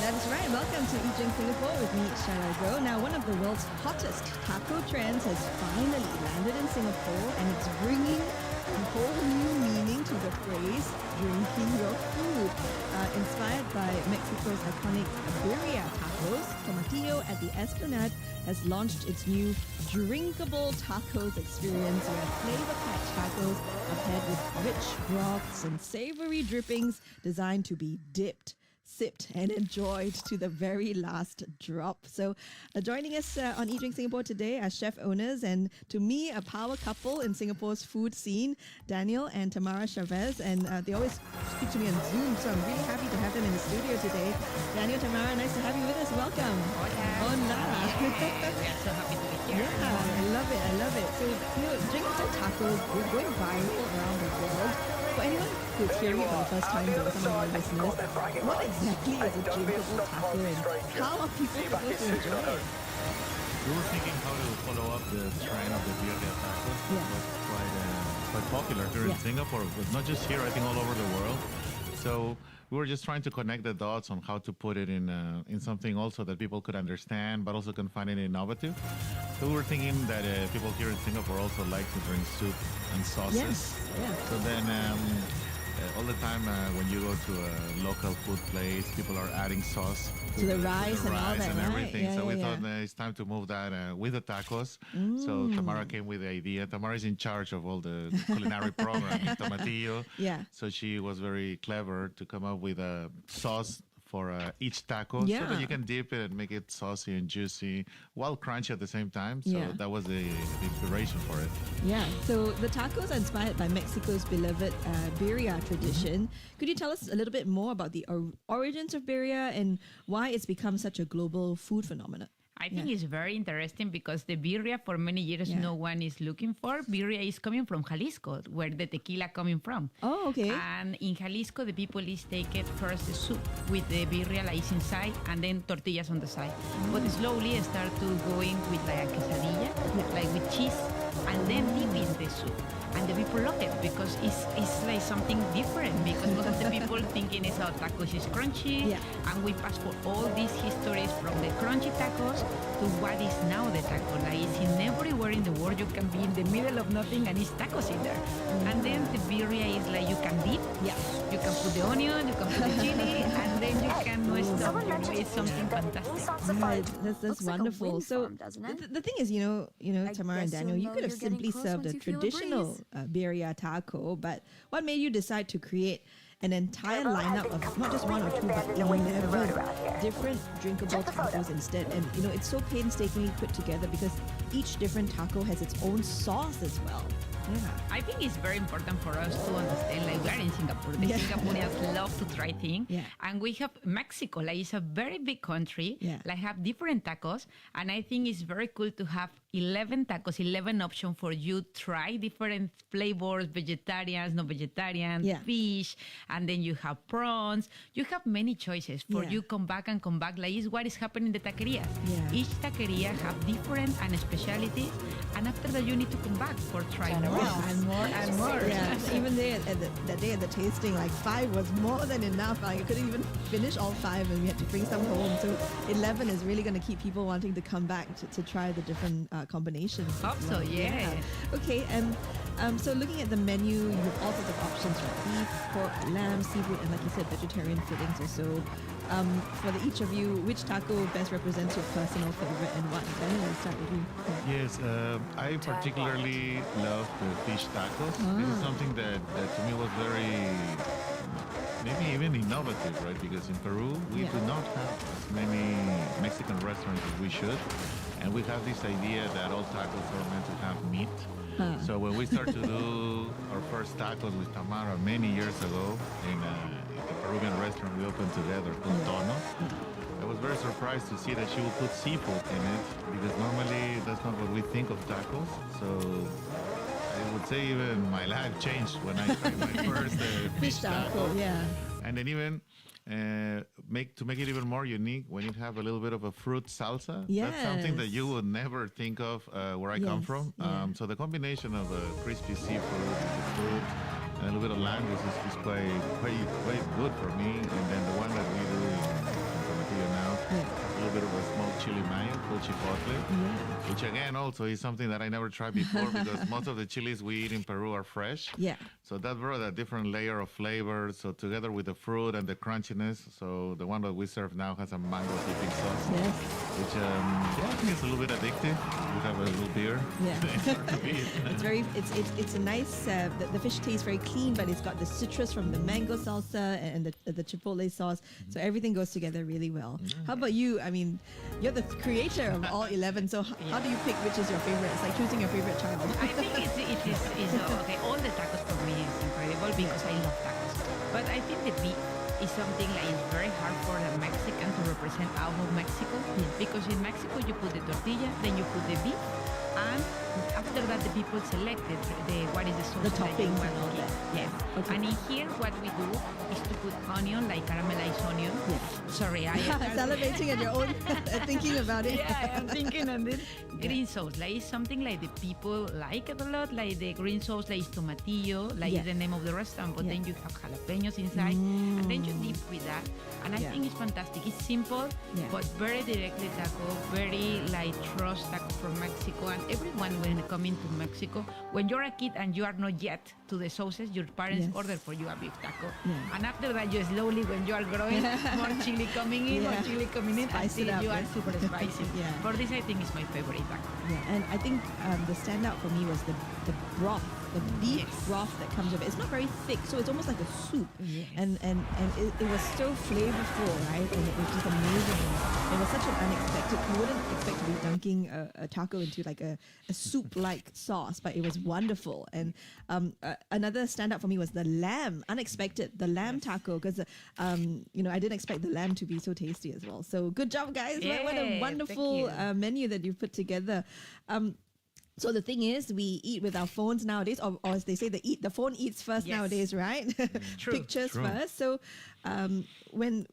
That is right. Welcome to Eat Drink Singapore with me, Cheryl Goh. Now, one of the world's hottest taco trends has finally landed in Singapore, and it's bringing a whole new meaning to the phrase drinking your food. Inspired by Mexico's iconic birria tacos, Tomatillo at the Esplanade has launched its new drinkable tacos experience, where flavor-packed tacos are paired with rich broths and savory drippings designed to be dipped, sipped and enjoyed to the very last drop. So joining us on Eat Drink Singapore today are chef owners, and to me a power couple in Singapore's food scene, Daniel and Tamara Chavez, and they always speak to me on Zoom, so I'm really happy to have them in the studio today. Daniel, Tamara, nice to have you with us. Welcome. Hola. We are so happy to be here. Yeah, I love it. So, drinkable tacos, we're going viral around the world. For anyone who's hearing it for the first time, though, some of our listeners, what exactly is a drinkable taco, and how are people supposed to enjoy it? We were thinking how to follow up the trend of the birria tacos. It was quite popular here in Singapore, but not just here, I think all over the world. So we were just trying to connect the dots on how to put it in something also that people could understand, but also can find it innovative. So we were thinking that people here in Singapore also like to drink soup and sauces. Yes. Yeah. So then all the time when you go to a local food place, people are adding sauce to the rice and all that, and everything. Right? So we thought it's time to move that with the tacos. So Tamara came with the idea. Tamara is in charge of all the culinary program in Tomatillo. Yeah. So she was very clever to come up with a sauce for each taco so Yeah. that you can dip it and make it saucy and juicy while crunchy at the same time. So Yeah. that was the inspiration for it. Yeah, so the tacos are inspired by Mexico's beloved birria tradition. Could you tell us a little bit more about the origins of birria and why it's become such a global food phenomenon? I think it's very interesting because the birria for many years no one is looking for. Birria is coming from Jalisco, where the tequila coming from. Oh, okay. And in Jalisco, the people is take it first the soup with the birria like inside and then tortillas on the side. But slowly start to going with like a quesadilla, like with cheese, and then dip in the soup. And the people love it because it's like something different because most of the people thinking it's how tacos is crunchy. And we pass for all these histories from the crunchy tacos to what is now the taco. Like it's in everywhere in the world you can be in the middle of nothing and it's tacos in there. And then the birria is like you can dip. You can put the onion, you can put the chili, and then you can stop. It's something fantastic. Right, that's wonderful. So the thing is, you know, Tamara and Daniel, you could have simply served a traditional birria taco, but what made you decide to create an entire lineup of not just one or two, but 11 different drinkable tacos instead? And you know, it's so painstakingly put together because each different taco has its own sauce as well. Yeah. I think it's very important for us to understand, like we are in Singapore. The Singaporeans love to try things. And we have Mexico, like it's a very big country, like have different tacos. And I think it's very cool to have 11 tacos, 11 options for you to try different flavors, vegetarians, no vegetarian, fish, and then you have prawns. You have many choices for you come back and come back. Like it's what is happening in the taquerias. Each taqueria have different and specialties, and after that you need to come back for trying more and more and more. Yeah, even there that day at the tasting, like 5 was more than enough. Like I couldn't even finish all 5, and we had to bring some home. So 11 is really going to keep people wanting to come back to try the different combinations. Hope so, yeah. Okay, and so looking at the menu, you have all sorts of options, right? Beef, pork, lamb, seafood, and like you said, vegetarian fittings or so. For each of you, which taco best represents your personal favorite and why? Daniel, let's start with you. Yes, I particularly love the fish tacos. This is something that to me was very, maybe even innovative, right? Because in Peru, we do not have as many Mexican restaurants as we should. And we have this idea that all tacos are meant to have meat. So when we started to do our first tacos with Tamara many years ago in a Peruvian restaurant we opened together called Tono, I was very surprised to see that she would put seafood in it because normally that's not what we think of tacos. So I would say even my life changed when I tried my first fish taco. And then even to make it even more unique, when you have a little bit of a fruit salsa, that's something that you would never think of where I come from. So the combination of crispy seafood, the fruit, and a little bit of lime is quite good for me. And then the one that we do in Tomatillo now, a little bit of a smoked chili mayo called chipotle, which again also is something that I never tried before because most of the chilies we eat in Peru are fresh. So that brought a different layer of flavor. So together with the fruit and the crunchiness, so the one that we serve now has a mango dipping sauce, which I think is a little bit addictive. We have a little beer. It's a nice. The fish tastes very clean, but it's got the citrus from the mango salsa and the chipotle sauce. So everything goes together really well. How about you? I mean, you're the creator of all 11. So how do you pick which is your favorite? It's like choosing your favorite child. I think it is okay. All the tacos for me is incredible because I love tacos. But I think the beef is something like it's very hard for a Mexican to represent out of Mexico because in Mexico you put the tortilla, then you put the beef, and after that the people select what is the sauce The that you toppings want and all to that. give. Yes. Okay. And in here what we do is to put onion, like caramelized onion. Sorry, I am Salivating at your own, thinking about it. I'm thinking on this. Green sauce, like it's something like the people like it a lot. Like the green sauce, like is tomatillo, like is the name of the restaurant. But then you have jalapenos inside, and then you dip with that. And I think it's fantastic. It's simple, but very directly taco, very like trust taco from Mexico. And everyone when coming to Mexico, when you're a kid and you are not yet to the sauces, your parents order for you a beef taco. And after that, you slowly, when you are growing, more chili coming in, more chili coming in, until you are super spicy. For this, I think is my favorite taco. And I think the standout for me was the broth the beef broth that comes with it. It's not very thick, so it's almost like a soup. And it was so flavorful, right? And it was just amazing. It was such an unexpected. You wouldn't expect to be dunking a taco into like a soup-like sauce, but it was wonderful. And another standout for me was the lamb. Unexpected, the lamb taco, because I didn't expect the lamb to be so tasty as well. So good job, guys! What a wonderful menu that you've put together. So the thing is, we eat with our phones nowadays, or as they say, the phone eats first nowadays, right? True. Pictures True. first. So when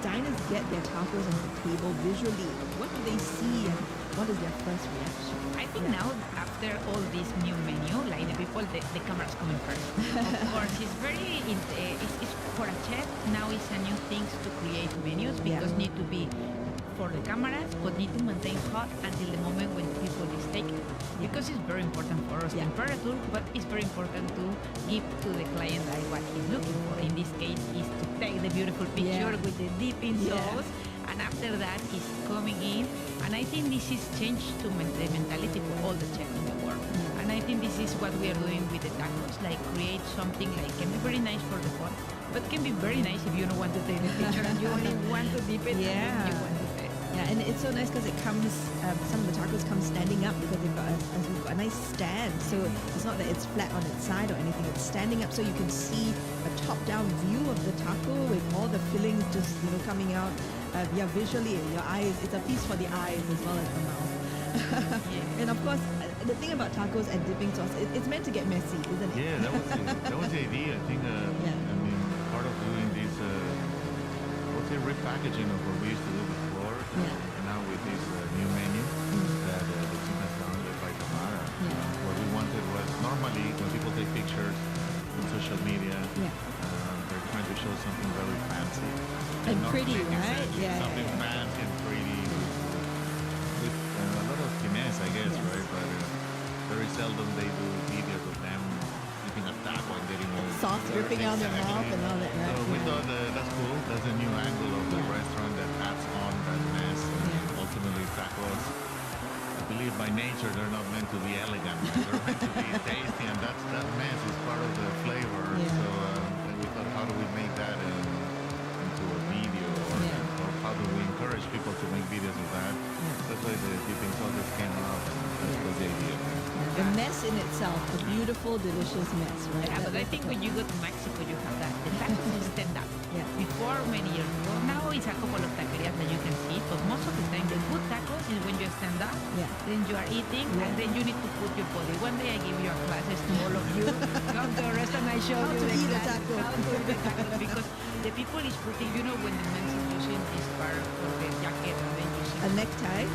diners get their tacos on the table visually, what do they see and what is their first reaction? I think now, after all this new menu, like the people, the cameras coming first. Of course, it's very, it's for a chef, now it's a new thing to create menus because need to be for the cameras, but need to maintain hot until the moment when the people is taking. Because it's very important for us temperature, but it's very important to give to the client like what he's looking for. In this case, is to take the beautiful picture with the dipping sauce, and after that is coming in. And I think this is changed to the mentality for all the chefs in the world. And I think this is what we are doing with the tacos, like create something like can be very nice for the fun, but can be very nice if you don't want to take the picture and you only want to dip it and then you want to taste. Yeah, and it's so nice because it comes, some of the tacos come standing up because they've got a nice stand. So it's not that it's flat on its side or anything. It's standing up so you can see a top-down view of the taco with all the fillings just coming out. Visually, your eyes. It's a feast for the eyes as well as the mouth. And of course, the thing about tacos and dipping sauce, it's meant to get messy, isn't it? Yeah, that was the idea. I think. I mean, part of doing this, I would say, repackaging of what we used to do before, and now with this new menu that the team has done led by Tamara. What we wanted was normally when people take pictures on social media, they're trying to show something very fancy and pretty, right? Something fancy and pretty with a lot of finesse, I guess, right? But very seldom they do videos of them eating a taco and getting sauce dripping out their mouth and all that, right? So we thought that's cool. That's a new angle of the restaurant that adds on that mess. And ultimately, tacos, I believe by nature, they're not meant to be elegant. Right? They're meant to be tasty, and that mess is part of the flavor. So we thought, how do we make that into a video, or how do we encourage people to make videos of that? That's why the dipping sauces came out. That was the idea. The mess in itself, a beautiful, delicious mess, right? Yeah, but I think when you go to Mexico, you have that. The tacos is stand up. Before, many years ago, now it's a couple of taquerias that you can see, but most of the time, the good tacos is when you stand up, then you are eating, and then you need to put your body. One day I give you a classes to all of you. Come to a restaurant, I show you the eat a taco. how to eat a taco, because the people is putting, when the man is using this part for the jacket, and then using a necktie,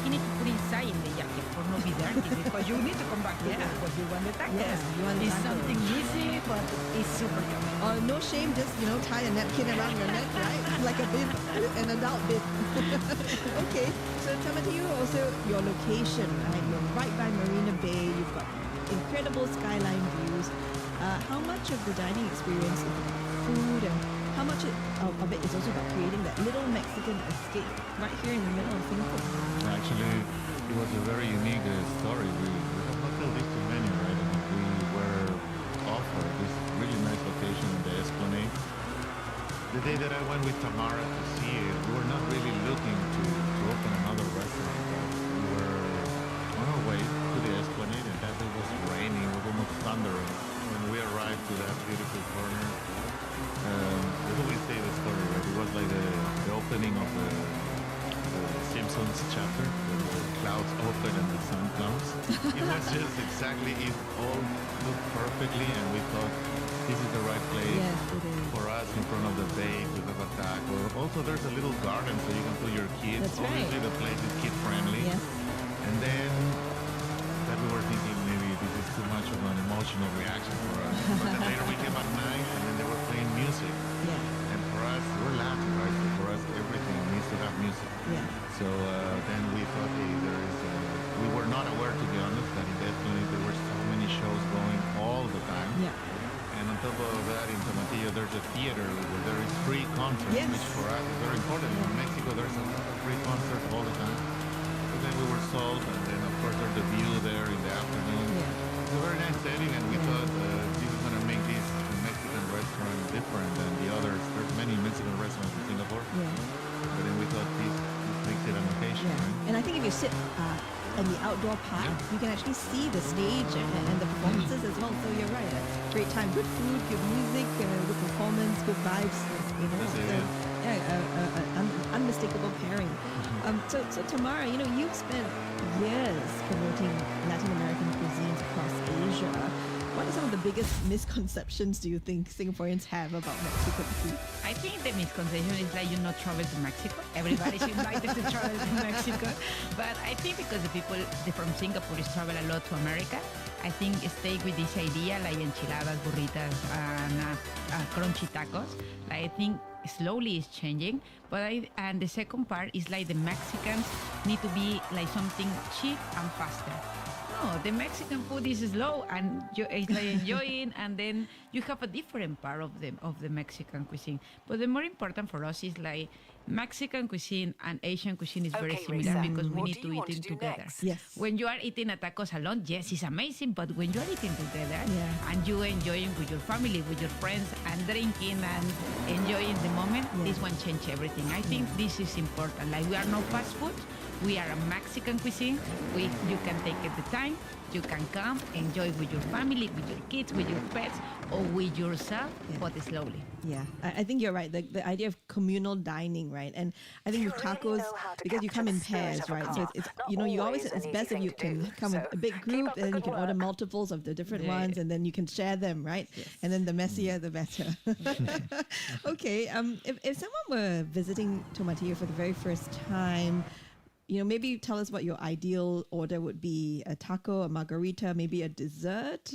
he needs to put inside in the jacket for not be dirty, because you need to come back here because you want the tacos. You want it's tacos. something easy, but it's super yummy. No shame, just tie a napkin around your neck, right? Like a bib, an adult bib. Okay, so Tamatio, also your location, right? You're right by Marina Bay. You've got incredible skyline views. How much of the dining experience is about food, and how much of it is also about creating that little Mexican escape right here in the middle of Singapore? Actually, it was a very unique story. We have not told this to many, right? I mean, we were offered this really nice location in the Esplanade. The day that I went with Tamara to see it, we were not really looking to open another restaurant. But we were on our way to the Esplanade, and that day was raining, it was almost thundering. When we arrived to that beautiful corner, we always say the story, right? It was like the opening of the Simpsons chapter, where the clouds open and the sun comes. It was just exactly, it all looked perfectly, and we thought this is the right place for us in front of the bay to have a taco. Also, there's a little garden so you can put your kids. That's Obviously, right. the place is kid-friendly. And then that we were thinking maybe this is too much of an emotional reaction for us. But then later we came at night, and then they were playing music. And for us, we're Latin, right? So for us, everything needs to have music. So then we thought, hey, we were not aware, to be honest, that in Esplanade there were so many shows going all the time. And on top of that, in Tomatillo, there's a theater where there is free concerts, which for us is very important. In Mexico, there's a lot of free concerts all the time. So then we were sold, and then of course there's the view there in the afternoon. So very nice setting, and we thought this is going to make this Mexican restaurant different than the others. There's many Mexican restaurants in Singapore, but then we thought this makes it an occasion. Right? And I think if you sit in the outdoor part, you can actually see the stage and the performances as well. So you're right, a great time, good food, good music, good performance, good vibes. You know, That's it, so, unmistakable pairing. So Tamara, you know, you've spent years promoting Latin American cuisines across Asia. What are some of the biggest misconceptions do you think Singaporeans have about Mexican food? I think the misconception is that you not travel to Mexico. Everybody's invited to travel to Mexico. But I think because the people from Singapore travel a lot to America, I think stay with this idea like enchiladas, burritas, and crunchy tacos. Like, I think slowly it's changing. And the second part is like the Mexicans need to be like something cheap and faster. No, the Mexican food is slow and it's like enjoying, and then you have a different part of the Mexican cuisine. But the more important for us is like Mexican cuisine and Asian cuisine is very similar because we need to eat it together. Yes. When you are eating a tacos alone, yes, it's amazing, but when you are eating together and you enjoying with your family, with your friends, and drinking and enjoying the moment, this one change everything. I think this is important. Like, we are not fast food. We are a Mexican cuisine. You can take it the time. You can come, enjoy with your family, with your kids, with your pets, or with yourself, but slowly. Yeah, I think you're right. The idea of communal dining, right? And I think with tacos, because you come in pairs, right? So it's you know, it's best if you can come with a big group, and then you can order multiples of the different ones, and then you can share them, right? Yes. And then the messier, the better. Okay, if someone were visiting Tomatillo for the very first time, you know, maybe tell us what your ideal order would be: a taco, a margarita, maybe a dessert.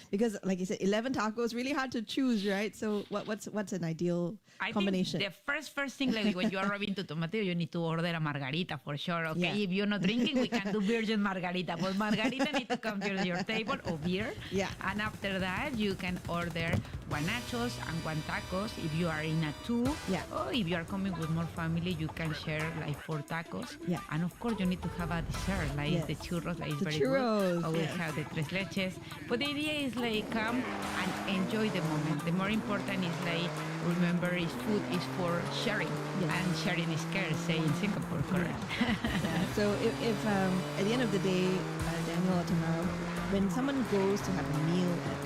Because, like you said, 11 tacos, really hard to choose, right? So, what's an ideal combination? I think the first thing, like when you are arriving to Tomatillo, you need to order a margarita for sure. Okay, if you're not drinking, we can do virgin margarita, but margarita need to come to your table, or beer. Yeah. And after that, you can order one nachos and one tacos if you are in a two. Yeah. Or if you are coming with more family, you can share like 4 tacos. Yeah. And of course, you need to have a dessert, like the churros, like it's The very churros, good. Or we have the tres leches. But the idea is like come and enjoy the moment. The more important is like remember is food is for sharing, and sharing is care, say in Singapore, correct? So if at the end of the day, Daniel or Tamara, when someone goes to have a meal at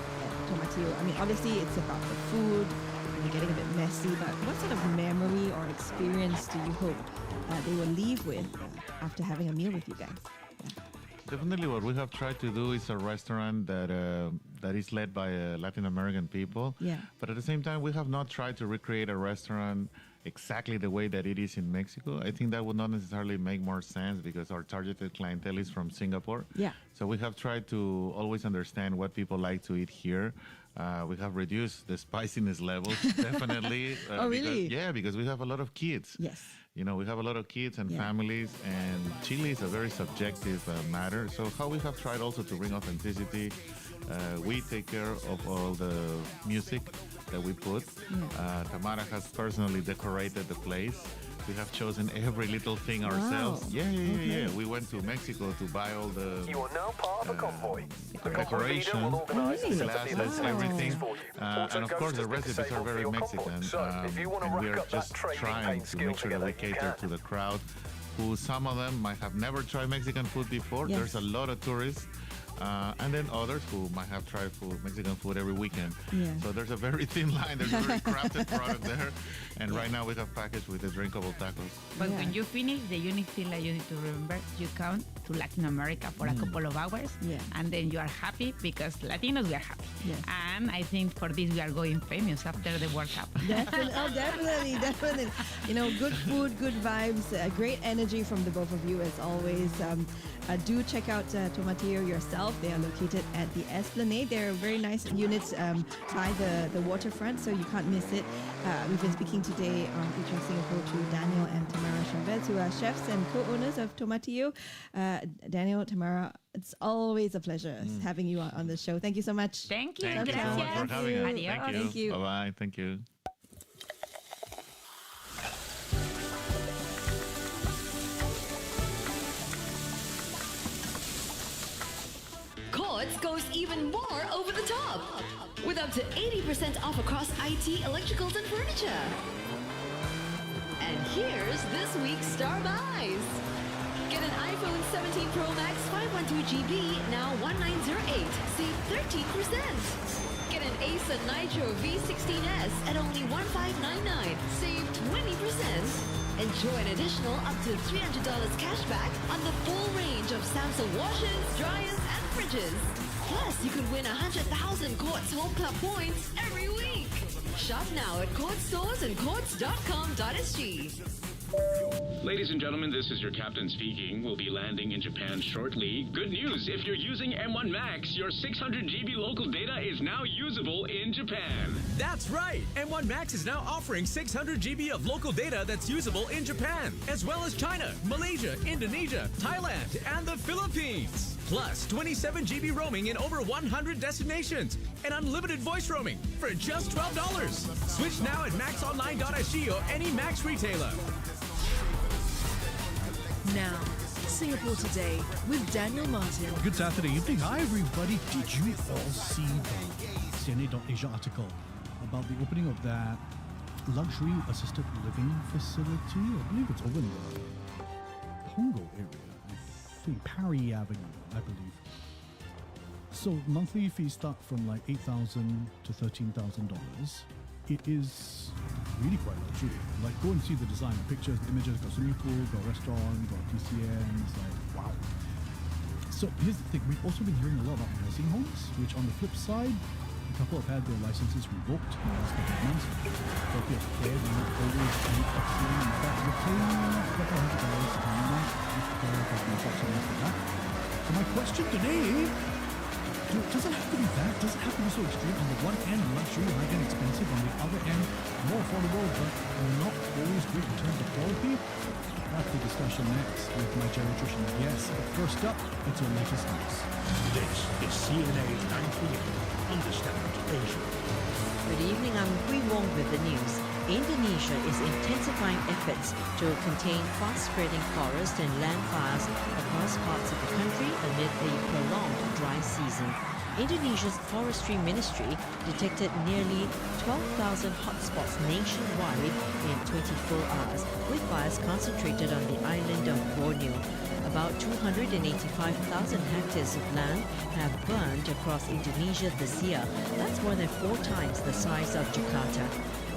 Tomatillo, I mean, obviously it's about the food, and you're getting a bit messy, but what sort of memory or experience do you hope they will leave with after having a meal with you guys? Definitely, what we have tried to do is a restaurant that is led by Latin American people. Yeah. But at the same time, we have not tried to recreate a restaurant exactly the way that it is in Mexico. I think that would not necessarily make more sense because our targeted clientele is from Singapore. Yeah. So we have tried to always understand what people like to eat here. We have reduced the spiciness levels, definitely. Oh, really? Because we have a lot of kids. Yes. You know, we have a lot of kids and families, and chili is a very subjective matter. So how we have tried also to bring authenticity, we take care of all the music that we put. Tamara has personally decorated the place. We have chosen every little thing ourselves. Wow. Yeah. We went to Mexico to buy all the decoration, glasses, everything. And of course, the recipes are very Mexican. And we are just trying to make sure that we cater to the crowd, who some of them might have never tried Mexican food before. Yes. There's a lot of tourists. And then others who might have tried Mexican food every weekend. Yeah. So there's a very thin line. There's a very crafted product there. And right now we have packaged with the drinkable tacos. But when you finish, the unique thing that you need to remember, you come to Latin America for a couple of hours, and then you are happy because Latinos, we are happy. Yes. And I think for this, we are going famous after the World Cup. Definitely. You know, good food, good vibes, great energy from the both of you as always. Do check out Tomatillo yourself. They are located at the Esplanade. They're very nice units by the waterfront, so you can't miss it. We've been speaking today on Eating Singapore to Daniel and Tamara Chavez, who are chefs and co-owners of Tomatillo. Daniel, Tamara, it's always a pleasure having you on the show. Thank you so much. Thank you. Thank you so much for having us. Adios. Thank you. Bye-bye. Thank you. Quartz goes even more over the top, with up to 80% off across IT, electricals, and furniture. And here's this week's star buys. Get an iPhone 17 Pro Max 512GB, now $1,908, save 13%. Get an Acer Nitro V16s at only $1,599, save 20%. Enjoy an additional up to $300 cashback on the full range of Samsung washers, dryers, and fridges. Plus, you could win 100,000 Quartz Home Club points every week. Shop now at Quartz stores and quartz.com.sg. Ladies and gentlemen, this is your captain speaking. We'll be landing in Japan shortly. Good news, if you're using M1 Max, your 600 GB local data is now usable in Japan. That's right! M1 Max is now offering 600 GB of local data that's usable in Japan, as well as China, Malaysia, Indonesia, Thailand, and the Philippines. Plus 27 GB roaming in over 100 destinations and unlimited voice roaming for just $12. Switch now at maxonline.sg or any Max retailer. Now, Singapore Today with Daniel Martin. Good Saturday evening. Hi, everybody. Did you all see the CNA.Asia article about the opening of that luxury assisted living facility? I believe it's over in the Punggol area. I think Parry Avenue, I believe. So monthly fees start from like $8,000 to $13,000. It is really quite luxury. Like, go and see the design, the pictures, the images. Got swimming pool, got restaurant, got TCN. It's like, wow. So here's the thing. We've also been hearing a lot about nursing homes, which on the flip side, a couple have had their licenses revoked in the last couple of months. For a bit of care, they're not always really excellent. In fact, we're paying a couple $100 a month if care has been subsidized for that. So my question today, does it have to be that? Does it have to be so extreme? On the one hand, luxury, high-end, expensive. On the other hand, more affordable, but not always great in terms of quality. That's the discussion next with my geriatrician. Yes, but first up, it's your latest news. This is CNA 938. Understand Asia. Good evening, I'm Hui Wong with the news. Indonesia is intensifying efforts to contain fast-spreading forest and land fires across parts of the country amid a prolonged dry season. Indonesia's forestry ministry detected nearly 12,000 hotspots nationwide in 24 hours, with fires concentrated on the island of Borneo. About 285,000 hectares of land have burned across Indonesia this year. That's more than 4 times the size of Jakarta.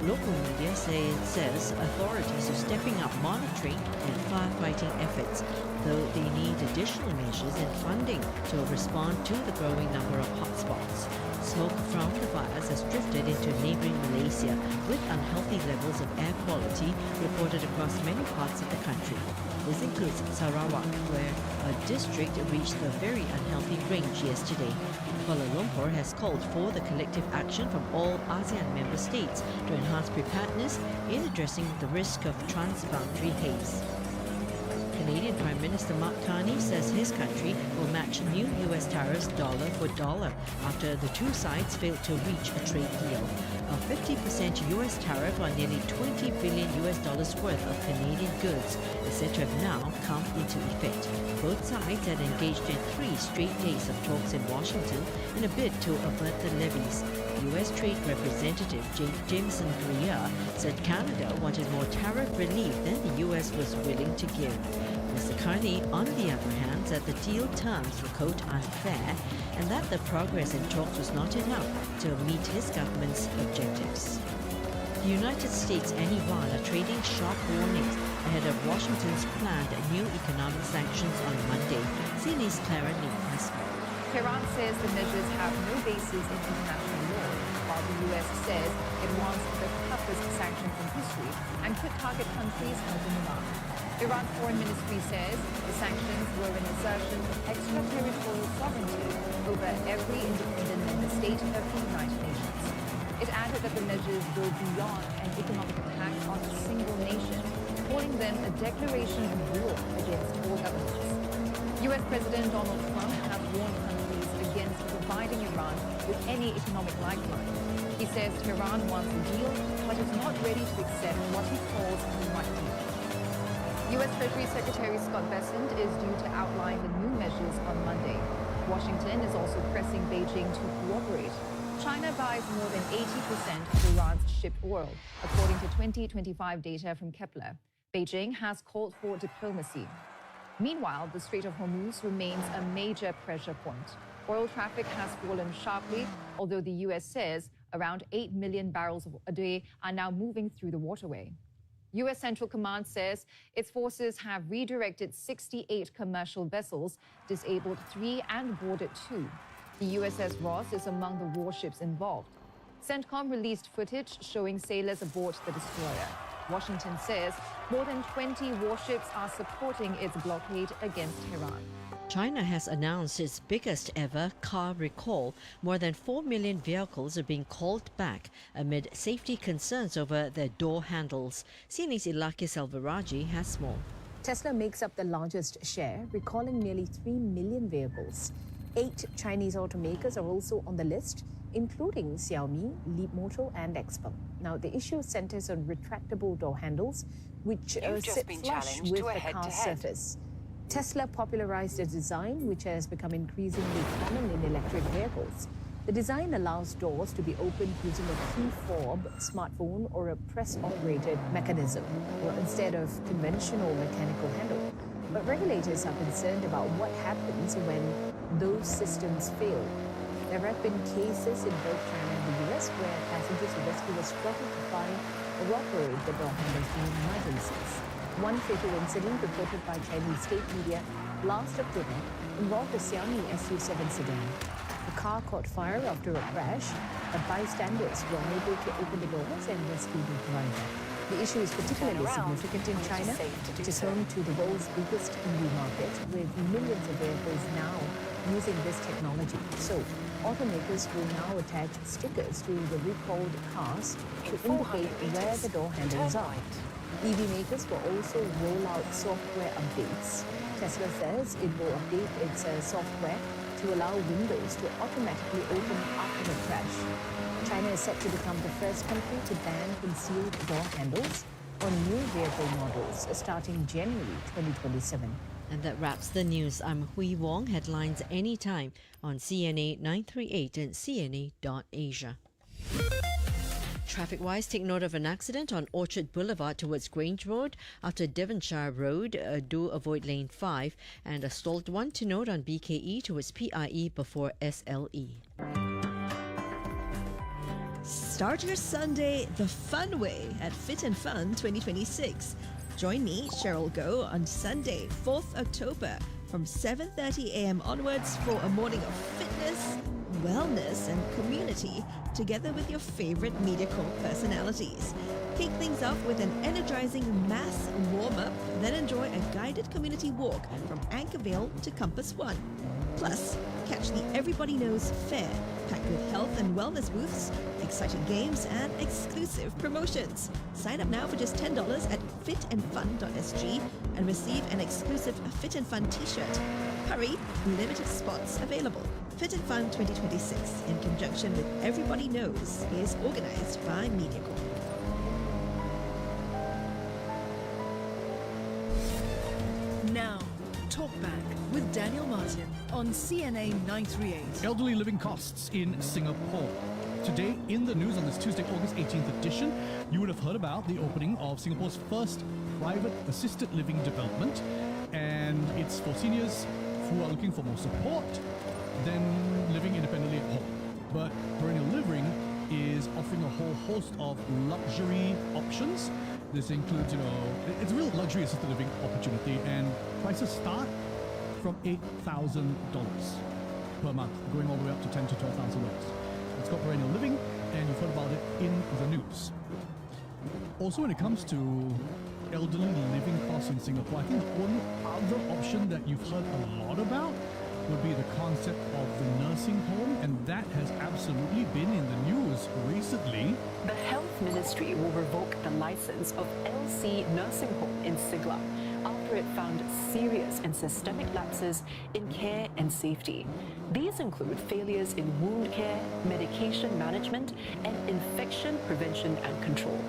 Local media says authorities are stepping up monitoring and firefighting efforts, though they need additional measures and funding to respond to the growing number of hotspots. Smoke from the fires has drifted into neighboring Malaysia, with unhealthy levels of air quality reported across many parts of the country. This includes Sarawak, where a district reached the very unhealthy range yesterday. Kuala Lumpur has called for the collective action from all ASEAN member states to enhance preparedness in addressing the risk of transboundary haze. Canadian Prime Minister Mark Carney says his country will match new US tariffs dollar for dollar after the two sides failed to reach a trade deal. A 50% US tariff on nearly $20 billion worth of Canadian goods is said to have now come into effect. Both sides had engaged in 3 straight days of talks in Washington in a bid to avert the levies. US Trade Representative Jameson Greer said Canada wanted more tariff relief than the US was willing to give. Mr. Carney, on the other hand, said the deal terms were, quote, unfair, and that the progress in talks was not enough to meet his government's objectives. The United States and Iran are trading sharp warnings ahead of Washington's planned new economic sanctions on Monday. CNA's Clara Lee has more. Tehran says the measures have no basis in international law, while the US says it wants the toughest sanctions in history and could target countries helping Iran. Iran's foreign ministry says the sanctions were an assertion of extraterritorial sovereignty over every independent member state of the United Nations. It added that the measures go beyond an economic attack on a single nation, calling them a declaration of war against all governments. US President Donald Trump has warned countries against providing Iran with any economic lifeline. He says Tehran wants a deal, but is not ready to accept what he calls the right deal. U.S. Treasury Secretary Scott Bessent is due to outline the new measures on Monday. Washington is also pressing Beijing to cooperate. China buys more than 80% of Iran's shipped oil, according to 2025 data from Kepler. Beijing has called for diplomacy. Meanwhile, the Strait of Hormuz remains a major pressure point. Oil traffic has fallen sharply, although the U.S. says around 8 million barrels a day are now moving through the waterway. U.S. Central Command says its forces have redirected 68 commercial vessels, disabled 3 and boarded 2. The USS Ross is among the warships involved. CENTCOM released footage showing sailors aboard the destroyer. Washington says more than 20 warships are supporting its blockade against Tehran. China has announced its biggest ever car recall. More than 4 million vehicles are being called back amid safety concerns over their door handles. CNA's Ilaki Selvaraji has more. Tesla makes up the largest share, recalling nearly 3 million vehicles. 8 Chinese automakers are also on the list, including Xiaomi, Leapmotor and XPeng. Now, the issue centers on retractable door handles, which sit flush with the car's surface. Tesla popularized a design which has become increasingly common in electric vehicles. The design allows doors to be opened using a key fob, smartphone, or a press-operated mechanism, or instead of conventional mechanical handle. But regulators are concerned about what happens when those systems fail. There have been cases in both China and the US where passengers or rescuers struggle to find or operate the door handles during emergencies. One fatal incident reported by Chinese state media last October involved a Xiaomi SU7 sedan. The car caught fire after a crash, but bystanders were unable to open the doors and rescue the driver. The issue is particularly significant in China, which is home to the world's biggest EV market, with millions of vehicles now using this technology. So, automakers will now attach stickers to the recalled cars to indicate where the door handles are. EV makers will also roll out software updates. Tesla says it will update its software to allow windows to automatically open after the crash. China is set to become the first country to ban concealed door handles on new vehicle models starting January 2027. And that wraps the news. I'm Hui Wong. Headlines anytime on CNA 938 and CNA.Asia. Traffic-wise, take note of an accident on Orchard Boulevard towards Grange Road after Devonshire Road. Do avoid lane 5, and a stalled one to note on BKE towards PIE before SLE. Start your Sunday the fun way at Fit and Fun 2026. Join me, Cheryl Goh, on Sunday, 4th October from 7:30 a.m. onwards for a morning of fitness, wellness and community together with your favorite MediaCorp personalities. Kick things off with an energizing mass warm-up, then enjoy a guided community walk from Anchorvale to Compass One. Plus, catch the Everybody Knows Fair, packed with health and wellness booths, exciting games and exclusive promotions. Sign up now for just $10 at fitandfun.sg and receive an exclusive Fit and Fun t-shirt. Hurry, limited spots available. Fit and Fun 2026, in conjunction with Everybody Knows, is organized by MediaCorp. Now, Talkback with Daniel Martin on CNA 938. Elderly living costs in Singapore. Today in the news on this Tuesday, August 18th edition, you would have heard about the opening of Singapore's first private assisted living development, and it's for seniors who are looking for more support than living independently at home. But Perennial Living is offering a whole host of luxury options. This includes, it's a real luxury assisted living opportunity, and prices start from $8,000 per month, going all the way up to $10,000 to $12,000. It's called Perennial Living, and you've heard about it in the news. Also, when it comes to elderly living costs in Singapore, I think the only other option that you've heard a lot about would be the concept of the nursing home, and that has absolutely been in the news recently. The Health Ministry will revoke the license of LC Nursing Home in Siglap after it found serious and systemic lapses in care and safety. These include failures in wound care, medication management, and infection prevention and control.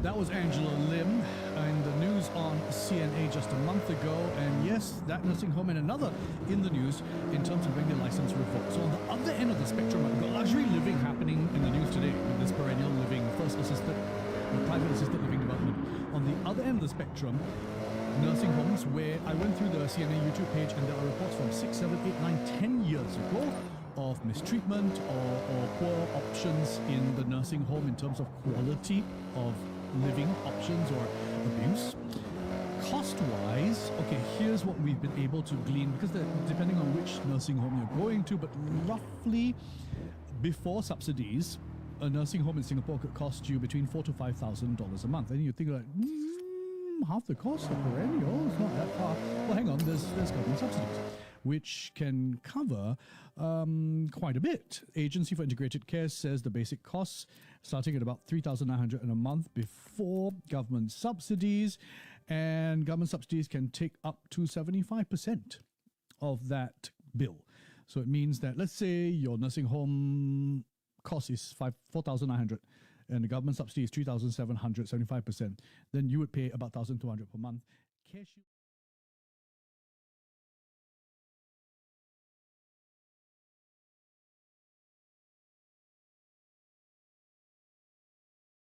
That was Angela Lim in the news on CNA just a month ago, and yes, that nursing home and another in the news in terms of having their license revoked. So on the other end of the spectrum, we've got luxury living happening in the news today with this perennial living, first assisted, or private assisted living development. On the other end of the spectrum, nursing homes, where I went through the CNA YouTube page and there are reports from 6, 7, 8, 9, 10 years ago of mistreatment or poor options in the nursing home in terms of quality of living options or abuse. Cost-wise, okay, here's what we've been able to glean, because depending on which nursing home you're going to, but roughly before subsidies, a nursing home in Singapore could cost you between $4,000 to $5,000 a month. And you think like, half the cost of perennial, it's not that far. Well, hang on, there's government subsidies, which can cover quite a bit. Agency for Integrated Care says the basic costs starting at about $3,900 a month before government subsidies, and government subsidies can take up to 75% of that bill. So it means that, let's say your nursing home cost is $4,900 and the government subsidy is $3,700, 75%, then you would pay about $1,200 per month.